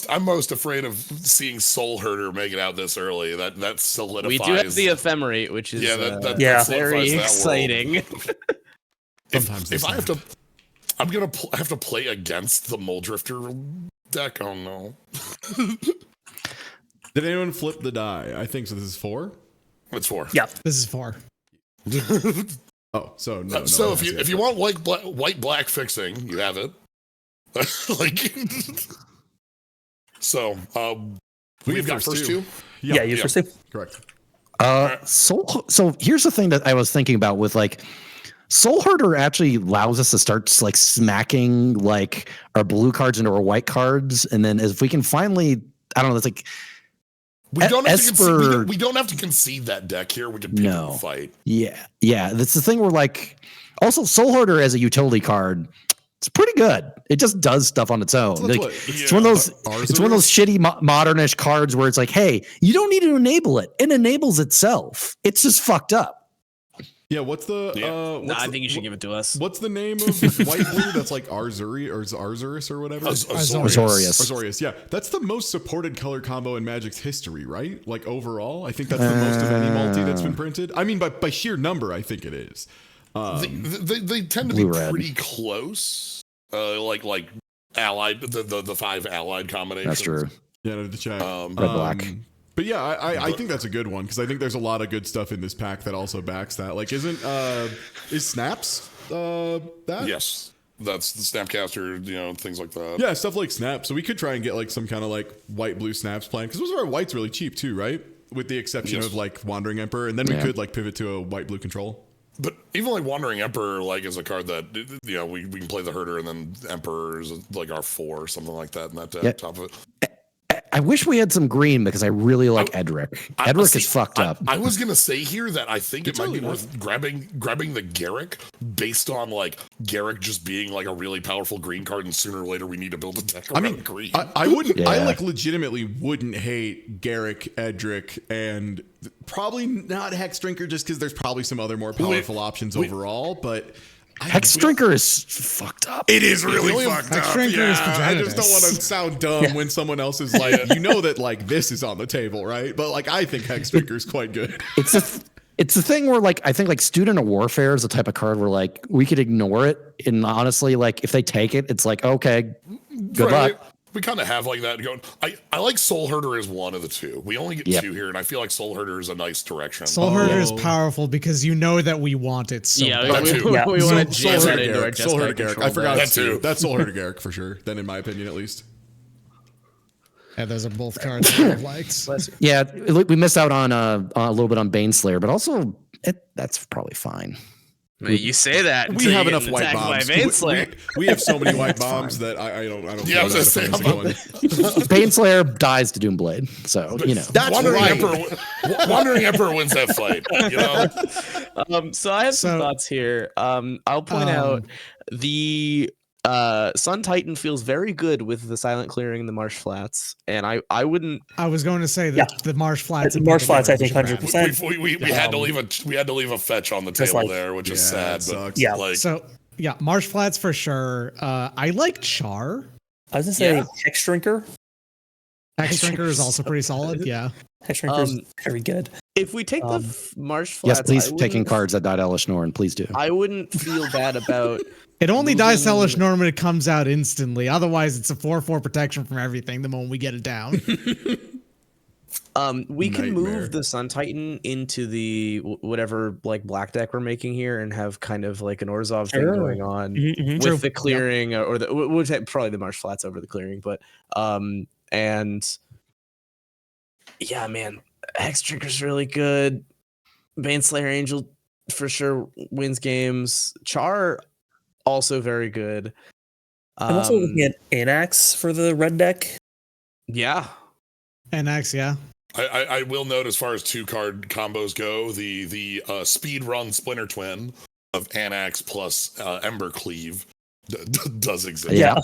I'm most afraid of seeing Soul Herder make it out this early. That solidifies. We do have the Ephemerate, which is that very exciting. If I have to. I'm gonna have to play against the Mole Drifter deck. Oh no! Did anyone flip the die? I think so. This is 4. It's 4. Yeah, this is 4. Oh, so no. So if you want white black fixing, you have it. Like, so we've got first 2. Yeah, you first 2. Correct. So here's the thing that I was thinking about with like Soul Herder actually allows us to start like smacking like our blue cards into our white cards, and then if we can finally, I don't know, it's like we don't have to concede, we don't have to concede that deck here. We can pick the fight. Yeah. That's the thing where like also Soul Herder as a utility card, it's pretty good. It just does stuff on its own. It's one of those. It's one of those shitty modernish cards where it's like, hey, you don't need to enable it. It enables itself. It's just fucked up. Yeah. What's the? I think you should give it to us. What's the name of white blue? That's like Arzuri or Arzuris or whatever. Azorius. Yeah, that's the most supported color combo in Magic's history, right? Like overall, I think that's the most of any multi that's been printed. I mean, by sheer number, I think it is. They tend to be pretty close. Like allied the 5 allied combinations. That's true. Yeah, to check. Red black. But yeah, I think that's a good one because I think there's a lot of good stuff in this pack that also backs that. Like, is Snaps that? Yes, that's the Snapcaster. Things like that. Yeah, stuff like Snap. So we could try and get like some kind of like white blue Snaps playing because those are our whites really cheap too, right? With the exception of like Wandering Emperor, and then we could like pivot to a white blue control. But even like Wandering Emperor, like is a card that we can play the Herder and then Emperor is like our 4 or something like that, and that top of it. I wish we had some green because I really like Edric. Edric is fucked up. I was gonna say here that I think it might be worth grabbing the Garrick based on like Garrick just being like a really powerful green card, and sooner or later we need to build a deck around green. I wouldn't. Yeah. I like legitimately wouldn't hate Garrick, Edric, and probably not Hexdrinker just because there's probably some other more powerful options overall, but. Hexdrinker is fucked up. It is really fucked up. Hexdrinker is I just don't want to sound dumb when someone else is like, that like this is on the table, right? But like I think Hexdrinker is quite good. It's the thing where like I think like Student of Warfare is the type of card where like we could ignore it, and honestly like if they take it, it's like okay, good luck. We kind of have like that going. I like Soul Herder as one of the two. We only get 2 here, and I feel like Soul Herder is a nice direction. Soul Herder is powerful because you know that we want it so bad. We want to jam that into our Soul Herder Garrick. I forgot that too. That's Soul Herder Garrick for sure. Then in my opinion, at least. Yeah, those are both cards that I've liked. Yeah, we missed out on a little bit on Baneslayer, but also that's probably fine. You say that. We have enough white bombs. We have so many white bombs that I don't. Yeah, I was just saying. Baneslayer dies to Doomblade, so that's Wandering Emperor wins that fight. So I have some thoughts here. I'll point out the Sun Titan feels very good with the silent clearing in the Marsh Flats, and I wouldn't. I was going to say that the Marsh Flats. The Marsh Flats, I think 100%. We had to leave a fetch on the table there, which is sad. But Marsh Flats for sure. I like Char. I was gonna say Hexdrinker. Hexdrinker is also pretty solid. Yeah, Hexdrinker is very good. If we take the Marsh Flats, yes, please taking cards that died Elish Norn, please do. I wouldn't feel bad about. It only dies to Elish Norman. It comes out instantly. Otherwise, it's a 4/4 protection from everything the moment we get it down. We can move the Sun Titan into the whatever like black deck we're making here and have kind of like an Orzhov thing going on with the clearing or the we'll take probably the Marsh Flats over the clearing, but and yeah, man, Hexdrinker's really good. Baneslayer Angel for sure wins games. Char also very good. I'm also looking at Anax for the red deck. Yeah. Anax, yeah. I will note as far as 2-card combos go, the speed run Splinter Twin of Anax plus Ember Cleave does exist. Yeah.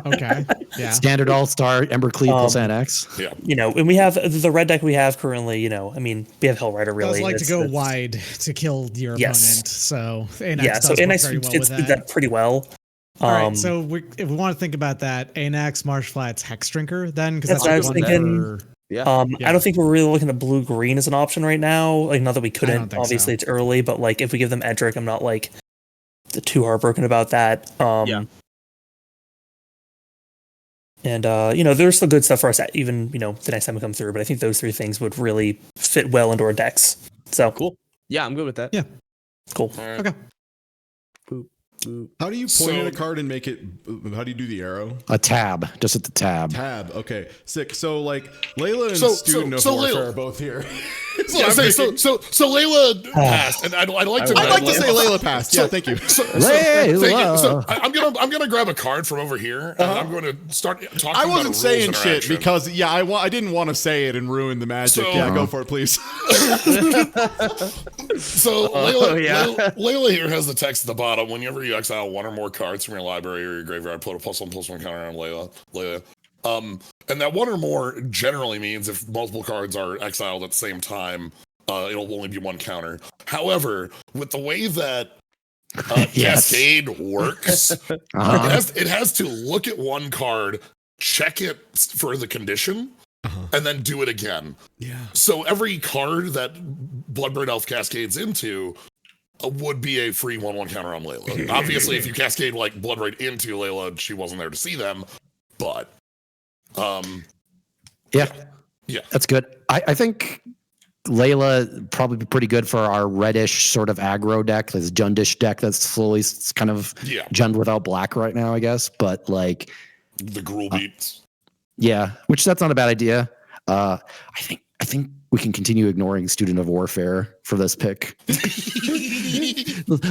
Okay. Yeah. Standard All-Star Ember Cleave plus Anax. Yeah. And we have the red deck we have currently, we have Hellrider really. Does like to go wide to kill your opponent. So Anax does Anax very well fits with that pretty well. All right, so if we want to think about that, Anax, Marsh Flats, Hexdrinker, then because that's what I was thinking. I don't think we're really looking at blue green as an option right now. Like, not that we couldn't. Obviously, it's early, but like if we give them Edric, I'm not like too heartbroken about that. And there's still good stuff for us, even the next time we come through. But I think those 3 things would really fit well into our decks. So cool. Yeah, I'm good with that. Yeah. Cool. Right. Okay. How do you point at a card and make it? How do you do the arrow? A tab, just at the tab. Tab. Okay, sick. So like Layla and Student of Warfare Layla are both here. So Layla passed, and I'd like to say Layla passed. Yeah, thank you. Layla. So I'm gonna grab a card from over here, and I'm going to start talking. I wasn't about saying shit because I didn't want to say it and ruin the magic. Go for it, please. So Layla here has the text at the bottom. Whenever you exile one or more cards from your library or your graveyard, put a +1/+1 counter on Layla. And that one or more generally means if multiple cards are exiled at the same time, it'll only be one counter. However, with the way that Cascade works, it has to look at one card, check it for the condition, and then do it again. Yeah. So every card that Bloodbraid Elf cascades into would be a free 1/1 counter on Layla. Obviously, if you cascade like Bloodbraid into Layla, she wasn't there to see them, but yeah, that's good. I think Layla probably be pretty good for our reddish sort of aggro deck, this Jundish deck that's slowly kind of Jund without black right now, I guess. But like the Gruul beats. Yeah, which that's not a bad idea. I think we can continue ignoring Student of Warfare for this pick.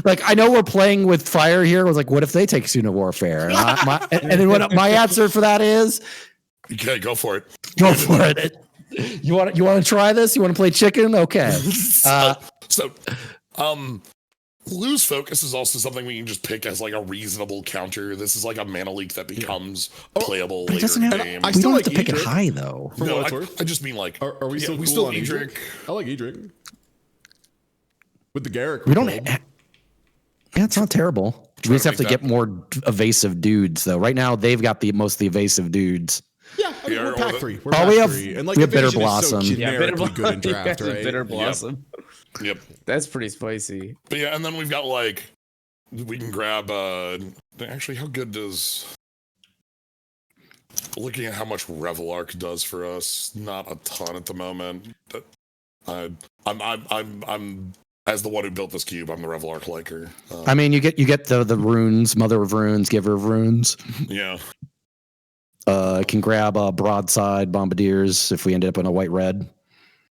Like, I know we're playing with fire here. I was like, what if they take Student of Warfare? And then what my answer for that is, okay, go for it. Go for it. You want to try this? You want to play chicken? Okay. Lose Focus is also something we can just pick as like a reasonable counter. This is like a mana leak that becomes playable later in the game. We don't have to pick it high though. No, I just mean like, are we still we cool still on Edric? I like Edric. With the Garrick. We don't. Yeah, it's not terrible. We just have to get more evasive dudes though. Right now they've got the most of the evasive dudes. Yeah, I mean, we're pack three. We have Bitter Blossom. Generically good in draft, right? Bitter Blossom. Yep. That's pretty spicy. But yeah, and then we've got like, we can grab, actually, how good does, looking at how much Revelark does for us, not a ton at the moment. But I'm as the one who built this cube, I'm the Revelark liker. I mean, you get the runes, Mother of Runes, Giver of Runes. Yeah. Can grab Broadside, Bombardiers if we ended up on a white-red.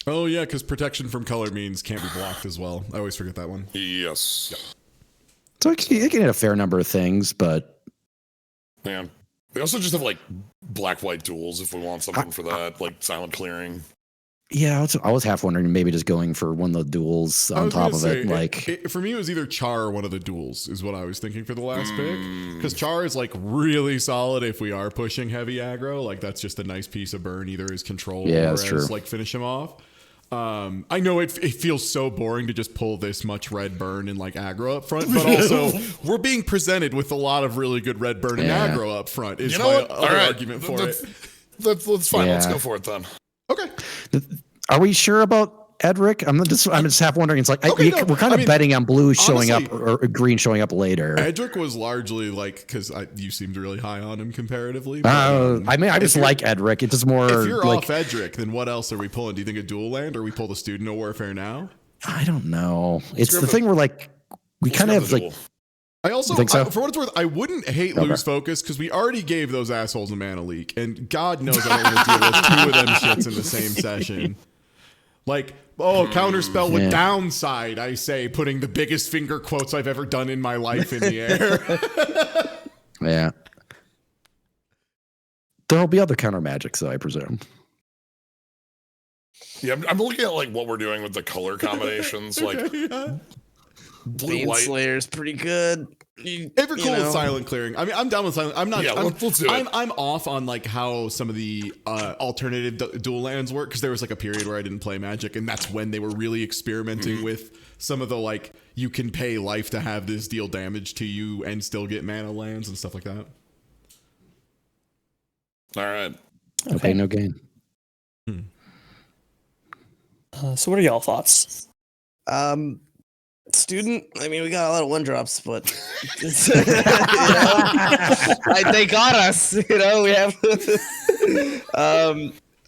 Oh, yeah, because protection from color means can't be blocked as well. I always forget that one. Yes. Yeah. So it can hit a fair number of things, but... Man. We also just have, like, black-white duels if we want something for that, like silent clearing. Yeah, I was half wondering maybe just going for one of the duels on top of it. Like, for me, it was either Char or one of the duels is what I was thinking for the last pick. Because Char is like really solid if we are pushing heavy aggro. Like that's just a nice piece of burn, either as control or as like finish him off. I know it feels so boring to just pull this much red burn and like aggro up front, but also we're being presented with a lot of really good red burn and aggro up front. Is my other argument for it. That's fine. Let's go for it then. Okay. Are we sure about Edric? I'm just half wondering. It's like we're kind of betting on blue showing up or green showing up later. Edric was largely like because you seemed really high on him comparatively. I mean, I just like Edric. It's just more. If you're off Edric, then what else are we pulling? Do you think a dual land or we pull the Student of Warfare now? I don't know. It's the thing where like we kind of have like. I also, for what it's worth, I wouldn't hate Lose Focus because we already gave those assholes a mana leak, and God knows I don't want to deal with two of them shits in the same session. Like, counterspell with downside, I say, putting the biggest finger quotes I've ever done in my life in the air. Yeah. There'll be other counter magics, though, I presume. Yeah, I'm looking at like what we're doing with the color combinations. Like, blue white Slayer is pretty good. If you're cool with silent clearing, I mean, I'm down with silent. I'm not. Yeah, let's do it. I'm off on like how some of the alternative dual lands work because there was like a period where I didn't play Magic, and that's when they were really experimenting with some of the like you can pay life to have this deal damage to you and still get mana lands and stuff like that. All right. Okay, no gain. So, what are y'all thoughts? Student, I mean, we got a lot of one drops, but they got us. We have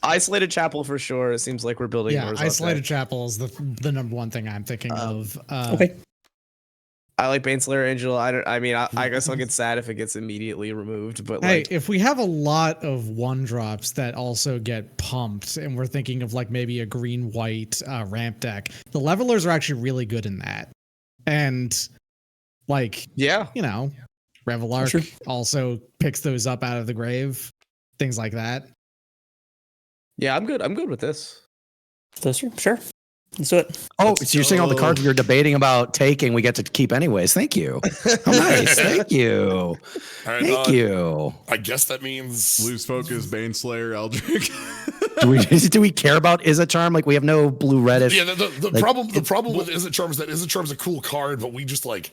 Isolated Chapel for sure. It seems like we're building. Yeah, Isolated Chapel is the number one thing I'm thinking of. Okay. I like Baneslayer Angel. I guess I'll get sad if it gets immediately removed. But Hey, like, if we have a lot of one drops that also get pumped, and we're thinking of like maybe a green white ramp deck, the levelers are actually really good in that. And like, Revelark also picks those up out of the grave, things like that. Yeah, I'm good. I'm good with this. Sure. Let's do it. Oh, so you're saying all the cards you're debating about taking, we get to keep anyways. Thank you. Oh, nice. Thank you. All right, Thank you. I guess that means Lose Focus, Baneslayer, Eldritch. Do we care about Is It Charm? Like, we have no blue reddish. Yeah, the problem with Is It Charm is that Is It Charm is a cool card, but we just like.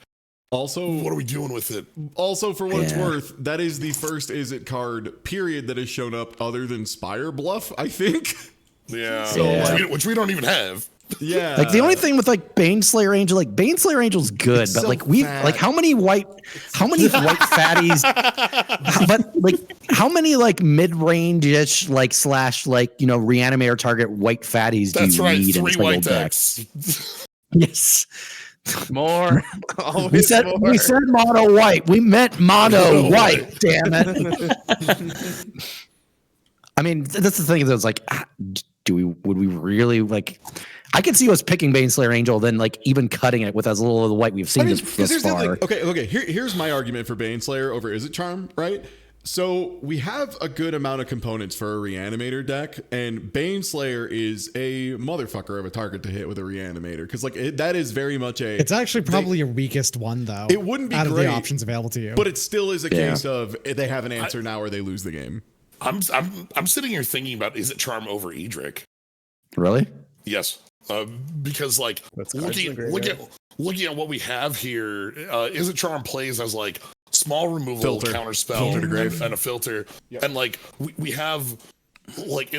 Also, what are we doing with it? Also, for what it's worth, that is the first Is It card period that has shown up other than Spire Bluff, I think. Yeah, So, which we don't even have. Yeah, like the only thing with like Baneslayer Angel, like Baneslayer Angel's good, it's but so like fat. how many white fatties, how many like mid-range-ish like / reanimator target white fatties do you need in a 3 single white deck? decks. Yes. More. We said mono white. We meant mono white. Damn it. I mean, that's the thing. That was like, would we really like? I could see us picking Baneslayer Angel, then like even cutting it with as little of the white we've seen this far. Okay. Here's my argument for Baneslayer over Is It Charm, right? So we have a good amount of components for a Reanimator deck, and Baneslayer is a motherfucker of a target to hit with a Reanimator, because that is very much a. It's actually probably your weakest one, though. It wouldn't be out great, of the options available to you, but it still is a case of they have an answer now or they lose the game. I'm sitting here thinking about Is It Charm over Edric. Really? Yes, because like looking at what we have here, Is It Charm plays as like small removal, counter spell, and a filter, and like we have what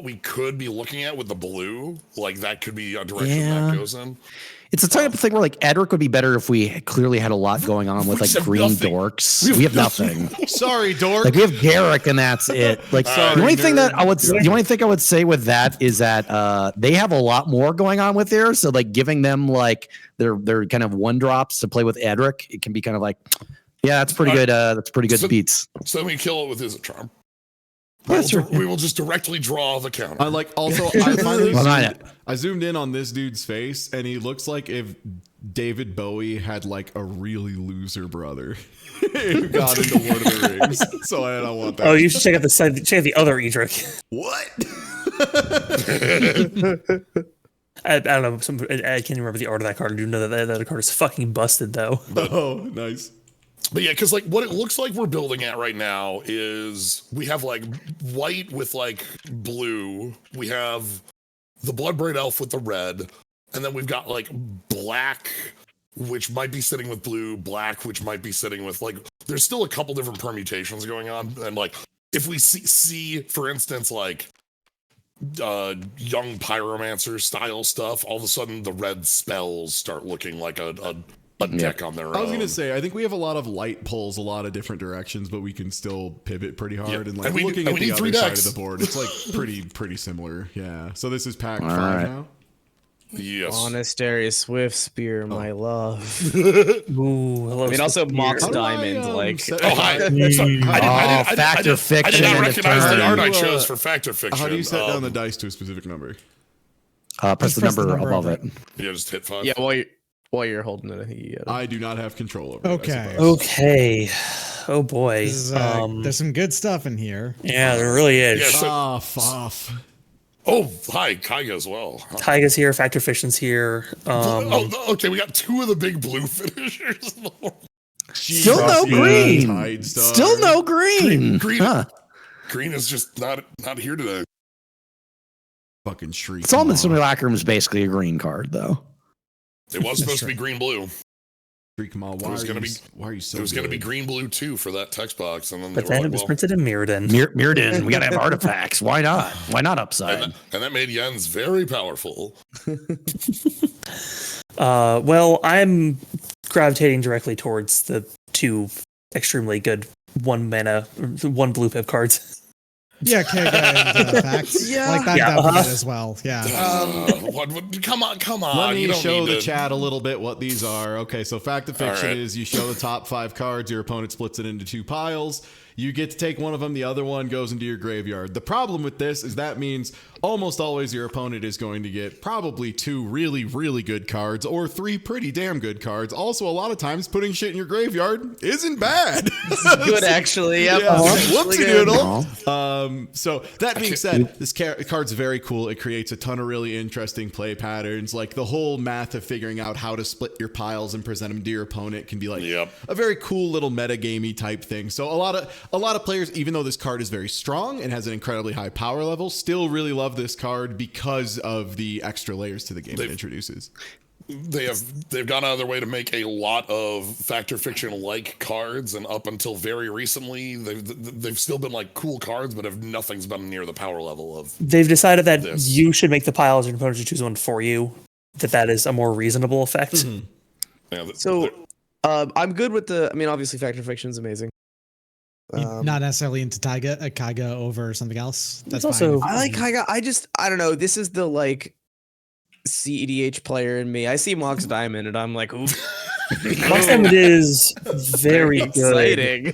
we could be looking at with the blue, like that could be a direction that goes in. It's the type of thing where like Edric would be better if we clearly had a lot going on with like green dorks. We have nothing. Sorry, dork. Like we have Garrick and that's it. Like the only thing I would say with that is that they have a lot more going on with there. So like giving them like their kind of one drops to play with Edric, it can be kind of like, yeah, that's pretty good. That's pretty good beats. So then we kill it with Is It Charm. We will just directly draw the counter. I like also I zoomed in on this dude's face, and he looks like if David Bowie had like a really loser brother who got into Lord of the Rings. So I don't want that. Oh, you should check out the other Edric. What? I don't know. I can't remember the art of that card. I do know that card is fucking busted though. Oh, nice. But yeah, because like what it looks like we're building at right now is we have like white with like blue. We have the Bloodbraid Elf with the red, and then we've got like black, which might be sitting with blue, black, which might be sitting with like. There's still a couple different permutations going on, and like if we see for instance like young pyromancer style stuff, all of a sudden the red spells start looking like a deck on their own. I was gonna say, I think we have a lot of light pulls, a lot of different directions, but we can still pivot pretty hard. And like looking at the other side of the board, it's like pretty similar. Yeah. So this is pack 5 now. Yes. Monastery Swift Spear, my love. Ooh, I mean, also Mox Diamond, Factor Fiction. I did not recognize the art I chose for Factor Fiction. How do you set down the dice to a specific number? Press the number above it. Yeah, just hit 5. Yeah, while you're holding it, I think you I do not have control over it. Okay. Oh boy. There's some good stuff in here. Yeah, there really is. Yeah, off. Oh, hi, Kaiga as well. Kaiga's here, Factor Fiction's here. Okay, we got 2 of the big blue finishers. Still no green. Still no green. Green is just not here today. Fucking Shriek. Solomon Simulacrum is basically a green card, though. It was supposed to be green blue. Shriek Maw, why are you so It was going to be green blue too for that text box, and then but then it was printed in Mirrodin. Mirrodin. We got to have artifacts. Why not? Why not upside? And that made Jens very powerful. Well, I'm gravitating directly towards the 2 extremely good 1 mana, 1 blue pip cards. Yeah, Kega and Facts. Like that would be good as well. Yeah. Come on. Let me you don't show need the to- chat a little bit what these are. Okay, so fact of fiction All right. is you show the top 5 cards, your opponent splits it into 2 piles. You get to take one of them, the other one goes into your graveyard. The problem with this is that means almost always your opponent is going to get probably 2 really, really good cards or 3 pretty damn good cards. Also, a lot of times putting shit in your graveyard isn't bad. Good, actually. Yep. Yeah. Really Whoopsie good. doodle. So that being said, this card's very cool. It creates a ton of really interesting play patterns. Like the whole math of figuring out how to split your piles and present them to your opponent can be like a very cool little metagamey type thing. So a lot of players, even though this card is very strong and has an incredibly high power level, still really love this card because of the extra layers to the game it introduces. They've gone out of their way to make a lot of Fact or Fiction like cards, and up until very recently, they've still been like cool cards, but nothing's been near the power level of. They've decided that you should make the piles and your opponent should choose one for you. That is a more reasonable effect. Mm-hmm. I'm good with the. I mean, obviously, Fact or Fiction is amazing. Not necessarily into Kaiga over something else. That's also. fine. I like Kaiga. I don't know. This is the like CEDH player in me. I see Mox Diamond and I'm like, ooh. Mox Diamond is very exciting.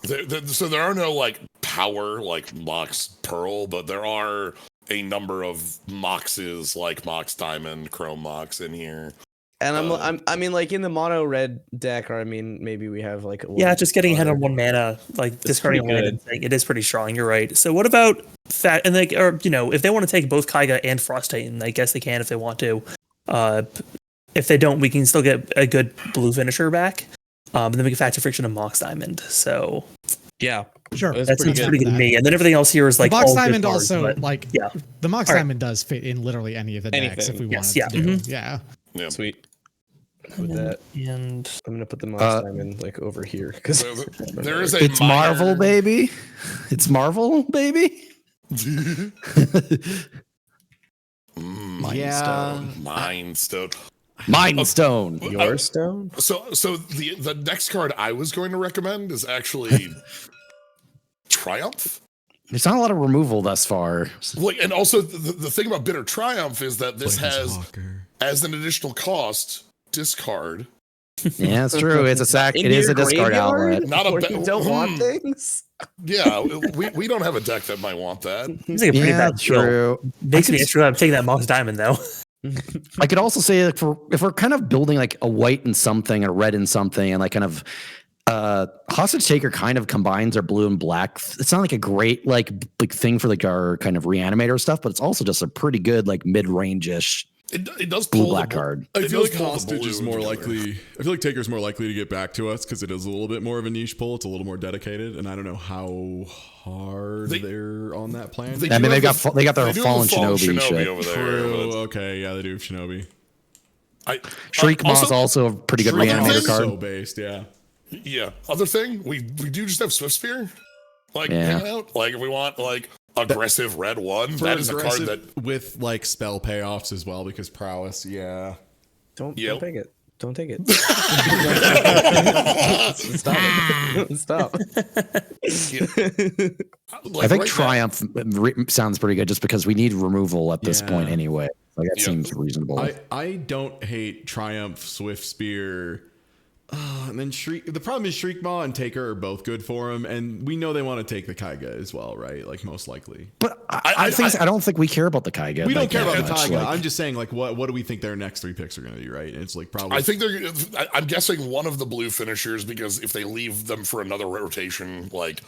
So there are no like power like Mox Pearl, but there are a number of Moxes like Mox Diamond, Chrome Mox in here. And I mean, like in the mono red deck, or I mean, maybe we have like just getting ahead on 1 mana, like discarding land and thing, it is pretty strong. You're right. So what about and like, or if they want to take both Kaiga and Frost Titan, I guess they can if they want to. If they don't, we can still get a good blue finisher back. And then we can Fact or Fiction and Mox Diamond. So yeah, sure, that's pretty good to me. And then everything else here is like the Mox all Diamond good cards, also but, the Mox Diamond does fit in literally any of the decks if we wanted to do. Yeah. Sweet. With that, and I'm gonna put the Mox Diamond like over here because there is a it's Marvel, baby. It's Marvel, baby. Mind Stone. Mind Stone. Your stone. So the next card I was going to recommend is actually Triumph. There's not a lot of removal thus far. Like, and also the thing about Bitter Triumph is that this has, as an additional cost, discard. Yeah, it's true. It's a sack. It is a discard outlet. Not a you don't want things. Yeah, we don't have a deck that might want that. It's like a pretty bad true. Makes me extra glad I'm taking that Mox Diamond though. I could also say like if we're kind of building like a white and something, a red and something, and like kind of Hostage Taker kind of combines our blue and black. It's not like a great like big thing for like our kind of reanimator stuff, but it's also just a pretty good like mid-range-ish. It does blue pull black card. I feel like Hostage is more likely. I feel like Taker's more likely to get back to us because it is a little bit more of a niche pull. It's a little more dedicated, and I don't know how hard they're on that plan. I mean, they got their Fallen Shinobi shit. Over there. True. Okay, yeah, they do have Shinobi. Shriek Maw is also a pretty good reanimator card. So based, yeah. Yeah. Other thing, we do just have Swift Spear. Like, hang out. Like, if we want like aggressive red one, that is a card that with like spell payoffs as well because prowess. Yeah. Don't take it. Don't take it. Stop. I think Triumph sounds pretty good just because we need removal at this point anyway. Like that seems reasonable. I don't hate Triumph, Swift Spear. And then Shriek. The problem is Shriek Maw and Taker are both good for him, and we know they want to take the Kaiga as well, right? Like most likely. But I don't think we care about the Kaiga. We don't care about the Kaiga. Like, I'm just saying, like, what do we think their next 3 picks are going to be, right? And it's like probably. I think I'm guessing one of the blue finishers because if they leave them for another rotation, like.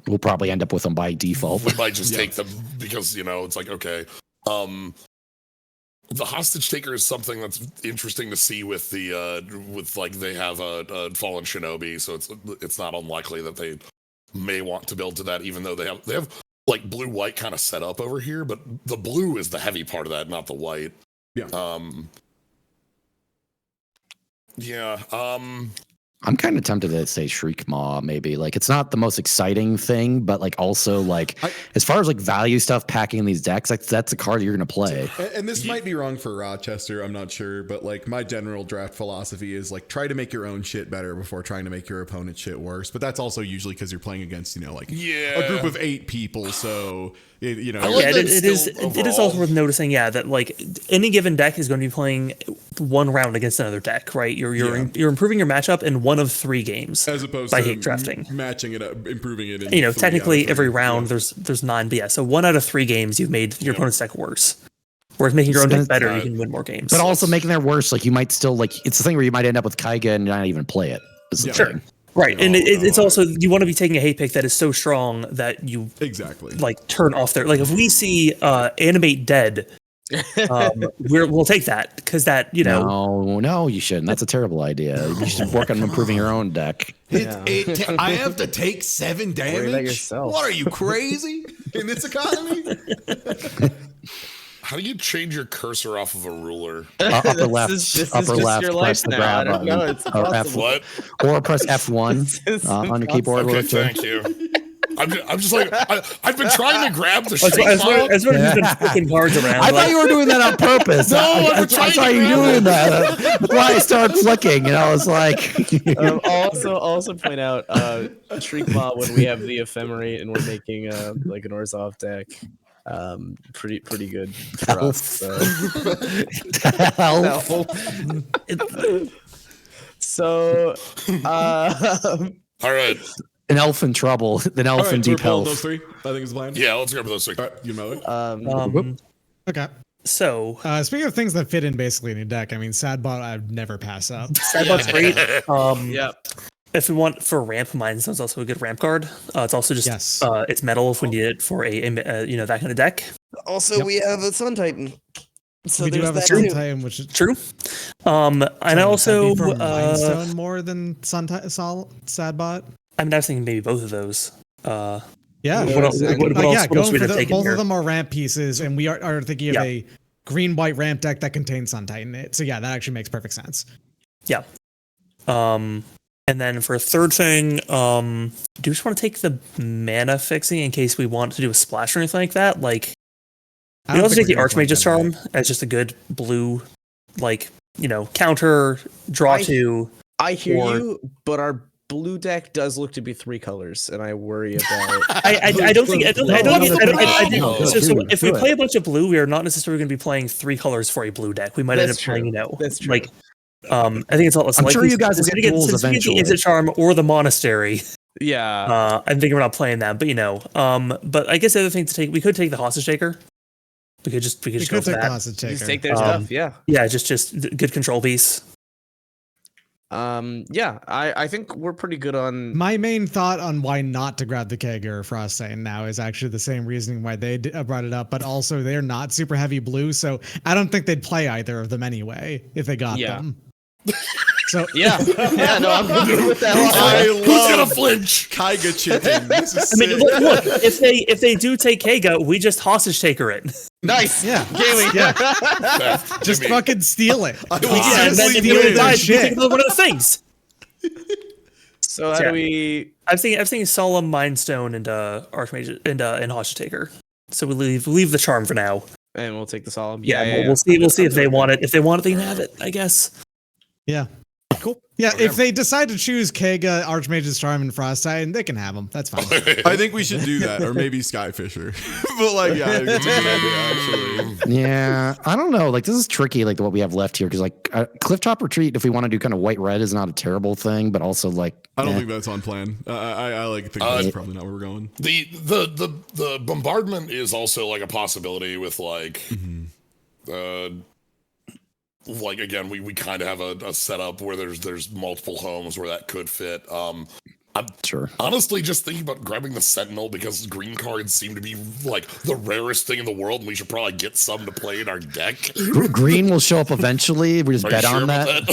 We'll probably end up with them by default. We might just take them because it's like okay. The Hostage Taker is something that's interesting to see with the with like they have a Fallen Shinobi, so it's not unlikely that they may want to build to that, even though they have like blue white kind of set up over here, but the blue is the heavy part of that, not the white. Yeah. I'm kind of tempted to say Shriek Maw, maybe. Like, it's not the most exciting thing, but like also like as far as like value stuff packing in these decks, like that's a card you're gonna play. And this might be wrong for Rochester, I'm not sure, but like my general draft philosophy is like try to make your own shit better before trying to make your opponent's shit worse. But that's also usually because you're playing against, you know, like a group of 8 people. So you know, it is also worth noticing, that like any given deck is going to be playing one round against another deck, right? You're improving your matchup in one of 3 games, as opposed by to hate drafting, matching it up, improving it. In you know, technically every round there's 9, but so 1 out of 3 games you've made your opponent's deck worse. Whereas making your own deck better, you can win more games. But also making their worse, like you might still like it's the thing where you might end up with Kaiga and not even play it. Is the thing. Right, and it's also you want to be taking a hate pick that is so strong that you like turn off their like if we see animate dead, we'll take that because that you know no you shouldn't. That's a terrible idea. You should work on improving your own deck. I have to take 7 damage. Yourself. What are you crazy in this economy? How do you change your cursor off of a rular? Upper left, press the grab button. What? Or press F1 on your keyboard. Okay, thank you. I'm just like I've been trying to grab the shit. As well as been flicking cards around. I thought you were doing that on purpose. I saw you doing that. That's why I started flicking, and I was like. Also point out Shriek Maw when we have the ephemerate and we're making like an Orzhov deck. Pretty good for us. So all right. An elf in trouble. An elf in deep health. Those 3, I think is the plan. Yeah, let's grab those 3. All right, you know it. Okay. So speaking of things that fit in basically in a deck, I mean, Sadbot I'd never pass up. Sadbot's great. If we want for ramp, Mindstone's also a good ramp card. It's also just it's metal if we need it for a that kind of deck. Also, we have a Sun Titan. So we do have a Sun Titan, which is true. And I also Mindstone more than Sadbot. I mean, I was thinking maybe both of those. Going both of them are ramp pieces, and we are thinking of a green-white ramp deck that contains Sun Titan. So that actually makes perfect sense. Yeah. And then for a third thing, do you just want to take the mana fixing in case we want to do a splash or anything like that? Like, we also take the Archmage's Charm as just a good blue, counter, draw 2. I hear you, but our blue deck does look to be 3 colors, and I worry about. I don't think. So if we play a bunch of blue, we are not necessarily going to be playing 3 colors for a blue deck. We might end up playing, that's true. I think it's all. I'm sure you guys will get duels eventually. Is it Charm or the Monastery? Yeah. I'm thinking we're not playing that, but But I guess the other thing to take, we could take the Hostage Taker. We could just go for that. The Hostage Taker. Just take their stuff. Yeah. Yeah, just good control piece. I think we're pretty good on. My main thought on why not to grab the Keg or Frost Titan now is actually the same reasoning why they brought it up, but also they're not super heavy blue, so I don't think they'd play either of them anyway if they got them. So I'm good with that. Who's gonna flinch? Kaiga chicken. This is look, if they do take Kaiga, we just hostage taker it. Nice. Yeah. Just fucking steal it. And then if you die, you take one of the things. So how do we? I'm thinking Solemn Mindstone and Archmage and Hostage Taker. So we leave the charm for now. And we'll take the Solemn. We'll see if they want it. If they want it, they can have it, I guess. Yeah. Cool. Yeah, if they decide to choose Kega, Archmage's Charm, and Frost Titan, they can have them. That's fine. I think we should do that, or maybe Skyfisher. But it's a good idea, actually. Yeah, I don't know. Like, this is tricky, like what we have left here, because Clifftop Retreat, if we want to do kind of white-red, is not a terrible thing, but also I don't think that's on plan. I think that's probably not where we're going. The bombardment is also like a possibility with again, we kind of have a setup where there's multiple homes where that could fit. I'm honestly just thinking about grabbing the Sentinel because green cards seem to be like the rarest thing in the world, and we should probably get some to play in our deck. Green will show up eventually. We just bet on that.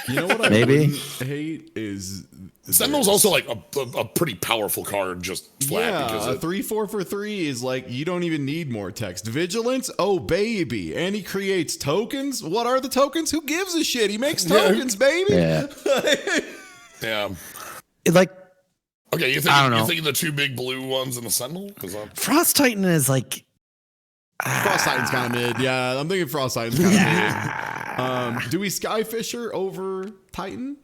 You know what I maybe hate is Sentinel's also like a pretty powerful card, just flat. Yeah, because a 3/4 for 3 is like you don't even need more text. Vigilance, oh baby, and he creates tokens. What are the tokens? Who gives a shit? He makes tokens, baby. Yeah. Yeah. Like, okay, you I don't know. You think the two big blue ones in the Sentinel? Frost Titan is like. Frost Titan's kind of mid. Yeah, I'm thinking Frost Titan's kind of mid. Do we Skyfisher over Titan?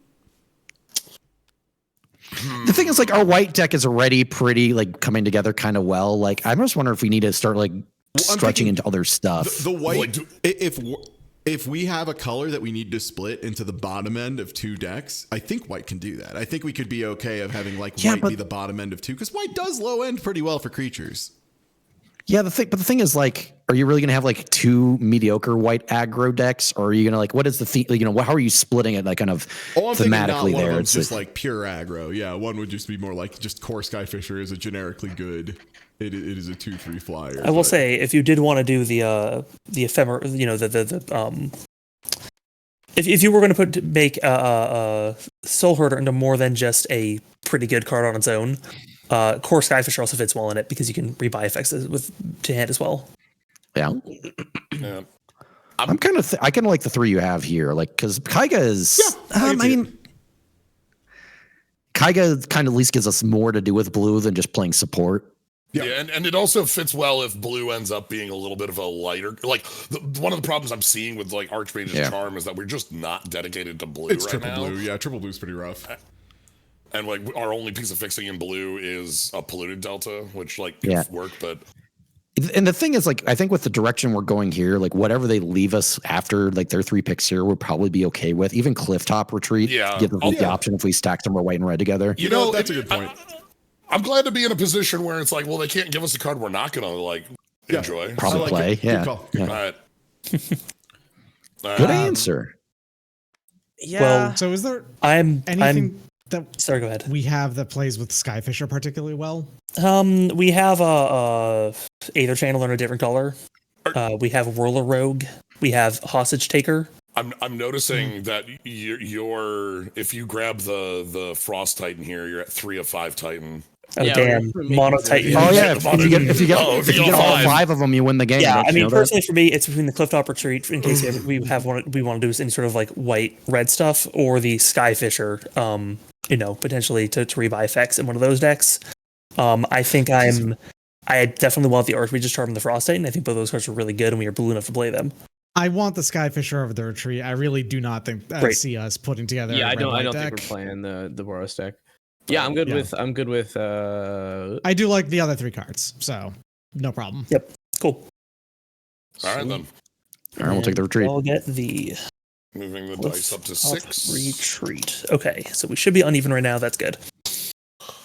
The thing is, like, our white deck is already pretty, like, coming together kind of well. Like, I'm just wondering if we need to start, like, stretching into other stuff. The white, if we have a color that we need to split into the bottom end of two decks, I think white can do that. I think we could be okay of having, like, white be the bottom end of two, because white does low end pretty well for creatures. Yeah, the thing is, like, are you really gonna have like two mediocre white aggro decks, or are you gonna like what is the how are you splitting it like kind of thematically there? It's just like pure aggro. Yeah, one would just be more like just core Skyfisher is a generically good. It is a 2/3 flyer. I will say if you did want to do the ephemeral, if you were going to make Soul Herder into more than just a pretty good card on its own. Core Skyfisher also fits well in it because you can rebuy effects to hand as well. Yeah. I'm kind of I kind of like the three you have here, like because Kaiga is. Yeah, I mean, Kaiga kind of at least gives us more to do with blue than just playing support. Yeah, and it also fits well if blue ends up being a little bit of a lighter. Like one of the problems I'm seeing with like Archmage's Charm is that we're just not dedicated to blue. It's right triple now. blue. Yeah, triple blue's pretty rough. And like our only piece of fixing in blue is a polluted delta, which like could work, but. And the thing is, like, I think with the direction we're going here, like whatever they leave us after, like their 3 picks here, we'll probably be okay with. Even Clifftop Retreat, give them the option if we stack some more white and red together. You know, that's a good point. I'm glad to be in a position where it's like, well, they can't give us a card we're not gonna like enjoy. Probably play. Good call. All right. Good answer. Yeah. Well, so is there anything that sorry, go ahead. We have that plays with Skyfisher particularly well? We have a Aether Channel in a different color. We have Whirler Rogue. We have Hostage Taker. I'm noticing that you're if you grab the Frost Titan here, you're at 3 of 5 Titan. Oh damn, Mono Titan. Oh yeah, if you get all 5 of them, you win the game. Yeah, I mean personally for me, it's between the Clifftop Retreat in case we want to do any sort of like white red stuff, or the Skyfisher. Potentially to rebuy effects in one of those decks. I think I definitely want the Archmage's Charm and the Frost Titan. I think both those cards are really good, and we are blue enough to play them. I want the Skyfisher over the Retreat. I really do not think see us putting together. Yeah, I don't deck. think we're playing the Boros deck. Yeah, I'm good with. I do like the other 3 cards, so no problem. Yep, cool. All right then. All right, we'll take the Retreat. I'll get the moving the dice up to 6. Retreat. Okay, so we should be uneven right now. That's good.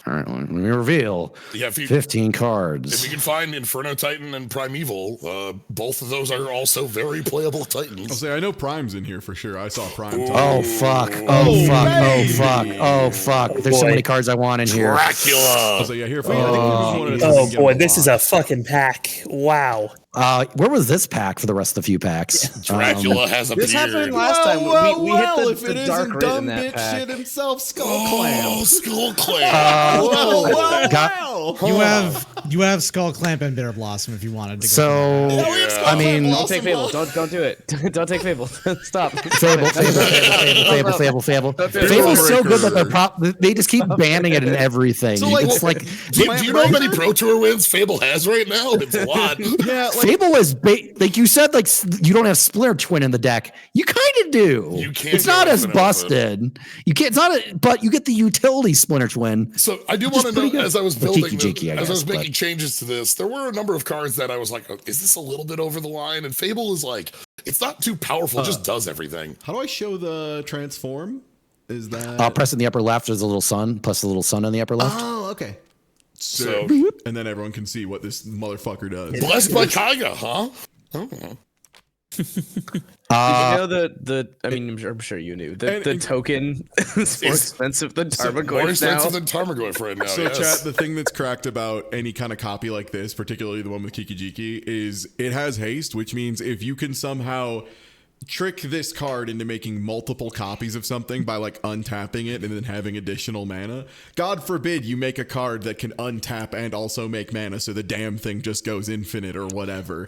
All right, let me reveal 15 cards. If you can find Inferno Titan and Primeval, both of those are also very playable Titans. I'll say I know Prime's in here for sure. I saw Prime. Oh fuck! Oh fuck! Oh fuck! Oh fuck! There's so many cards I want in here. Dracula. I'll say yeah. Here, oh boy, this is a fucking pack! Wow. Where was this pack for the rest of the few packs? Dracula has appeared. This happened last time. We hit the dark isn't red dumb in that bitch pack. shit himself, Skull Clamp. Oh, Skull Clamp. You have Skull Clamp and Bitter Blossom if you wanted to go. So I mean, don't take Fable. Don't do it. Don't take Fable. Stop. Fable. Fable's so good that they just keep banning it and everything. So like, it's like, do you know how many Pro Tour wins Fable has right now? It's a lot. Yeah, Fable is like you said, like you don't have Splinter Twin in the deck. You kind of do. You can't. It's not as busted. You can't. It's not. But you get the utility Splinter Twin. So I do want to know, as I was building, I was making changes to this, there were a number of cards that I was like, is this a little bit over the line? And Fable is like, it's not too powerful. It just does everything. How do I show the transform? Is that press in the upper left? There's a little sun. Plus a little sun in the upper left. Oh, okay. So and then everyone can see what this motherfucker does. Blessed by Kaiga, huh? Oh. You know the I mean, I'm sure you knew the token is more expensive than Tarmogoyf More expensive now. than Tarmogoyf right now. So, yes. chat, the thing that's cracked about any kind of copy like this, particularly the one with Kiki-Jiki, is it has haste, which means if you can somehow trick this card into making multiple copies of something by like untapping it and then having additional mana. God forbid you make a card that can untap and also make mana, so the damn thing just goes infinite or whatever.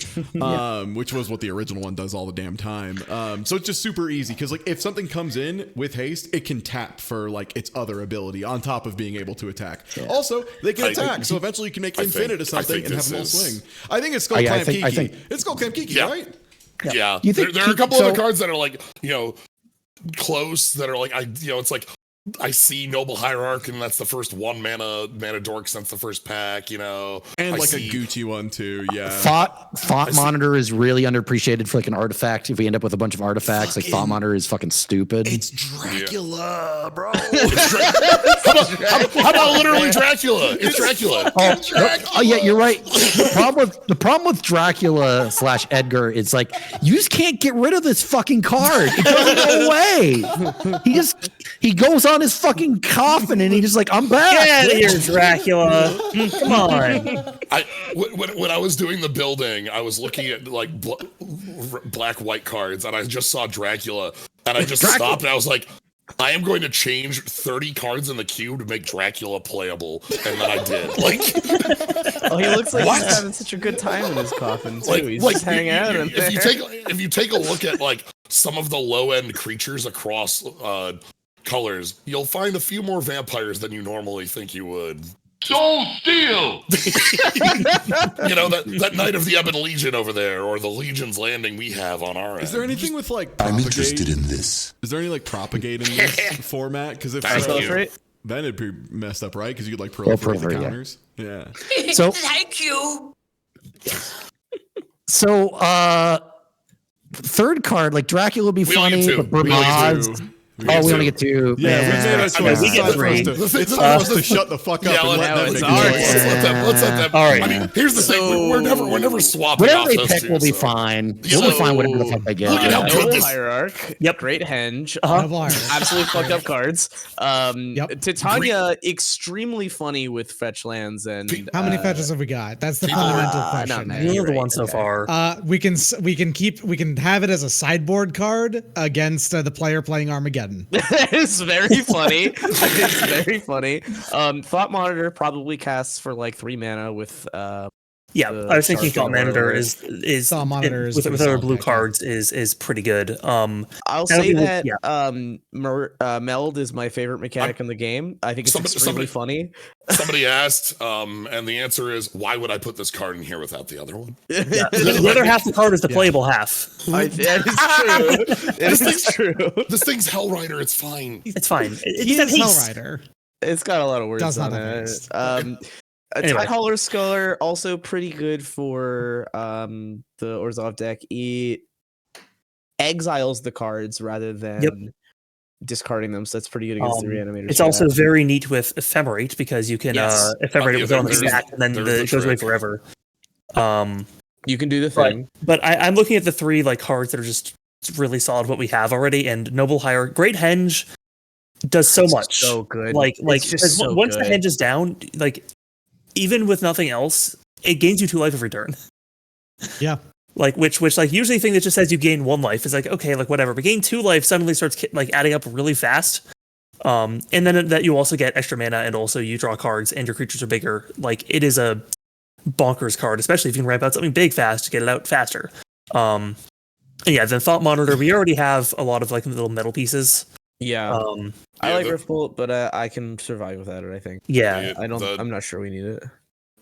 Which was what the original one does all the damn time. So it's just super easy because like if something comes in with haste, it can tap for like its other ability on top of being able to attack. Also, they can attack, so eventually you can make infinite of something and have them all swing. I think it's Skull Clamp Kiki. It's Skull Clamp Kiki, right? Yeah, there are a couple other cards that are like, close that are like, it's like, I see Noble Hierarch, and that's the first 1 mana dork since the first pack, And like a Gucci one too, yeah. Thought Monitor is really underappreciated for like an artifact. If we end up with a bunch of artifacts, like Thought Monitor is fucking stupid. It's Dracula, bro. How about literally Dracula? It's Dracula. Oh yeah, you're right. The problem with Dracula / Edgar is like you just can't get rid of this fucking card. It doesn't go away. He goes on his fucking coffin and he just like, I'm back. Get out of here, Dracula. Come on. When I was doing the building, I was looking at like black-white cards, and I just saw Dracula, and I just stopped, and I was like, I am going to change 30 cards in the cube to make Dracula playable, and then I did. Like, he looks like he's having such a good time in his coffin too. He's just hanging out. If you take a look at like some of the low-end creatures across colors, you'll find a few more vampires than you normally think you would. Soul Steel! that Knight of the Ebon Legion over there, or the Legion's Landing we have on our end. Is there anything with like propagate? I'm interested in this. Is there any like propagate in this format? Because if then it'd be messed up, right? Because you could like proliferate the counters. Yeah. So thank you. So third card, like Dracula would be funny, but Bernard. We only get 2. Yeah, we made our choice. We get 3. It's for us to shut the fuck up and let them make Let's let them. All right. I mean, here's the thing: we're never swapping. Whatever they pick will be fine. We'll be fine whatever the fuck they get. Look at how good this Hierarch. Yep. Great henge. Absolutely fucked up cards. Titania, extremely funny with fetch lands and. How many fetches have we got? That's the fundamental question. You're the one so far. We can have it as a sideboard card against the player playing Armageddon. It's very funny. It's very funny. Thought Monitor probably casts for like 3 mana with I was thinking Thought Monitor is Thought Monitor with other blue cards is pretty good. I'll say that Meld is my favorite mechanic in the game. I think it's extremely funny. Somebody asked, and the answer is, why would I put this card in here without the other one? The other half of the card is the playable half. That is true. It is true. This thing's Hellrider. It's fine. It's fine. He is Hellrider. It's got a lot of words on it. Tidehauler Sculler, also pretty good for the Orzhov deck. It exiles the cards rather than discarding them, so that's pretty good against the Reanimator. It's also very neat with Ephemerate because you can Ephemerate it on the stack and then it goes away forever. You can do the thing. But I'm looking at the 3 like cards that are just really solid what we have already, and Noble Hierarch, Great Henge does so much. So good. Like just so once the henge is down, like even with nothing else, it gains you 2 life every turn. Yeah. Like which like usually thing that just says you gain 1 life is like okay, like whatever, but gain 2 life suddenly starts like adding up really fast. And then that you also get extra mana and also you draw cards and your creatures are bigger. Like it is a bonkers card, especially if you can ramp out something big fast to get it out faster. Then Thought Monitor, we already have a lot of like little metal pieces. Yeah. I like Riftbolt, but I can survive without it, I think. Yeah. I'm not sure we need it.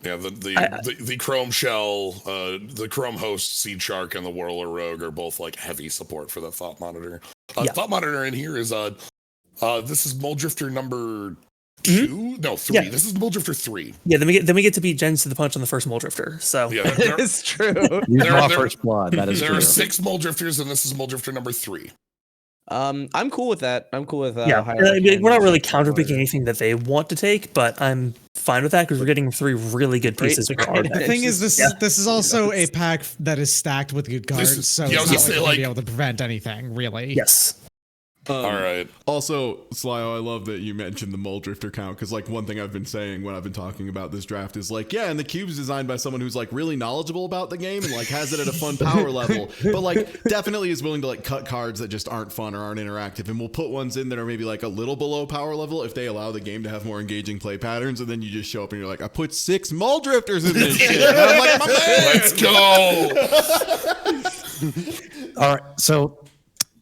Yeah, the Chrome Shell, the Chrome Host, Seed Shark, and the Whirler Rogue are both like heavy support for the Thought Monitor. Thought Monitor in here is this is Muldrifter number 2? No, 3. Yeah. This is Muldrifter 3. Yeah, then we get to beat Gens to the punch on the first Muldrifter. So it's true. First blood. That is there true. are 6 Muldrifters, and this is Muldrifter number 3. I'm cool with that. I'm cool with we're not really counterpicking anything that they want to take, but I'm fine with that because we're getting 3 really good pieces. The thing is, this is also a pack that is stacked with good cards, so it's not like we're gonna be able to prevent anything really. Yes. All right. Also, Slyo, I love that you mentioned the mole drifter count, because like one thing I've been saying when I've been talking about this draft is like, yeah, and the cube's designed by someone who's like really knowledgeable about the game and like has it at a fun power level, but like definitely is willing to like cut cards that just aren't fun or aren't interactive, and we'll put ones in that are maybe like a little below power level if they allow the game to have more engaging play patterns, and then you just show up and you're like, I put 6 mole drifters in this shit. And I'm like, my man, Let's go. All right, so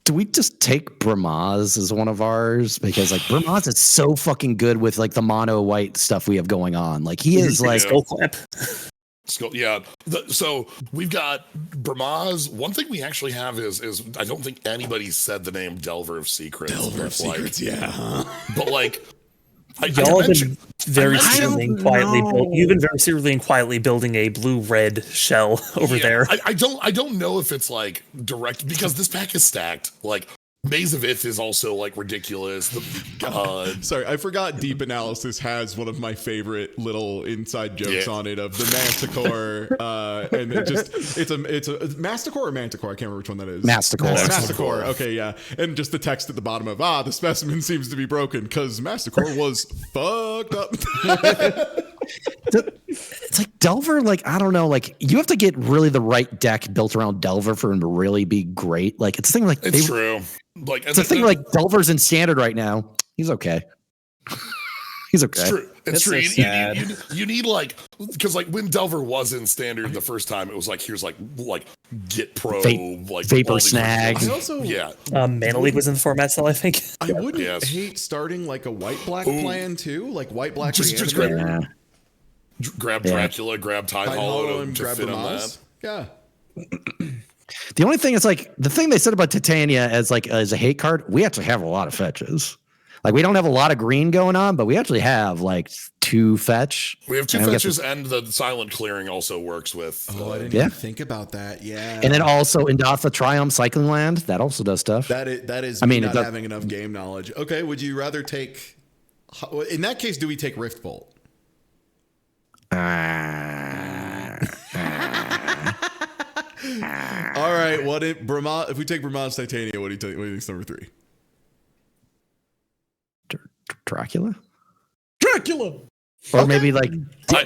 do we just take Bramaz as one of ours? Because like Bramaz is so fucking good with like the mono white stuff we have going on. Like he is like Skull Clamp. Yeah. So we've got Bramaz. One thing we actually have is I don't think anybody said the name Delver of Secrets. Delver of Secrets, yeah. But like, Y'all have been very secretly and quietly you've been very secretly and quietly building a blue-red shell over there. I don't know if it's like direct, because this pack is stacked. Like Maze of Ith is also like ridiculous. Sorry, I forgot Deep Analysis has one of my favorite little inside jokes on it of the Manticore, and it's a Masticore or Manticore. I can't remember which one that is. Masticore. Okay, yeah, and just the text at the bottom of the specimen seems to be broken because Masticore was fucked up. It's like Delver, like I don't know, like you have to get really the right deck built around Delver for him to really be great. Like it's a thing like it's true. Like it's a thing like Delver's in standard right now. He's okay. He's okay. It's true. It's true. So you need like, because like when Delver was in standard the first time, it was like here's like Git Pro, like Vapor Snag. Mana League was in the format still, I think. I wouldn't hate starting like a white-black plan too, like white-black. Just grab Dracula, grab Tide Hollow, and grab fit on that. Yeah. The only thing is like the thing they said about Titania as a hate card, we actually have a lot of fetches. Like we don't have a lot of green going on, but we actually have like 2 fetch. We have 2 fetches, and the silent clearing also works with. I didn't even think about that. Yeah. And then also Indatha Triumph Cycling Land, that also does stuff. That is me not having enough game knowledge. Okay, would you rather take? In that case, do we take Rift Bolt? All right. What if if we take Bramaz Titania? What do you think is number 3? Dracula. Or maybe like I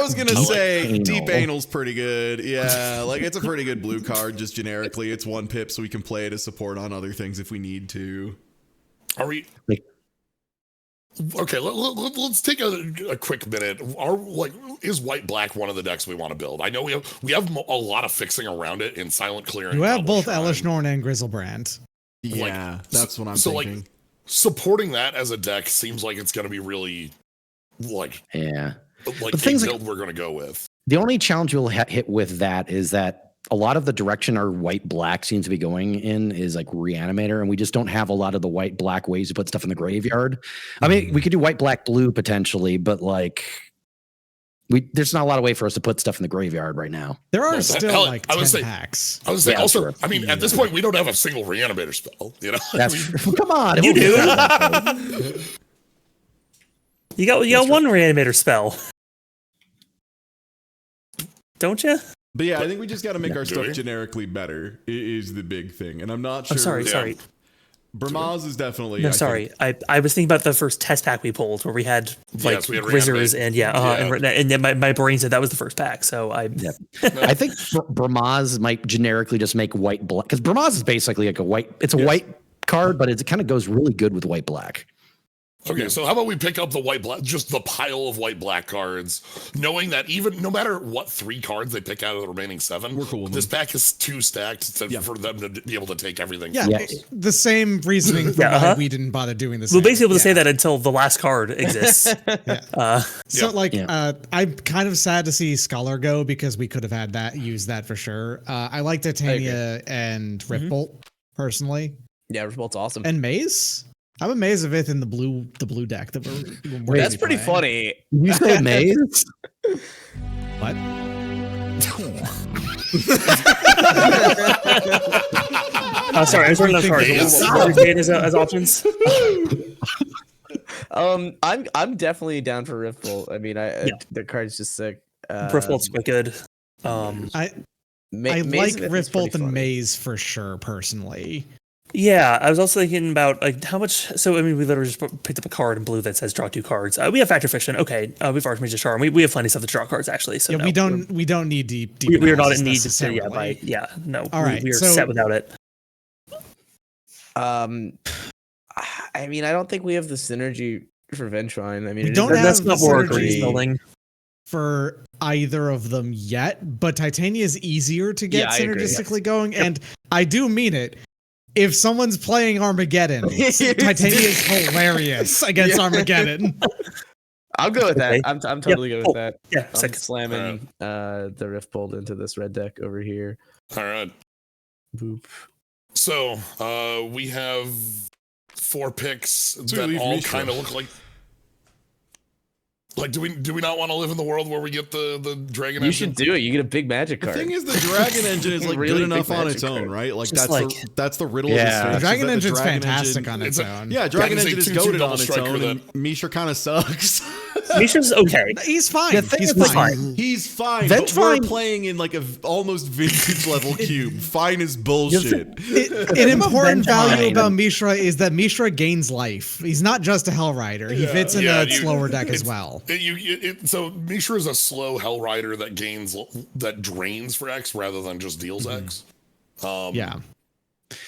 was gonna say Deep Anal's pretty good. Yeah, like it's a pretty good blue card just generically. It's 1 pip, so we can play it as support on other things if we need to. Are we? Okay, let's take a quick minute. Is white black one of the decks we want to build? I know we have a lot of fixing around it in silent clearing. You have both Elishnorn and Grizzlebrand. Yeah, that's what I'm thinking. Like, supporting that as a deck seems like it's going to be really like the things build we're going to go with. The only challenge you'll hit with that is that a lot of the direction our white black seems to be going in is like Reanimator, and we just don't have a lot of the white black ways to put stuff in the graveyard. I mean, we could do white black blue potentially, but like there's not a lot of way for us to put stuff in the graveyard right now. There are still like 10 packs. I would say also, I mean, at this point, we don't have a single Reanimator spell. You know, that's true. Come on, you do. You got one Reanimator spell, don't you? But yeah, I think we just got to make our stuff generically better. Is the big thing, and I'm not sure. I'm sorry. Bramaz is definitely. No, sorry. I was thinking about the first test pack we pulled where we had like Grizzers and and then my brain said that was the first pack. So I think Bramaz might generically just make white black, because Bramaz is basically like a white. It's a white card, but it kind of goes really good with white black. Okay, so how about we pick up the white black, just the pile of white black cards, knowing that even no matter what 3 cards they pick out of the remaining 7, we're cool with this pack is too stacked for them to be able to take everything. Yeah, the same reasoning for why we didn't bother doing this. We'll basically be able to say that until the last card exists. I'm kind of sad to see Scholar go, because we could have had used that for sure. I like Titania and Rift Bolt personally. Yeah, Rift Bolt's awesome. And Maze. I'm a Maze of Ith in the blue deck that we're that's pretty funny. You say Maze? What? Sorry, I was running out of cards. What are as options? I'm definitely down for Rift Bolt. I mean, the card's just sick. Rift Bolt's quite good. I like Rift Bolt and Maze for sure, personally. Yeah, I was also thinking about like how much. So I mean, we literally just picked up a card in blue that says draw 2 cards. We have Factor Fiction. Okay, we have Archmage Charm. We have plenty of stuff to draw cards actually. So yeah, no, we don't need deep. We are not in need to necessarily. no. All right, we are so, set without it. I mean, I don't think we have the synergy for Vengevine. I mean, we don't have that's not more synergy building for either of them yet, but Titania is easier to get synergistically going, and I do mean it. If someone's playing Armageddon, Titania is hilarious against Armageddon. I'll go with that. Okay. I'm totally good with that. Yeah, I'm slamming the Rift Bolt into this red deck over here. All right. Boop. So we have 4 picks So that leave all Mishra. kind of look like. Like, do we not want to live in the world where we get the dragon You engine? should do it. You get a big magic The card. thing is, the dragon engine is like Really good enough big on magic its own, card. right? Like Just that's the riddle Yeah. of the Sphinx. The is Dragon that the Engine's Dragon fantastic Engine- on its it's a- own. Yeah, Dragon it's a Engine is 2/2 goaded double on its striker own, that- and Mishra kind of sucks. Misha's okay. He's fine. The thing He's is, like, fine. He's fine, but we're Vengevine- playing in like a almost vintage level cube. Fine is bullshit. An important value Vengevine. about Mishra is that Mishra gains life. He's not just a Hell Rider. He fits in a slower deck as well. So Mishra is a slow Hell Rider that drains for X rather than just deals X. Yeah.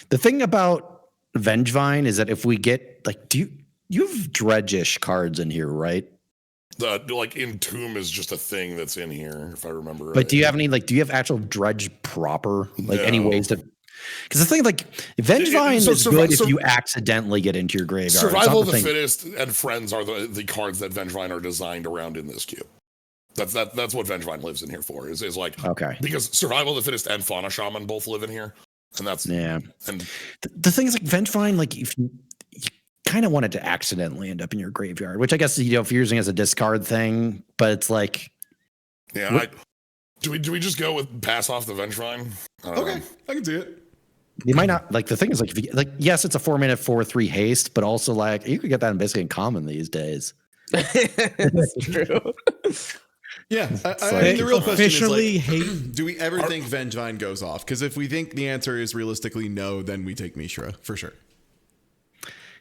The thing about Vengevine is that if we get like, you have dredgish cards in here, right? The like Entomb is just a thing that's in here, if I remember right. But do you have any do you have actual dredge proper? Like any No. ways to? Because the thing Vengevine So is good if you accidentally get into your graveyard. It's not Survival of the thing- Fittest and Friends are the cards that Vengevine are designed around in this cube. That's what Vengevine lives in here for. Is like Okay. because Survival of the Fittest and Fauna Shaman both live in here, and that's Yeah. and The thing is Vengevine, like if you kind of want it to accidentally end up in your graveyard, which I guess if you're using it as a discard thing, but it's like yeah. Do we just go with pass off the Vengevine? Okay, I can see it. you might not like. The thing is if you, yes, it's a 4-mana 4/3 haste, but also like you could get that in basically in common these days. That's true. Yeah, I like- mean, the real question Officially is hate. do we ever think Vengevine goes off? Because if we think the answer is realistically no, then we take Mishra for sure.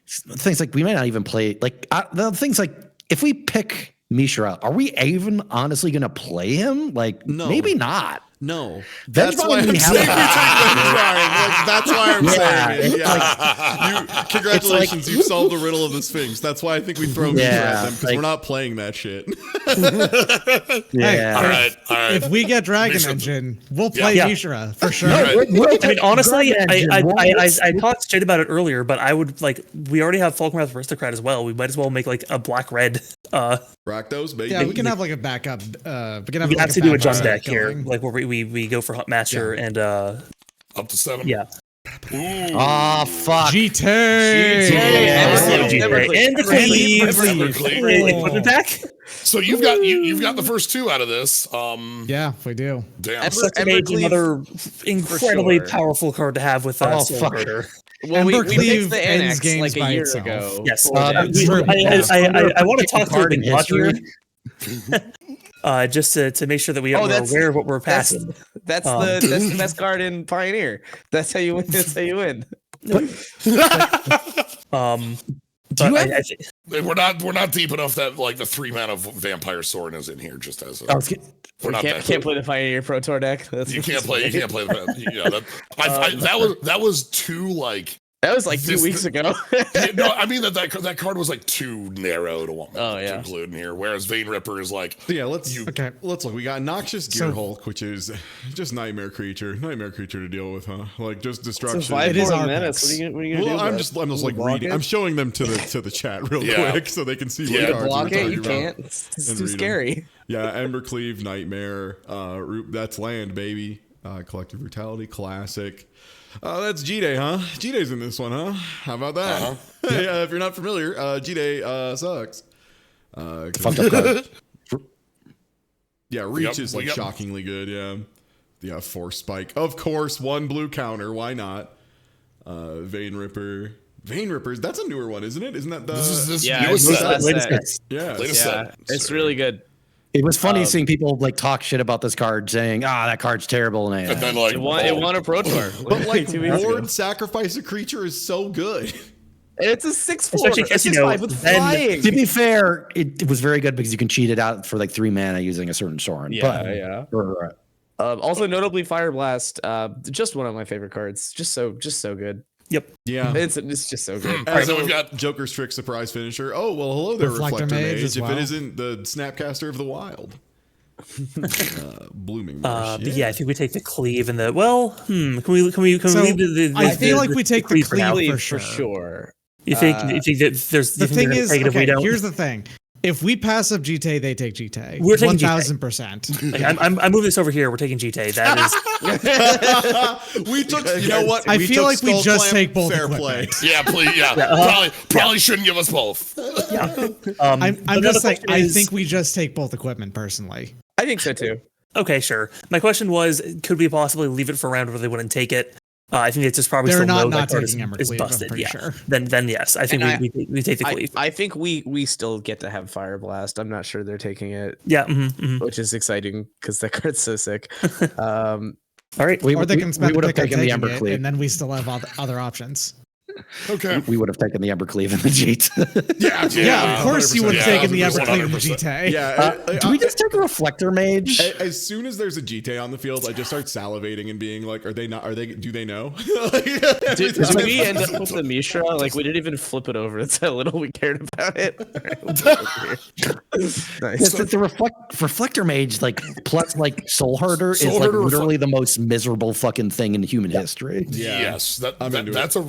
Things like we might not even play the things like if we pick Mishra, are we even honestly going to play him? Like No. maybe not. No, That's that's why I'm we saying have- that's why I'm Yeah, saying it. it's Yeah. Congratulations, you've solved the riddle of the Sphinx. That's why I think we throw Mishra at them because we're not playing that shit. Yeah. all right. If we get Dragon Mishra- Engine, we'll play Yeah. Mishra for sure. I mean, honestly, Dragon Engine, I talked straight about it earlier, but I would we already have Falconwrath Aristocrat as well. We might as well make like a black-red. Rakdos, baby. Yeah, we can have like a backup. We can have We like have to do a backup jump deck here, going. like where we go for Hunt Master and Up to 7. yeah. Ooh. Oh fuck. GT. And the Cleave. Equipment pack. So you've got the first 2 out of this. Yeah, we do. Damn. Mage, another incredibly sure. powerful card to have with Oh, Soul fuck. Murder. Well, we Ember picked Cleave the ends Annex games like a by year itself. ago. Yes, Before that. I want to talk through Card in the history. history. Just to make sure that we are that's- aware of what we're passing. That's the best card in Pioneer. That's how you win. That's how you win. Do you have, We're not deep enough that like the 3-mana Vampire Sword is in here just as a. We're not that Can't play the Pioneer Pro Tour deck. You can't play the. Yeah, that was too like. That was like 2 weeks ago. No, I mean that card was like too narrow to want to yeah. include in here. Whereas Vein Ripper is like. So yeah, let's look. We got Noxious So- Gearhulk, which is just nightmare creature to deal with, huh? Like just destruction. So 5 It is our minutes. picks. What are you gonna Well, do? I'm bro? just like Block reading. it? I'm showing them to the chat real Yeah. quick so they can see Yeah. what cards block we're it. talking You about. can't. It's and too read 'em. scary. Yeah, Embercleave, Nightmare, that's land, baby. Collective Brutality, classic. That's G-Day, huh? G-Day's in this one, huh? How about that? Yeah, if you're not familiar, G-Day sucks. fucked up card. Yeah, Reach is like Yep. shockingly good, yeah. Yeah, Force Spike. Of course, 1 blue counter, why not? Vein Ripper. Vein Rippers, that's a newer one, isn't it? Isn't that the This is Yeah, newest it's set. latest set. Yeah. Latest Yeah, set. it's really good. It was funny seeing people like talk shit about this card, saying, that card's terrible. And then like it won a Pro Tour. But like Ward Sacrifice a Creature is so good. It's a 6/4. Especially because, you know, with flying. To be fair, it was very good because you can cheat it out for like 3 mana using a certain Sorin. Yeah. Also, notably, Fire Blast. Just one of my favorite cards. Just so good. Yep. Yeah. It's just so good. All right, so we've got Joker's Trick Surprise Finisher. Oh, well, hello there, Reflector Mage. as well. If it isn't the Snapcaster of the Wild. Blooming Marsh. Yeah, I think we take the Cleave and the Can we leave the I feel like we take the Cleave for sure. You think that there's the thing is, okay, here's the thing. If we pass up GT, they take GT. We're taking 1000%. Like, I'm moving this over here. We're taking GT. That is. We took. You know what? I feel like we just take both. Fair play. Yeah, please. Yeah, probably shouldn't give us both. Yeah. I'm just saying. I think we just take both equipment personally. I think so too. Okay, sure. My question was, could we possibly leave it for a round where they wouldn't take it? I think it's just probably They're still not is taking Embercleave, busted. I'm pretty sure. Then yes, I think we take the Cleave. I think we still get to have Fire Blast. I'm not sure they're taking it. Yeah. Which is exciting because that card's so sick. All right. Or they can spend would a have pick on taken the taking it, Embercleave. and then we still have other options. Okay. We would have taken the Embercleave and the Jeet. Yeah, of course you would have taken the 100%. Embercleave and the GT. Yeah. Do we just take a Reflector Mage? As soon as there's a GT on the field, I just start salivating and being like, do they know? Did we end up with the Mishra? Like, we didn't even flip it over. That's how little we cared about it. Nice. The Reflector Mage, like, plus, like, Soul Herder is, like, literally the most miserable fucking thing in human history. Yeah. Yes, that's a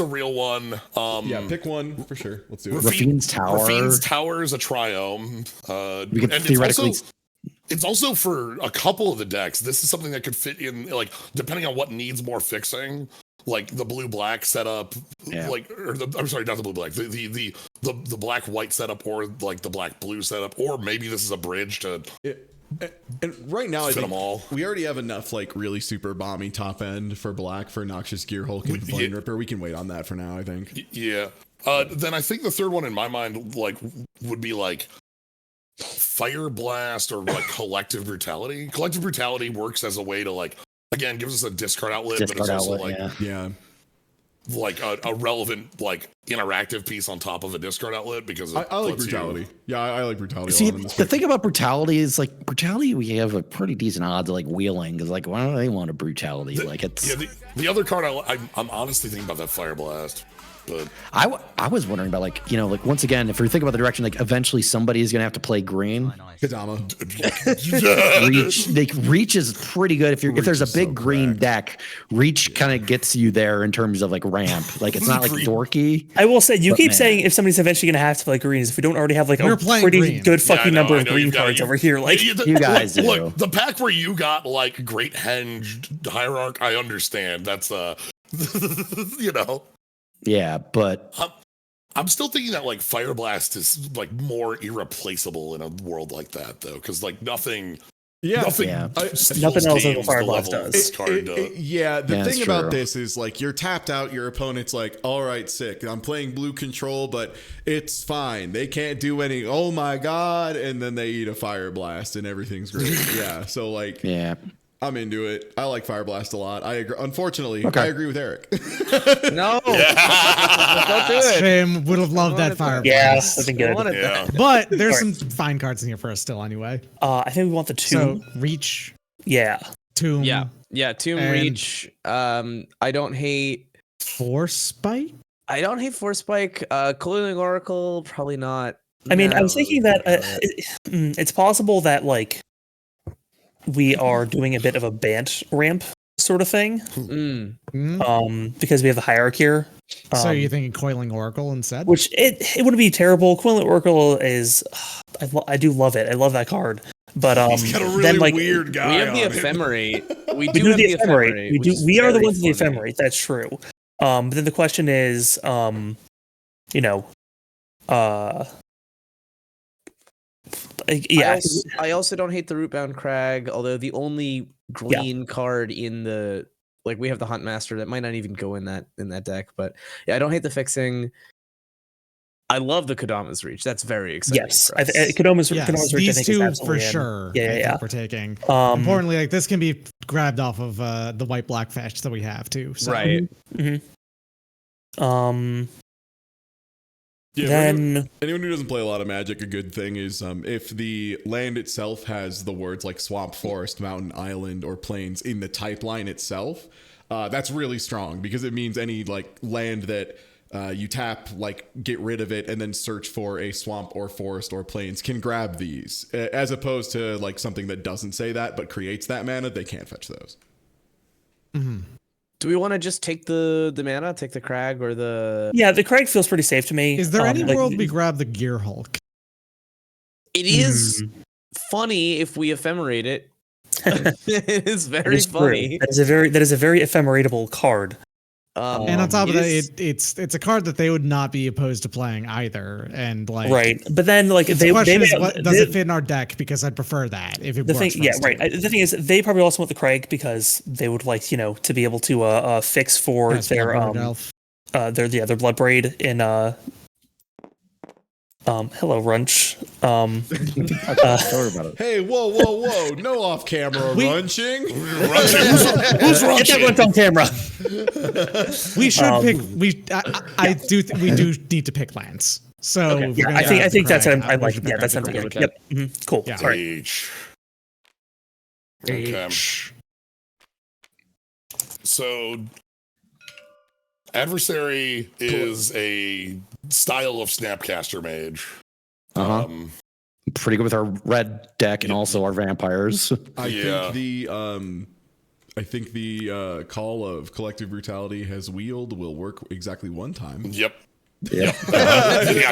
real one. Yeah, pick one for sure. Let's do it. Rafine's Tower. Rafine's Tower is a triome. We could theoretically. It's also for a couple of the decks. This is something that could fit in, like, depending on what needs more fixing, like the blue-black setup, I'm sorry, not the blue-black, the black-white setup, or like the black-blue setup, or maybe this is a bridge to. And right now, I think them all. we already have enough like really super bomby top end for black for Noxious Gearhulk and Flame Ripper. We can wait on that for now, I think. Yeah. Then I think the third one in my mind would be like Fire Blast or like Collective Brutality. Collective Brutality works as a way to like, again, gives us a discard outlet, but it's also like a relevant like interactive piece on top of a discard outlet because I like Brutality. I like Brutality. See, the thing about Brutality is like Brutality, we have a pretty decent odds of like wheeling because like why do they want a Brutality? The other card I'm honestly thinking about that Fire Blast. But I was wondering about like once again, if we think about the direction, like eventually somebody is gonna have to play green. Kadama. Reach is pretty good if there's a big green deck. Reach kind of gets you there in terms of like ramp. Like it's not like dorky. I will say you keep saying if somebody's eventually gonna have to play greens, if we don't already have like a pretty good fucking number of green cards over here, like you guys do. Look, the pack where you got like Great Henge Hierarch, I understand. That's Yeah, but I'm still thinking that like Fire Blast is like more irreplaceable in a world like that though, because like nothing else than Fire Blast does. The thing about this is like you're tapped out, your opponent's like, all right, sick, I'm playing blue control, but it's fine. They can't do any, oh my god, and then they eat a Fire Blast and everything's great. So like I'm into it. I like Fire Blast a lot. I agree. Unfortunately, I agree with Eric. No. Don't do it. Shame would have loved that Fire Blast. That's been good. But there's some fine cards in here for us still anyway. I think we want the Tomb. So Reach. Yeah. Tomb. Yeah, Tomb, Reach. I don't hate Force Spike. Force Spike. Coiling Oracle, probably not. I mean, I was thinking that it's possible that like we are doing a bit of a Bant ramp sort of thing. Because we have the hierarchy here. So you're thinking Coiling Oracle instead? Which it wouldn't be terrible. Coiling Oracle is I do love it. I love that card. But he's got a really weird guy. We have the Ephemerate. We do have the Ephemerate. We are the ones with the Ephemerate. That's true. But then the question is, I also don't hate the Rootbound Crag, although the only green card in the we have the Huntmaster that might not even go in that deck, but I don't hate the fixing. I love the Kodama's Reach. That's very exciting. Yes, for us. Kodama's Yes, Reach. I these think, two is for absolutely in. sure. Yeah, I yeah. think we're taking. Importantly, like this can be grabbed off of the white black fetch that we have too. So. Right. Yeah, then anyone who doesn't play a lot of Magic, a good thing is if the land itself has the words like swamp, forest, mountain, island, or plains in the type line itself, that's really strong because it means any like land that you tap, like get rid of it and then search for a swamp or forest or plains can grab these, as opposed to like something that doesn't say that but creates that mana, they can't fetch those. Do we want to just take the mana, take the Crag or the? Yeah, the Craig feels pretty safe to me. Is there any world we grab the Gear Hulk? It is funny if we ephemerate it. It is very funny. That is a very ephemeratable card. And on top of that, it's a card that they would not be opposed to playing either. And like, right, but then like the question is, does it fit in our deck? Because I'd prefer that if it the works. Thing, yeah, right. The thing is, they probably also want the Craig because they would like to be able to fix for their their Bloodbraid in hello Runch. Hey, whoa! No off-camera runching. Who's runching? Get that Runch on camera. We should pick. We do need to pick lands. So okay. Yeah, I think that's I like. Yeah, that's something. Yep. Cool. Yeah. Sorry. Okay. So, Adversary is a style of Snapcaster Mage. Pretty good with our red deck and also our vampires. I think the call of Collective Brutality has wheeled will work exactly one time. Yep. Yeah,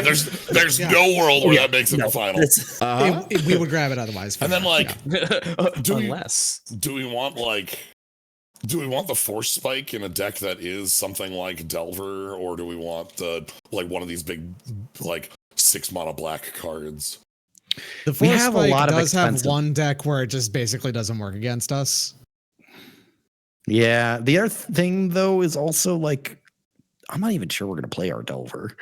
there's no world where that makes it the final. We would grab it otherwise. And then do we want the Force Spike in a deck that is something like Delver, or do we want one of these big 6 mana black cards? The Force Spike does have one deck where it just basically doesn't work against us. Yeah, the other thing though is also I'm not even sure we're gonna play our Delver.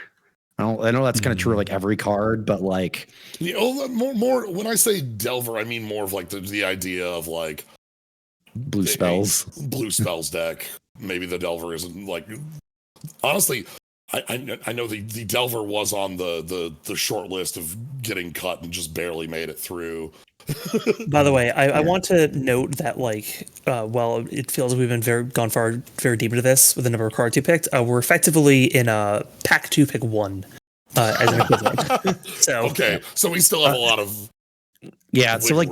I know that's kind of true of every card, but more when I say Delver, I mean more of the idea of blue spells deck. Maybe the Delver isn't honestly. I know the Delver was on the short list of getting cut and just barely made it through. By the way, I want to note that it feels like we've been gone very deep into this with the number of cards you picked. We're effectively in a pack 2 pick 1 as an equivalent. So we still have a lot of so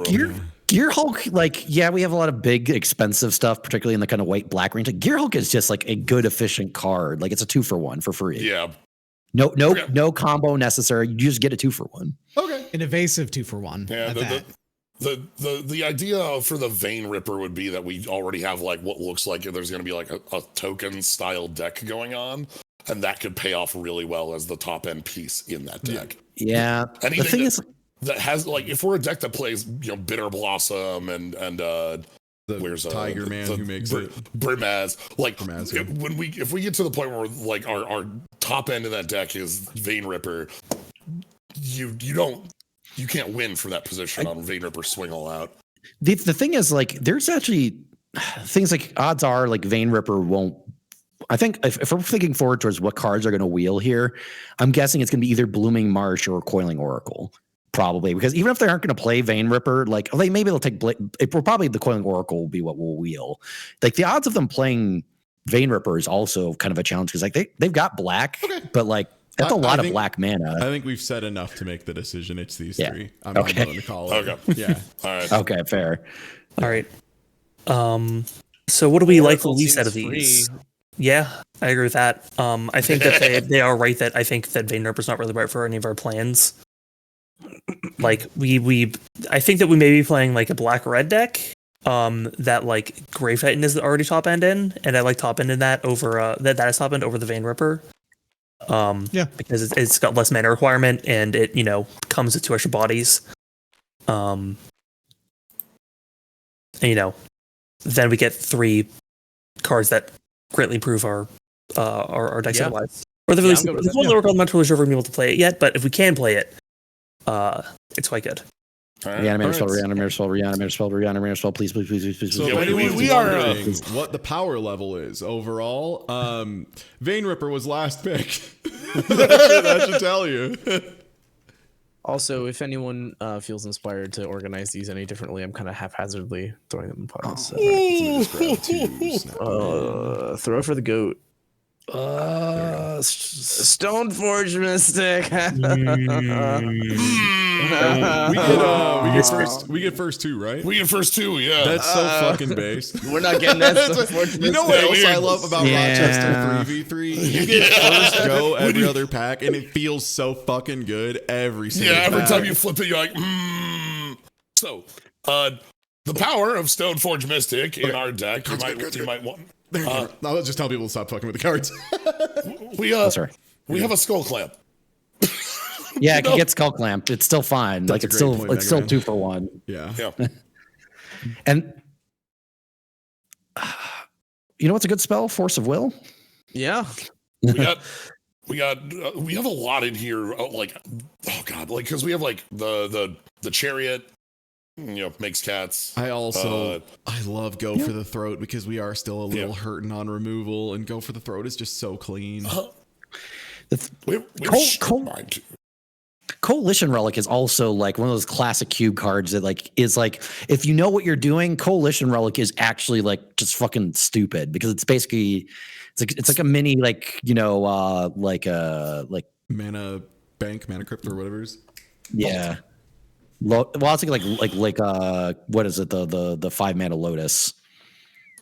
Gear Hulk, we have a lot of big expensive stuff, particularly in the kind of white black range. Gear Hulk is just a good efficient card. It's a 2-for-1 for free. Yeah. No combo necessary. You just get a 2-for-1. Okay. An evasive 2-for-1. Yeah. The idea for the Vein Ripper would be that we already have what looks like there's going to be a token style deck going on, and that could pay off really well as the top end piece in that deck. Yeah. Anything the thing is that has if we're a deck that plays Bitter Blossom and where's Tiger Man who makes it Brimaz, if we get to the point where our top end of that deck is Vein Ripper, you can't win from that position on Vein Ripper Swing All Out. The thing is there's actually things odds are Vein Ripper won't. I think if we're thinking forward towards what cards are going to wheel here, I'm guessing it's going to be either Blooming Marsh or Coiling Oracle. Probably, because even if they aren't going to play Vein Ripper, maybe they'll take. Probably the Coiling Oracle will be what will wheel. The odds of them playing Vein Ripper is also kind of a challenge because they've got black, but that's a lot of black mana. I think we've said enough to make the decision. It's these 3. I'm okay. willing to call it. Okay. Yeah. All right. Okay. Fair. All right. So what do we like the least out of these? Yeah, I agree with that. I think that they are right that I think that Vein Ripper's not really right for any of our plans. I think that we may be playing a black red deck that Grave Titan is already top end in, and I like top end in that over that is top end over the Vein Ripper. Because it's got less mana requirement and it comes with 2 extra bodies. And then we get 3 cards that greatly improve our deck otherwise. Or the Yeah, release, I'm good with the that. one that we're not totally sure if we're able to play it yet, but if we can play it, it's quite good. Reanimator spell, please. So Yeah, if we anyone's are, wondering what the power level is overall, Vein Ripper was last pick. that should tell you. Also, if anyone feels inspired to organize these any differently, I'm kind of haphazardly throwing them in piles. So. Throw for the goat. Stoneforge Mystic. We get first two, right? We get first two, yeah. That's so fucking based. We're not getting that Stoneforge You know what Mystic. else I love about Rochester 3v3? You get first go every other pack, and it feels so fucking good every single Yeah, every pack. time you flip it, you're like, So, the power of Stoneforge Mystic in our deck, you might want. I'll just tell people to stop fucking with the cards. We have a skull clamp. Yeah, it can get skull clamped. It's still fine. That's Like a it's great still point, it's still Mega Man. 2 for 1. Yeah. And you know what's a good spell? Force of Will. Yeah. We have a lot in here. Because we have like the chariot. Makes cats. I also I love Go for the Throat because we are still a little hurting on removal, and Go for the Throat is just so clean. Coalition Relic is also like one of those classic cube cards that like is like, if you know what you're doing, Coalition Relic is actually like just fucking stupid because it's basically it's like a mini like like Mana Bank, Mana Crypt, or whatever it is. Yeah. Well, I was thinking like what is it, the 5 mana Lotus?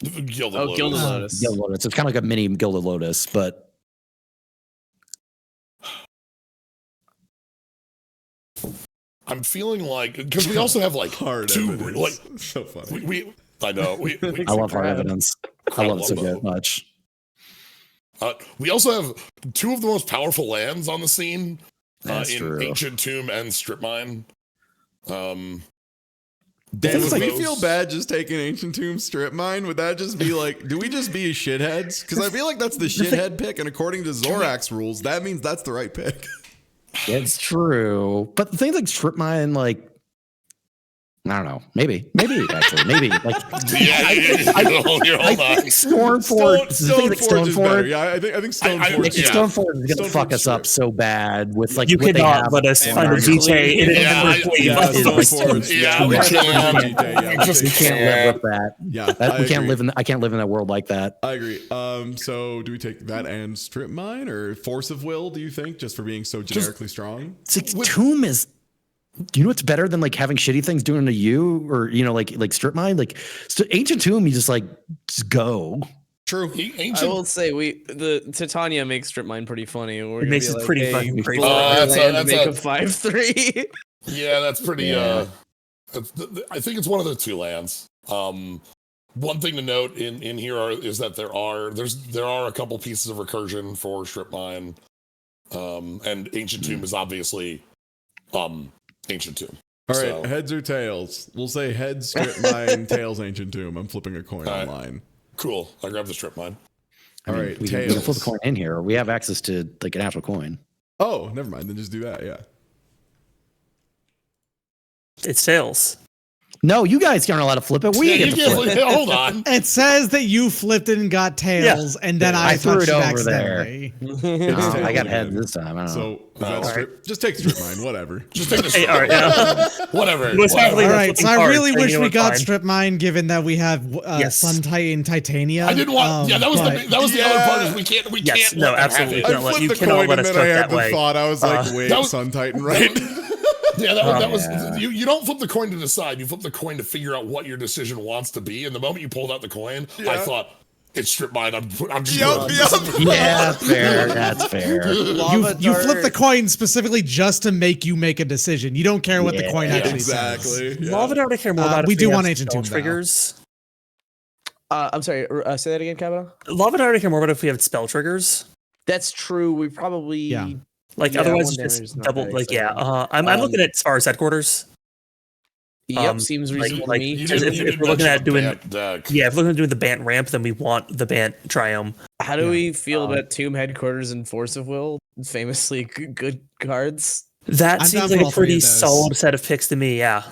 Gilded Lotus. Gilded Lotus. It's kind of like a mini Gilded Lotus, but I'm feeling like, because we also have like hard two, evidence. like so funny. I know. I love hard evidence. I love it so much. We also have two of the most powerful lands on the scene in true. Ancient Tomb and Strip Mine. Dan, would we feel bad just taking Ancient Tomb Strip Mine? Would that just be like, do we just be shitheads? Because I feel like that's the shithead pick, and according to Zorak's rules, that means that's the right pick. It's true, but the thing like Strip Mine, like I don't know, maybe actually, maybe like I think Stoneforge. Stoneforge is better. Yeah, I think Stoneforge. Stoneforge is gonna fuck us up so bad with like you what they cannot have. let us find a GTA in Stoneforge. We can't live with that. Yeah, we can't live in. I can't live in that world like that. I agree. So do we take that and Strip Mine or Force of Will? Do you think just for being so generically strong? Tomb is. Do you know what's better than like having shitty things doing to you, or like Strip Mine? Like Ancient Tomb, you just go. True. I will say the Titania makes Strip Mine pretty funny. It makes it pretty fucking crazy. That's make a 5/3. Yeah, that's pretty. I think it's one of the two lands. One thing to note in here is that there are a couple pieces of recursion for Strip Mine, and Ancient Tomb is obviously Ancient Tomb. All right, heads or tails? We'll say heads, Strip Mine, tails, Ancient Tomb. I'm flipping a coin online. Cool. I grabbed the Strip Mine. All right, we tails. can flip a coin in here. We have access to like an actual coin. Oh, never mind. Then just do that. Yeah. It's tails. No, you guys aren't allowed to flip it. We get to flip it. Hold on. It says that you flipped it and got tails, and then I threw it touched over there. accidentally. I got head this time. I don't know. So is that strip? Just take Strip Mine. Whatever. Just take the Strip. All right, Whatever. All right, so I really wish we got fine. Strip Mine, given that we have Sun Titan Titania. I didn't want. that was the other part. Is we can't. No, absolutely. I flipped the coin and then I had the thought. I was like, wait, Sun Titan, right? Yeah, that was you don't flip the coin to decide. You flip the coin to figure out what your decision wants to be. And the moment you pulled out the coin, I thought it's Strip Mine. I'm just Yeah, fair. That's fair. You flip the coin specifically just to make you make a decision. You don't care what the coin actually says. Lava Dart, I care more about. We do want Ancient Tomb triggers. I'm sorry. Say that again, Kavanaugh. Lava Dart, I care more about if we have spell triggers. That's true. We probably otherwise it's just double. I'm looking at Spar's headquarters. Yep, seems reasonable to me. If we're looking at doing, if we're looking at doing the Bant ramp, then we want the Bant Triome. How do we feel about Tomb Headquarters and Force of Will? Famously good cards. That seems like a pretty solid set of picks to me. Yeah,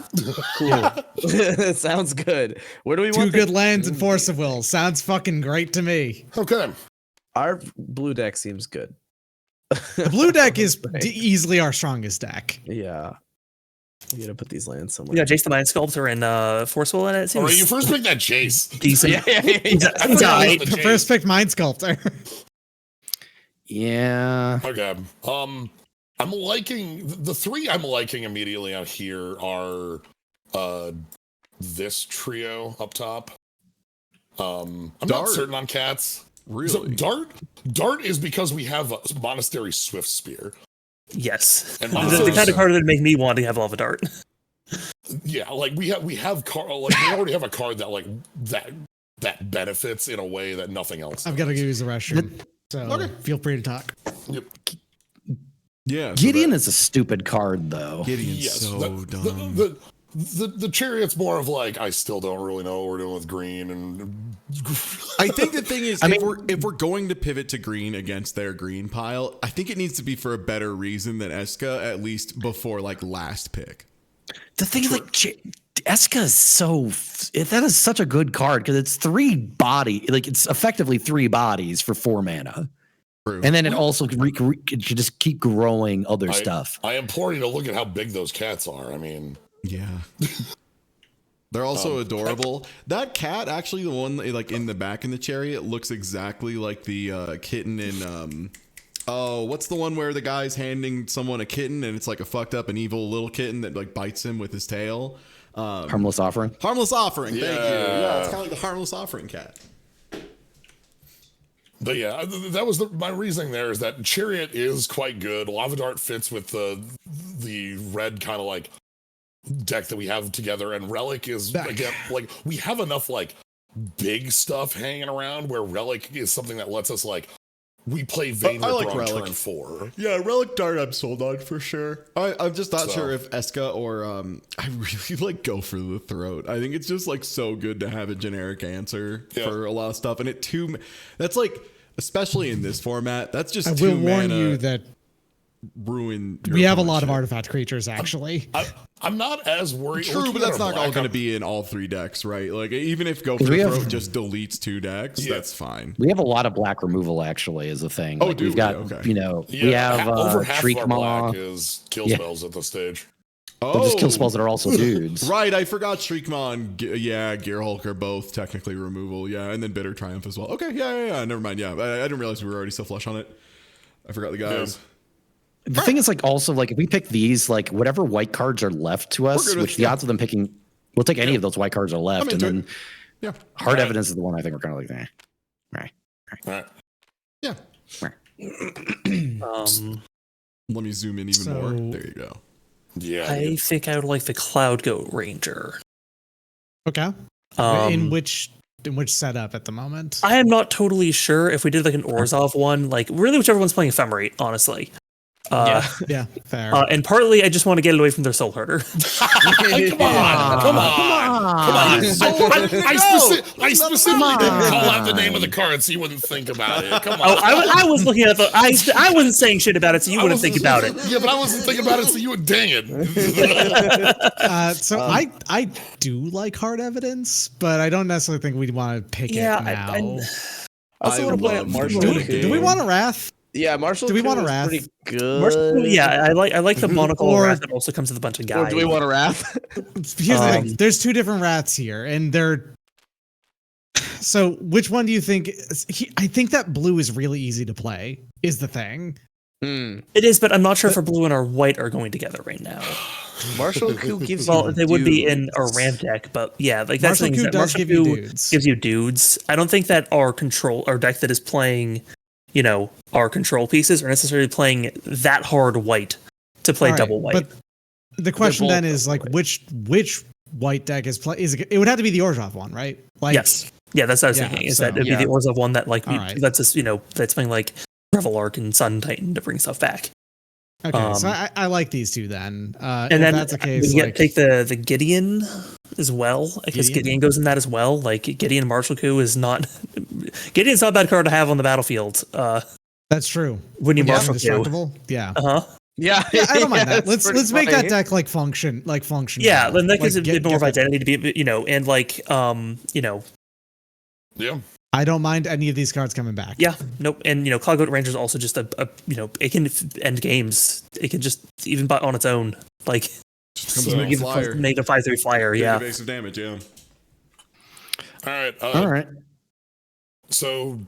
cool. That sounds good. Where do we want two good lands and Force of Will? Sounds fucking great to me. Okay, our blue deck seems good. The blue deck is easily our strongest deck. Yeah. We gotta put these lands somewhere. Yeah, Jace the Mind Sculptor and Forceful in it. All right, you first picked that Jace. Decent. I first picked Mind Sculptor. Yeah. Okay. I'm liking the three. I'm liking immediately out here are this trio up top. I'm not certain on cats. Really? So Dart is because we have a Monastery Swift Spear. Yes, and the kind of card that would make me want to have Lava Dart. Yeah, like we already have a card that benefits in a way that nothing else. I've got to use the restroom, so feel free to talk. Yep. Yeah, Gideon is a stupid card, though. Gideon's so dumb. The Chariot's more of like, I still don't really know what we're doing with green, and I think the thing is, if we're going to pivot to green against their green pile, I think it needs to be for a better reason than Eska, at least before like last pick. The thing is, like, Eska is that is such a good card because it's it's effectively 3 bodies for 4 mana. True. And then it also can just keep growing other stuff. I implore you to look at how big those cats are. I mean, yeah. They're also adorable. That cat, actually, the one like in the back in the Chariot, looks exactly like the kitten in what's the one where the guy's handing someone a kitten and it's like a fucked up and evil little kitten that like bites him with his tail? Harmless Offering. Harmless Offering. Thank you. Yeah, it's kind of like the Harmless Offering cat. But yeah, that was my reasoning there is that Chariot is quite good. Lava Dart fits with the red kind of like deck that we have together, and Relic is again like we have enough like big stuff hanging around where Relic is something that lets us like we play Vayne Ripper on turn 4. Yeah, Relic Dart I'm sold on for sure. I'm just not sure if Eska or I really like go for the throat. I think it's just like so good to have a generic answer for a lot of stuff, and that's like, especially in this format, that's just I will warn you that ruin. We have a lot of artifact creatures actually. I'm not as worried. True, but that's not all going to be in all 3 decks, right? Like even if Go for the Throat just deletes 2 decks, that's fine. We have a lot of black removal actually is a thing. Oh, like, we've got we have over half Shriek of our Maw. black is kill spells at this stage. But there's kill spells that are also dudes. Right, I forgot Shriekmaw and Gearhulk are both technically removal. Yeah, and then Bitter Triumph as well. Okay, yeah. Never mind. Yeah, I didn't realize we were already so flush on it. I forgot the guys. Yeah. The thing is, like, also, like, if we pick these, like, whatever white cards are left to us, which the odds of them picking, we'll take any of those white cards are left, and then hard evidence is the one I think we're kind of like, Right. Yeah. Let me zoom in even more. There you go. Yeah. I think I would like the Cloud Goat Ranger. Okay. In which setup at the moment? I am not totally sure if we did like an Orzhov one, like really whichever one's playing Ephemerate, honestly. Yeah, fair. And partly I just want to get it away from their Soul Herder. Come on. I specifically didn't call out the name of the card so you wouldn't think about it. Come on. Oh, I was looking at I wasn't saying shit about it so you wouldn't think about it. Yeah, but I wasn't thinking about it so you would dang it. So I do like hard evidence, but I don't necessarily think we'd want to pick it now. I also want to play Marshall. Do we want a Wrath? Yeah, Marshall. Do we want a Wrath? Pretty good. Marshall, yeah, I like the monocle Wrath that also comes with a bunch of guys. Or do we want a Wrath? Here's the thing. There's 2 different Wraths here, and they're. So which one do you think? I think that blue is really easy to play. Is the thing. It is, but I'm not sure if our blue and our white are going together right now. Marshall Q gives you they would be in a ramp deck, but yeah, like that's Marshall Q does give you dudes. Gives you dudes. I don't think that our deck that is playing, our control pieces are necessarily playing that hard white to play double white. But the question then is like which white deck is it would have to be the Orzhov one, right? Like yes. Yeah, that's what I was thinking. Is that it'd be the Orzhov one that like that's just that's playing like Revel Arc and Sun Titan to bring stuff back. Okay, so I like these two then. And if then that's the case, we like, take the Gideon as well, because Gideon goes in that as well. Like Gideon Marshall Coup is not Gideon's not a bad card to have on the battlefield. That's true. When you Marshall Coup, indestructible, yeah. Yeah, I don't mind that. it's Let's pretty make that funny. deck function. Yeah, then that gives like, it a bit more of identity to be, and Yeah. I don't mind any of these cards coming back. Yeah, nope. And Cloudgoat Ranger is also just a it can end games. It can just even on its own, like Just comes with a flyer. make a 5/3 flyer. Big Yeah, evasive damage. Yeah. All right. right. So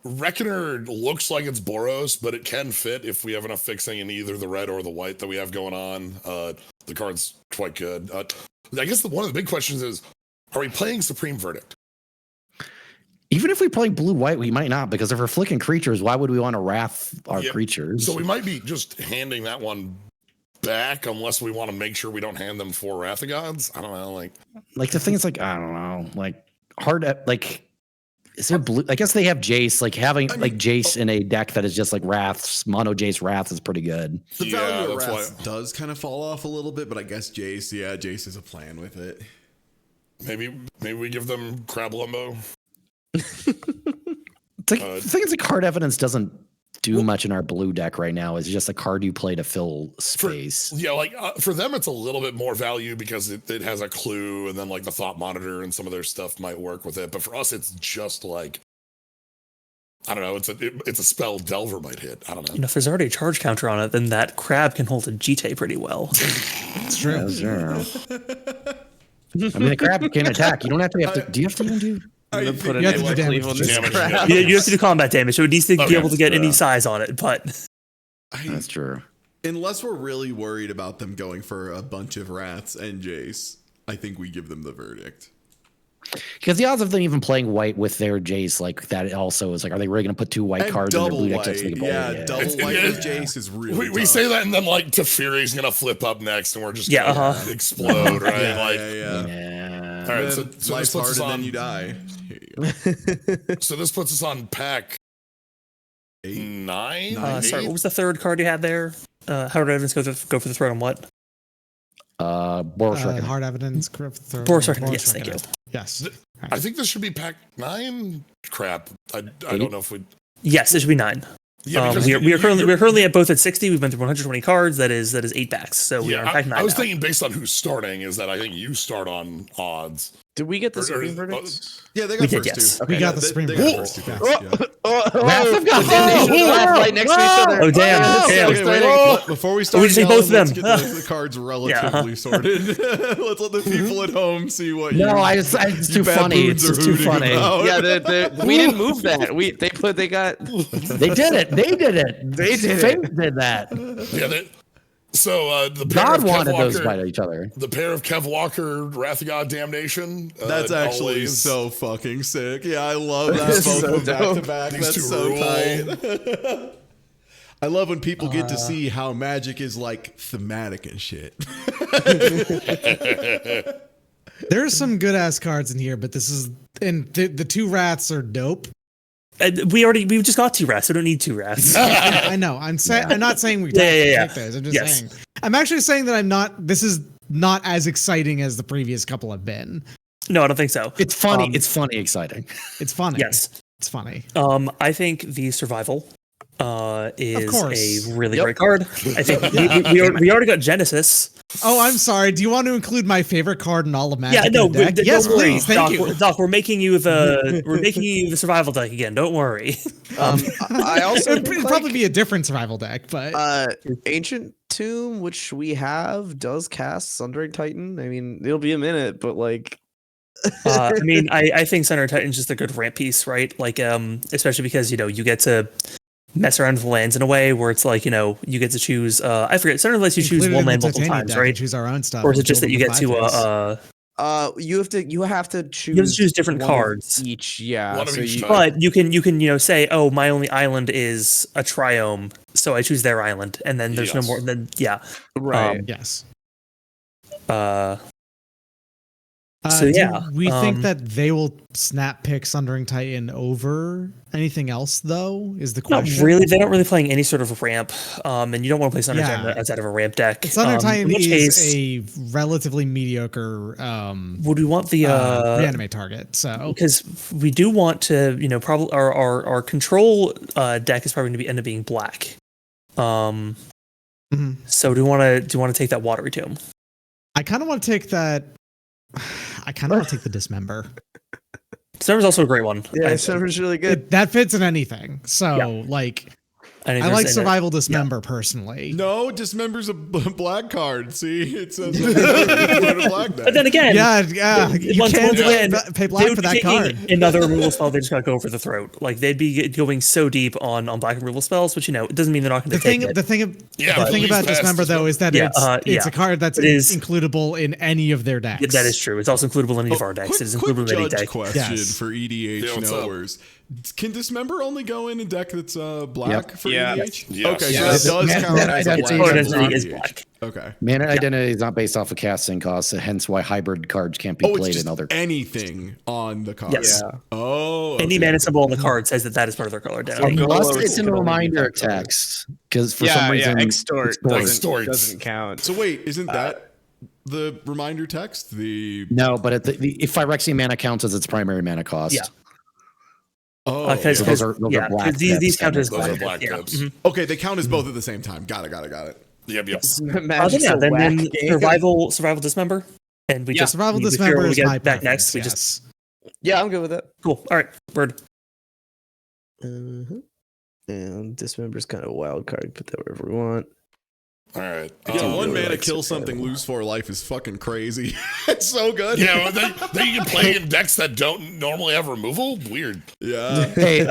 Reckoner looks like it's Boros, but it can fit if we have enough fixing in either the red or the white that we have going on. The card's quite good. I guess one of the big questions is, are we playing Supreme Verdict? Even if we play blue-white, we might not, because if we're flicking creatures, why would we want to wrath our creatures? So we might be just handing that one back unless we want to make sure we don't hand them 4 Wrath of Gods. I don't know, like the thing is, like, I don't know, like is there blue? I guess they have Jace. Like having Jace in a deck that is just like Wraths, mono Jace Wrath is pretty good. The value of Wrath does kind of fall off a little bit, but I guess Jace is a plan with it. Maybe we give them Crab Lumbo. It's like, the thing is, like, card evidence doesn't do much in our blue deck right now. It's just a card you play to fill space. For them, it's a little bit more value because it has a clue, and then like the Thought Monitor and some of their stuff might work with it. But for us, it's just like, I don't know. It's a spell Delver might hit. I don't know. if there's already a charge counter on it, then that crab can hold a GT pretty well. It's true. Yeah, sure. I mean, the crab can attack. You don't have to. Do you have to even do? You have to do damage on this crab. You have to do combat damage, so it needs to be able to get any size on it. But that's true. Unless we're really worried about them going for a bunch of Wraths and Jace, I think we give them the Verdict. Because the odds of them even playing white with their Jace, like that, also is like, are they really going to put 2 white cards in their blue deck? Double white with Jace is really. We say that, and then like Teferi's gonna flip up next, and we're just gonna explode, right? Yeah. All right, so life's this puts hard, us and on. then you die. So this puts us on pack 9. Sorry, what was the third card you had there? How did evidence go for the throat on what? Boros Reckoner. Hard evidence. Boros Reckoner. Yes, thank you. Yes. I think this should be pack 9. Crap. I don't know if we. Yes, it should be 9. Yeah, we're currently at both at 60. We've been through 120 cards. That is 8 packs. So we are in pack 9. I was now. thinking based on who's starting is that I think you start on odds. Did we get the Supreme Verdict? Yeah, they got We first did, yes. two. We got the Supreme They Verdict. got first two packs. Right next to each other. Oh damn! Okay, wait, before we start, We just need both of let's them. get the cards relatively sorted. Let's let the people at home see what. It's too funny. It's just too funny. Yeah, we didn't move that. They got. They did it. Fate did that. Yeah. So the pair God of wanted Kev those Walker, fight each other. The pair of Kev Walker, Wrath of God, Damnation. That's actually always, so fucking sick. Yeah, I love that. Both of them back to back. These That's two so rule. tight. I love when people get to see how magic is like thematic and shit. There's some good ass cards in here, but this is the 2 Wraths are dope. We've just got 2 Wraths. So we don't need 2 Wraths. I know. I'm saying. I'm not saying we take those. I'm just saying. I'm actually saying that I'm not. This is not as exciting as the previous couple have been. No, I don't think so. It's funny. It's funny, exciting. It's funny. Yes, it's funny. I think the Survival is a really Yep. great card. I think we already got Genesis. Oh, I'm sorry. Do you want to include my favorite card in all of Magic? Yeah, no. in the deck? Yes, don't worry, please. Thank Doc, you. Doc, we're making you the Survival deck again. Don't worry. I also It'd probably be a different survival deck, but Ancient Tomb, which we have, does cast Sundering Titan. I mean, it'll be a minute, but like. I mean, I think Sundering Titan's just a good ramp piece, right? Like, especially because you get to mess around with lands in a way where it's like you get to choose. I forget. Sundering lets you choose included one in the land multiple Titania times, deck, right? we choose our own stuff. Or is it and just that build you the get to 5-face. You have to choose different one of cards each. Yeah, One of so each you, type. But you can say, oh, my only island is a triome, so I choose their island, and then there's no Yes. more. Then yeah, right. Yes. So yeah, do we think that they will snap pick Sundering Titan over anything else, though? Is the question? Not really. They're not really playing any sort of ramp, and you don't want to play Sundering Titan outside of a ramp deck. Sundering Titan in which is case, a relatively mediocre. Would we want the reanimate target? So because we do want to, probably our control deck is probably going to end up being black. So do you want to take that Watery Tomb? I kind of want to take that. I kind of want to take the Dismember. Dismember's also a great one. Yeah, Dismember's really good. That fits in anything. So I like Survival Dismember personally. No, Dismember's a black card. See, it says a black deck. But then again, you can't pay black for that card. Another removal spell, they just got to go for the throat. Like they'd be going so deep on black removal spells, which it doesn't mean they're not going to take it. The thing about Dismember though is that it's a card that's includable in any of their decks. Yeah, that is true. It's also includable in any of our decks. It is includable in any deck. Question for EDH knowers. Can Dismember only go in a deck that's black for EDH? Yes. Okay, so that does count as black. Okay. Mana Identity is not based off of casting costs, hence why hybrid cards can't be played in other. Anything on the card. Yes. Yeah. Oh. Any mana symbol on the card says that is part of their color identity. Unless it's in a reminder text, because for some reason extort doesn't count. So wait, isn't that the reminder text? No, but if Phyrexian mana counts as its primary mana cost. Yeah. Oh, because those are black. These count as Those are black pips. Okay, they count as both at the same time. Got it. Yep. Then survival Dismember, and we just Survival Dismember is my back preference, next. Yeah, I'm good with that. Cool. All right, word. And Dismember's kind of a wild card. Put that wherever we want. All right. Yeah, one mana kill something, lose 4 life is fucking crazy. It's so good. Yeah, they can play in decks that don't normally have removal. Weird. Yeah. Hey,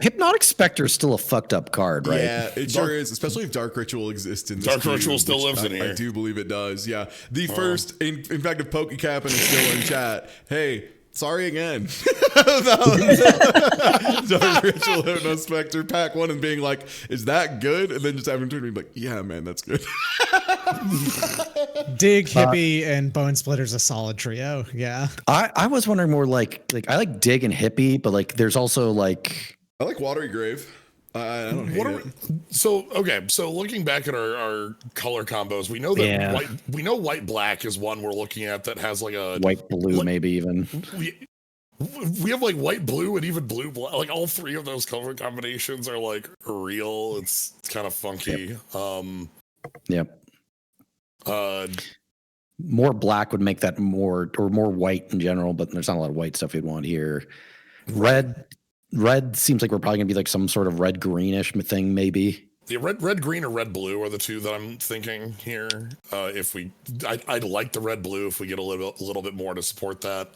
Hypnotic Spectre is still a fucked up card, right? Yeah, it sure is, especially if Dark Ritual exists in this Dark queue, Ritual still lives in here. I do believe it does, yeah. The first, in fact, if PokeCapin is still in chat, hey, sorry again. Dark Ritual Hypno Spectre pack 1 and being like, is that good? And then just having to be like, yeah, man, that's good. Dig, Hippie, and Bone Splitter's a solid trio. Yeah. I was wondering more like I like Dig and Hippie, but there's also I like Watery Grave. I don't hate it. So looking back at our color combos, we know that white black is one we're looking at that has like a white blue, maybe even. We have like white blue and even blue black. Like all 3 of those color combinations are like real. It's kind of funky. Yep. More black would make that more white in general, but there's not a lot of white stuff you'd want here. Red seems like we're probably gonna be like some sort of red greenish thing, maybe. Yeah, red green or red blue are the 2 that I'm thinking here. I'd like the red blue if we get a little bit more to support that.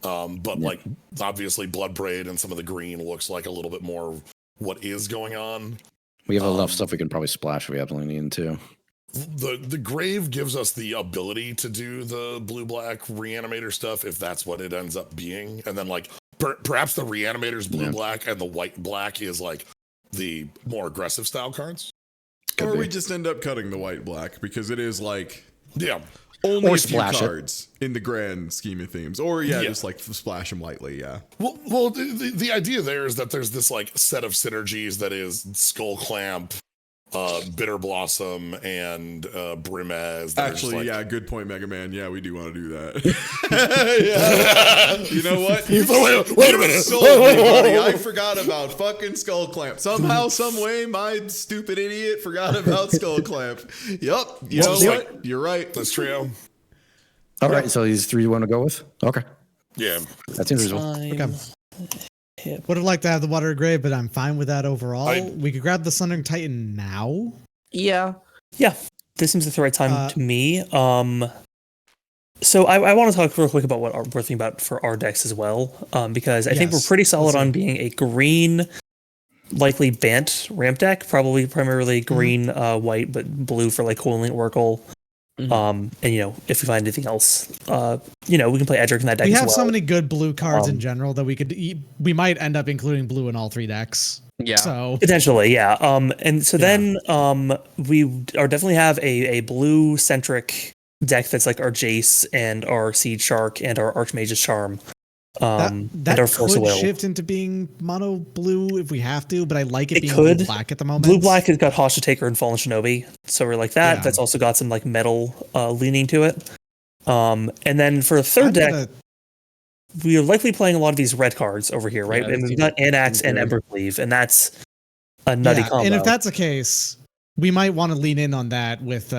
But obviously Blood Braid and some of the green looks like a little bit more what is going on. We have enough stuff we can probably splash if we absolutely need to. The Grave gives us the ability to do the blue-black Reanimator stuff if that's what it ends up being. And then perhaps the Reanimator's blue-black and the white-black is like the more aggressive style cards. Or we just end up cutting the white-black because it is like... Yeah. Only a few cards in the grand scheme of things. Or just like splash them lightly, yeah. Well, the idea there is that there's this like set of synergies that is Skull Clamp, Bitter Blossom, and Brimez. Actually, good point, Mega Man. Yeah, we do want to do that. You know what? Wait a minute. Buddy. I forgot about fucking Skull Clamp. Somehow, some way, my stupid idiot forgot about Skull Clamp. Yup. You know what? You're right. That's trio. All right, so these 3 you want to go with? Okay. Yeah. That seems reasonable. Okay. Would have liked to have the Watery Grave, but I'm fine with that overall. We could grab the Sundering Titan now. Yeah. This seems like the right time to me. So I want to talk real quick about what we're thinking about for our decks as well, because I think we're pretty solid on being a green, likely Bant ramp deck, probably primarily green, white, but blue for like Holy Oracle. And if we find anything else, we can play Edric in that deck. We have as well. so many good blue cards in general that we might end up including blue in all 3 decks. Yeah. So potentially, yeah. And so then we are definitely have a blue centric deck that's like our Jace and our Seed Shark and our Archmage's Charm. That and our Force of could Will. shift into being mono blue if we have to, but I like it being could. blue black at the moment. Blue black has got Hostage Taker and Fallen Shinobi, so we're like that. Yeah. That's also got some like metal leaning to it. And then for the third deck, we are likely playing a lot of these red cards over here, right? Yeah, and we've got Anax and Embercleave, and that's a nutty combo. And if that's the case, we might want to lean in on that with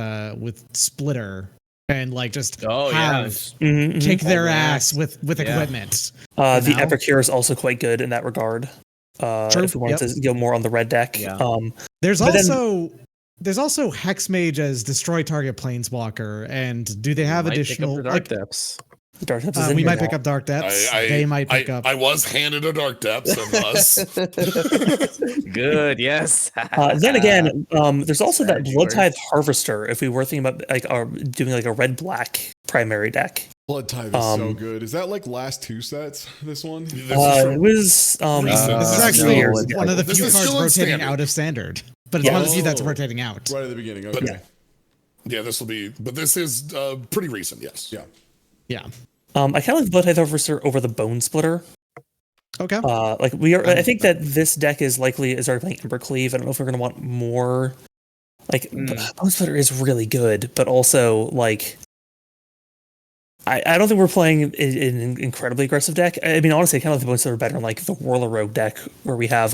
Splitter and like just kick their ass with equipment. The Epicure is also quite good in that regard. If we wanted to go more on the red deck. There's also Hexmage as destroy target planeswalker, and do they have additional Dark Depths? Dark Depths we might pick up Dark Depths. They might pick up. I was handed a Dark Depths and was. Good, yes. Then again, there's also that Blood Tithe Harvester. If we were thinking about like doing like a red black primary deck. Blood Tithe is so good. Is that like last 2 sets? This one? It was. This is actually one of the few cards rotating out of standard, but it's one of the few that's rotating out right at the beginning. Okay. Yeah, this will be. But this is pretty recent. Yes. Yeah. Yeah. I kind of like Blood Tithe Harvester over the Bone Splitter. Okay. Like we are. I think that this deck is likely as our playing Embercleave. I don't know if we're going to want more. Like Bone Splitter is really good, but also like. I don't think we're playing an incredibly aggressive deck. I mean, honestly, I kind of like the Bone Splitter better in like the Whirler Rogue deck where we have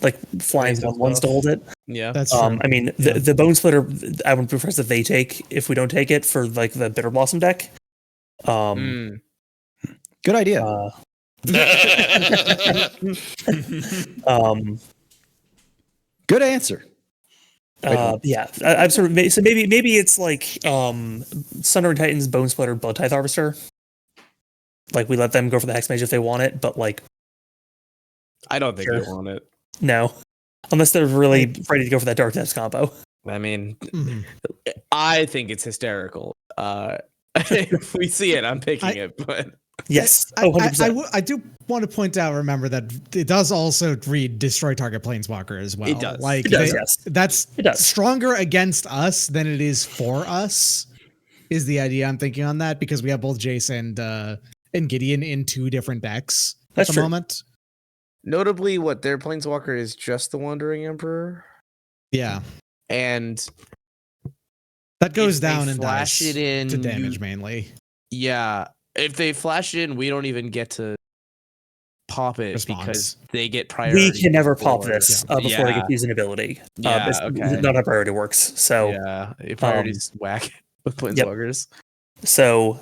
like flying 1/1s to hold it. Yeah, that's true. I mean, the Bone Splitter, I would prefer that they take if we don't take it for like the Bitter Blossom deck. Good idea. Good answer. Yeah, I'm sort of so maybe it's like Thunder and Titans, Bone Splitter, Blood Tithe Harvester. Like we let them go for the Hexmage if they want it, but like I don't think they want it. No, unless they're really ready to go for that Dark Depths combo. I mean, I think it's hysterical. If we see it, I'm picking it, but. Yes. I do want to point out, remember that it does also read destroy target planeswalker as well. It does. Like it does, yes. That's stronger against us than it is for us, is the idea I'm thinking on that, because we have both Jace and Gideon in 2 different decks at the moment. Notably, what their planeswalker is just the Wandering Emperor. Yeah. And that goes down and flash dice it in to damage mainly. Yeah. If they flash it in, we don't even get to pop it because they get priority. We can never pop this before they get to use an ability. This is not how priority works. So priority's whack with planeswalkers. So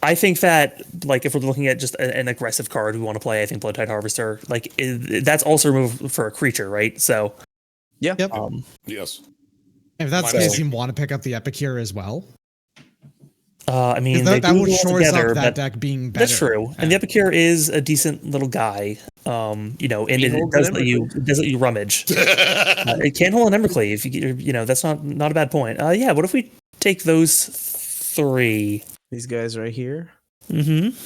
I think that like if we're looking at just an aggressive card we want to play, I think Blood Tithe Harvester like that's also removed for a creature, right? So yeah. Yes. If that's the case, you want to pick up the Epicure as well. I mean, that would shore up that deck being better. That's true, and the Epicure is a decent little guy. And it does let you rummage. It can't hold an Embercleave. That's not a bad point. What if we take those 3? These guys right here. Mm-hmm.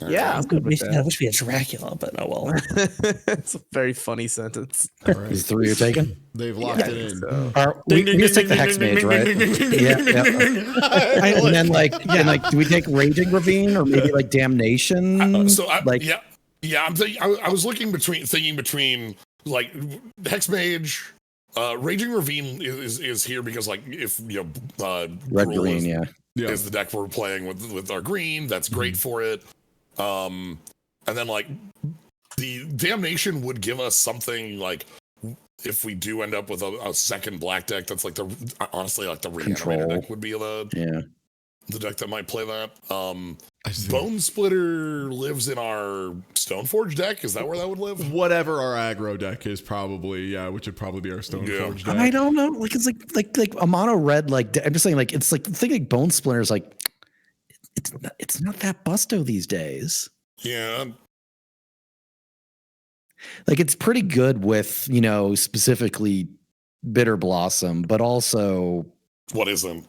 Yeah, I'm good with that. I wish we had Dracula, but oh well. It's a very funny sentence. All right. These 3 are taken. They've locked it in. We just take the Hexmage, right? And then do we take Raging Ravine or maybe like Damnation? I'm thinking. I was thinking between like Hexmage, Raging Ravine is here because like if red green, is the deck we're playing with our green. That's great for it. And then like the Damnation would give us something like if we do end up with a second black deck that's like honestly like the Reanimator deck would be the deck that might play that. Bone Splitter lives in our Stoneforge deck. Is that where that would live? Whatever our aggro deck is, probably, which would probably be our Stoneforge deck. I don't know. Like it's like a mono red. Like I'm just saying, like it's like the thing like Bone Splitter is like it's not that busto these days. Yeah. Like it's pretty good with specifically Bitter Blossom, but also what isn't?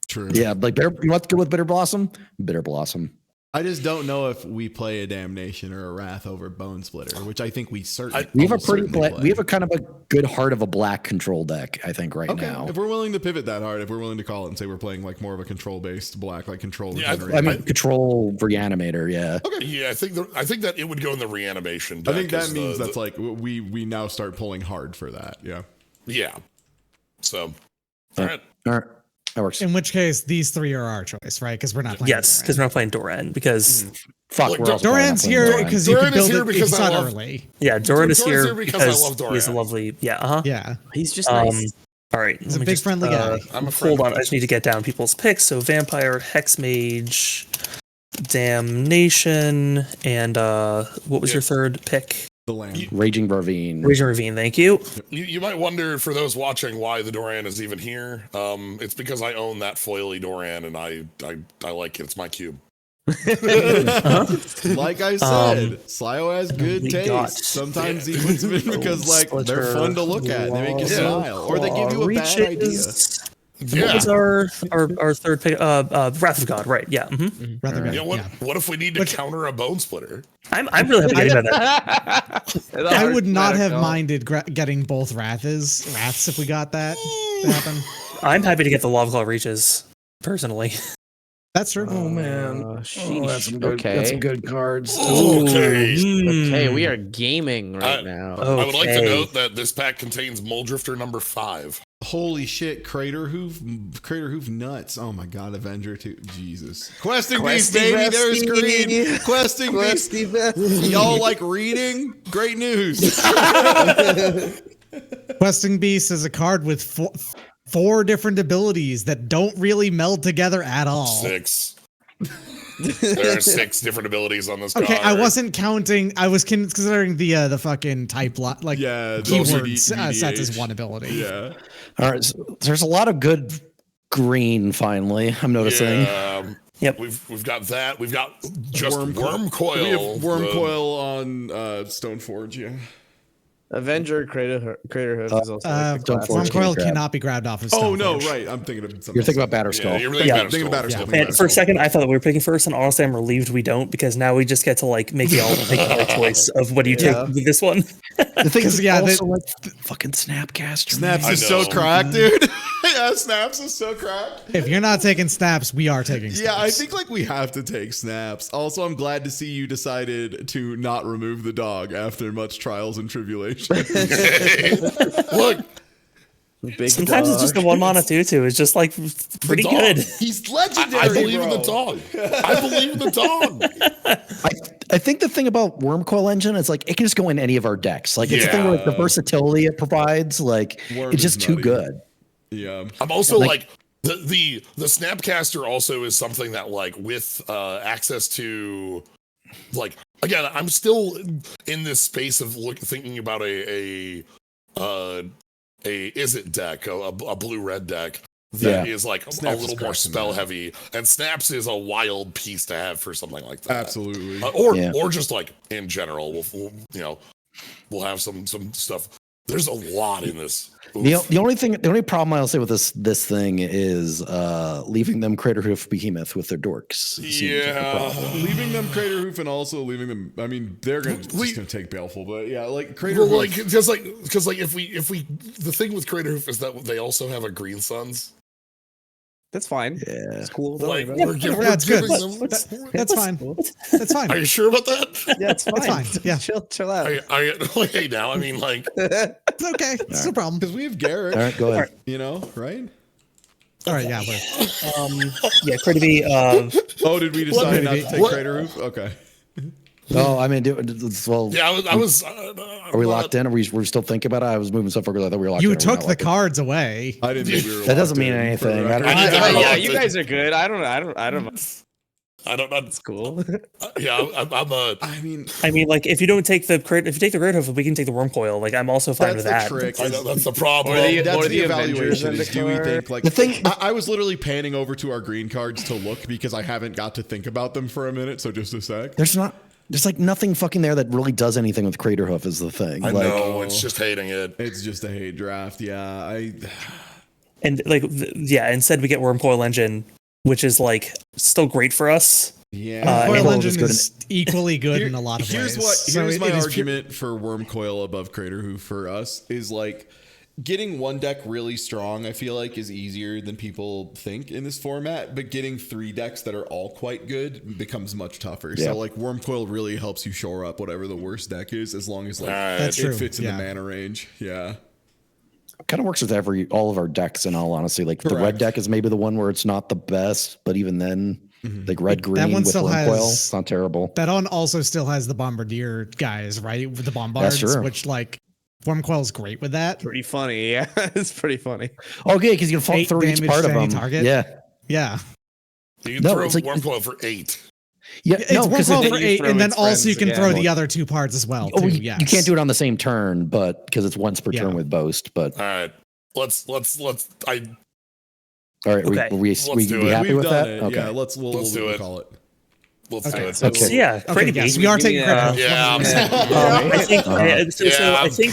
True. Yeah, like you want to go with Bitter Blossom? Bitter Blossom. I just don't know if we play a Damnation or a Wrath over Bone Splitter, which I think we certainly We have a play. we have a kind of a good heart of a black control deck, I think, right now. If we're willing to pivot that hard, if we're willing to call it and say we're playing like more of a control based black, like control. Yeah, I mean, control reanimator, yeah. Okay. Yeah, I think that it would go in the reanimation deck. I think that means that's like we now start pulling hard for that. Yeah. Yeah. So, all right. That works. In which case, these three are our choice, right? Because we're not playing. Yes, because we're not playing Doran. Because fuck, Doran's here because you can build it because I love early. Yeah, Doran is Doran's here because I love Doran. he's a lovely. Yeah, Yeah, he's just nice. All right, he's a big friendly guy. I'm a friend. Hold on, I just need to get down people's picks. So Vampire, Hexmage, Damnation, and what was your third pick? The land. Raging Ravine. Raging Ravine, thank you. You might wonder, for those watching, why the Doran is even here. It's because I own that foily Doran, and I like it. It's my cube. Like I said, Slyo has good taste. Sometimes he puts them in because like they're fun to look at. They make you smile, or they give you a bad idea. What was our third pick? Wrath of God, right? Yeah. Mm-hmm. Wrath of God. Yeah, what if we need to counter a Bone Splitter? I'm really happy getting that. I would not have minded getting both Wraths if we got that to happen. I'm happy to get the Lava Claw Reaches, personally. That's true. Oh man, that's some good cards. Okay, we are gaming right now. I would like to note that this pack contains Muldrifter number 5. Holy shit, Crater Hoof nuts. Oh my god, Avenger 2. Jesus. Questing Beast, baby, there's green. Questing Beast. Y'all like reading? Great news. Questing Beast is a card with four different abilities that don't really meld together at all. 6. There are 6 different abilities on this card. Okay, I wasn't counting. I was considering the fucking type keyword sets as one ability. Yeah. All right. So there's a lot of good green. Finally, I'm noticing. Yep. We've got that. We've got just Worm Coil. We have Worm Coil on Stoneforge. Yeah. Avenger Crater Hoof is also Worm Coil cannot be grabbed off of Stoneforge. Oh no, right. I'm thinking of something. You're thinking about Batterskull. Yeah, you're thinking about Batterskull. And for a second, I thought that we were picking first, and honestly, I'm relieved we don't, because now we just get to like make y'all make a choice of what do you take with this one. The thing is, also like fucking Snapcaster. Snaps is so cracked, dude. Yeah, Snaps is so cracked. If you're not taking Snaps, we are taking Snaps. Yeah, I think like we have to take Snaps. Also, I'm glad to see you decided to not remove the dog after much trials and tribulation. Look, sometimes it's just the 1-mana 2/2. It's just like pretty good. He's legendary. I believe in the dog. I believe in the dog. I think the thing about Worm Coil Engine is like it can just go in any of our decks. Like it's the thing with the versatility it provides. Like it's just too good. Yeah. I'm also like the Snapcaster also is something that like with access to like again, I'm still in this space of thinking about a is it deck, a blue-red deck that is like a little more spell heavy, and Snaps is a wild piece to have for something like that. Absolutely. Or just like in general, we'll have some stuff. There's a lot in this. The only problem I'll say with this thing is leaving them Crater Hoof Behemoth with their dorks. Leaving them Crater Hoof and also leaving them. I mean, they're just gonna take Baleful, but yeah, like Crater Hoof. Like because if we the thing with Crater Hoof is that they also have a Green Suns. That's fine. Yeah, it's cool. Like, that's good. That's fine. That's fine. Are you sure about that? Yeah, it's fine. It's fine. Yeah, chill out. Hey, now I mean, like, it's okay. It's no problem because we have Garrett. All right, go ahead. You know, right? All right, yeah. Yeah, Crater B. Oh, did we decide not to take Crater Roof? Okay. No, I mean, well. Yeah, I was. Are we locked in? Are we still thinking about it? I was moving so far because I thought we were locked in. You took the cards away. I didn't think we were. That doesn't mean anything. Yeah, you guys are good. I don't know. It's cool. Yeah, I mean, like if you don't take the crit, if you take the Crater Hoof, we can take the Worm Coil. Like I'm also fine with that. Trick. I know, that's the problem. That's the evaluation. Is do we think like the thing? I was literally panning over to our green cards to look because I haven't got to think about them for a minute. So just a sec. There's like nothing fucking there that really does anything with Crater Hoof is the thing. I know, it's just hating it. It's just a hate draft. Yeah, and like instead we get Worm Coil Engine, which is like still great for us, Yeah. Coil Wormcoil Engine good is equally good in a lot of here's ways. Here's my it is argument for Wormcoil above Craterhoof for us is like getting one deck really strong, I feel like, is easier than people think in this format, but getting 3 decks that are all quite good becomes much tougher. Yeah. So like Wormcoil really helps you shore up whatever the worst deck is, as long as like That's it true. fits in Yeah. the mana range. Yeah. Kind of works with all of our decks, in all honesty. Like the Correct. red deck is maybe the one where it's not the best, but even then, like red green That one with still Wormcoil, has- it's not terrible. That one also still has the Bombardier guys, right? With the Bombards, true. which like Wormcoil's great with that. Pretty funny. Yeah, it's pretty funny. Okay, because you can fall 8 through each damage part to of any them. target. Yeah, Yeah. You can No, throw it's like- Wormcoil for 8. yeah. It's No, because Wormcoil then for you 8, throw and then its also you friends can throw again. the other 2 parts as well, too. you Yes. can't do it on the same turn, but because it's once per Yeah. turn with Boast. But All right. Let's I all right, Okay. we Let's do be it. happy We've with done that. it. Okay. Yeah, let's do it. call it. let's do it. So, Okay. So yeah, Okay, Crater yes, Beast. we are taking Yeah. credit. Yeah, I think Yeah. I think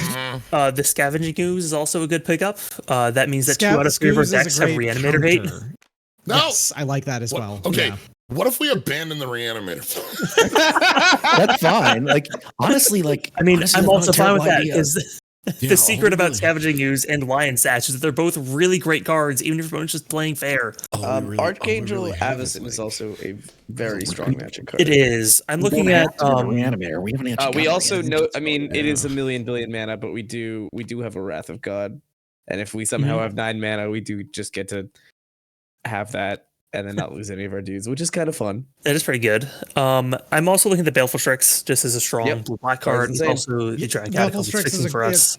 the Scavenging Ooze is also a good pickup. That means that 2 out of 3 of our Scoos is a decks have great Reanimator hate. counter. No. Yes, I like that as What- well. Okay. Yeah. What if we abandon the reanimator? That's fine. Like honestly, like I mean, honestly, I'm that's also not a fine with terrible that idea. because the secret about Scavenging Ooze and Lion Sash is that they're both really great cards, even if your opponent's just playing fair. Archangel Avacyn is also a very strong magic card. It is. I'm looking We at don't have to do the Reanimator. We haven't actually. We got also Reanimator. know. I mean, it is a million billion mana, but we do have a Wrath of God, and if we somehow have 9 mana, we do just get to have that and then not lose any of our dudes, which is kind of fun. That is pretty good. I'm also looking at the Baleful Strix just as a strong Yep. blue black Card's card. It's insane. also the Giant Baleful Catacombs Strix is fixing a for us.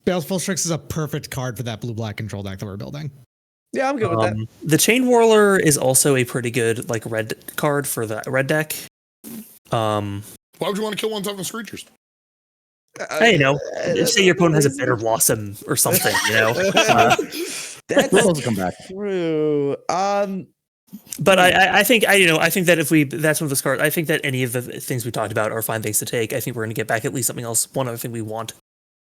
Baleful Strix is a perfect card for that blue black control deck that we're building. Yeah, I'm good with that. The Chain Whirler is also a pretty good like red card for the red deck. Why would you want to kill 1/7 creatures? Hey, you know, say your opponent has a Bitter Blossom or something, you know. That's Those come back. true. But I think that if that's one of those cards. I think that any of the things we talked about are fine things to take. I think we're going to get back at least something else. One other thing we want.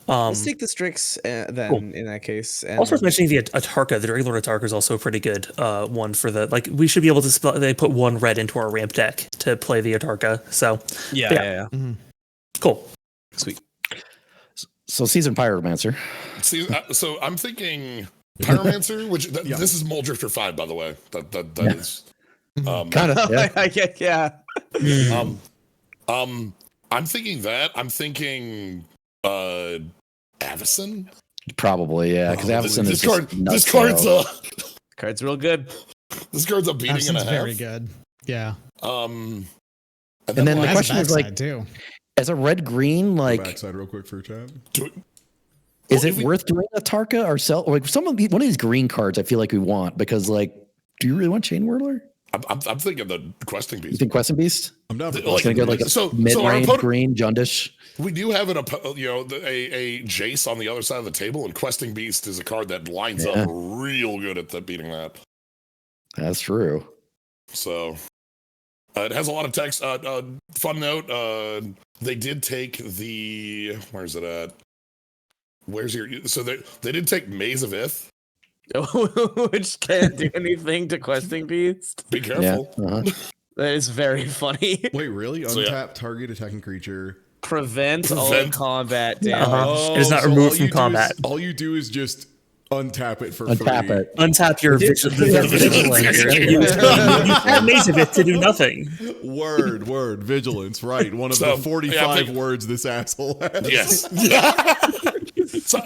Let's take the Strix then. Cool. In that case, and Also worth mentioning the Atarka. The Dragonlord Atarka is also a pretty good one for the like. We should be able to they put 1 red into our ramp deck to play the Atarka. So yeah. cool. Sweet. So season Pyromancer. See, so I'm thinking Pyromancer, which this is Mole Drifter 5, by the way. That is Kind of. Yeah. Yeah. I'm thinking that. I'm thinking Avacyn. Probably, yeah. Because Avacyn is This card. just nuts, This card's though. Card's real good. This card's a beating and a Absint's half. very good. Yeah. And And then the Has a question is like, backside, too. as a red green, like, Backside real quick for chat. is it worth doing a Tarka or sell? Like one of these green cards, I feel like we want because, like, do you really want Chain Whirler? I'm thinking the Questing You Beast. think Questing Beast? I'm down for It's gonna go like a So- so mid-range our opponent- green, Jundish. We do have a Jace on the other side of the table, and Questing Beast is a card that lines Yeah. up real good at beating that. That's true. So it has a lot of text. Fun note: they did take the where's it at? Where's your? So they did take Maze of Ith. Which can't do anything to Questing Beast. Be careful. That is very funny. Wait, really? So, yeah. Untap target attacking creature. Prevent all combat damage. It is not so removed all from you do combat. all you do is just untap it for Untap free. it. Untap your vigilance. You have Maze of It to do nothing. Word, vigilance. Right, one of So, the 45 yeah, I think- words this asshole has. Yes. So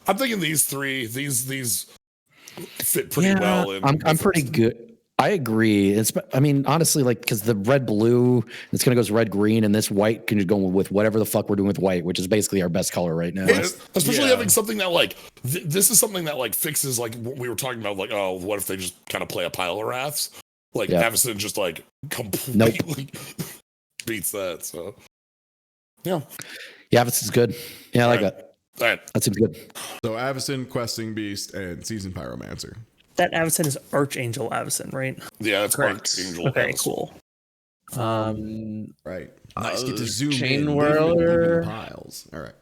I'm thinking these three. These fit pretty well. In I'm pretty good. I agree. I mean, honestly, like because the red blue, it's gonna go red green, and this white can just go with whatever the fuck we're doing with white, which is basically our best color right now. Especially having something that like this is something that like fixes like what we were talking about. Like, oh, what if they just kind of play a pile of wraths? Like Avacyn just like completely beats that. So yeah, this is good. Yeah, I like that. All right. That seems good. So Avacyn, Questing Beast, and Season Pyromancer. That Avacyn is Archangel Avacyn, right? Yeah, that's Correct. Archangel. Okay, cool. Right. Nice. Get to zoom Chain in. Whirler. Piles. All right.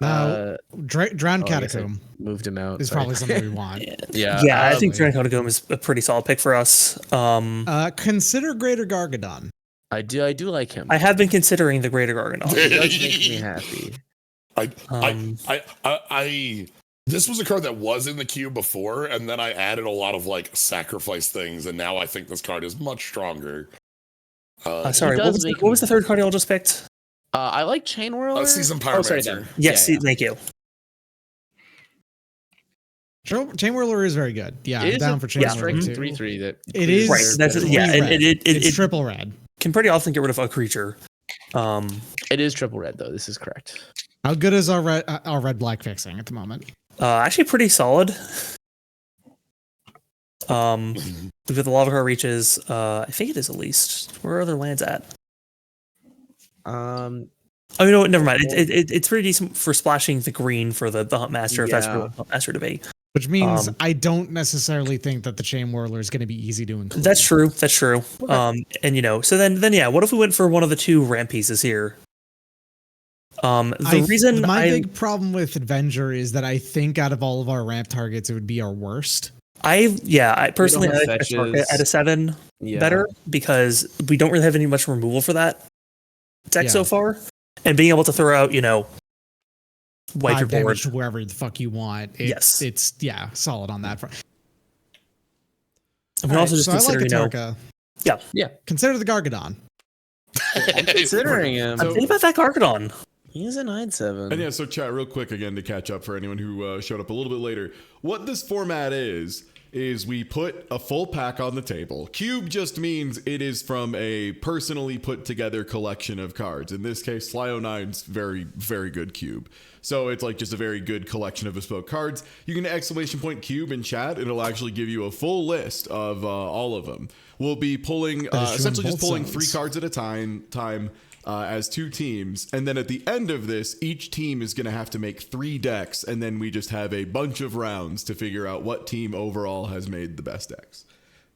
Now, Drowned Oh, I guess I Catacomb moved him out. is Sorry. probably something we want. Yeah, I think Drowned Catacomb is a pretty solid pick for us. Consider Greater Gargadon. I do like him. I have been considering the Greater Gargadon. It does make me happy. I this was a card that was in the queue before, and then I added a lot of like sacrifice things, and now I think this card is much stronger. Sorry, what was the third card y'all just picked? I like Chain Whirler. Season Pyromancer. Yes, thank you. Chain Whirler is very good. Yeah, I'm down for Chain Whirler too. 3/3 that it is. Right, that's it's triple red. Can pretty often get rid of a creature. It is triple red though. This is correct. How good is our red black fixing at the moment? Actually pretty solid. With the Lava Car reaches, I think it is at least. Where are other lands at? Oh, you know what? Never mind. It's pretty decent for splashing the green for the Huntmaster if that's really Huntmaster debate. Which means I don't necessarily think that the Chain Whirler is going to be easy to include. That's true. Okay. And so then yeah, what if we went for one of the two ramp pieces here? My big problem with Avenger is that I think out of all of our ramp targets, it would be our worst. I personally at a 7 better because we don't really have any much removal for that deck so far, and being able to throw out wipe your board to wherever the fuck you want. It's solid on that front. And we also just consider consider the Gargadon. I'm considering him. I'm thinking about that Gargadon. He's a 9/7. And yeah, so chat real quick again to catch up for anyone who showed up a little bit later. What this format is we put a full pack on the table. Cube just means it is from a personally put together collection of cards. In this case, Slyo9's very, very good cube. So it's like just a very good collection of bespoke cards. You can !cube in chat. It'll actually give you a full list of all of them. We'll be pulling, essentially just pulling 3 cards at a time as 2 teams. And then at the end of this, each team is going to have to make 3 decks. And then we just have a bunch of rounds to figure out what team overall has made the best decks.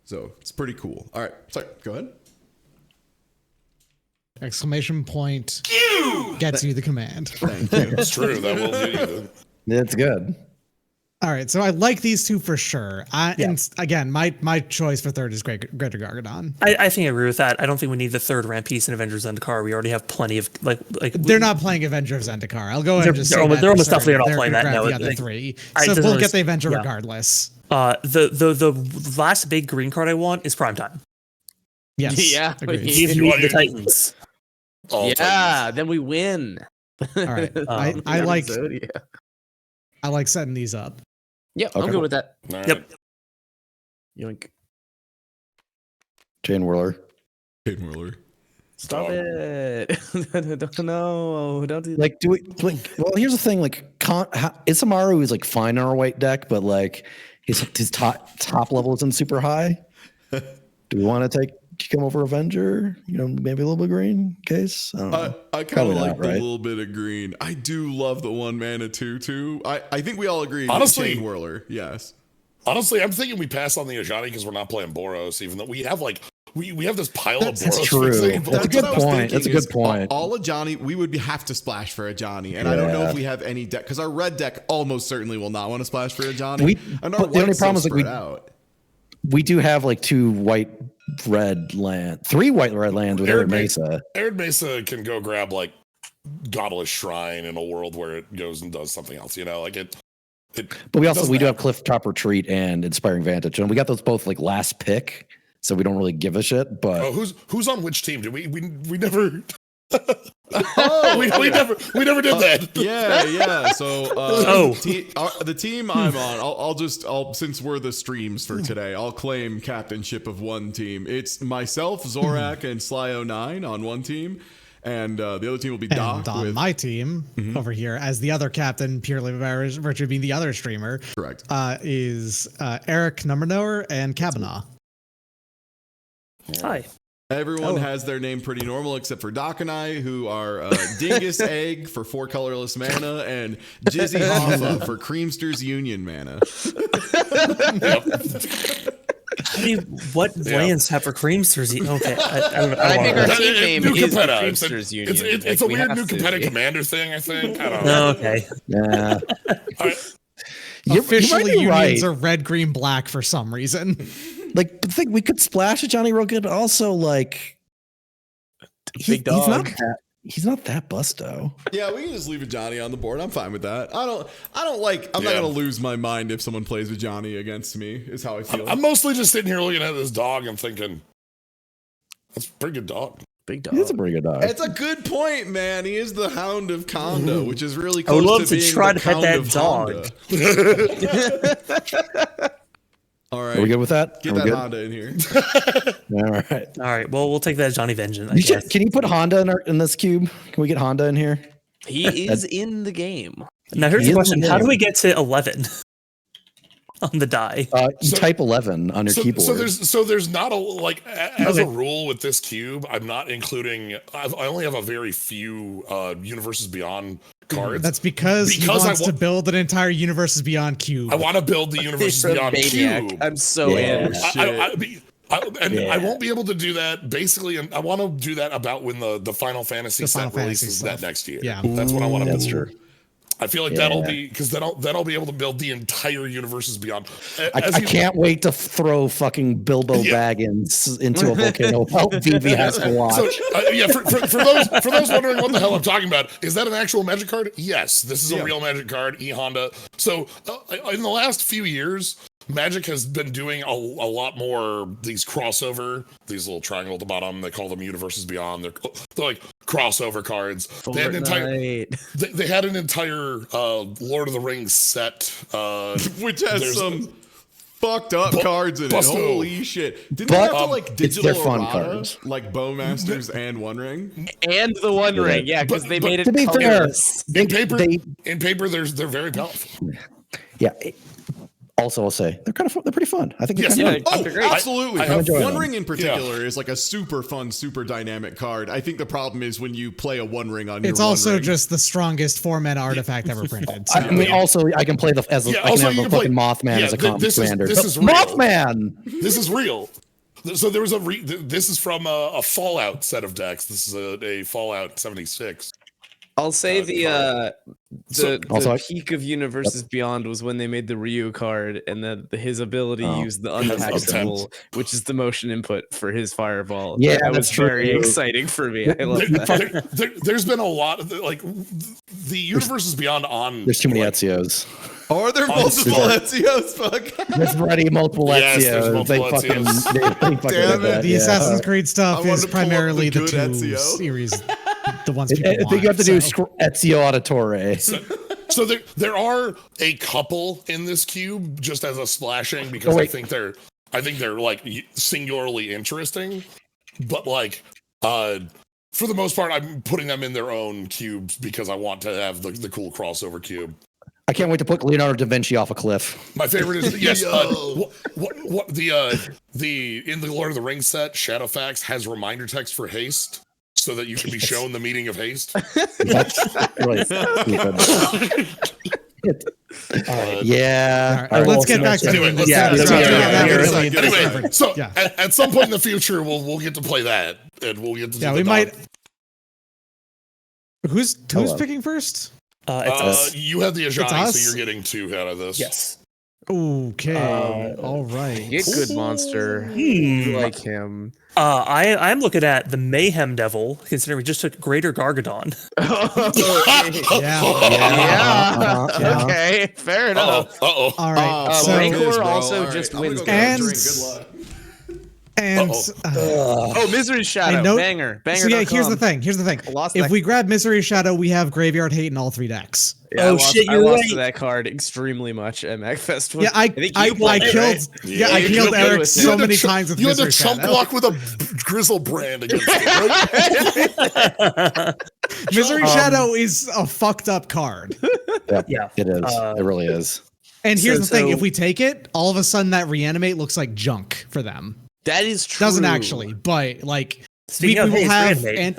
So it's pretty cool. All right. Sorry, go ahead. Exclamation point gets you the command. Thank you. It's true. That will do. That's good. All right, so I like these 2 for sure. And again, my choice for third is Greater Gargadon. I think I agree with that. I don't think we need the third ramp piece in Avengers Zendikar. We already have plenty of like. They're not playing Avengers Zendikar. I'll go ahead and just say they're almost definitely not playing that. The other 3, so we'll get the Avenger regardless. The last big green card I want is Primetime. Yes. Yeah. Give me the Titans. Titans. Then we win. All right. I like setting these up. Yep, I'm good with that. Right. Yep. Yoink. Chain Whirler. Stop it. Don't do like do we like well here's the thing, like Isamaru is like fine on our white deck, but like his top level isn't super high. Do we want to come over Avenger? Maybe a little bit green case. I don't know. I kind of like the little bit of green. I do love the 1 mana 2/2. I think we all agree. Honestly, Chain Whirler, yes. Honestly, I'm thinking we pass on the Ajani because we're not playing Boros, even though we have we have this pile of Boros. That's true. That's a good point. That's a good point. All Ajani, we would have to splash for Ajani, and I don't know if we have any deck because our red deck almost certainly will not want to splash for Ajani. The only problem is we do have like 2 white-red land, 3 white-red lands with Arid Mesa. Arid Mesa can go grab like Godless Shrine in a world where it goes and does something else. But we do have Cliff Top Retreat and Inspiring Vantage, and we got those both like last pick, so we don't really give a shit. But who's on which team? Did we never? we never did that. Yeah. So the team I'm on, I'll since we're the streams for today, I'll claim captainship of 1 team. It's myself, Zorak, and Slyo9 on 1 team. And the other team will be Doc. And on my team over here, as the other captain, purely by virtue of being the other streamer, correct, is Eric Numberknower and Kavanaugh. Hi. Everyone has their name pretty normal except for Doc and I, who are Dingus Egg for 4 colorless mana and Jizzy Hoffa for Creamster's Union mana. What lands have a Creamsters? Okay, I think our team name New is the Capetta. Creamsters Union. It's a weird new competitive commander thing, I think. I don't No, know. okay. Yeah. Officially, you might be unions right. are red, green, black for some reason. Like, the thing we could splash at Johnny real good, but also like Big dog. He's not that busto. Yeah, we can just leave a Johnny on the board. I'm fine with that. I'm not gonna lose my mind if someone plays with Johnny against me, is how I feel. I'm mostly just sitting here looking at this dog and thinking, that's a pretty good dog. Big dog. He's a pretty good dog. It's a good point, man. He is the Hound of Kondo, which is really I would close love to to being try the to pet Hound that of dog. Honda. All right. Are we good with that? Get Are we that good? Honda in here. All right. All right. Well, we'll take that as Johnny Vengeance. I guess. Can you put Honda in this cube? Can we get Honda in here? He is in the game. Now here's He the is question: in how do there. we get to 11 on the die? You type 11 on your keyboard. So there's not a as a rule with this cube. I'm not including. I only have a very few Universes Beyond cards. That's because he wants to build an entire Universes Beyond cube. I want to build the Universes You're a Beyond maniac. cube. I'm so in. I won't be able to do that. Basically, and I want to do that about when the Final Fantasy set releases that next year. Yeah, that's what I want to. That's true. I feel like that'll be because then I'll be able to build the entire Universes Beyond. I can't wait to throw fucking Bilbo Baggins into a volcano while Vivi has to watch. So, for those wondering what the hell I'm talking about, is that an actual Magic card? Yes, this is a real Magic card, E-Honda. So in the last few years, Magic has been doing a lot more these crossover, these little triangle at the bottom. They call them Universes Beyond. They're like crossover cards. They had an entire Lord of the Rings set, which has some fucked up cards in it. Holy shit! Didn't they have to like digital errata, like Bowmasters and One Ring, and the One Ring? Yeah, because they made it. To be fair, in paper, they're very powerful. Yeah. Also, I'll say they're pretty fun. I think. Yes, absolutely. enjoy One them. Ring in particular is like a super fun, super dynamic card. I think the problem is when you play a One Ring on your. It's also just the strongest 4-mana artifact ever printed. So. I mean, also I can play I can have a fucking Mothman as a commander. This is real. Mothman. This is real. So there was this is from a Fallout set of decks. This is a Fallout 76. I'll say the peak of Universes Beyond was when they made the Ryu card, and then his ability used the untap symbol, which is the motion input for his fireball. Yeah, that was that's very true. exciting for me. I love that. There's been a lot of the Universes Beyond on. There's too many Ezios. Are there multiple Ezios? Fuck. There's already multiple Ezios. They fucking Damn it. The Assassin's Creed stuff is primarily the good two Ezio. series. The ones people I think you have to do Ezio Auditore. So there are a couple in this cube just as a splashing because I think they're like singularly interesting, but like for the most part I'm putting them in their own cubes because I want to have the cool crossover cube. I can't wait to put Leonardo da Vinci off a cliff. My favorite is yes. What the in the Lord of the Rings set, Shadowfax has reminder text for haste, so that you can be shown the meaning of haste. That's really stupid. Yeah. All right, let's get back to it. Anyway, so at some point in the future, we'll get to play that, and we'll get to. Yeah, we might. Who's picking first? You have the Ajani, us? so you're getting 2 out of this. Yes. Okay. All right. Get good monster. You like him. I'm looking at the Mayhem Devil, considering we just took Greater Gargadon. Yeah. Okay, fair enough. Uh-oh. All right. So Rancor also just wins. And Misery Shadow, banger. So yeah, here's the thing. If we grab Misery Shadow, we have Graveyard Hate in all 3 decks. Yeah, I lost to that card extremely much at MagFest. Yeah, I killed Eric so many times with Misery Shadow. You had to chunk block with a Grizzle brand against it, right? Misery Shadow is a fucked up card. Yeah, it is. It really is. And here's the thing: if we take it, all of a sudden that reanimate looks like junk for them. That is true. Doesn't actually, but like we will have we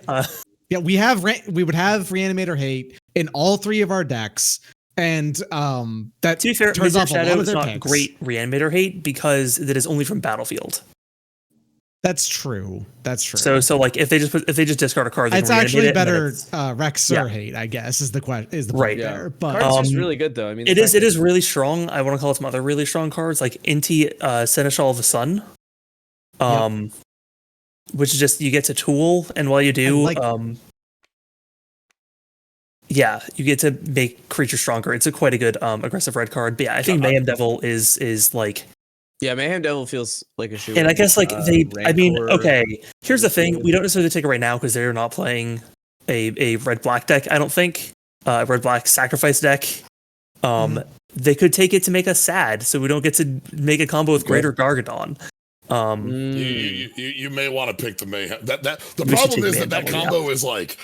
would have Reanimator Hate in all 3 of our decks. and that To be fair, turns Misery off a lot Shadow of is their not picks. great Reanimator hate because that is only from Battlefield. That's true. That's true. So like if they just discard a card, they it's can actually reanimate it, and then better it's- Rexer hate, I guess, is the question. Is the point Right. there? But Card's just really good though. I mean, it is really strong. I want to call it some other really strong cards like Inti Seneschal of the Sun, which is just you get to tool, and while you do, you get to make creatures stronger. It's a quite a good aggressive red card. But yeah, I think Mayhem Devil is like. Yeah, Mayhem Devil feels like a shoe. And I guess like I mean, Rancor, okay. Here's the thing: we don't necessarily take it right now because they're not playing a red black deck. I don't think red black sacrifice deck. They could take it to make us sad, so we don't get to make a combo with Greater Gargadon. You may want to pick the Mayhem. The problem is that combo is like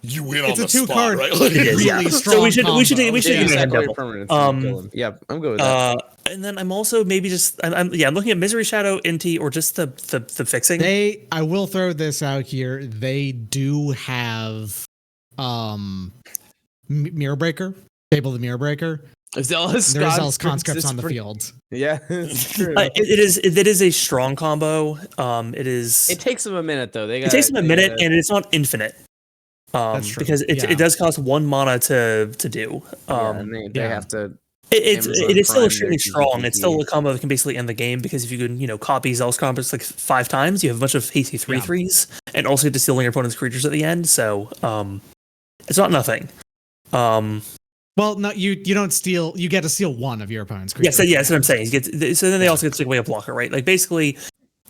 you win on the spot, card. right? Like, It is, really strong so we should take Yeah, Mayhem Devil. yeah, I'm good with that. And then I'm also maybe just I'm looking at Misery Shadow, Inti, or just the fixing. I will throw this out here. They do have Mirror Breaker, Fable the Mirror Breaker. There's Zealous Conscripts on the field. Yeah, it's true. It is a strong combo. It takes them a minute though. It takes them a minute, and it's not infinite. That's true. Because it does cost 1 mana to do. And they have to. It is still Prime extremely their strong. GPP. It's still a combo that can basically end the game because if you can, copy Zealous Conscripts like 5 times, you have a bunch of hasty 3/3s, and also get to steal your opponent's creatures at the end. So it's not nothing. Well, no, you don't steal. You get to steal one of your opponent's creatures. Yes, that's what I'm saying. So then they also get to take away a blocker, right? Like basically,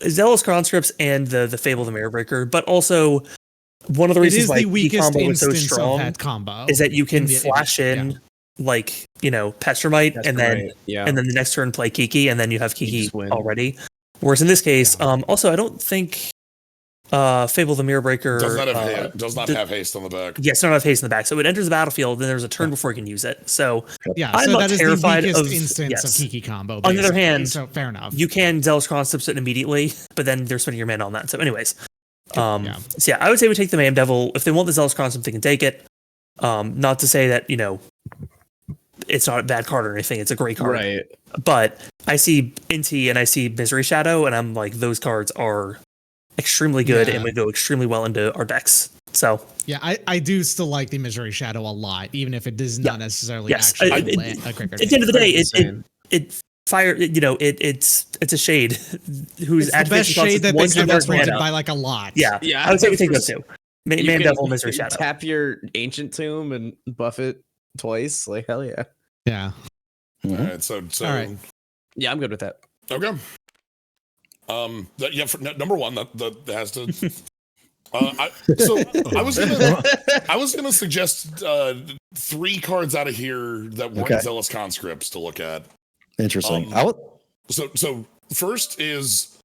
Zealous Conscripts and the Fable the Mirror Breaker, but also one of the reasons why the weakest combo is so instance strong of that combo is that you can in the flash in. yeah. Like Petromite, and then the next turn play Kiki, and then you have Kiki already. Whereas in this case, also I don't think Fable the Mirror Breaker does not have haste on the back. Yes, don't have haste in the back. So it enters the battlefield, and there's a turn before you can use it. So I'm so not that is terrified the of weakest instance of Kiki combo. On the other hand, so fair enough. You can Zealous Conscripts it immediately, but then they're spending your mana on that. So anyways, so yeah, I would say we take the Mayhem Devil. If they want the Zealous Conscript, they can take it. Not to say that it's not a bad card or anything. It's a great card. Right. But I see Inti and I see Misery Shadow, and I'm like, those cards are extremely good and would go extremely well into our decks. So yeah, I do still like the Misery Shadow a lot, even if it does not necessarily actually at the end of the day, it's a shade who's the best shade that they can best printed by like a lot. Yeah, I would say we take those two. Man Devil, Misery Shadow. Tap your Ancient Tomb and buff it twice. Like hell yeah. Yeah. All right. So all right. Yeah, I'm good with that. Okay. For number one, that has to. I was gonna suggest 3 cards out of here that weren't Zealous Conscripts to look at. Interesting. So first is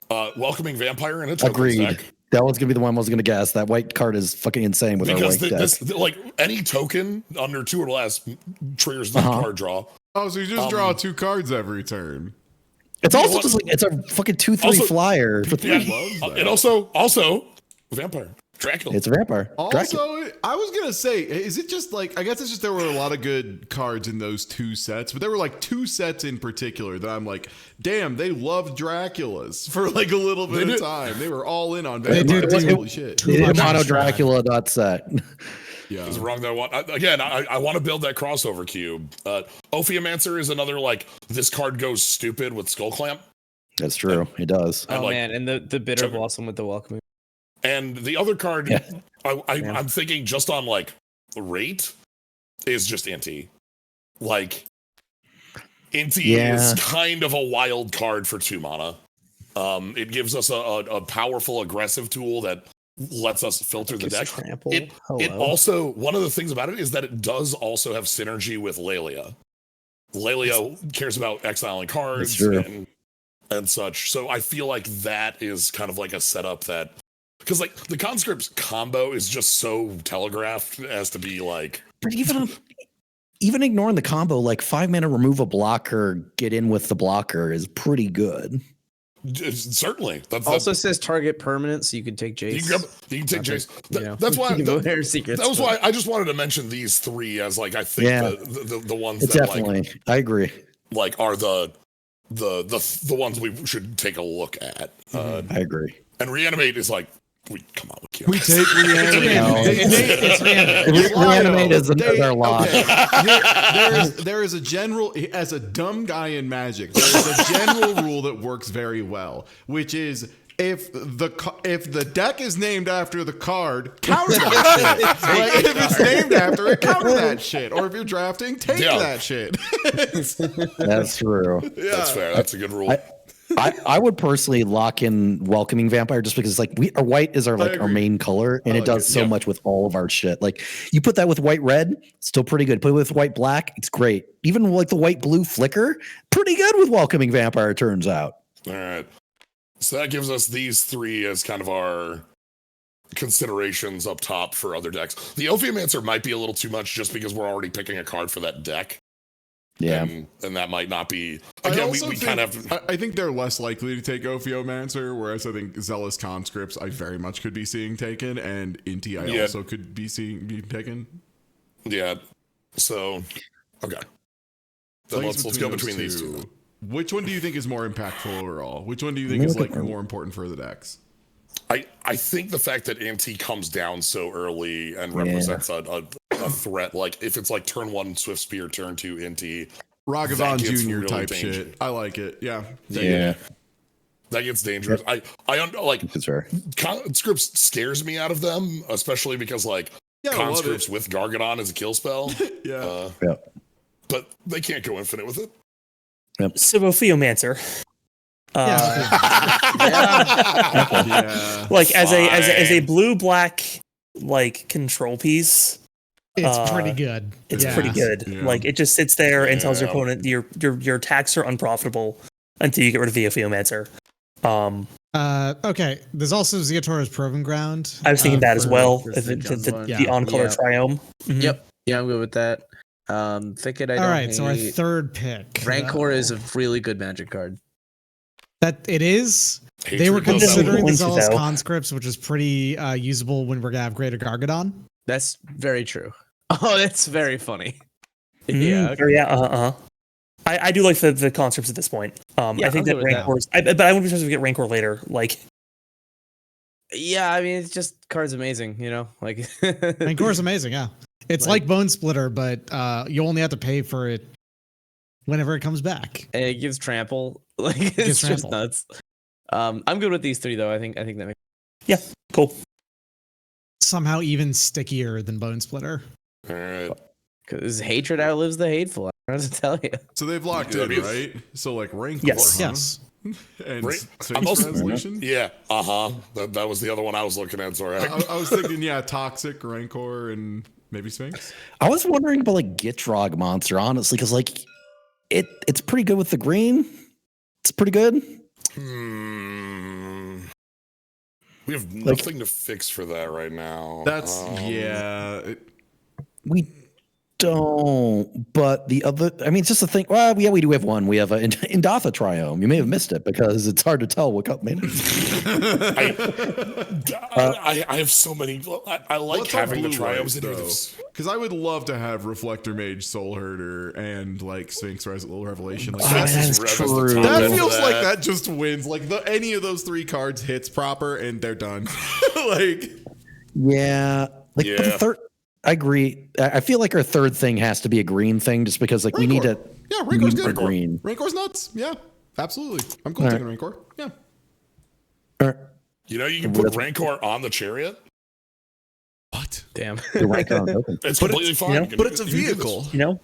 Welcoming Vampire in a token Agreed. deck. That one's gonna be the one I was gonna guess. That white card is fucking insane with our white deck. Like any token under 2 or less triggers the card draw. Oh, so you just draw 2 cards every turn. It's also just like it's a fucking 2/3 flyer for 3. And also Vampire. Dracula. It's a vampire. Also, I was gonna say, is it just like I guess it's just there were a lot of good cards in those 2 sets, but there were like 2 sets in particular that I'm like, damn, they loved Draculas for like a little bit of time. They were all in on vampires. Holy shit! They did mono Dracula dot set. Yeah, it's wrong. That one again. I want to build that crossover cube. Ophiomancer is another like this card goes stupid with Skull Clamp. That's true. It does. Oh man, and the Bitter Blossom with the Welcoming. And the other card, I'm thinking just on like rate is just Inti. Like Inti is kind of a wild card for 2 mana. It gives us a powerful aggressive tool that lets us filter the deck. It also, one of the things about it is that it does also have synergy with Lelia. Lelia cares about exiling cards and such. So I feel like that is kind of like a setup that, because like the Conscripts combo is just so telegraphed as to be like. But even ignoring the combo, like 5 mana remove a blocker, get in with the blocker is pretty good. Certainly. That's also says target permanent, so you can take Jace. You can take Jace. That's why that was why I just wanted to mention these three as like I think the ones that definitely. like I agree. Like are the ones we should take a look at. I agree. And Reanimate is like come on, we take Reanimate. Reanimate is another lot. There is a general, as a dumb guy in Magic, there is a general rule that works very well, which is if the deck is named after the card, counter that shit. Like, if it's named after it, counter that shit. Or if you're drafting, take that shit. That's true. Yeah. That's fair. That's a good rule. I would personally lock in Welcoming Vampire just because like our white is our main color and it does so much with all of our shit. Like you put that with white red, still pretty good. Put it with white black, it's great. Even like the white blue flicker, pretty good with Welcoming Vampire, it turns out. All right. So that gives us these three as kind of our considerations up top for other decks. The Ophiomancer might be a little too much just because we're already picking a card for that deck. Yeah, and that might not be. Again, we kind of. I think they're less likely to take Ophiomancer, whereas I think Zealous Conscripts I very much could be seeing taken, and Inti I also could be seeing being taken. Yeah. So, okay. Then let's go between these two. Which one do you think is more impactful overall? Which one do you think is like more important for the decks? I think the fact that Inti comes down so early and represents a threat, like if it's like turn 1 Swift Spear, turn 2 Inti, Ragavan Jr. really type shit. I like it. Yeah. That gets dangerous. I don't like conscripts scares me out of them, especially because like conscripts with Gargadon is a kill spell. But they can't go infinite with it. So Ophiomancer. Like as a blue black like control piece, it's pretty good. It's pretty good. Yeah. Like it just sits there and tells your opponent your attacks are unprofitable until you get rid of the Ophiomancer. Okay. There's also Zeotora's Proving Ground. I was thinking that as well. The on-color Triome. Mm-hmm. Yep. Yeah, I'm good with that. Thicket. I don't. All right. So our third pick, Rancor, is a really good Magic card. That it is. They were considering the Zealous Conscripts, which is pretty usable when we're gonna have Greater Gargadon. That's very true. Oh, that's very funny. I do like the conscripts at this point. I think that Rancor's, but I wouldn't be supposed to get Rancor later. Like, yeah, I mean, it's just card's amazing, you know. Like, Rancor's amazing. Yeah, it's like Bone Splitter, but you only have to pay for it whenever it comes back. And it gives trample. Like, it's just nuts. I'm good with these three, though. I think that makes cool. Somehow even stickier than Bone Splitter. All right. Because hatred outlives the hateful. I don't know to tell you. So they've locked in, right? So like Rancor. Yes. And Sphinx Resolution? Yeah. That was the other one I was looking at. Sorry. I was thinking, Toxic, Rancor, and maybe Sphinx. I was wondering about like Gitrog Monster, honestly, because like it's pretty good with the green. It's pretty good. We have nothing to fix for that right now. That's we don't. But the other, I mean, it's just a thing. Well, yeah, we do have one. We have an Indatha Triome. You may have missed it because it's hard to tell what cup made it. I have so many. I like having the Triomes. Because I would love to have Reflector Mage, Soul Herder, and like Sphinx Revelation. Like, that's true. That feels like that just wins. Like any of those three cards hits proper and they're done. But the third. I agree. I feel like our third thing has to be a green thing, just because like Rancor. We need to. Yeah, Rancor's good. Green. Rancor's nuts. Yeah, absolutely. I'm cool taking Rancor. Yeah. You know, you can put Rancor on the Chariot. What? Damn. It's completely fine. But it's a vehicle. You know.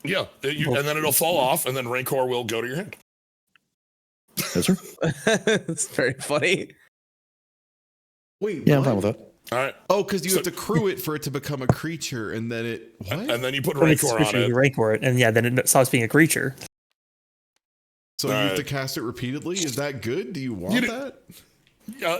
Yeah, and then it'll fall off, and then Rancor will go to your hand. That's true. It's very funny. Wait. Yeah, I'm fine with that. All right. Oh, because you have to crew it for it to become a creature, and then it and then you put Rancor on it. Rancor, and then it stops being a creature. So you have to cast it repeatedly. Is that good? Do you want that?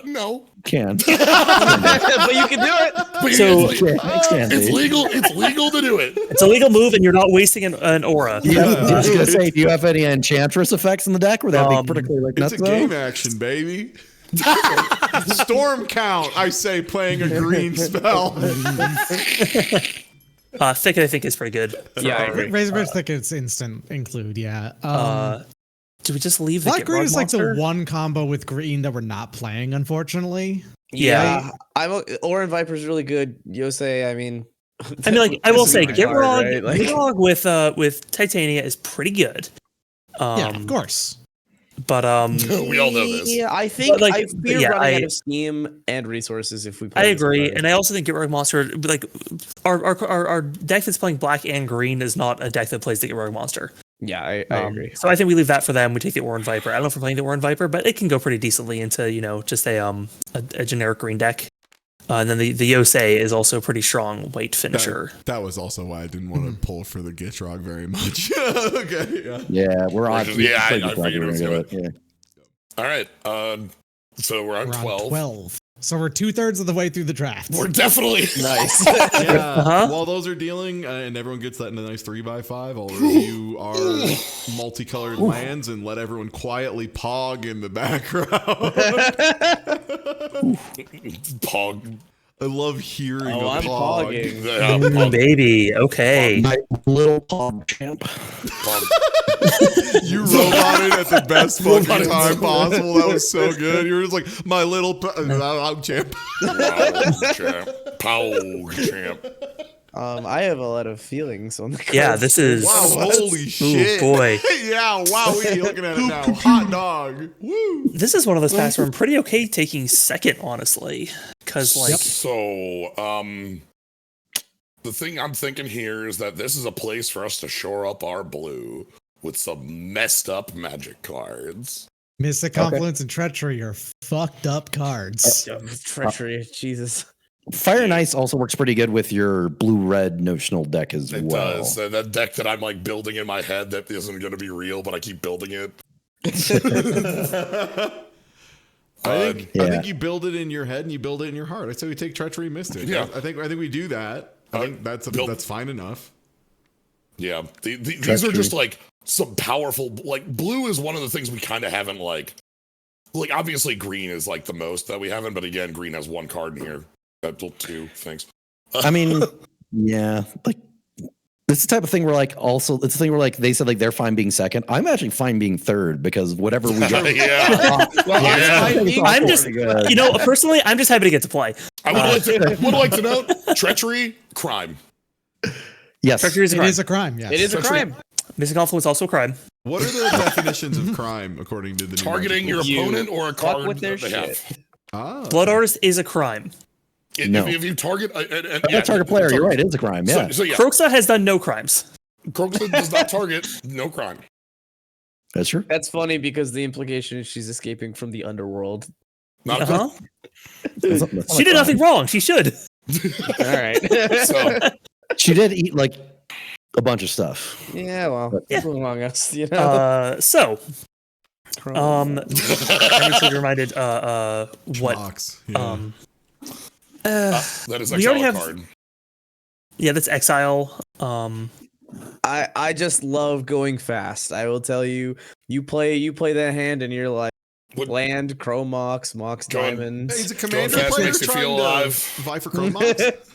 No. Can. But you can do it. But So- it's legal. It's legal to do it. It's a legal move, and you're not wasting an aura. Yeah, I was gonna say, do you have any enchantress effects in the deck where that'd be particularly like It's nuts? a game action, baby. Storm count, I say, playing a green spell. Thicket, I think, is pretty good. Yeah, I agree. Razorback Thicket's instant include, yeah. Do we just leave the Black green Gitrog is like monster? the one combo with green that we're not playing, unfortunately. Yeah. Orin Viper's really good. Yosei, I mean, I will say, This is hard, Gitrog, right? Like- Gitrog with Titania is pretty good. Yeah, of course. But We all know this. Yeah, I think But, like, I fear yeah, running I- out of steam and resources if we play I this agree, card. and I also think Gitrog monster, like our deck that's playing black and green is not a deck that plays the Gitrog monster. Yeah, I agree. So I think we leave that for them. We take the Orin Viper. I don't know if we're playing the Orin Viper, but it can go pretty decently into just a generic green deck. And then the Yosei is also a pretty strong white finisher. That was also why I didn't want to pull for the Gitrog very much. Okay, yeah. Yeah, we're on. Yeah, I Gitrog, figured it was we're gonna- gonna do it, All right. So we're on We're on 12. 12. So we're 2/3 of the way through the draft. We're definitely Nice. Yeah. While those are dealing, and everyone gets that in a nice 3x5, I'll review our multicolored lands and let everyone quietly pog in the background. Pog. I love hearing Oh, a I'm pog. pogging. Yeah, pog. Baby, okay. My little pog champ. Pog. You roboted at the best fucking time possible. That was so good. You were just like, my little I'm champ. Pog champ. Pog champ. I have a lot of feelings on the card. Yeah, this is. Wow, holy shit. Ooh, boy. Yeah, wow, we looking at it now. Hot dog. Woo. This is one of those packs where I'm pretty okay taking second, honestly. Because, like, So, the thing I'm thinking here is that this is a place for us to shore up our blue with some messed up magic cards. Mystic Confluence and Treachery are fucked up cards. Treachery, Jesus. Fire and Ice also works pretty good with your blue-red notional deck as It well. does. That deck that I'm like building in my head that isn't going to be real, but I keep building it. I think you build it in your head and you build it in your heart. I say we take Treachery Mystic. Yeah. I think we do that. I think that's fine enough. Yeah, these are just like some powerful. Like blue is one of the things we kind of haven't like obviously green is like the most that we haven't, but again, green has one card in here. Two things. I mean, yeah, like it's the type of thing where like also it's the thing where like they said like they're fine being second. I'm actually fine being third because whatever we get. Yeah. I'm just, personally, I'm just happy to get to play. I would like to know treachery, crime. Yes, Treachery is a It crime. is a crime, yes. It is a Treachery. crime. Missing Confluence is also a crime. What are the definitions of crime according to the new Targeting your magic rules? opponent or a fuck card with their that they have. shit. Ah. Blood Artist is a crime. No. If you target, target player, you're right. It's a crime. Yeah. So yeah, Croxa has done no crimes. Croxa does not target, no crime. That's true. That's funny because the implication is she's escaping from the underworld. Not Uh-huh. That's not She did nothing wrong. She should. All right. So She did eat like a bunch of stuff. Yeah, well, Yeah. people among us, you know. I'm actually reminded what Box, yeah. that is we already exile have card. yeah, that's exile. I just love going fast. I will tell you, you play that hand and you're like What- land, Chromox, Mox Going- Diamonds. Hey, he's a Going commander fast player makes you trying feel to alive. vie for Chromox.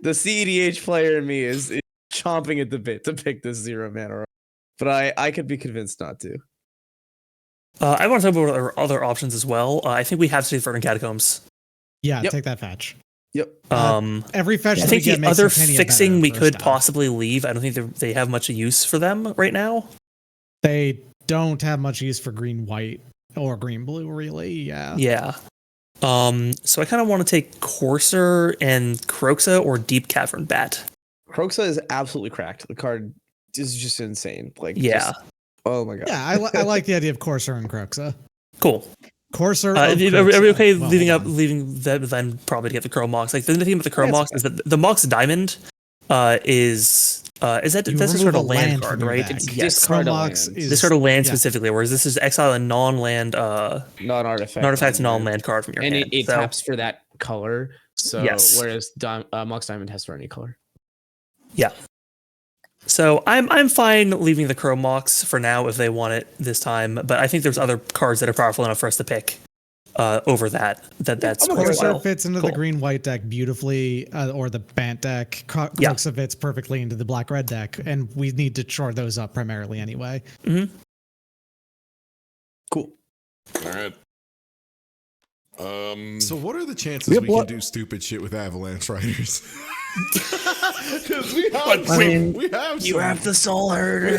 The CEDH player in me is chomping at the bit to pick this 0 mana, but I could be convinced not to. I want to talk about our other options as well. I think we have to take Verdant Catacombs. Yeah, Yep. take that fetch. Yep. Every fetch I that think we get the makes other Titania fixing better we first could off. possibly leave. I don't think they have much use for them right now. They don't have much use for green white or green blue, really. Yeah. Yeah. So I kind of want to take Courser and Croxa or Deep Cavern Bat. Croxa is absolutely cracked. The card is just insane. Like, Yeah. just- oh my god. Yeah, I like the idea of Courser and Croxa. Cool. Courser. Are of we Croxa. okay Well, leaving hold on. them probably to get the Chrome Mox? Like the thing about the Chrome Mox is that the Mox Diamond is Is that You that's a remove sort of a land land card, from your right? deck. Yes. Discard a Chromox land. is This sort of land yeah. specifically, whereas this is exile a non-land, Non-artifact. non-artifact, non-land. non-land card from your And hand. it So, taps for that color. So Yes. whereas Mox Diamond has for any color. yeah. So I'm fine leaving the Chrome Mox for now if they want it this time, but I think there's other cards that are powerful enough for us to pick over that. That's Corsair fits into Cool. the green-white deck beautifully, or the Bant deck. Yeah. Crooks fits perfectly into the black-red deck, and we need to shore those up primarily anyway. Cool. All right. So what are the chances we can do stupid shit with Avalanche Riders? Because we have You have the Soul Herder.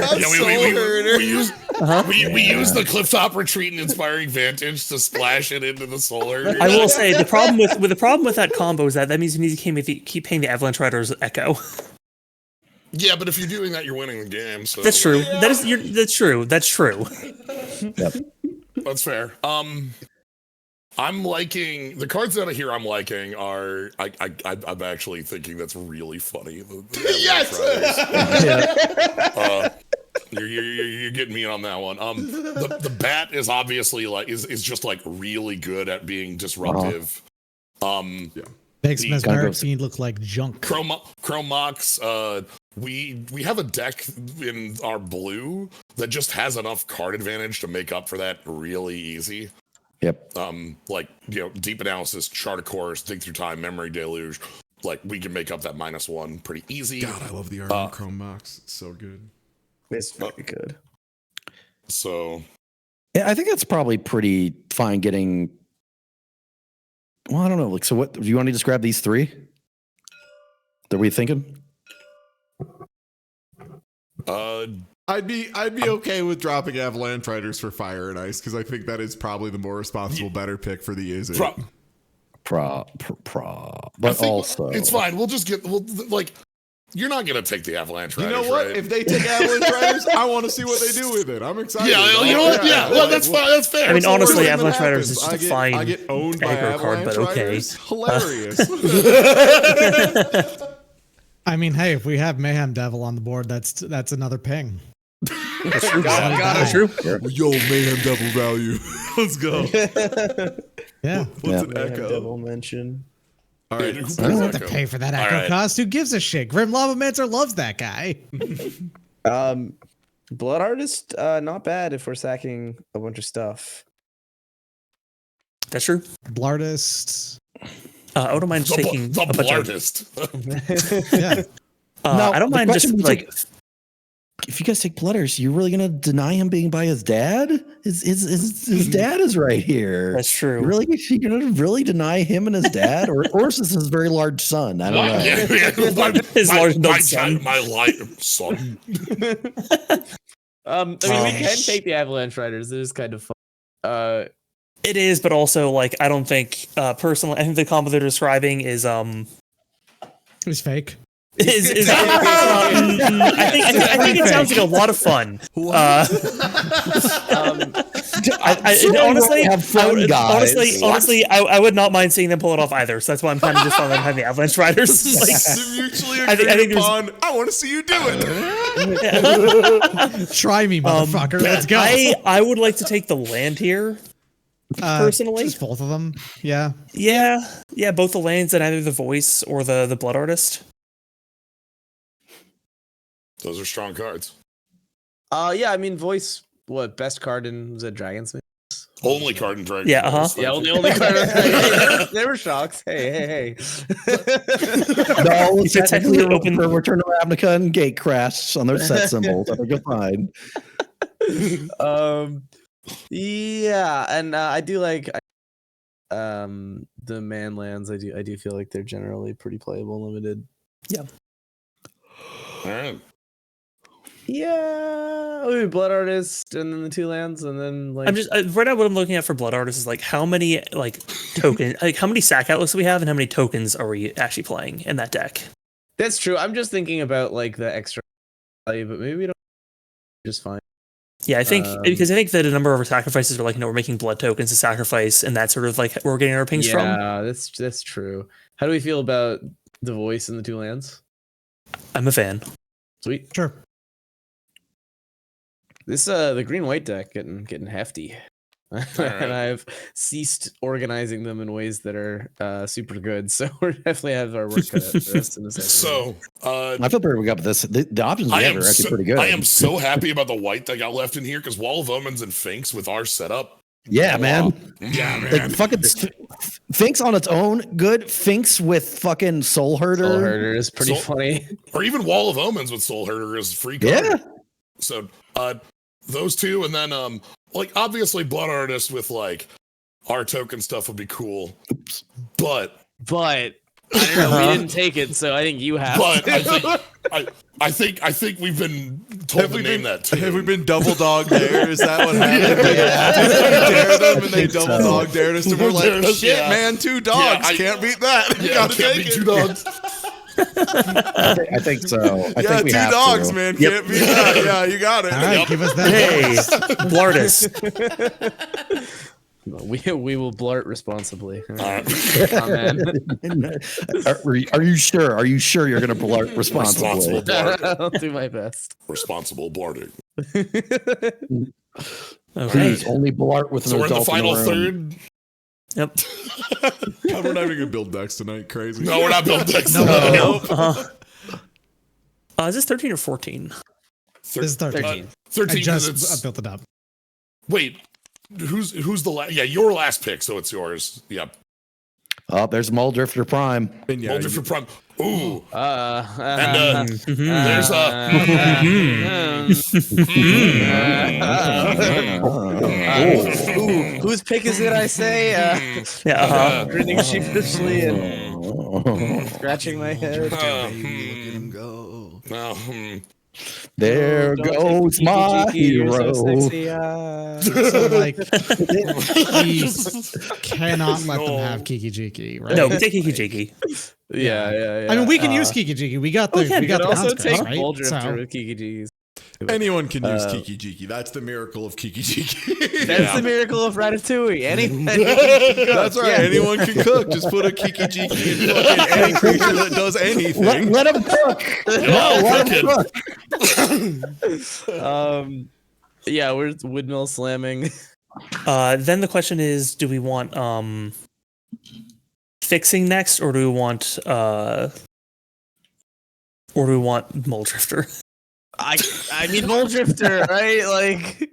We use the Clifftop Retreat and Inspiring Vantage to splash it into the Soul Herder. I will say the problem with that combo is that means you need to keep paying the Avalanche Riders Echo. Yeah, but if you're doing that, you're winning the game. So That's true. That's true. That's true. That's fair. I'm liking the cards out of here. I'm liking are I'm actually thinking that's really funny. Yes. You're getting me on that one. The bat is obviously is just like really good at being disruptive. Makes Mesmeric Fiend look like junk. Chrome Mox, we have a deck in our blue that just has enough card advantage to make up for that really easy. Yep. Like, deep analysis, chart of course, dig through time, memory deluge. Like, we can make up that -1 pretty easy. God, I love the art on Chrome Mox. It's so good. It's very good. So, yeah, I think that's probably pretty fine getting. Well, I don't know. Like, so what do you want to just grab these three? Are we thinking? I'd be okay with dropping Avalanche Riders for Fire and Ice because I think that is probably the more responsible, better pick for the Izzet. But also, it's fine. We'll just you're not gonna take the Avalanche Riders. You know what? Right? If they take Avalanche Riders, I want to see what they do with it. I'm excited. Yeah, you know what? Yeah, well, that's fine. That's fair. I mean, So honestly, we're- Avalanche Riders is just a fine I get owned by aggro card, Avalanche but okay. Riders. Hilarious. I mean, hey, if we have Mayhem Devil on the board, that's another ping. That's true. That's true. Yo, Mayhem Devil value. Let's go. Yeah. What's an Echo? Devil mention. All right. I don't have to pay for that Echo right. cost. Who gives a shit? Grim Lavamancer loves that guy. Blood Artist, not bad if we're sacking a bunch of stuff. That's true. Blardist. I don't mind taking the a bunch of. Blardist. Yeah. Now, I don't the mind just question is, like. if you guys take Blooders, you're really gonna deny him being by his dad? His dad is right here. That's true. You're gonna really deny him and his dad, or is this his very large son? I don't know. His large son. My life son. I mean, we can take the Avalanche Riders. It is kind of fun. It is, but also like I don't think personally. I think the combo they're describing is It's fake. I think it sounds like a lot of fun. Honestly, I would not mind seeing them pull it off either. So that's why I'm kind of just on having the Avalanche Riders. Mutually agreed upon. I want to see you do it. Try me, motherfucker. Let's go. I would like to take the land here. Personally, just both of them. Yeah. Yeah. Both the lands and either the voice or the blood artist. Those are strong cards. Yeah, I mean, voice. What best card in was it Dragonsmith? Only card in Dragon. Yeah, Yeah, only card. They were shocks. Hey. No, technically open for Return of Ravnica and Gate Crash on their set symbols. I think you're fine. Yeah, and I do like the man lands. I do feel like they're generally pretty playable, limited. Yeah. All right. Yeah, I mean, Blood Artist, and then the two lands, and then like I'm just right now. What I'm looking at for Blood Artist is like how many like token, like how many sack outlets do we have, and how many tokens are we actually playing in that deck? That's true. I'm just thinking about like the extra value, but maybe we don't. Just fine. Yeah, I think because I think that a number of our sacrifices are like we're making blood tokens to sacrifice, and that's sort of like where we're getting our pings from. Yeah, that's true. How do we feel about the voice and the two lands? I'm a fan. Sweet. Sure. This the green white deck getting hefty. And I've ceased organizing them in ways that are super good. So we definitely have our work cut out for the rest of this episode. So I feel pretty good with this. The options we have are actually pretty good. I am so happy about the white that got left in here because Wall of Omens and Finks with our setup. Yeah, man. Yeah, man. Like fucking Finks on its own, good. Finks with fucking Soul Herder. Soul Herder is pretty funny. Or even Wall of Omens with Soul Herder is free card. Yeah. So those two, and then like obviously Blood Artist with like our token stuff would be cool. But I don't know, we didn't take it, so I think you have but to. I think we've been told to name that too. Have we been double dog dare? Is that what happened? Did we dare them and they double dog dared us? And we're like, shit, man, 2 dogs. Can't beat that. Yeah, Gotta can't take beat it. 2 dogs. I think so. I think we 2 have dogs, to. man. Can't beat that. Yeah, you got it. All right, give us that. Hey, Blardis. We will blurt responsibly. Are you sure? Are you sure you're going to blurt responsibly? Responsible blart. I'll do my best. Responsible blarding. Please, only blart with an So we're in the adult final room. third. Yep. God, we're not even gonna build decks tonight. Crazy. No, we're not building decks. No. Is this 13 or 14? This is 13. 13. I 'cause just it's- built it up. Wait, who's the last? Yeah, your last pick, so it's yours. Yep. Oh, there's Mole Drifter Prime. And yeah, Mulder for Prime. Ooh. And There's whose pick is it? I say. Grinning sheepishly and scratching my head. Look at him go. There goes my hero. So like, we cannot let them have Kiki Jiki, right? No, we take Kiki Jiki. Yeah. I mean, we can use Kiki Jiki. We got the can. we got the also conscripts, take right? Bull Drifter So- with Kiki G's. Anyone can use Kiki Jiki. That's the miracle of Kiki Jiki. That's the miracle of Ratatouille. Anything. That's right. Yeah. Anyone can cook. Just put a Kiki Jiki in fucking any creature that does anything. Let him cook. No, let him cook. Yeah, we're windmill slamming. Then the question is, do we want fixing next, or do we want Mole Drifter? I mean Mole Drifter, right? Like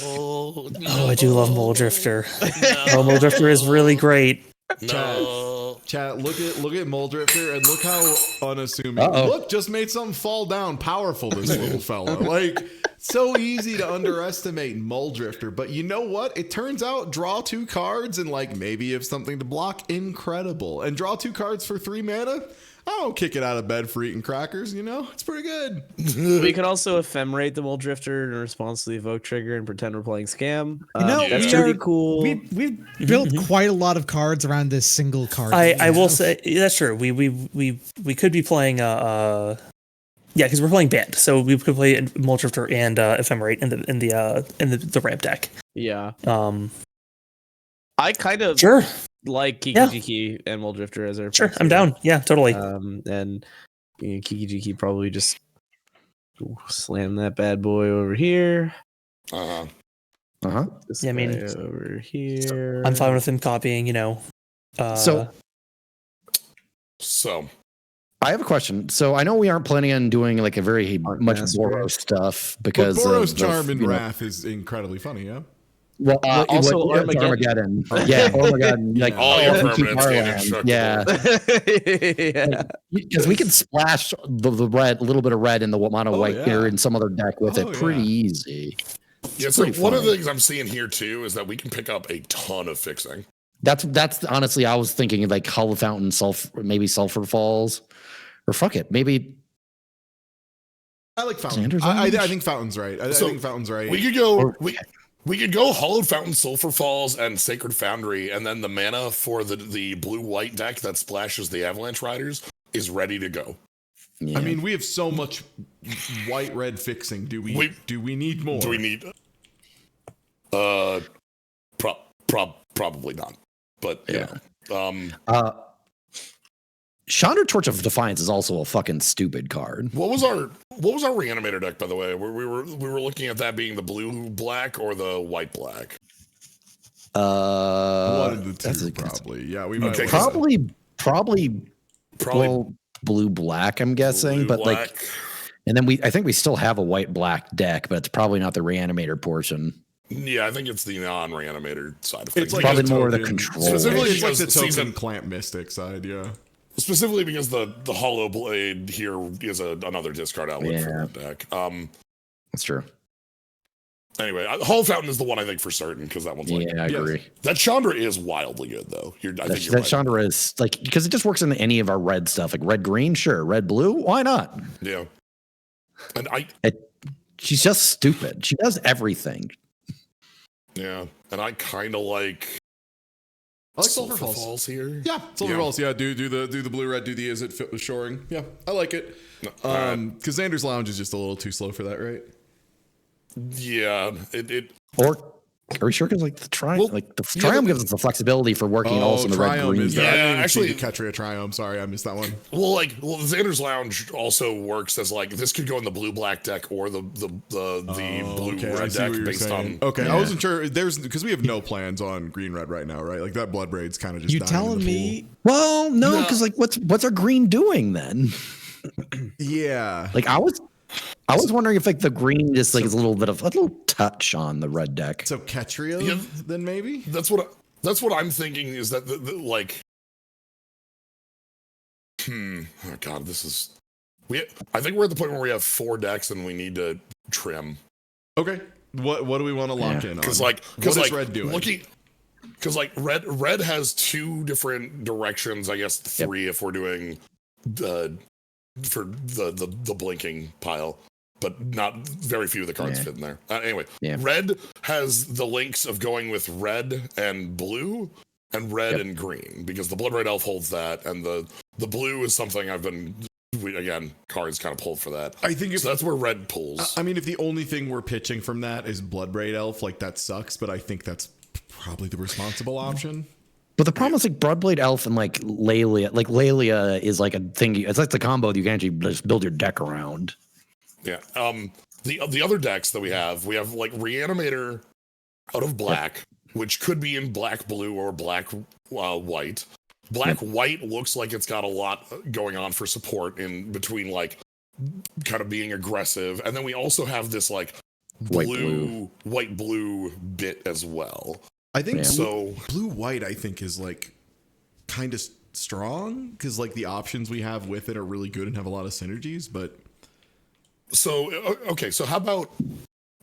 Oh, I do love Mole Drifter. Oh, Mole Drifter is really great. Chat, look at Mole Drifter and look how unassuming. Uh-oh. Look, just made something fall down. Powerful, this little fella. Like, so easy to underestimate Mole Drifter. But you know what? It turns out draw 2 cards and like maybe you have something to block. Incredible. And draw 2 cards for 3 mana. I don't kick it out of bed for eating crackers, you know? It's pretty good. we could also ephemerate the Mole Drifter in response to the evoke trigger and pretend we're playing Scam. You know, That's we pretty are- cool. We've built quite a lot of cards around this single card. I will say that's true. We could be playing yeah, because we're playing Band, so we could play Mole Drifter and Ephemerate in the ramp deck. Yeah. I kind of Sure. like Kiki Jiki and Mole Drifter as our Sure, picks I'm here. down. Yeah, totally. And you know, Kiki Jiki probably just slam that bad boy over here. This Yeah, I mean, guy over here. I'm fine with him copying. You know. So I have a question. So I know we aren't planning on doing like a very much Boros stuff because But Boros of, Charm and you know, Wrath is incredibly funny, yeah? Well, also it's Armageddon. Yeah, Armageddon. Like All your keep permanents our get land. indestructible. Yeah. Because we can splash the red, a little bit of red in the mono white yeah. here in some other deck with it pretty easy. Yeah, so one of the things I'm seeing here too is that we can pick up a ton of fixing. That's honestly, I was thinking like Hollow Fountain, maybe Sulphur Falls, or fuck it, maybe. I like Fountain. Xander's I Orange? think Fountain's right. I think Fountain's right. We could go. We could go Hollowed Fountain, Sulphur Falls, and Sacred Foundry, and then the mana for the blue-white deck that splashes the Avalanche Riders is ready to go. Yeah. I mean, we have so much white-red fixing. Do we need more? Do we need? Probably not. But yeah. Chandra Torch of Defiance is also a fucking stupid card. What was our Reanimator deck, by the way? We were looking at that being the blue black or the white black. One of the two, probably. Yeah, we might. Probably. Well, blue black. I'm guessing, but black. Like, and then I think we still have a white black deck, but it's probably not the Reanimator portion. Yeah, I think it's the non-Reanimator side of things. It's like probably more the control. Specifically, it's like the token Clamp Mystic side, yeah. Specifically because the Hollow Blade here is another discard outlet for that deck. That's true. Anyway, Hollow Fountain is the one I think for certain because that one's like... Yeah, I agree. That Chandra is wildly good, though. I think you're that right. Chandra is, like, because it just works in any of our red stuff. Like red-green, sure. Red-blue, why not? Yeah. And she's just stupid. She does everything. Yeah, and I kind of like... I like Sulfur Falls here. Yeah, Sulfur Falls. Yeah, do the blue red. Do the Is It Fit with Shoring. Yeah, I like it. Because Xander's Lounge is just a little too slow for that, right? Yeah, Or are we sure? Because like the Triumph gives us the flexibility for working also in the red green. Actually, Ketria Triumph. Sorry, I missed that one. Well, Xander's Lounge also works as like this could go in the blue black deck or the blue red deck based on. Okay, I wasn't sure. There's because we have no plans on green red right now, right? Like that Blood Braid's kind of just. You telling me? Well, no, because like what's our green doing then? Yeah, like I was wondering if like the green just like is a little touch on the red deck. So Ketria, then maybe that's what I'm thinking is that like. Oh God, this is. I think we're at the point where we have 4 decks and we need to trim. Okay, what do we want to lock in on? Because red doing? Because like red has 2 different directions. I guess 3 if we're doing for the blinking pile. But not very few of the cards fit in there. Anyway, red has the links of going with red and blue and red and green because the Blood Red Elf holds that, and the blue is something I've been cards kind of pulled for that. I think so that's where red pulls. I mean, if the only thing we're pitching from that is Blood Braid Elf, like that sucks. But I think that's probably the responsible option. But the problem is like Bloodblade Elf and like Lelia is like a thing. It's like the combo that you can actually just build your deck around. Yeah. The other decks that we have like Reanimator out of black, which could be in black blue or black white. Black white looks like it's got a lot going on for support in between, like kind of being aggressive, and then we also have this like white blue bit as well. I think blue white. I think is like kind of strong because like the options we have with it are really good and have a lot of synergies, but. So, okay, so how about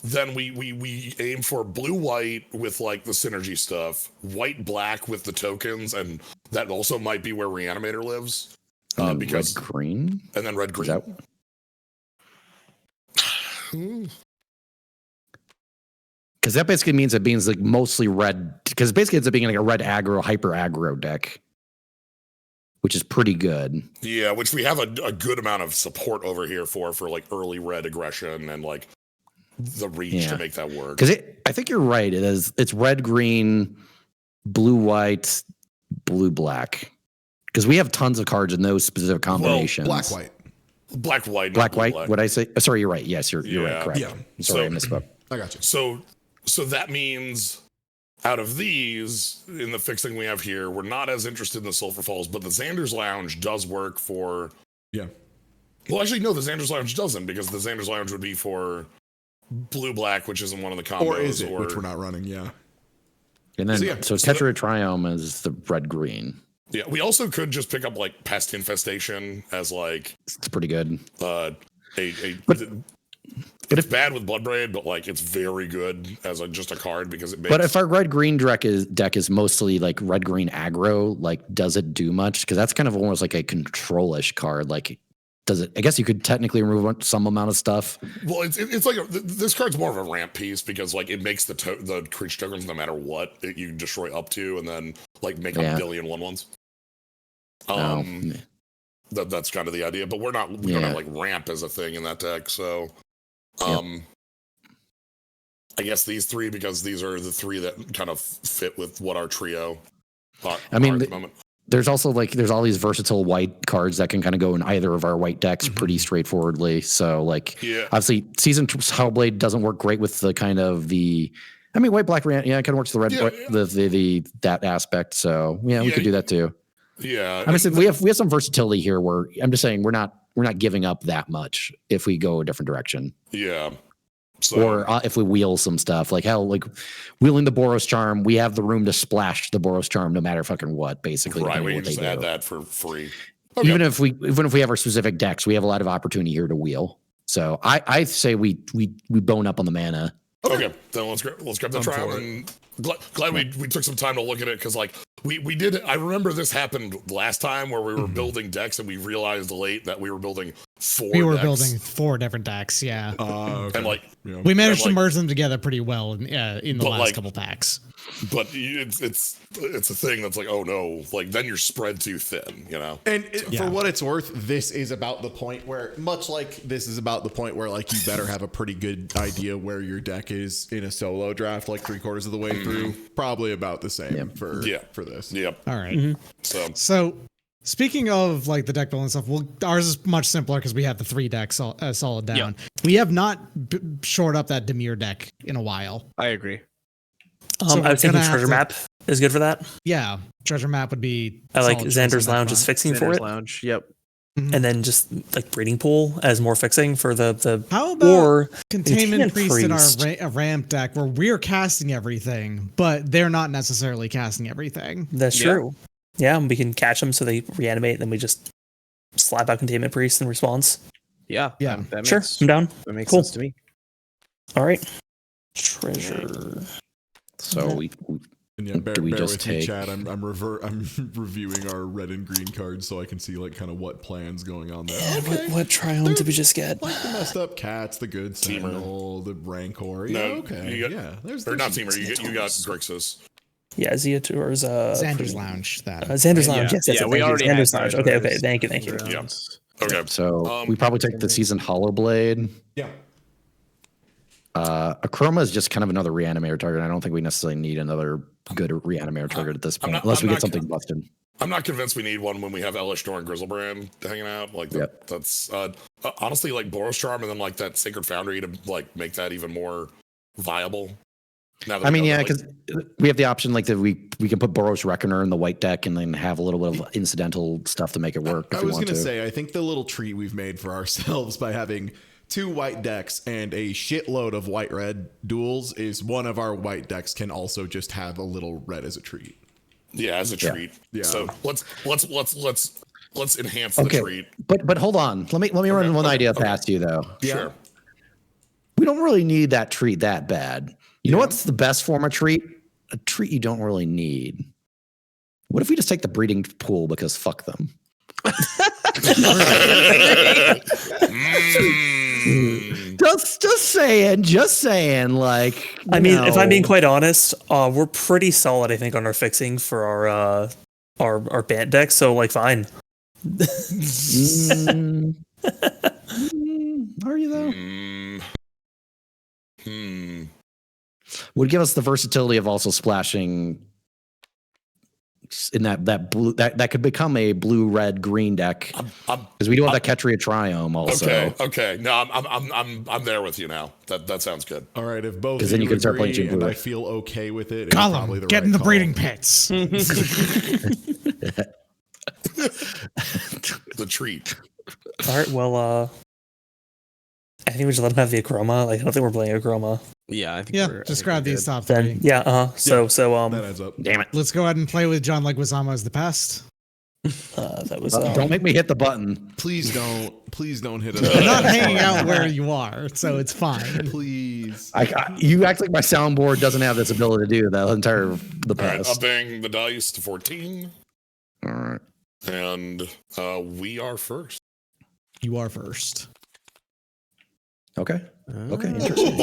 then we aim for blue-white with, like, the synergy stuff, white-black with the tokens, and that also might be where Reanimator lives. Because red-green? And then red-green. Because that basically means it means, like, mostly red, because basically it's being like a red aggro, hyper-aggro deck. Which is pretty good. Yeah, which we have a good amount of support over here for like early red aggression and like the reach to make that work. Because I think you're right. It's red, green, blue, white, blue, black. Because we have tons of cards in those specific combinations. Well, black, white. Black, white. What I say? Sorry, you're right. Yes, you're right. Correct. Yeah. Sorry, I misspoke. I got you. So that means. Out of these, in the fixing we have here, we're not as interested in the Sulfur Falls, but the Xander's Lounge does work for... Yeah. Well, actually, no, the Xander's Lounge doesn't, because the Xander's Lounge would be for blue-black, which isn't one of the combos. Or is it, which we're not running, yeah. And then, so Tetra Triome is the red-green. Yeah, we also could just pick up, like, Pest Infestation as, like... It's pretty good. It's bad with Bloodbraid, but like it's very good as just a card because it makes. But if our red-green deck is mostly like red-green aggro, like does it do much? Because that's kind of almost like a control-ish card. Like, does it? I guess you could technically remove some amount of stuff. Well, it's like this card's more of a ramp piece because like it makes the creature tokens no matter what you destroy up to, and then like make a billion 1/1s. That's kind of the idea. But we don't have like ramp as a thing in that deck, so. I guess these 3 because these are the 3 that kind of fit with what our trio. I mean, there's also like there's all these versatile white cards that can kind of go in either of our white decks pretty straightforwardly. So like obviously Season Hellblade doesn't work great with the kind of white black it kind of works with the red that aspect. So we could do that too. Yeah. I mean, we have some versatility here where I'm just saying we're not giving up that much if we go a different direction. Yeah. So, or if we wheel some stuff, like wheeling the Boros Charm, we have the room to splash the Boros Charm no matter fucking what, basically. Right, we can just add that for free. Okay. Even if we have our specific decks, we have a lot of opportunity here to wheel. So I say we bone up on the mana. Okay, then let's grab the trial. And glad we took some time to look at it because like we did. I remember this happened last time where we were building decks and we realized late that we were building 4 We were decks. building 4 different decks, yeah. Okay. And like we managed to merge them together pretty well in the last couple packs. But it's a thing that's like, oh no, like then you're spread too thin, And for what it's worth, this is about the point where, much like this is about the point where like you better have a pretty good idea where your deck is in a solo draft, like 3/4 of the way through. Probably about the same for this. Yep. All right. So speaking of like the deck building stuff, ours is much simpler because we have the 3 decks solid down. Yep. We have not shored up that Dimir deck in a while. I agree. So I was thinking Treasure Map is good for that. Yeah, Treasure Map would be. I like Xander's Lounge is fixing for it. Lounge, yep. And then just like Breeding Pool as more fixing for the How about or Containment Priest in our ramp deck where we're casting everything, but they're not necessarily casting everything. That's true. Yeah, and we can catch them so they reanimate, then we just slap out Containment Priest in response. Yeah. That sure, I'm down. That makes cool. sense to me. All right. Treasure. So bear do we with just me, take? Chad. I'm reviewing our red and green cards so I can see like kind of what plans going on there. Yeah, what Triumph did we just get? Like the messed up cats, the good Sentinel, the Rancor. No, okay. you got, there's not Teamer. You got Grixis. Yeah, Xander's Zeator's Lounge. Xander's Lounge. Yes, we already had Xander's Lounge. Okay. Thank you. Yeah. Okay. So we probably take the Seasoned Hollow Blade. Yeah. Akroma is just kind of another reanimator target. I don't think we necessarily need another good reanimator target at this point, unless we get something busted. I'm not convinced we need one when we have Elishtor and Grizzlebrand hanging out. Like that's honestly like Boros Charm and then like that Sacred Foundry to like make that even more viable. I mean, because we have the option like that we can put Boros Reckoner in the white deck and then have a little bit of incidental stuff to make it work. I was going to say, I think the little treat we've made for ourselves by having 2 white decks and a shitload of white-red duels is one of our white decks can also just have a little red as a treat. Yeah, as a treat. Yeah. So let's enhance the treat. But hold on. Let me run one idea past you though. Yeah. Sure. We don't really need that treat that bad. You know what's the best form of treat? A treat you don't really need. What if we just take the breeding pool because fuck them? Just saying. Like, I mean, if I'm being quite honest, we're pretty solid, I think, on our fixing for our band deck. So, like, fine. Are you though? Would give us the versatility of also splashing in that blue that could become a blue, red, green deck because we do have that Ketria Triome also. Okay. No, I'm there with you now. That sounds good. All right, if both then you can start playing and blue. I feel okay with it. Column, get in the breeding pits. The treat. All right. Well, I think we should let him have the Akroma. Like, I don't think we're playing Akroma. Yeah, I think just grab these top 3. Then, So that adds up. Damn it. Let's go ahead and play with John Leguizamo as the pest. That was. Don't make me hit the button. Please don't hit it. I'm not hanging out where you are, so it's fine. Please. You act like my soundboard doesn't have this ability to do that entire the All right, past. I'll bang the dice to 14. All right. And we are first. You are first. Okay. Interesting.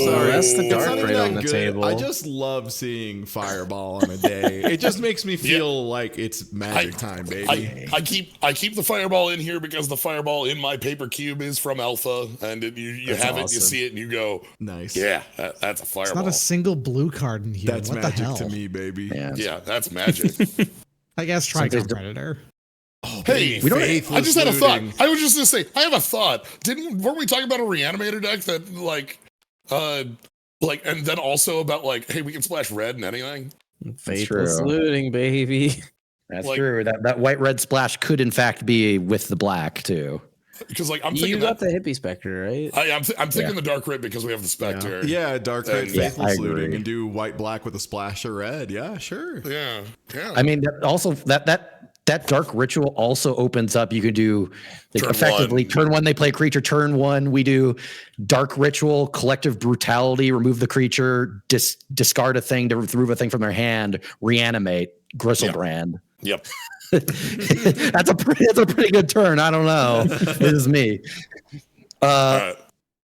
Sorry, that's the it's dark not even right that on the good. table. I just love seeing Fireball on a day. It just makes me feel like it's magic time, baby. I keep the Fireball in here because the Fireball in my paper cube is from Alpha, and you have it, you see it, and you go, nice. Yeah, that's a Fireball. It's not a single blue card in here. That's what magic the hell? to me, baby. Yeah, that's magic. I guess Trigon Predator. Oh, Hey, I just had a thought. I was just gonna say, I have a thought. Weren't we talking about a reanimator deck that and then also about like, hey, we can splash red and anything? Faithless looting, baby. That's true. That white red splash could in fact be with the black too. Because like I'm thinking you got the hippie specter, right? I'm thinking the dark red because we have the specter. Yeah, dark red, And- faithless looting, and do white black with a splash of red. Yeah, sure. Yeah. I mean, that dark ritual also opens up. You could do like, effectively turn one. They play a creature. Turn one, we do dark ritual, collective brutality. Remove the creature. Discard a thing to remove a thing from their hand. Reanimate. Gristlebrand. Yep. That's a pretty good turn. I don't know. This is me. All right.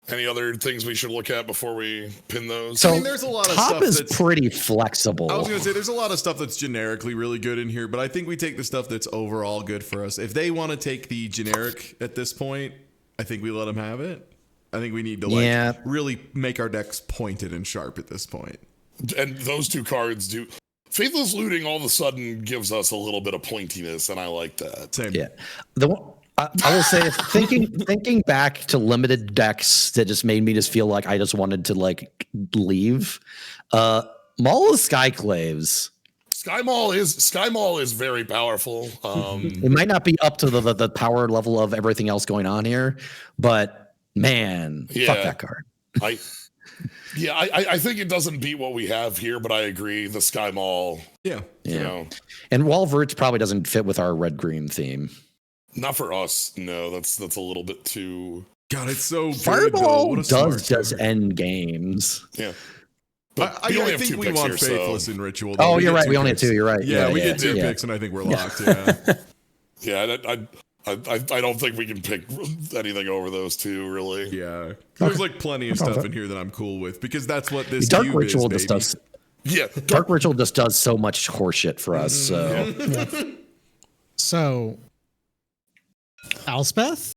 Any other things we should look at before we pin those? So I mean, there's a lot of top stuff is that's pretty flexible. I was going to say there's a lot of stuff that's generically really good in here, but I think we take the stuff that's overall good for us. If they want to take the generic at this point, I think we let them have it. I think we need to really make our decks pointed and sharp at this point. And those two cards do. Faithless Looting all of a sudden gives us a little bit of pointiness, and I like that. Same. Yeah. I will say, thinking back to limited decks that just made me just feel like I just wanted to like leave. Maul of Skyclaves. Sky Maul is very powerful. It might not be up to the power level of everything else going on here, but man, fuck that card. I think it doesn't beat what we have here, but I agree. The Sky Maul. Yeah. You know. And Wall of Roots probably doesn't fit with our red green theme. Not for us. No, that's a little bit too. God, it's so Fireball good, though. does end games. Yeah. I think we want Faithless in Ritual. Oh, you're right. We only have two. You're right. Yeah, we get two picks, and I think we're locked. Yeah. I don't think we can pick anything over those two, really. Yeah. There's like plenty of stuff in here that I'm cool with because that's what this Dark cube Ritual is, just does. Yeah. Dark Ritual just does so much horseshit for us. So. So. Elspeth?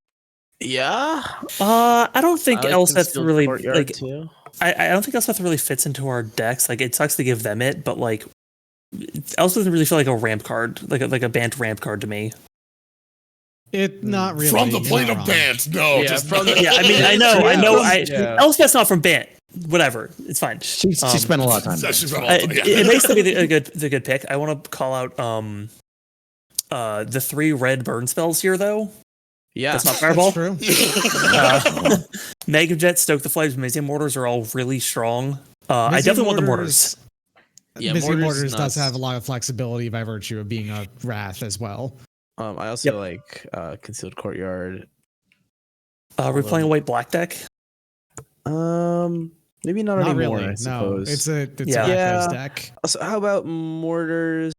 Yeah. I don't think Elspeth really like. Too. I don't think Elspeth really fits into our decks. Like, it sucks to give them it, but like, Elspeth doesn't really feel like a ramp card, like a banned ramp card to me. It not really. From the plane of Bant, no. Yeah, I mean, I know. Elspeth's not from Bant. Whatever, it's fine. She spent a lot of time. It makes me the good pick. I want to call out the 3 red burn spells here, though. Yeah, that's not Fireball. That's true. Mega Jet, Stoke the Flames, Mizzium Mortars are all really strong. I definitely want the Mortars. Yeah, Mizzium Mortars does have a lot of flexibility by virtue of being a Wrath as well. I also like Concealed Courtyard. We're playing a white black deck. Maybe not anymore. Really. I suppose. No, it's a Rakdos deck. So how about Mortars?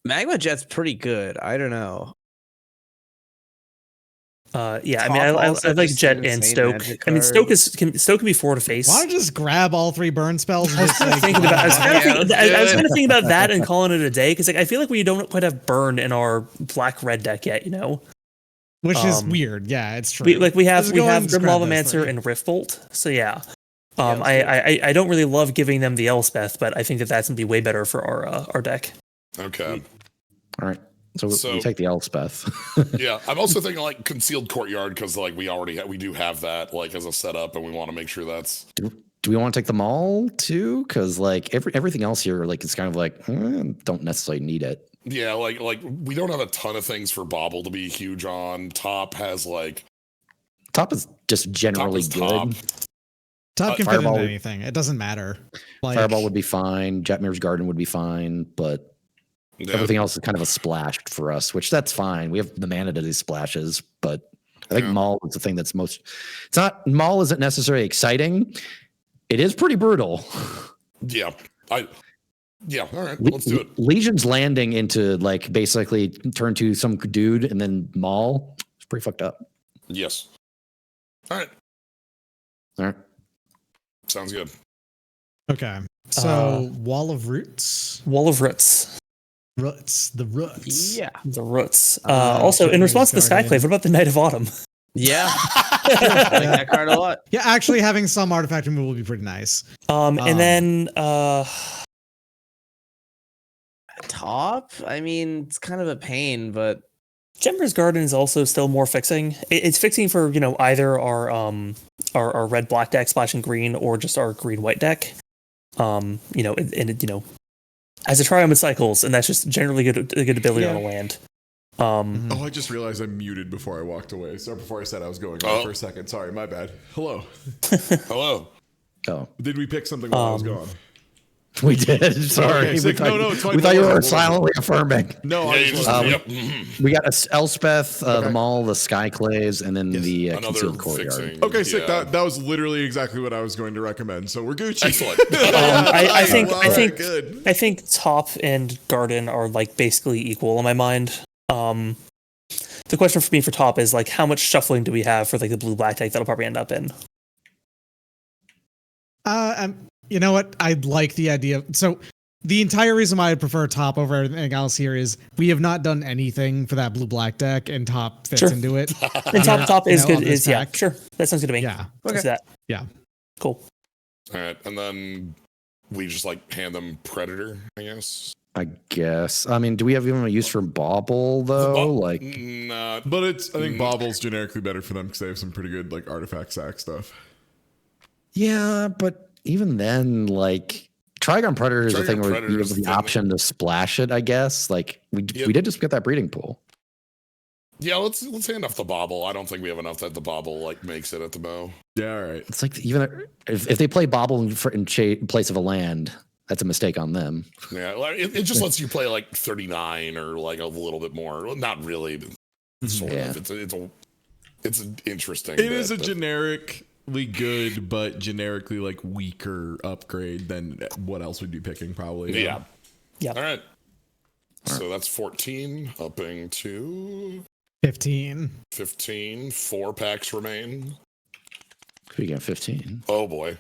Magma Jet's pretty good. I don't know. I mean, I like Jet and Stoke. I mean, Stoke can be 4 to face. Why don't you just grab all 3 burn spells? I was kind of thinking about that and calling it a day because like I feel like we don't quite have burn in our black red deck yet, you know. Which is weird. Yeah, it's true. We have Grim Lavamancer and Riftbolt. So yeah. I don't really love giving them the Elspeth, but I think that's gonna be way better for our deck. Okay. All right. So we take the Elspeth. Yeah, I'm also thinking like Concealed Courtyard because like we do have that like as a setup, and we want to make sure that's. Do we want to take them all too? Because like everything else here, like it's kind of like don't necessarily need it. Yeah, like we don't have a ton of things for Bobble to be huge on. Top has like. Top is just generally good. Top can fit into anything. It doesn't matter. Like, Fireball would be fine. Jetmir's Garden would be fine, but. Yeah. Everything else is kind of a splash for us, which that's fine. We have the mana to these splashes, but I think Maul is the thing that's most. It's not Maul isn't necessarily exciting. It is pretty brutal. Yeah, all right, let's do it. Legion's landing into like basically turn to some dude and then Maul. It's pretty fucked up. Yes. All right. Sounds good. Okay, so Wall of Roots. The roots. Yeah. The roots. Also, in response to the Skyclave, what about the Knight of Autumn? Yeah. I like that card a lot. Yeah, actually having some artifact removal would be pretty nice. And then Top? I mean, it's kind of a pain, but Gemmer's Garden is also still more fixing. It's fixing for either our red black deck splashing green or just our green white deck. As a triumph with cycles, and that's just generally a good ability on a land. Oh, I just realized I muted before I walked away. So before I said I was going on for a second. Sorry, my bad. Hello. Hello. Oh. Did we pick something while I was gone? We did. Sorry. Okay, no, it's fine. We thought you were silently affirming. No, we got Elspeth, the Mall, the Skyclaves, and then the Concealed Courtyard. Okay, sick. That was literally exactly what I was going to recommend. So we're Gucci. Excellent. I think top and garden are like basically equal in my mind. The question for me for top is like how much shuffling do we have for like the blue black deck that'll probably end up in? You know what? I'd like the idea. So the entire reason why I prefer top over everything else here is we have not done anything for that blue black deck, and top fits into it. And top is good. Sure. That sounds good to me. Yeah. Okay. That. Yeah. Cool. All right, and then we just like hand them Predator, I guess. I mean, do we have even a use for Bauble though? but I think Bauble's generically better for them because they have some pretty good like artifact sack stuff. Yeah, but even then, like Trigon Predator is a thing where you have the option to splash it. I guess like we did just get that breeding pool. Yeah, let's hand off the Bauble. I don't think we have enough that the Bauble like makes it at the bow. Yeah, all right. It's like even if they play Bauble in place of a land, that's a mistake on them. Yeah, it just lets you play like 39 or like a little bit more. Well, not really, but sort of. It's an interesting. It is a generically good, but generically like weaker upgrade than what else would be picking probably. Yeah. All right. So that's 14, upping to 15. 15. 4 packs remain. We got 15. Oh boy.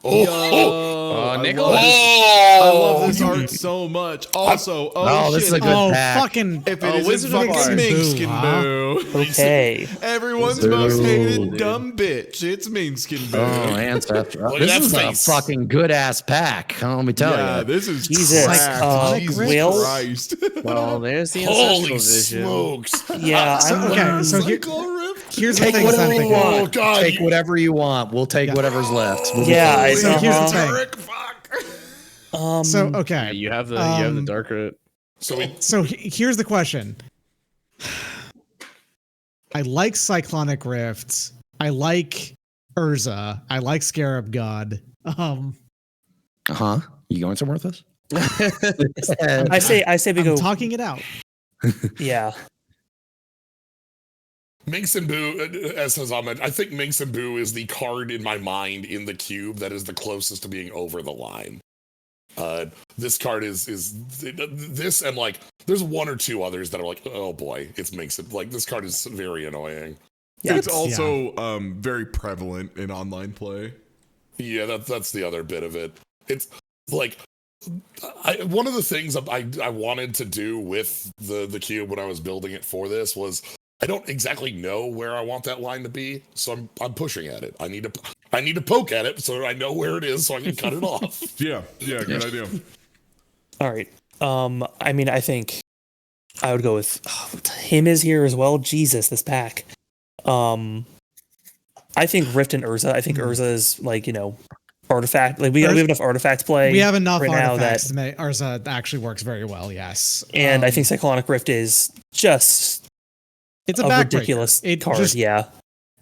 Nicholas. I love this art so much. Also, this is a good pack. Fucking if it isn't fucking Minkskin Boo. Okay. Everyone's most hated dumb bitch. It's Minkskin Boo. Oh, Ancestor. This is a fucking good ass pack. Let me tell you. Yeah, this is Jesus. Jesus Christ. Well, there's the Holy vision. smokes. Yeah. Here's the thing. Oh god. Take whatever you want. We'll take whatever's left. Yeah. So here's the thing. So okay, You have the dark root. So here's the question. I like Cyclonic Rift. I like Urza. I like Scarab God. You going somewhere with this? I say we go. Talking it out. Yeah. Minx and Boo, as Hazam mentioned, I think Minx and Boo is the card in my mind in the cube that is the closest to being over the line. This card is this, and like there's one or two others that are like, oh boy, it's Minx. Like this card is very annoying. Yeah, it's also very prevalent in online play. Yeah, that's the other bit of it. It's like one of the things I wanted to do with the cube when I was building it for this was I don't exactly know where I want that line to be, so I'm pushing at it. I need to poke at it so I know where it is so I can cut it off. Yeah, good idea. All right. I mean, I think I would go with him is here as well. Jesus, this pack. I think Rift and Urza. I think Urza is like artifact. Like we have enough artifact play. We have enough right artifacts now that to make Urza actually works very well. Yes, and I think Cyclonic Rift is just. It's a ridiculous card, just yeah.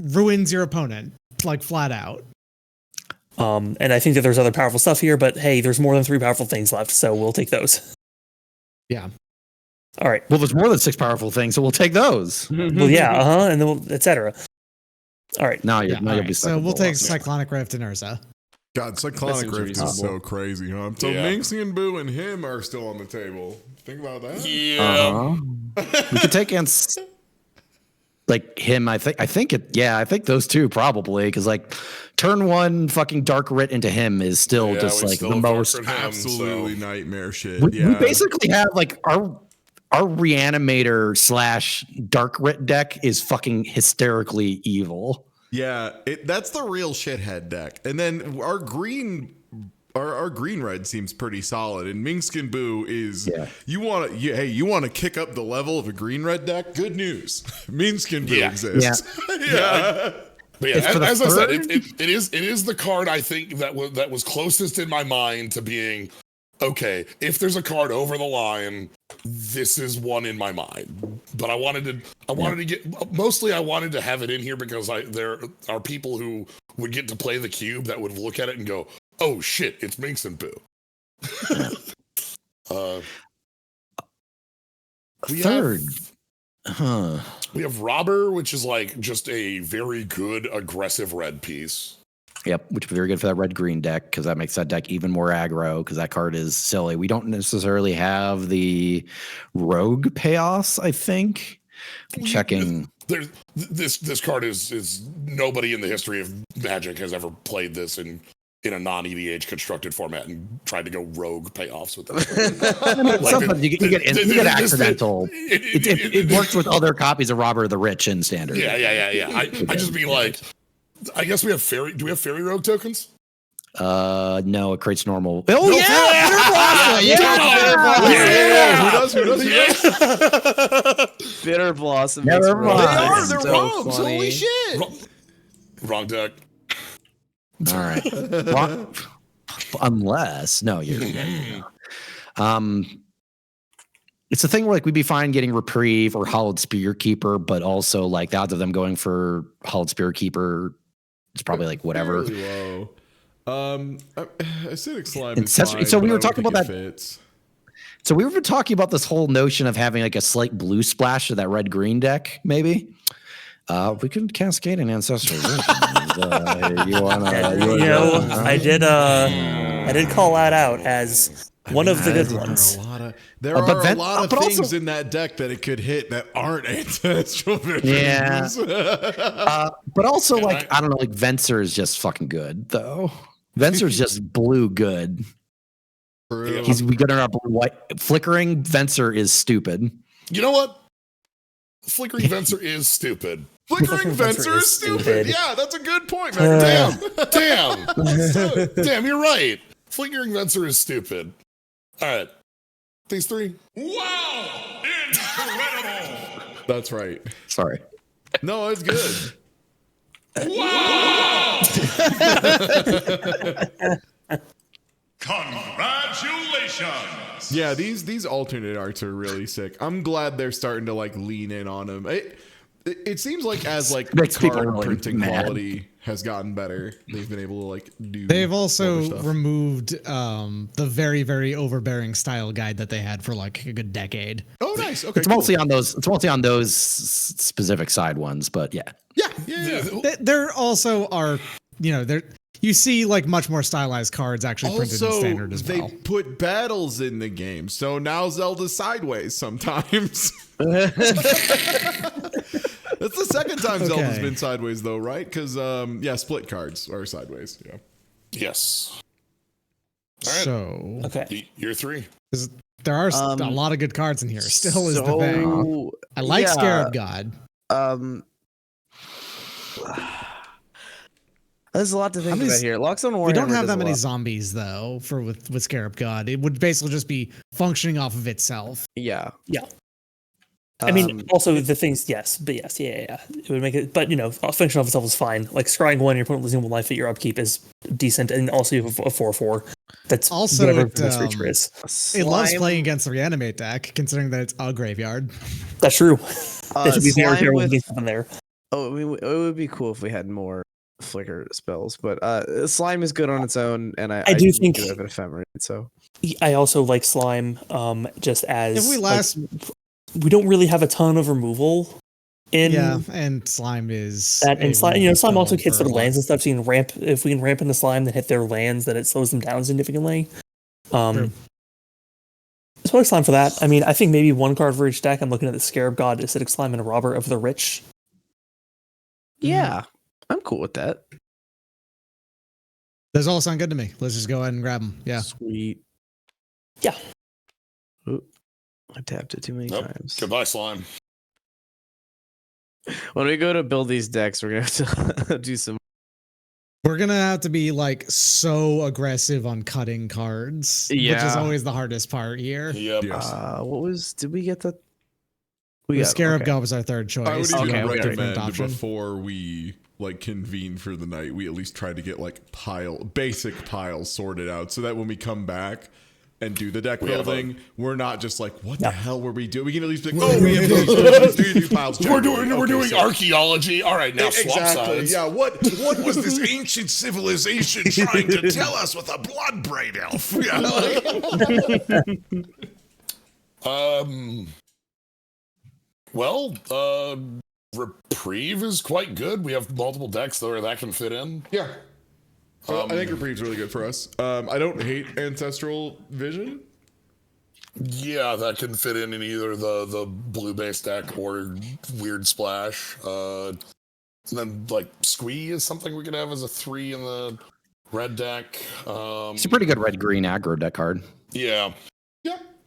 Ruins your opponent, like flat out. And I think that there's other powerful stuff here, but hey, there's more than 3 powerful things left, so we'll take those. Yeah. All right. Well, there's more than 6 powerful things, so we'll take those. Well, yeah, and then etc. All right. You'll be so we'll take Cyclonic Rift and Urza. God, Cyclonic Rift is so crazy, huh? So Minxie and Boo and him are still on the table. Think about that. Yeah. We could take like him. I think those two probably because like turn 1 fucking Dark Writ into him is still just like the most absolutely nightmare shit. We basically have like our Reanimator / Dark Writ deck is fucking hysterically evil. Yeah, that's the real shithead deck. And then our green our green red seems pretty solid, and Mingskin Boo is you want to kick up the level of a green red deck. Good news, Mingskin Boo exists. But yeah, as I said, it is the card I think that was closest in my mind to being okay. If there's a card over the line, this is one in my mind. But I wanted to get mostly I wanted to have it in here because there are people who would get to play the cube that would look at it and go, "Oh shit, it's Minx and Boo." Third. We have Robber, which is like just a very good aggressive red piece. Yep, which would be very good for that red-green deck because that makes that deck even more aggro because that card is silly. We don't necessarily have the rogue payoffs, I think. I'm checking. This card is nobody in the history of Magic has ever played this in a non-EDH constructed format and tried to go rogue payoffs with it. Sometimes you get accidental. It works with other copies of Robber the Rich in standard. Yeah. I just mean like, I guess we have fairy. Do we have fairy rogue tokens? No, it creates normal. Oh no, Who does? Bitter Blossom. Never mind. They're rogues. Holy shit. Wrong deck. All right. Unless you're it's a thing where like we'd be fine getting Reprieve or Hollowed Spear Keeper, but also like the odds of them going for Hollowed Spear Keeper is probably like whatever. Really low. Acidic Slime is Accessory- fine, so we but were I don't talking think about it that- fits. So we were talking about this whole notion of having like a slight blue splash to that red green deck, maybe. We could cascade an ancestral. I did call that out as one of the good ones. There are a lot of things in that deck that it could hit that aren't ancestral visions. But also like I don't know, like Venser is just fucking good though. Venser's just blue good. True. He's good on our blue white. Flickering Venser is stupid. You know what? Flickering Venser is stupid. Flickering Venser is stupid. Yeah, that's a good point, man. Damn, you're right. Flickering Venser is stupid. All right. These three. Wow! Incredible! That's right. Sorry. No, it's good. Wow! Congratulations! Yeah, these alternate arts are really sick. I'm glad they're starting to like lean in on them. It seems like as like card really printing mad. quality has gotten better, they've been able to like do. They've also other stuff. removed the very, very overbearing style guide that they had for like a good decade. Oh, nice. Okay, It's mostly on those. It's mostly on those specific side ones, but yeah. Yeah. There also are, you see like much more stylized cards actually printed in Also, standard as they well. put battles in the game, so now Zelda's sideways sometimes. That's the second time Zelda's been sideways, though, right? Because split cards are sideways. Yeah. Yes. All right. So Okay. You're three. there are a lot of good cards in here. Still is the thing. I like Scarab God. There's a lot to think about here. Lockstone Warhammer. We don't have does that a many lot. zombies though. With Scarab God, it would basically just be functioning off of itself. Yeah. I mean, also the things, yes. It would make it, but function of itself is fine. Like scrying one, your opponent losing one life at your upkeep is decent, and also you have a 4/4. That's Also, whatever this creature is. It loves playing against the reanimate deck, considering that it's a graveyard. That's true. It should be very Slime fair with- when something there. Oh, I mean, it would be cool if we had more flicker spells, but slime is good on its own, and I do think- have an ephemerate. So I also like slime, just as If we last, we don't really have a ton of removal in and slime is that, and slime. Slime also hits for their a lot. lands and stuff. So you can ramp if we can ramp into slime that hit their lands, that it slows them down significantly. True. So I like slime for that. I mean, I think maybe one card for each deck. I'm looking at the Scarab God, Acidic Slime, and a Robber of the Rich. yeah, I'm cool with that. Those all sound good to me. Let's just go ahead and grab them. Yeah. Sweet. Yeah. Oop, I tapped it too many times. Goodbye, slime. When we go to build these decks, we're gonna have to do some We're gonna have to be like so aggressive on cutting cards, which is Yeah. always the hardest part here. Yep. Did we get the? The Scarab God was our third choice. I would even Different recommend option. before we like convene for the night, we at least try to get like basic piles sorted out so that when we come back and do the deck building, we're not just like, what the hell were we doing? We can at least be like, oh, we have these piles. We're doing archaeology. All right, now swap exactly. sides. Yeah, what was this ancient civilization trying to tell us with a blood braid elf? Yeah. Well, Reprieve is quite good. We have multiple decks though that can fit in. Yeah. I think Reprieve's really good for us. I don't hate Ancestral Vision. Yeah, that can fit in either the blue base deck or Weird Splash. And then like Squee is something we could have as a 3 in the red deck. It's a pretty good red-green aggro deck card. Yeah.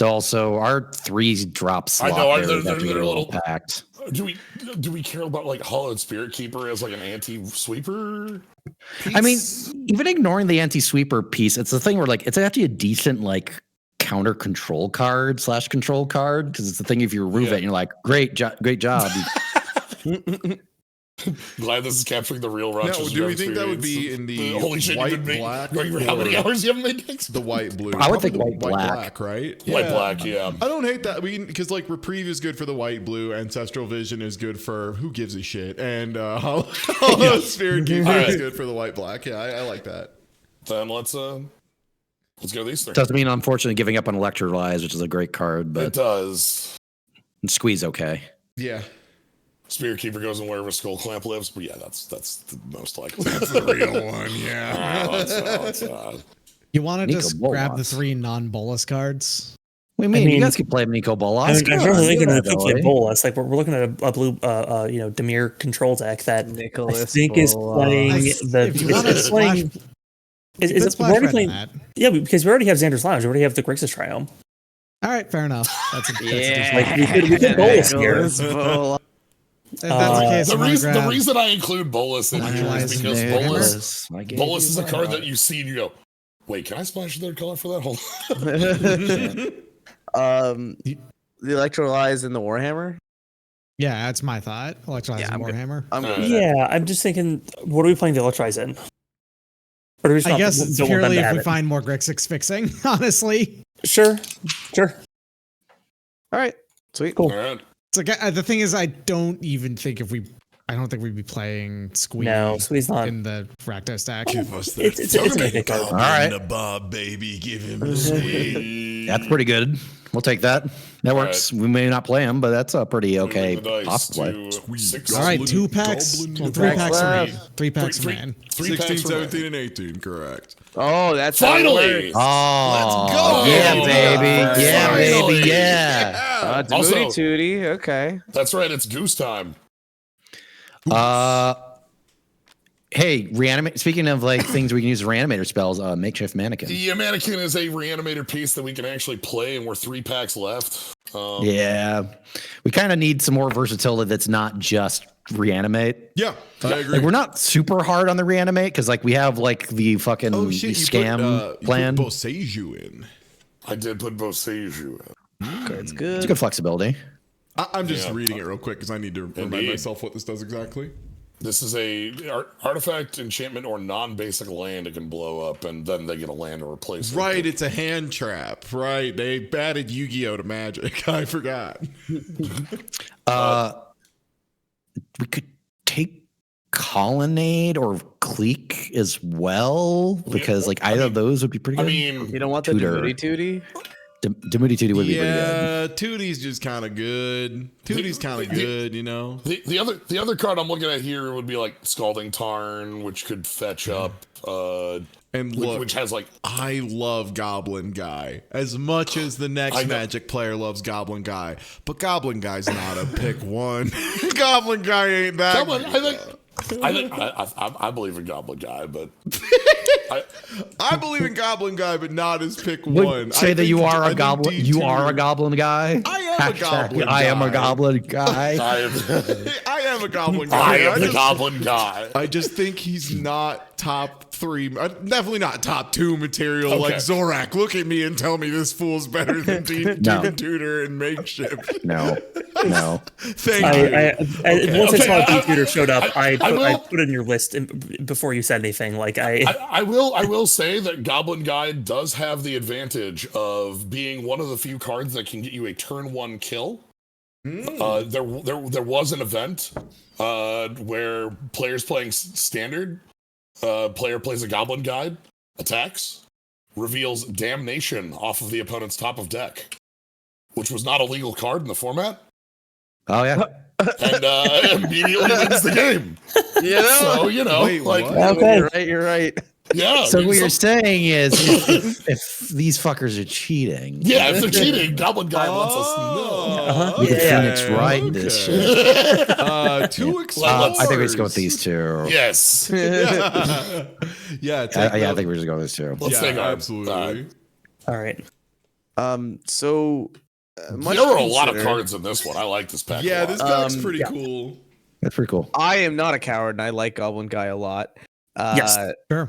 Also, our 3 drop slot I know, there is they're actually a little little packed. Do we care about like Hollowed Spirit Keeper as like an anti-sweeper piece? I mean, even ignoring the anti-sweeper piece, it's the thing where like it's actually a decent like counter control card / control card because it's the thing if you remove it and you're like, great job. Glad this is capturing the real Rochester. Now, do we think that would be in the holy shit, white, you did black? how many hours you haven't made decks? The white, blue. I would think Probably white, black. right? White, black, yeah. I don't hate that. Because like Reprieve is good for the white, blue. Ancestral Vision is good for who gives a shit, and Hollow Spirit Keeper is good for the white, black. Yeah, I like that. Then let's go these 3. Doesn't mean unfortunately giving up on Electrolyze, which is a great card, but it does. And Squeeze okay. Yeah. Spirit Keeper goes in wherever Skull Clamp lives, but yeah, that's the most likely. That's the real one, yeah. You want to just grab the 3 non-bolus cards? What do you mean? You guys can play Nico Bolas. I'm really looking at play Bolas. Like we're looking at a blue, Demir control deck that Nicholas I think is playing Is already playing? That. Yeah, because we already have Xander's Lounge. We already have the Grixis Triome. All right, fair enough. That's we could Bolas here. If that's the case, the reason I include Bolus in here is because Bolus is a card that you see and you go, wait, can I splash their color for that? Hold on. The Electrolyze and the Warhammer? Yeah, that's my thought. Electrolyze and Warhammer. I'm just thinking, what are we playing the Electrolyze in? Or I guess it's purely if we find more Grixis fixing, honestly. Sure. All right. Sweet. Cool. All right. So the thing is, I don't think we'd be playing Squee. No, Squee's not in the Rakdos stack. Give us that. It's a good card. All right, the Bob baby, give him the Squee. That's pretty good. We'll take that. That works. Right. We may not play him, but that's a pretty okay off play. All right, 2 packs. 3 packs for me. 3 packs for man. 16, 17, and 18, correct. Oh, that's finally. Oh, let's go. Yeah, baby. Yeah, baby. Yeah. Also, Tootie. Okay. That's right. It's Goose time. Hey, reanimate. Speaking of like things we can use reanimator spells, makeshift mannequin. The mannequin is a reanimator piece that we can actually play, and we're 3 packs left. Yeah, we kind of need some more versatility that's not just reanimate. Yeah, I agree. Like, we're not super hard on the reanimate because like we have like the fucking scam plan. You put Boseiju in. I did put Boseiju in. It's good. It's good flexibility. I'm just reading it real quick because I need to remind myself what this does exactly. This is a artifact, enchantment, or non-basic land it can blow up, and then they get a land to replace it. Right, it's a hand trap. Right, they batted Yu-Gi-Oh to Magic. I forgot. We could take Colonnade or Clique as well because like either of those would be pretty good. I mean, you don't want the Tootie? Demoody Tootie would be pretty good. Yeah, Tootie's just kind of good. Tootie's kind of good, you know. The other card I'm looking at here would be like Scalding Tarn, which could fetch up. And look, which has like I love Goblin Guy as much as the next Magic player loves Goblin Guy, but Goblin Guy's not a pick one. Goblin Guy ain't that. I believe in Goblin Guy, but I believe in Goblin Guy, but not as pick Would one. say I that think you are I a think goblin. You are a D2 goblin guy. I am a goblin I am a guy. goblin guy. I am a goblin guy. I am the goblin guy. I just think he's not top 3, definitely not top 2 material like Zorak. Look at me and tell me this fool's better than Demon Tutor and Makeshift. No. Thank you. Once I saw Demon Tutor showed up, I put it in your list before you said anything. Like I will say that Goblin Guy does have the advantage of being one of the few cards that can get you a turn 1 kill. There was an event where players playing standard, player plays a Goblin Guide, attacks, reveals Damnation off of the opponent's top of deck, which was not a legal card in the format. Oh yeah. And immediately wins the game. So Wait, like what? You're right. Yeah. So what you're saying is, if these fuckers are cheating, Yeah, if they're cheating, Goblin Guy lets us know. the Phoenix ride this shit. 2 explorers. I think we just go with these two. Yes. Yeah, I think we're just going with these two. Let's take our absolutely. all right. So much there were a lot of consider- cards in this one. I like this pack. Yeah, a lot. this pack's pretty cool. That's pretty cool. I am not a coward, and I like Goblin Guy a lot. Yes. Sure.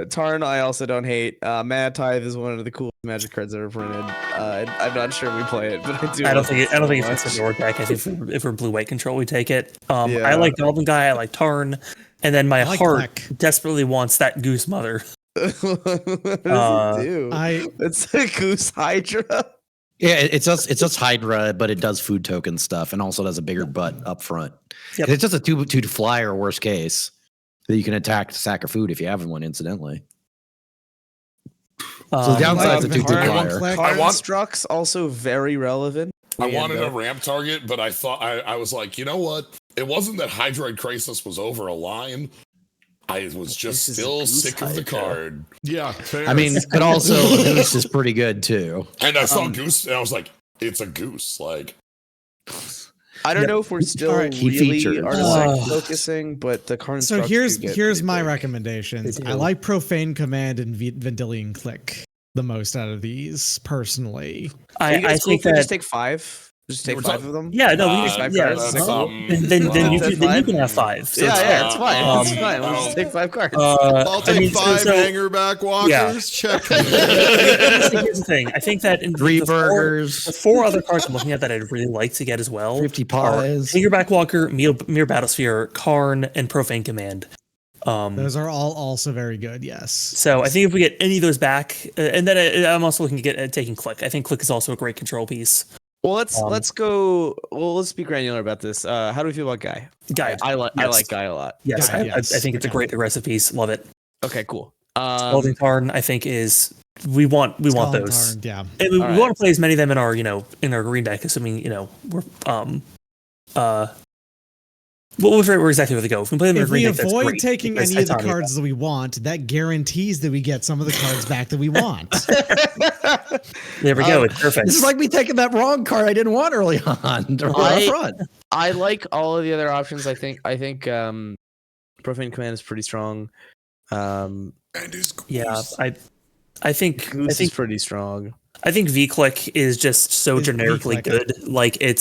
Tarn, I also don't hate. Mad Tithe is one of the coolest Magic cards ever printed. I'm not sure we play it, but I do. I don't think so it fits much. into our deck. I think if we're blue-white control, we take it. I Yeah. like Goblin Guy. I like Tarn, and then my like heart Black. desperately wants that Goose Mother. What does it do? It's a Goose Hydra. Yeah, it's just Hydra, but it does food token stuff and also does a bigger butt up front. Yep. It's just a two flyer, worst case, that you can attack to sack a food if you have one, incidentally. So the downside's a 2/2 flyer. Construct's also very relevant. I wanted a ramp target, but I thought I was like, you know what? It wasn't that Hydroid Crisis was over a line. I was just still sick of the card. Yeah, fair. I mean, but also Goose is pretty good too. And I saw Goose, and I was like, it's a Goose. Like, I don't know if we're still Key really features. artifact focusing, but the card. So constructs do get here's pretty my big. recommendations. I like Profane Command and Vendilion Click the most out of these, personally. I think that just take 5. Just take 5 of them. Yeah, no, we Just can, 5 yeah. cards. Then you can have 5. So Yeah, it's it's fine. fine. It's fine. We'll just take 5 cards. I'll take 5 hanger back walkers. Yeah. Check. Here's the thing. I think that in 3 the burgers. the 4 other cards I'm looking at that I'd really like to get as well 50 are pies. Fingerback Walker, Mere Battlesphere, Karn, and Profane Command. Those are all also very good. Yes. So I think if we get any of those back, and then I'm also looking to get taking Click. I think Click is also a great control piece. Well, let's go. Well, let's be granular about this. How do we feel about Guy? Guy, I like Guy a lot. Yes, Guy, I yes. think it's a great aggressive piece. Love it. Okay, cool. Spalding Karn, I think is we want those. Tarn, yeah. And we All right. want to play as many of them in our in our green deck, assuming we're Well, we're exactly where they go. If we play them in If our we green deck, that's avoid great, taking because any of the Titania- cards that we want, that guarantees that we get some of the cards back that we want. There we go. It's perfect. This is like me taking that wrong card I didn't want early on. Right up front. I like all of the other options. I think Profane Command is pretty strong. And his Goose. Yeah, I think Goose is pretty strong. I think V-Click is just so Is generically V-Click. good. Like it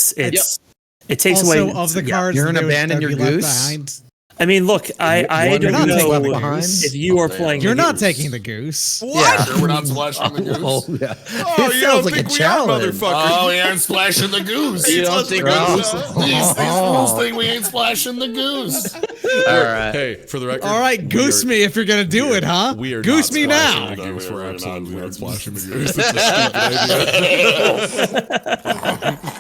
takes Also, away of the yeah. cards, You're that gonna abandon would your be left Goose? behind. I mean, look, I You're don't not taking know the goose. if you are playing. You're the not Goose. taking the goose. Yeah. Sure, we're not splashing the Goose. Oh, yeah. Oh, It you sounds don't like think a we are, challenge. motherfucker? Oh, we aren't splashing the Goose. You don't think Goose? Goose? These fools think we ain't splashing the Goose. All right. Hey, for the record. All right, goose me if you're gonna do it, huh? We are Goose not me splashing now. the Goose. No, We're we're absolutely not. not splashing the Goose. It's a stupid idea.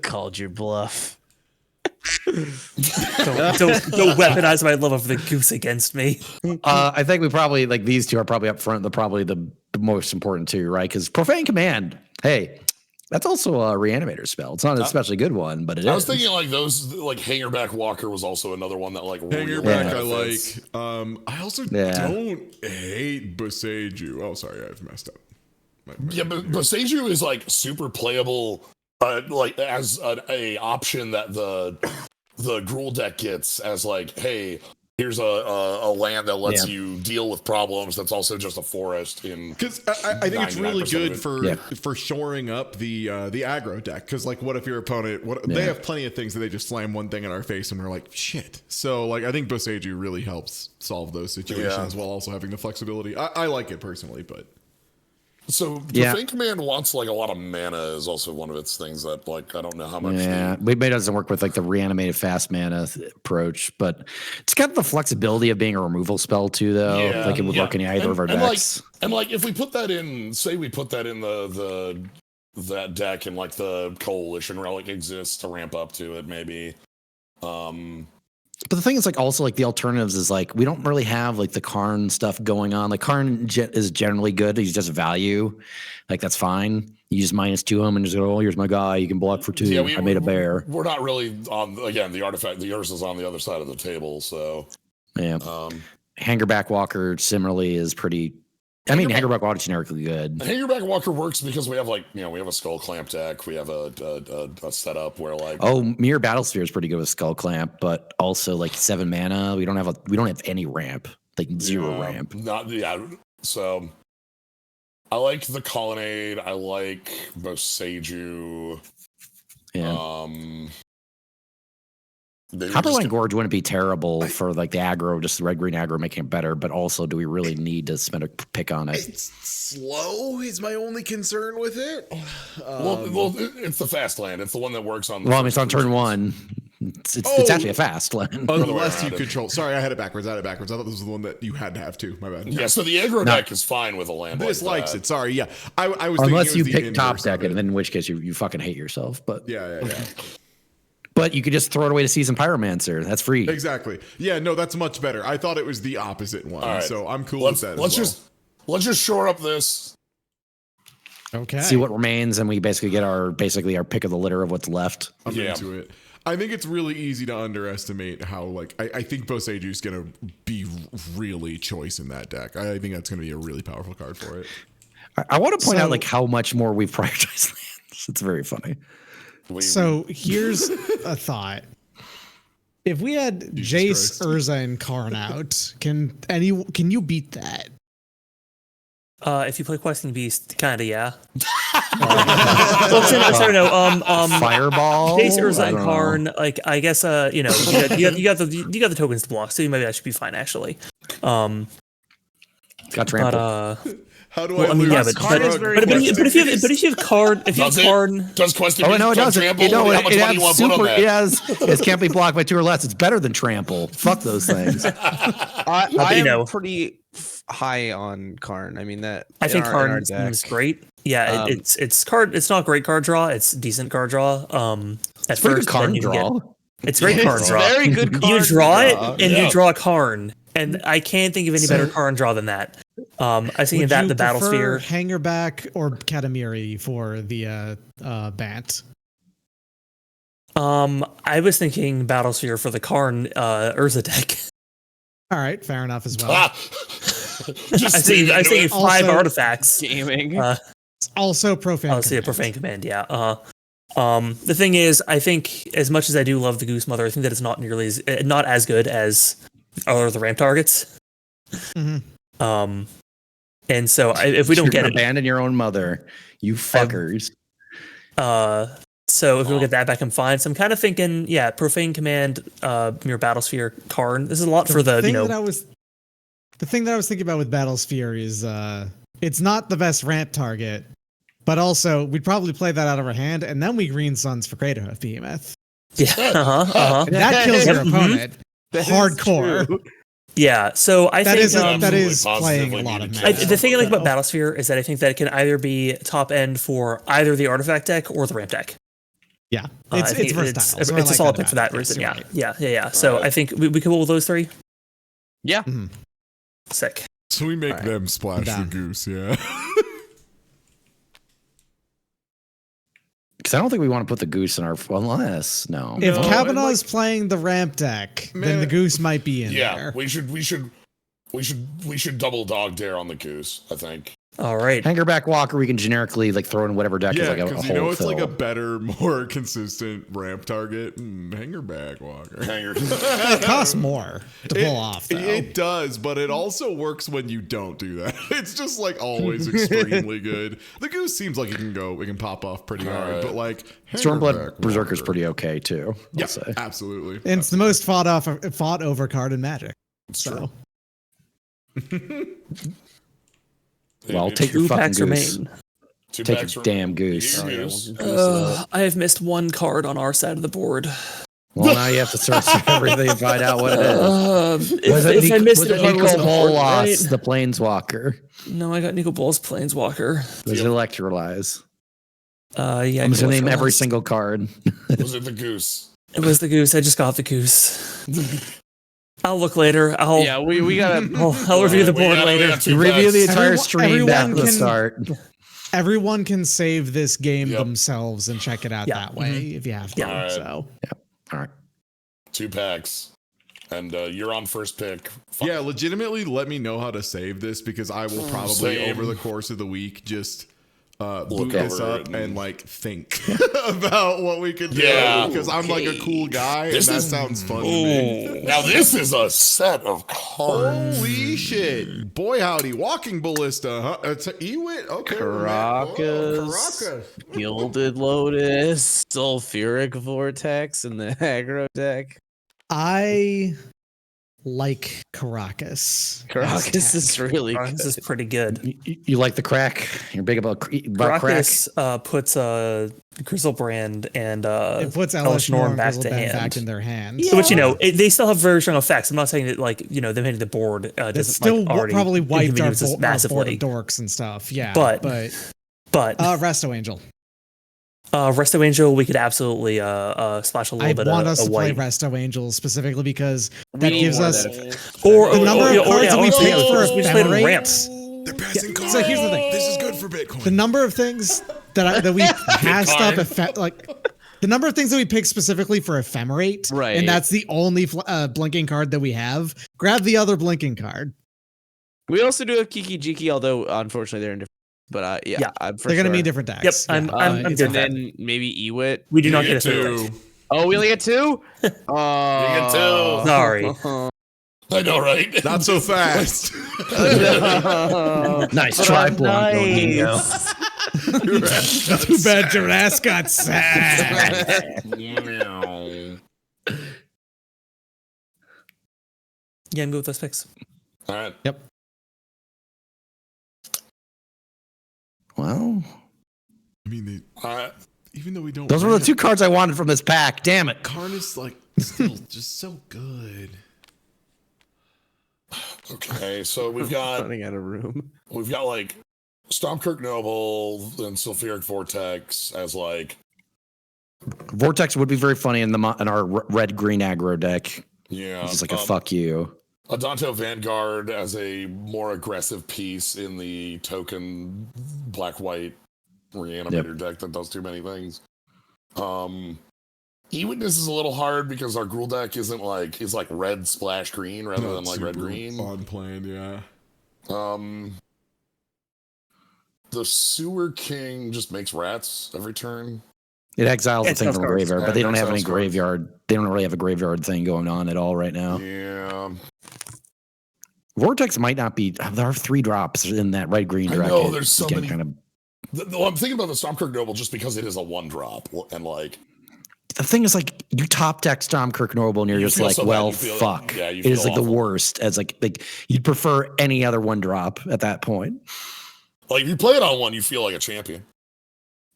Called your bluff. Don't weaponize my love of the Goose against me. I think we probably like these two are probably up front. They're probably the most important two, right? Because Profane Command, hey, that's also a reanimator spell. It's not an especially good one, but it is. I was thinking like those, like Hangerback Walker was also another one that like really Hangerback, I benefits. like. I also Yeah. don't hate Boseiju. Oh, sorry, I've messed up. Yeah, but Boseiju is like super playable, like as a option that the Gruul deck gets as like, hey, here's a land that lets you deal with problems. That's also just a forest. Because I think it's really good for for shoring up the aggro deck. Because like, what if your opponent? They have plenty of things that they just slam one thing in our face and we're like, shit. So like, I think Boseiju really helps solve those situations while also having the flexibility. I like it personally, but. So Profane Command wants like a lot of mana is also one of its things that like I don't know how much. Yeah, maybe it doesn't work with like the reanimated fast mana approach, but it's got the flexibility of being a removal spell too, though. Yeah, like it would work in either of our decks. Like if we put that in, say we put that in that deck and like the coalition relic exists to ramp up to it, maybe. But the thing is, like, also like the alternatives is like we don't really have like the Karn stuff going on. Like Karn is generally good. He's just value, like that's fine. You just -2 him and just go, oh, here's my guy. You can block for 2. I made a bear. We're not really on the artifact. The Urza's on the other side of the table, so yeah. Hangerback Walker similarly is pretty. I mean, Hangerback Walker is generically good. Hangerback Walker works because we have we have a Skull Clamp deck. We have a setup where like Mirror Battlesphere is pretty good with Skull Clamp, but also like 7 mana. We don't have any ramp, like 0 ramp. So I like the Colonnade. I like Boseiju. Yeah. Copperline Gorge wouldn't be terrible for like the aggro, just the red-green aggro making it better, but also do we really need to spend a pick on it? It's slow is my only concern with it. Well, it's the fast land. It's the one that works on. Well, I mean, it's on turn 1. It's actually a fast land. Unless you control. Sorry, I had it backwards. I thought this was the one that you had to have too. My bad. Yeah, so the aggro deck is fine with a land. This likes it. Sorry, yeah. I was unless you pick top deck it, and then in which case you fucking hate yourself. But yeah. But you could just throw it away to Season Pyromancer. That's free. Exactly. Yeah, no, that's much better. I thought it was the opposite one. Right. So I'm cool with that. Let's just shore up this. Okay. See what remains, and we basically get our pick of the litter of what's left. I'm into it. I think it's really easy to underestimate how I think Boseiju is gonna be really choice in that deck. I think that's gonna be a really powerful card for it. I want to point out like how much more we've prioritized lands. It's very funny. So here's a thought. If we had Jace, Urza, and Karn out, can you beat that? If you play Questing Beast, kinda, yeah. Fireball, Jace, Urza, and Karn. Like, I guess, you got the tokens to block, so maybe that should be fine, actually. Got trampled. How do I lose? Yeah, but if you have Karn, does Questing? Oh no, it doesn't. Trample? It can't be blocked by 2 or less. It's better than trample. Fuck those things. I am pretty high on Karn. I mean that. I think Karn is great. Yeah, it's card. It's not great card draw. It's decent card draw. At first, card draw. It's great card draw. Very good. Card you draw it and you draw Karn, and I can't think of any better Karn draw than that. I think that the Battlesphere, Hangerback, or Katamiri for the Bant. I was thinking Battlesphere for the Karn Urza deck. All right, fair enough as well. I think 5 artifacts. Gaming. Also profane. I'll see a profane command. Yeah. The thing is, I think as much as I do love the Goose Mother, I think that it's not nearly not as good as other the ramp targets. Mm-hmm. And so if we don't get it, abandon your own mother, you fuckers. So if we don't get that back, I'm fine. So I'm kind of thinking, profane command, Mirror Battlesphere, Karn. This is a lot for the The thing that I was thinking about with Battlesphere is it's not the best ramp target, but also we'd probably play that out of our hand, and then we Green Suns for Craterhoof Behemoth. Yeah, that kills your opponent hardcore. Yeah, so I think that is playing a lot of mana. The thing I like about Battlesphere is that I think that it can either be top end for either the artifact deck or the ramp deck. Yeah, it's versatile. It's a solid pick for that reason. Yeah. So I think we cool with those 3. Yeah. Mm-hmm. Sick. So we make them splash the goose, yeah. Because I don't think we want to put the goose in our unless no. If Kavanaugh's playing the ramp deck, then the goose might be in there. We should double dog dare on the goose, I think. All right. Hangerback Walker, we can generically like throw in whatever deck is like a because whole it's like a fill. better, more consistent ramp target. Hangerback Walker. It costs more to pull off, though. It does, but it also works when you don't do that. It's just like always extremely good. The Goose seems like it can pop off pretty hard, but like Stormblood Berserker's pretty okay too. Yeah, absolutely. And it's the most fought over card in Magic. So. Well, take your fucking goose. Take your damn goose. I have missed one card on our side of the board. Well, now you have to search everything and find out what it is. If I missed it, Nico wasn't Bolas, right? the Planeswalker? No, I got Nico Bolas Planeswalker. Was it Electrolyze? Yeah. I'm just gonna name every single card. Was it the goose? It was the goose. I just got the goose. I'll look later. we gotta. I'll review the board later. Review the entire stream after the start. Everyone can save this game themselves and check it out that way if you have to. All right. So, all right. 2 packs, and you're on first pick. Yeah, legitimately, let me know how to save this because I will probably over the course of the week just boot this up and like think about what we could do because I'm like a cool guy and that sounds fun to me. Now this is a set of cards. Holy shit. Boy howdy, Walking Ballista, huh? It's an Ewit? Okay. Caracas, Gilded Lotus, Sulfuric Vortex, and the aggro deck. I like Caracas. Caracas is really good. This is pretty good. You like the crack? You're big about crack? Caracas puts Grizzlebrand and It puts Elesh Norn back in their hands. Which, they still have very strong effects. I'm not saying that, them hitting the board doesn't still already probably wiped our inconvenience us board massively. of dorks and stuff. Yeah. But Resto Angel. Resto Angel, we could absolutely splash a little bit of I want us to play white. Resto Angel specifically because that gives us the number of cards that we pick for we just played ephemerate. ramps. They're passing cards. So here's the thing. This is good for Bitcoin. The number of things that we passed up, the number of things that we pick specifically for ephemerate, right? And that's the only blinking card that we have. Grab the other blinking card. We also do have Kiki Jiki, although unfortunately they're in different. But I'm for they're going to sure. be different decks. Yep, Yeah. I'm good. And then maybe Ewit. We do not get a third. Oh, we only get 2? You get 2. Sorry. I know, right? Not so fast. Nice try, Blanco. Too bad your ass got sad. Yeah, I'm good with those picks. All right. Yep. Well, I mean, even though we don't. Those were the 2 cards I wanted from this pack. Damn it. Karn is like still just so good. Okay, so we've got running out of room. We've got like Stormkirk Noble and Sulfuric Vortex as like Vortex would be very funny in our red green aggro deck. Yeah, it's just like a fuck you. Adanto Vanguard as a more aggressive piece in the token black-white reanimator deck that does too many things. E-Witness is a little hard because our Gruul deck is like red splash green rather than like red green. On plan, yeah. The Sewer King just makes rats every turn. It exiles the thing from graveyard, but they don't have any Exiles graveyard. They don't really have a graveyard thing going on at all right now. Yeah. Vortex might not be. There are 3 drops in that red green I deck. know, there's so many. Kind of, I'm thinking about the Stormkirk Noble just because it is a 1-drop and like. The thing is, like, you top deck Stormkirk Noble, and you're just like, so well, bad, you feel fuck. yeah, you it is feel like awful. the worst. As like you'd prefer any other 1-drop at that point. Like if you play it on 1, you feel like a champion.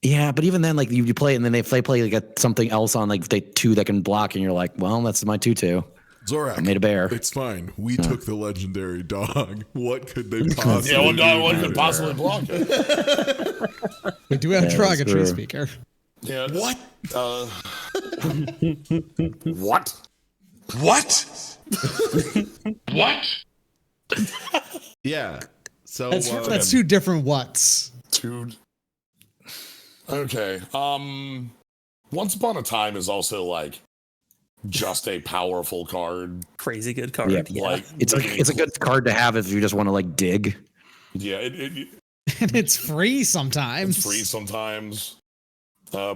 Yeah, but even then, like you play it, and then they play like something else on like they 2 that can block, and you're like, well, that's my 2-2. Zorak, I made a bear. It's fine. We took the legendary dog. What could they possibly? Yeah, what could possibly block it? We do have Trog, a tree speaker. Yeah. What? What? What? What? Yeah. So That's 2 different whats. Dude. Okay. Once Upon a Time is also like just a powerful card. Crazy good card. Yeah. Like It's a good card to have if you just want to like dig. Yeah, And it's free sometimes. It's free sometimes.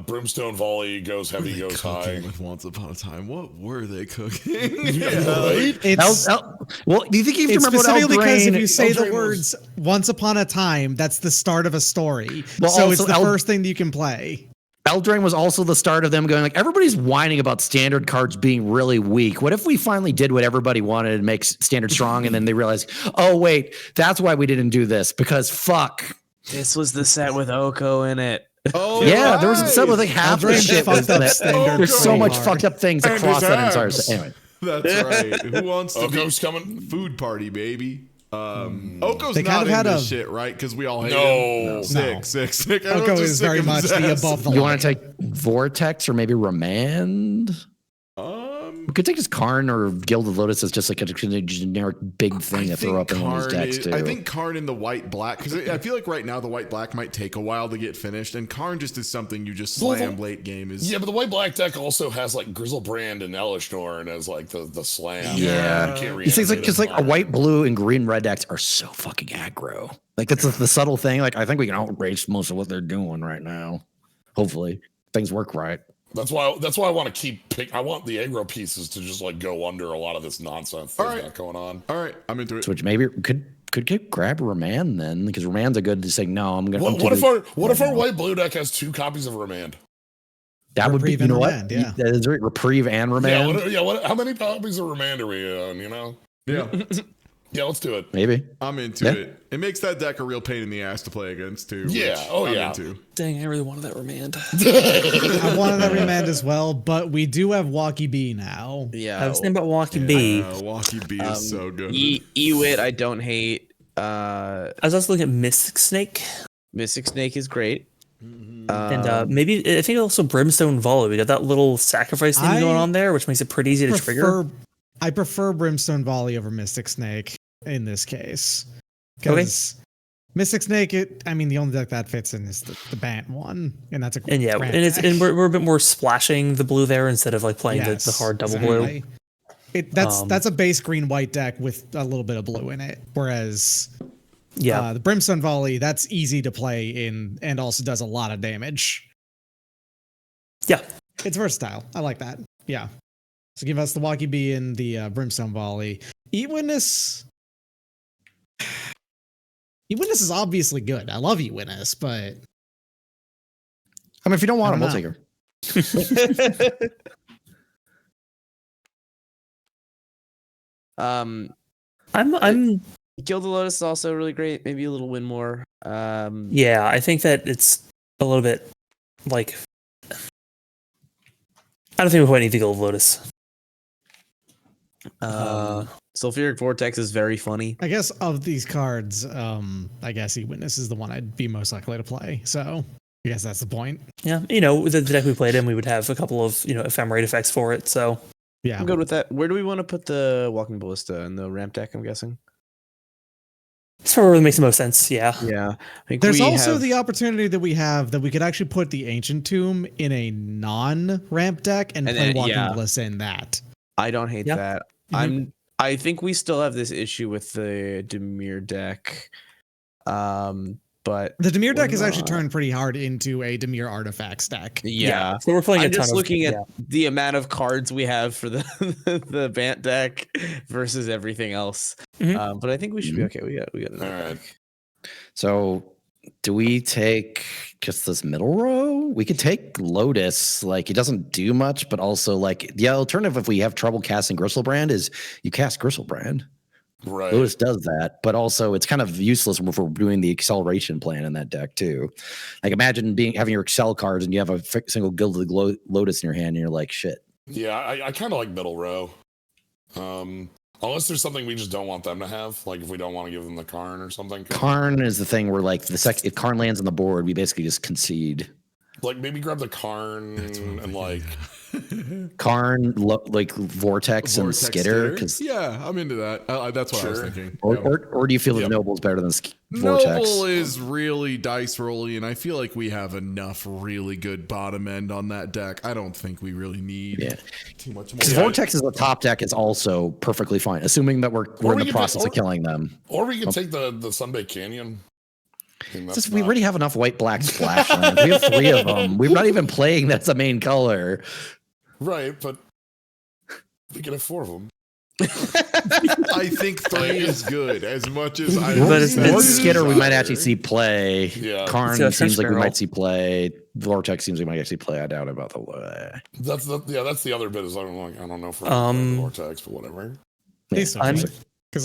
Brimstone Volley goes heavy, goes high. With Once Upon a Time, what were they cooking? Right? Well, do you think you have to remember specifically what because if you say the Eldraine words "Once Upon a Time," that's the start of a story. Well, so it's also the first thing that you can play. Eldraine was also the start of them going like, everybody's whining about standard cards being really weak. What if we finally did what everybody wanted and make standard strong, and then they realized, oh wait, that's why we didn't do this, because fuck. This was the set with Oko in it. Oh yeah, there was a set with like half the Eldraine shit. fucked up That. standard There's so pretty much hard. fucked up things And across his that entire abs. set. Anyway. That's right. Who wants to Oko's be coming. food party, baby? Oko's They not kind of had in a- this shit, right? Because we all hate No. him. Sick. Oko Everyone's just is sick very of his much the ass. above the You line. want to take Vortex or maybe Remand? We could take just Karn or Gilded Lotus as just like a generic big thing to throw up in one of these decks too. I think Karn in the white black, because I feel like right now the white black might take a while to get finished, and Karn just is something you just slam late game. Yeah, but the white black deck also has like Grizzlebrand and Elishnorn as like the slam. Yeah, You can't these things like reanimate because it. like a white, blue, and green red decks are so fucking aggro. Like that's the subtle thing. Like I think we can outrage most of what they're doing right now. Hopefully things work right. That's why I want to keep I want the aggro pieces to just like go under a lot of this nonsense that's got going on. All right, I'm into it. Which maybe could get grab Remand then, because Remand's a good to say no. I'm gonna. What if our white blue deck has 2 copies of Remand? That would be, Reprieve you know and what? Remand, yeah. That is right. Reprieve and Remand. How many copies of Remand are we on? You know? Yeah. Yeah, let's do it. Maybe. I'm into it. It makes that deck a real pain in the ass to play against too. Yeah. which Oh, I'm yeah. into. Dang, I really wanted that Remand. I wanted that Remand as well, but we do have Walkie B now. Yeah. I was thinking about Walkie B. Walkie B is so good. Ewit, I don't hate. I was also looking at Mystic Snake. Mystic Snake is great. And maybe I think also Brimstone Volley. We got that little sacrifice thing going on there, which makes it pretty easy to trigger. I prefer Brimstone Volley over Mystic Snake in this case. Because Mystic Snake, the only deck that fits in is the Bant one, and that's a And yeah, crap and deck. we're a bit more splashing the blue there instead of like playing Yes, the hard double exactly. blue. That's a base green white deck with a little bit of blue in it, whereas Yeah, the Brimstone Volley, that's easy to play in and also does a lot of damage. Yeah, it's versatile. I like that. Yeah. So give us the Walkie B and the Brimstone Volley. Eat Witness. Eat Witness is obviously good. I love Eat Witness, but I mean, if you don't want I them, don't we'll take her. I'm Gilded Lotus is also really great. Maybe a little win more. yeah, I think that it's a little bit like I don't think we quite need to go with Lotus. Sulfuric Vortex is very funny. I guess of these cards, I guess Eat Witness is the one I'd be most likely to play. So I guess that's the point. Yeah, with the deck we played in, we would have a couple of ephemerate effects for it. So yeah, I'm good with that. Where do we want to put the Walking Ballista in the ramp deck? I'm guessing. That's probably makes the most sense. Yeah. Yeah. I think There's we also have- the opportunity that we have that we could actually put the Ancient Tomb in a non-ramp deck and play then, Walking yeah. Ballista in that. I don't hate Yep. that. Mhm. I think we still have this issue with the Demir deck. But The Demir deck is we're actually not- turned pretty hard into a Demir Artifacts deck. Yeah. So we're playing I'm a ton just of- looking at yeah. the amount of cards we have for the the Bant deck versus everything else. Mhm. But I think we should be okay. We got another All right. deck. So, do we take just this middle row? We could take Lotus. Like, it doesn't do much, but also, like, the alternative if we have trouble casting Gristlebrand is you cast Gristlebrand. Right. Lotus does that, but also it's kind of useless if we're doing the acceleration plan in that deck, too. Like, imagine having your Excel cards and you have a single Gilded Lotus in your hand and you're like, shit. Yeah, I kind of like middle row. Unless there's something we just don't want them to have, like if we don't want to give them the Karn or something. Karn is the thing where, like, if Karn lands on the board, we basically just concede. Like maybe grab the Karn and like Karn, like Vortex and Skitter, because yeah, I'm into that. That's what I was thinking. or do you feel that Noble is better than Vortex? Noble is really dice rolly, and I feel like we have enough really good bottom end on that deck. I don't think we really need too much more. Because Vortex is the top deck is also perfectly fine, assuming that we're in the process of killing them. Or we could take the Sunbaked Canyon. It's just, we already have enough white black splash lands. We have 3 of them. We're not even playing that's the main color. Right, but we can have 4 of them. I think 3 is good as much as I. But Skitter, we might actually see play. Yeah. Karn seems like we might see play. Vortex seems we might actually play. I doubt about the way. That's the other bit is I don't know if we're playing Vortex, but whatever. Because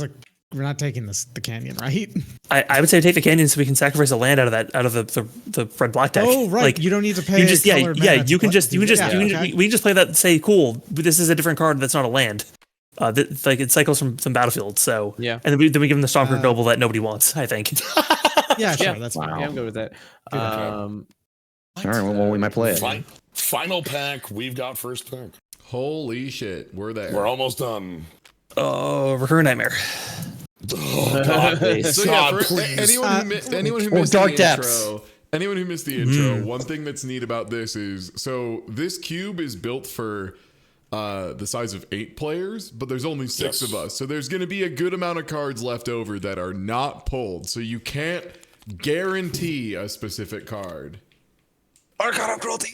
like we're not taking the canyon, right? I would say take the canyon so we can sacrifice a land out of the red black deck. Oh right, like, you don't need to pay. You just you can just we can just play that. Say cool, but this is a different card that's not a land. Like it cycles from some battlefield. So yeah, and then we give them the Stomper Noble that nobody wants. I think. Yeah, sure, that's fine. Yeah, I'm good with that. All right, well, we might play it. Final pack. We've got first pick. Holy shit, we're there. We're almost done. Oh, Recurring Nightmare. Oh God, so yeah, for anyone who missed Dark the Depths. intro, anyone who missed the intro, one thing that's neat about this is so this cube is built for the size of 8 players, but there's only 6 of us, so there's going to be a good amount of cards left over that are not pulled, so you can't guarantee a specific card. Arcana of Cruelty.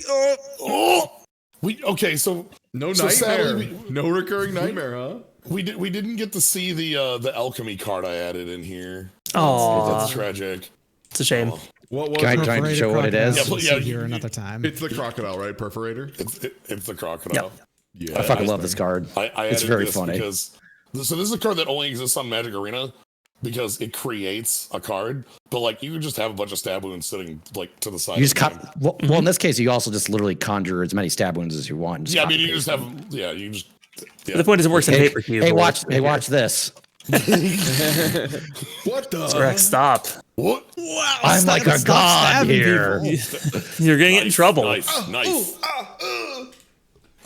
So no nightmare, no Recurring Nightmare, huh? We didn't get to see the alchemy card I added in here. Oh, that's tragic. It's a shame. What Can I show what it is? Yeah, here another time. It's the crocodile, right? Perforator. It's the crocodile. Yep. Yeah, I fucking love this card. It's very funny. Because this is a card that only exists on Magic Arena because it creates a card, but like you can just have a bunch of stab wounds sitting like to the side. You just well, in this case, you also just literally conjure as many stab wounds as you want. Yeah, I mean, you just have you just. Yeah. The point is, it works in paper cube. Hey, watch this. What the? Rex, stop. What? Wow, I'm like a god here. You're gonna get in trouble. Nice.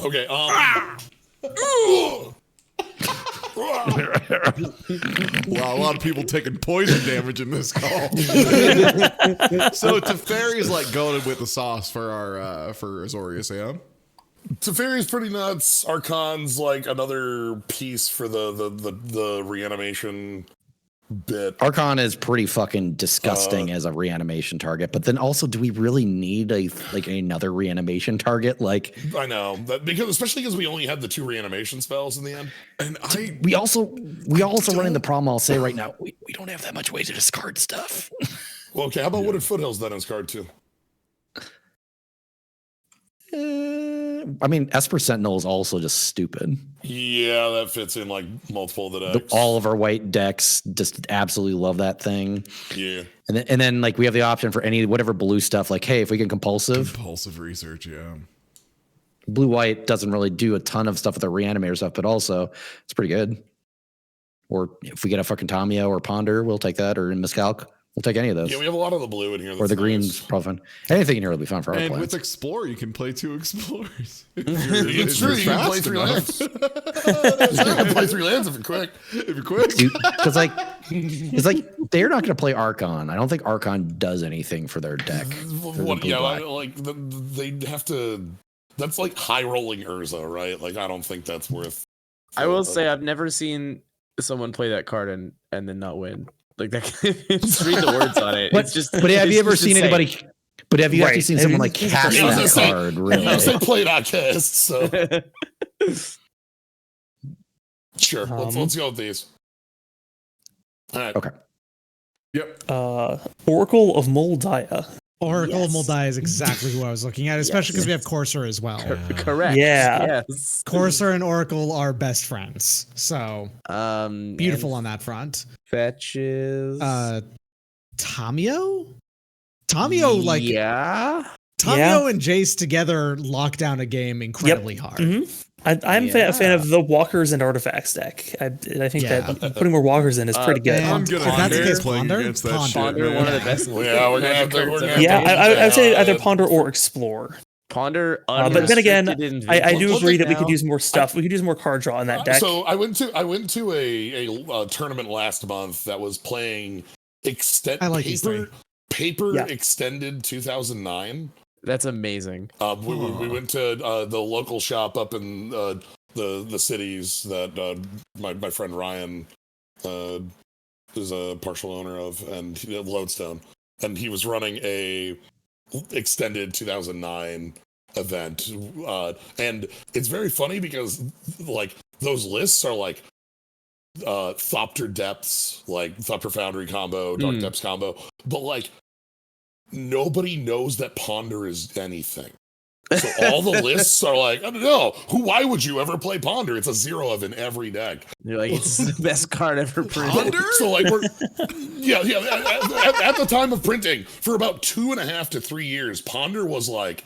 Okay. Wow, a lot of people taking poison damage in this call. So Teferi's like going with the sauce for our for Azorius, yeah. Teferi's pretty nuts. Archon's like another piece for the reanimation bit. Archon is pretty fucking disgusting as a reanimation target, but then also, do we really need another reanimation target? Like, I know that especially because we only had the 2 reanimation spells in the end, and we also run into the problem. I'll say right now, we don't have that much way to discard stuff. Well, okay, how about Wooded Foothills then as card 2? I mean, Esper Sentinel is also just stupid. Yeah, that fits in like multiple of the decks. All of our white decks just absolutely love that thing. Yeah. And then like we have the option for whatever blue stuff. Like, hey, if we can compulsive research, yeah. Blue white doesn't really do a ton of stuff with the reanimator stuff, but also it's pretty good. Or if we get a fucking Tamiyo or Ponder, we'll take that. Or in Miscalc, we'll take any of those. Yeah, we have a lot of the blue in here. Or the green's probably fun. Anything in here will be fun for our And plans. with Explorer, you can play 2 Explorers. It's true. You can play 3 lands. You can play 3 lands if you're quick. Because like they're not going to play Archon. I don't think Archon does anything for their deck. They'd have to. That's like high rolling Urza, right? Like I don't think that's worth. I will say I've never seen someone play that card and then not win. Like that, just read the words on it. But have you ever seen anybody? But have you actually seen someone like cast that card? Really? They play not cast. So sure, let's go with these. All right. Okay. Yep. Oracle of Moldiah. Oracle of Moldiah is exactly who I was looking at, especially because we have Corsair as well. Correct. Yeah. Yes. Corsair and Oracle are best friends. So beautiful on that front. Fetches. Tamiyo? Tamiyo, like Tamiyo and Jace together lock down a game incredibly hard. Mm-hmm. I'm a fan of the Walkers and Artifacts deck. I think that putting more Walkers in is pretty good. I'm gonna Ponder against that shit, Ponder, one of the best. Yeah, we're gonna have to. Yeah, I would say either Ponder or Explore. Ponder, but then again, I do agree that we could use more stuff. We could use more card draw in that deck. So I went to a tournament last month that was playing paper extended 2009. That's amazing. We went to the local shop up in the cities that my friend Ryan is a partial owner of, and Lodestone. and he was running a extended 2009 event, and it's very funny because like those lists are like Thopter Depths, like Thopter Foundry combo, Dark Depths combo, but like nobody knows that Ponder is anything. So all the lists are like, I don't know, why would you ever play Ponder? It's a 0 of in every deck. You're like, it's the best card ever printed. So like we're at the time of printing, for about 2.5 to 3 years, Ponder was like,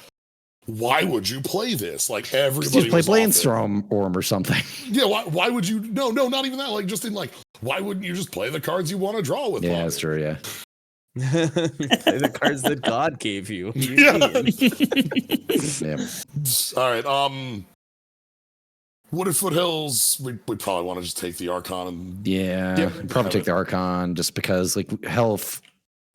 why would you play this? Like everybody Just play Brainstorm or something. Yeah, why would you? No, not even that. Like just in like, why wouldn't you just play the cards you want to draw with? Yeah, that's true. Yeah. Play the cards that God gave you. Yeah. Yeah. All right. Wooded Foothills. We probably want to just take the Archon and Probably take the Archon just because like health.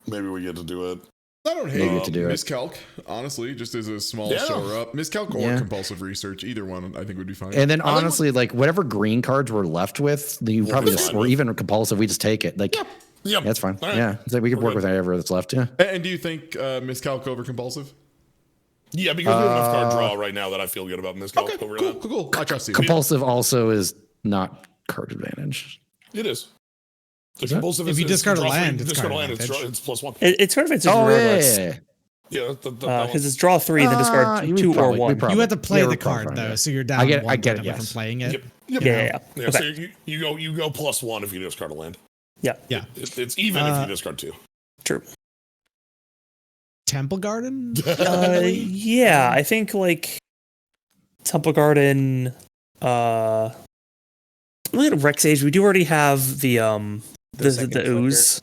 Maybe we get to do it. I don't hate Maybe get to do it. Miscalc, honestly, just as a small shore up. Miscalc or compulsive research, either one I think would be fine. And then honestly, like whatever green cards we're left with, you probably just, or even compulsive, we just take it. Like, yeah, that's fine. Right. Yeah, so we can work with whatever that's left. Yeah. And do you think Miscalc over compulsive? Yeah, because we have enough card draw right now that I feel good about Miscalc over that. Cool. I trust you. Compulsive also is not card advantage. It is. The Is that? compulsive If is you discard a draw land, three, it's discard a card land, advantage. it's +1. It's card advantage regardless. Yeah, because it's draw 3, then discard 2 or 1. You have to play the card though, so you're down. I get it. From playing it. Yep. Yeah. Yeah, so you go +1 if you discard a land. Yeah. It's even if you discard 2. True. Temple Garden? Yeah, I think like Temple Garden. Look at Rex Age. We do already have the ooze.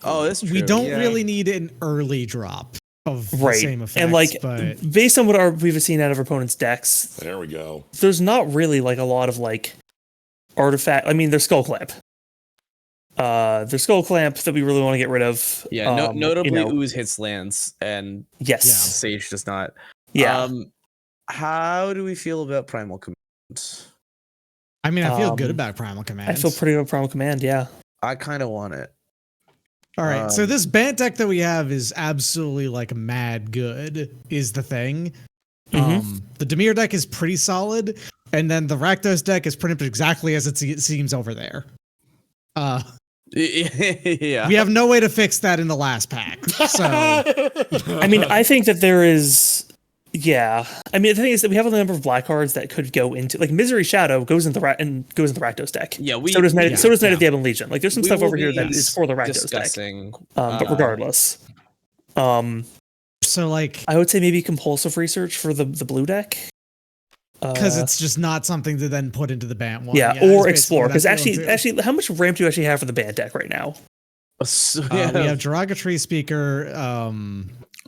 Oh, that's true. We don't really need an early drop of the same effects. And like but based on what we've seen out of opponents' decks, there we go. There's not really like a lot of like artifact. I mean, there's Skull Clamp. There's Skull Clamp that we really want to get rid of. Yeah, notably ooze hits lands, and Sage does not. Yeah. How do we feel about Primal Command? I mean, I feel good about Primal Command. I feel pretty good about Primal Command. Yeah. I kind of want it. All right, so this Bant deck that we have is absolutely like mad good, is the thing. The Dimir deck is pretty solid, and then the Rakdos deck is pretty much exactly as it seems over there. Yeah, we have no way to fix that in the last pack. So, I mean, I think that there is. Yeah, I mean the thing is that we have a number of black cards that could go into like Misery Shadow goes into the Rakdos deck. Yeah, so does Night of the Ebon Legion. Like there's some stuff over here that is for the Rakdos deck. But regardless, so like I would say maybe compulsive research for the blue deck. Because it's just not something to then put into the Bant one. Yeah, or explore. Because actually, how much ramp do you actually have for the Bant deck right now? We have Derogatory Speaker.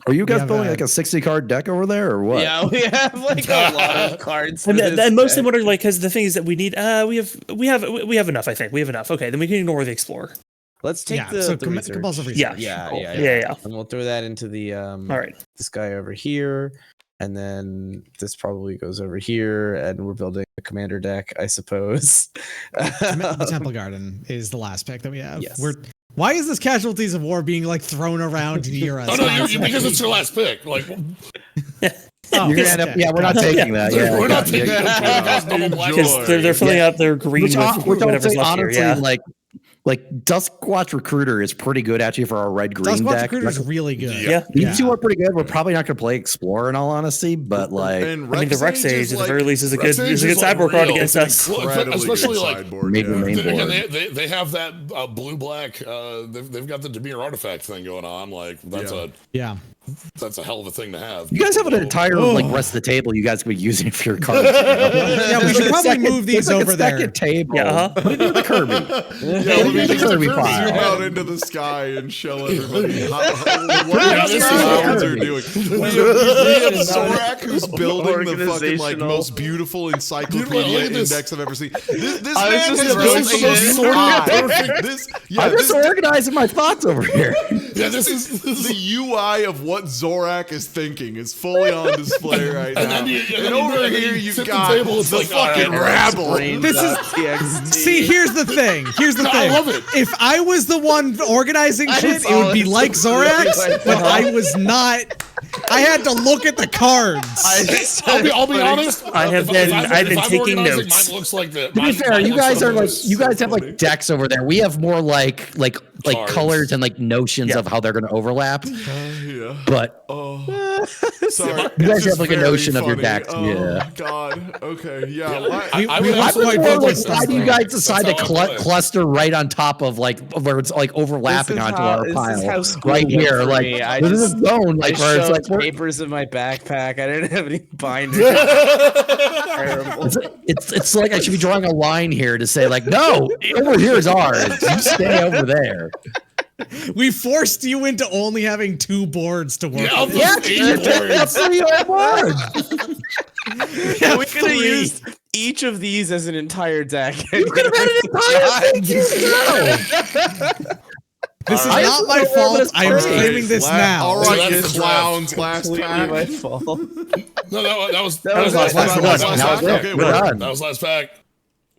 Are you guys building like a 60 card deck over there or what? Yeah, we have like a lot of cards. And most of them are like because the thing is that we need we have enough. I think we have enough. Okay, then we can ignore the Explorer. Let's take the compulsive research. Yeah. And we'll throw that into the all right. This guy over here. And then this probably goes over here, and we're building a commander deck, I suppose. The Temple Garden is the last pick that we have. Yes. Why is this Casualties of War being like thrown around near us? Because it's your last pick. Like, You're gonna end up, we're not taking that. Yeah, we're not taking that. Because they're filling out their green which with whatever's left honestly, here. Yeah. Like Duskwatch Recruiter is pretty good actually for our red green Duskwatch deck. Recruiter is really good. Yeah. These two are pretty good. We're probably not going to play Explorer in all honesty, but like I mean, the Rex Age at the very least is a good sideboard card against us. Especially like maybe they have that blue black. They've got the Dimir artifact thing going on. Like that's a hell of a thing to have. You guys have an entire like rest of the table you guys could be using for your cards. Yeah, we should probably move these over there. Table. Yeah, What do you do with the Kirby? We need to zoom out into the sky and show everybody what these clouds are doing. We have Zorak who's building the fucking like most beautiful encyclopedia index I've ever seen. This man has built I'm just organizing my thoughts over here. Yeah, this is the UI of what what Zorak is thinking is fully on display right now. And over here you sit got the table, it's the like, fucking rabble. This is see. Here's the thing. Here's the thing. I love it. If I was the one organizing shit, it would be like Zorax, but I was not. I had to look at the cards. I'll be honest. I've been taking organizing, notes. Mine looks like that. To be fair, you guys are like you guys have like decks over there. We have more like Cards. colors and like notions of how they're going to overlap. Yeah. But Sorry. you guys It's have like a very notion of your funny. decks. Oh yeah. God. Okay. Yeah. I we would lost also- quite Why focused do you on guys decide to That's how I play. cluster right on top of like where it's like overlapping This is onto how- our this is pile how school right went here? for Like me. I this is just- a zone like I where it's like shoved papers in my backpack. I didn't have any binders. Terrible. it's like I should be drawing a line here to say like no, over here is ours. You stay over there. We forced you into only having 2 boards to work with. Yeah, boards. that's pretty hard. We could have used each of these as an entire deck. You could have had an entire thing. This is Alright. not my fault. I am claiming this now. All So right, that's you the clowns. Last Completely my pack. fault. No, that was last pack. Okay, We're done. That was last pack.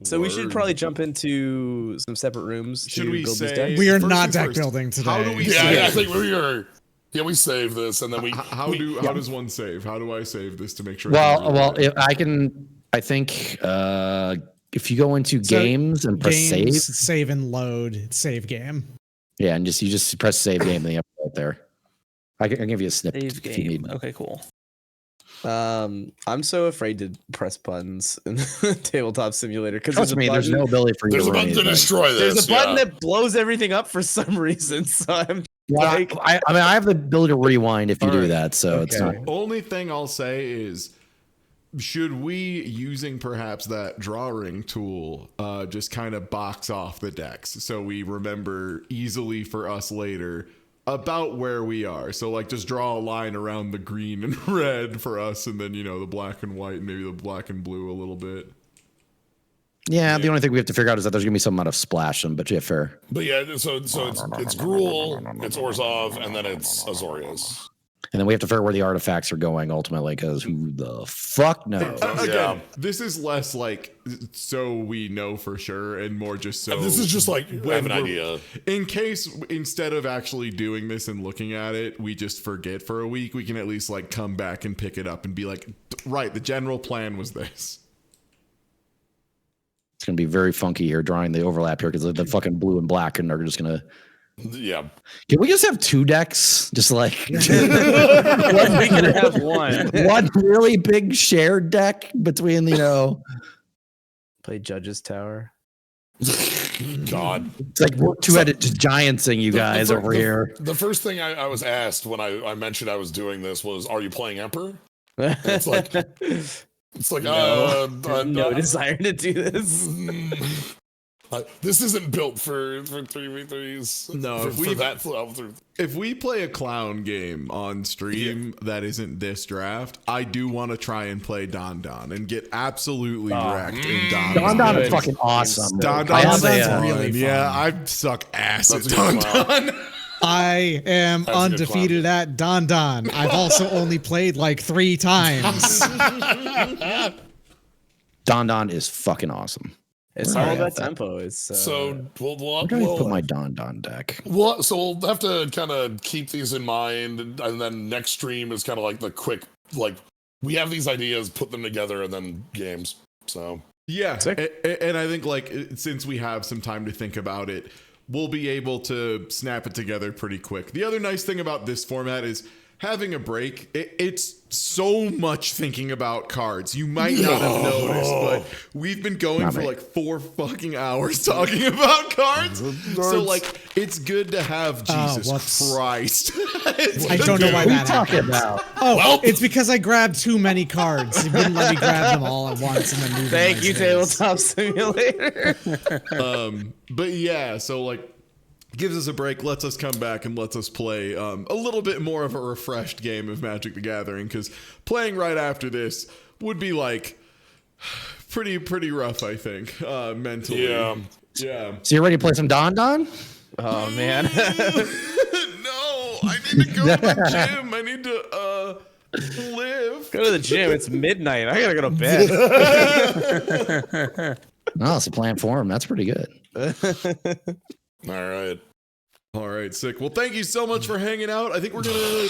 So we should probably jump into some separate rooms. Should to we build these say- decks. We are First not things deck first. building today. How do we Yeah, I think we are. Yeah, we save this and then we. How does one save? How do I save this to make sure? Well, if I can. I think if you go into So, games and press Games, save, save and load, save game. yeah, and you just press save game, and then you have it right there. I can give you a snippet Save if you game. need. Okay, cool. I'm so afraid to press buttons in Tabletop Simulator because Trust me, there's no ability for you There's to a run button to anything. destroy this. There's a button yeah. that blows everything up for some reason. So I'm Well, like, I mean, I have the ability to rewind if you do Alright. that, so it's not. Only thing I'll say is, should we, using perhaps that drawing tool, just kind of box off the decks so we remember easily for us later about where we are? So like just draw a line around the green and red for us, and then the black and white, and maybe the black and blue a little bit. Yeah, the only thing we have to figure out is that there's gonna be some amount of splash, but yeah, fair. But yeah, so it's Gruul, it's Orzhov, and then it's Azorius. And then we have to figure out where the artifacts are going ultimately, because who the fuck knows? Again, this is less like so we know for sure, and more just so This is just like I have an we're- idea. In case instead of actually doing this and looking at it, we just forget for a week, we can at least like come back and pick it up and be like, right, the general plan was this. It's gonna be very funky here drawing the overlap here because the fucking blue and black and are just gonna. Yeah. Can we just have 2 decks? Just like we can have one. one really big shared deck between Play Judge's Tower. God. It's like we're 2-headed giantsing you guys over here. The first thing I was asked when I mentioned I was doing this was, "Are you playing Emperor?" And it's like, no desire to do this. This isn't built for 3v3s. No, for if we play a clown game on stream that isn't this draft, I do want to try and play Don Don and get absolutely wrecked in Don Don. Don Don is fucking awesome. Don I Don's have a, really fun. Yeah, I suck ass That's at a Don good clown. Don. I am That's a good undefeated at Don Don. I've also only played like 3 times. Don Don is fucking awesome. It's all about tempo. It's So we'll Where do I put my Don Don deck? so we'll have to kind of keep these in mind, and then next stream is kind of like the quick, like we have these ideas, put them together, and then games. So Yeah, and I think like since we have some time to think about it, we'll be able to snap it together pretty quick. The other nice thing about this format is having a break. It's so much thinking about cards. You might not have noticed, but we've been going for like 4 fucking hours talking about cards. So like, it's good to have Jesus Christ. I don't know why that talking happened. about? Oh, it's because I grabbed too many cards. You wouldn't let me grab them all at once and then move them. Thank you, Tabletop Simulator. But yeah, so like, gives us a break, lets us come back, and lets us play a little bit more of a refreshed game of Magic the Gathering, because playing right after this would be like pretty rough, I think, mentally. yeah. So you ready to play some Don Don? Oh man. No, I need to go to the gym. I need Live. Go to the gym. It's midnight. I gotta go to bed. Oh, it's a plan for him. That's pretty good. All right, sick. Well, thank you so much for hanging out. I think we're gonna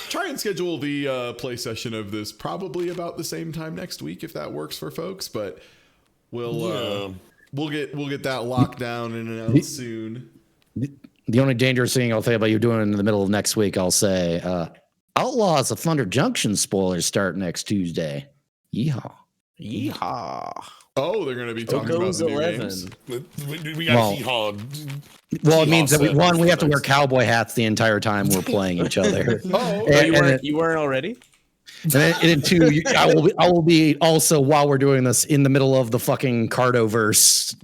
try and schedule the play session of this probably about the same time next week if that works for folks. But we'll get that locked down in and out soon. The only dangerous thing I'll say about you doing in the middle of next week, I'll say, Outlaws of Thunder Junction spoilers start next Tuesday. Yeehaw. Yeehaw. Oh, they're going to be talking about the new 11. games. We got yeehaw. Well, it means that we have to wear cowboy hats the entire time we're playing each other. You weren't already? And then two, I will be also while we're doing this in the middle of the fucking Cardoverse,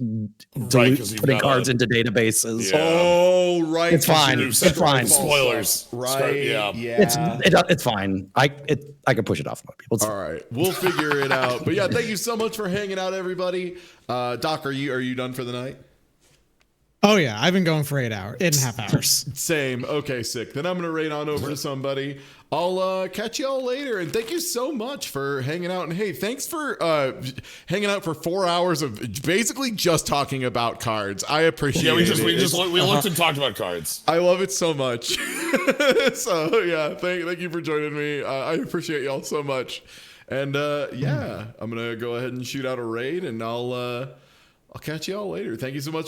putting cards into databases. Yeah. Oh, right. It's fine. It's fine. Spoilers. Right. Yeah. It's fine. I can push it off on people. All right. We'll figure it out. But yeah, thank you so much for hanging out, everybody. Doc, are you done for the night? Oh yeah, I've been going for 8.5 hours. Same. Okay, sick. Then I'm gonna raid on over to somebody. I'll catch y'all later, and thank you so much for hanging out. And hey, thanks for hanging out for 4 hours of basically just talking about cards. I appreciate it. We looked and talked about cards. I love it so much. So yeah, thank you for joining me. I appreciate y'all so much. And yeah, I'm gonna go ahead and shoot out a raid, and I'll catch y'all later. Thank you so much.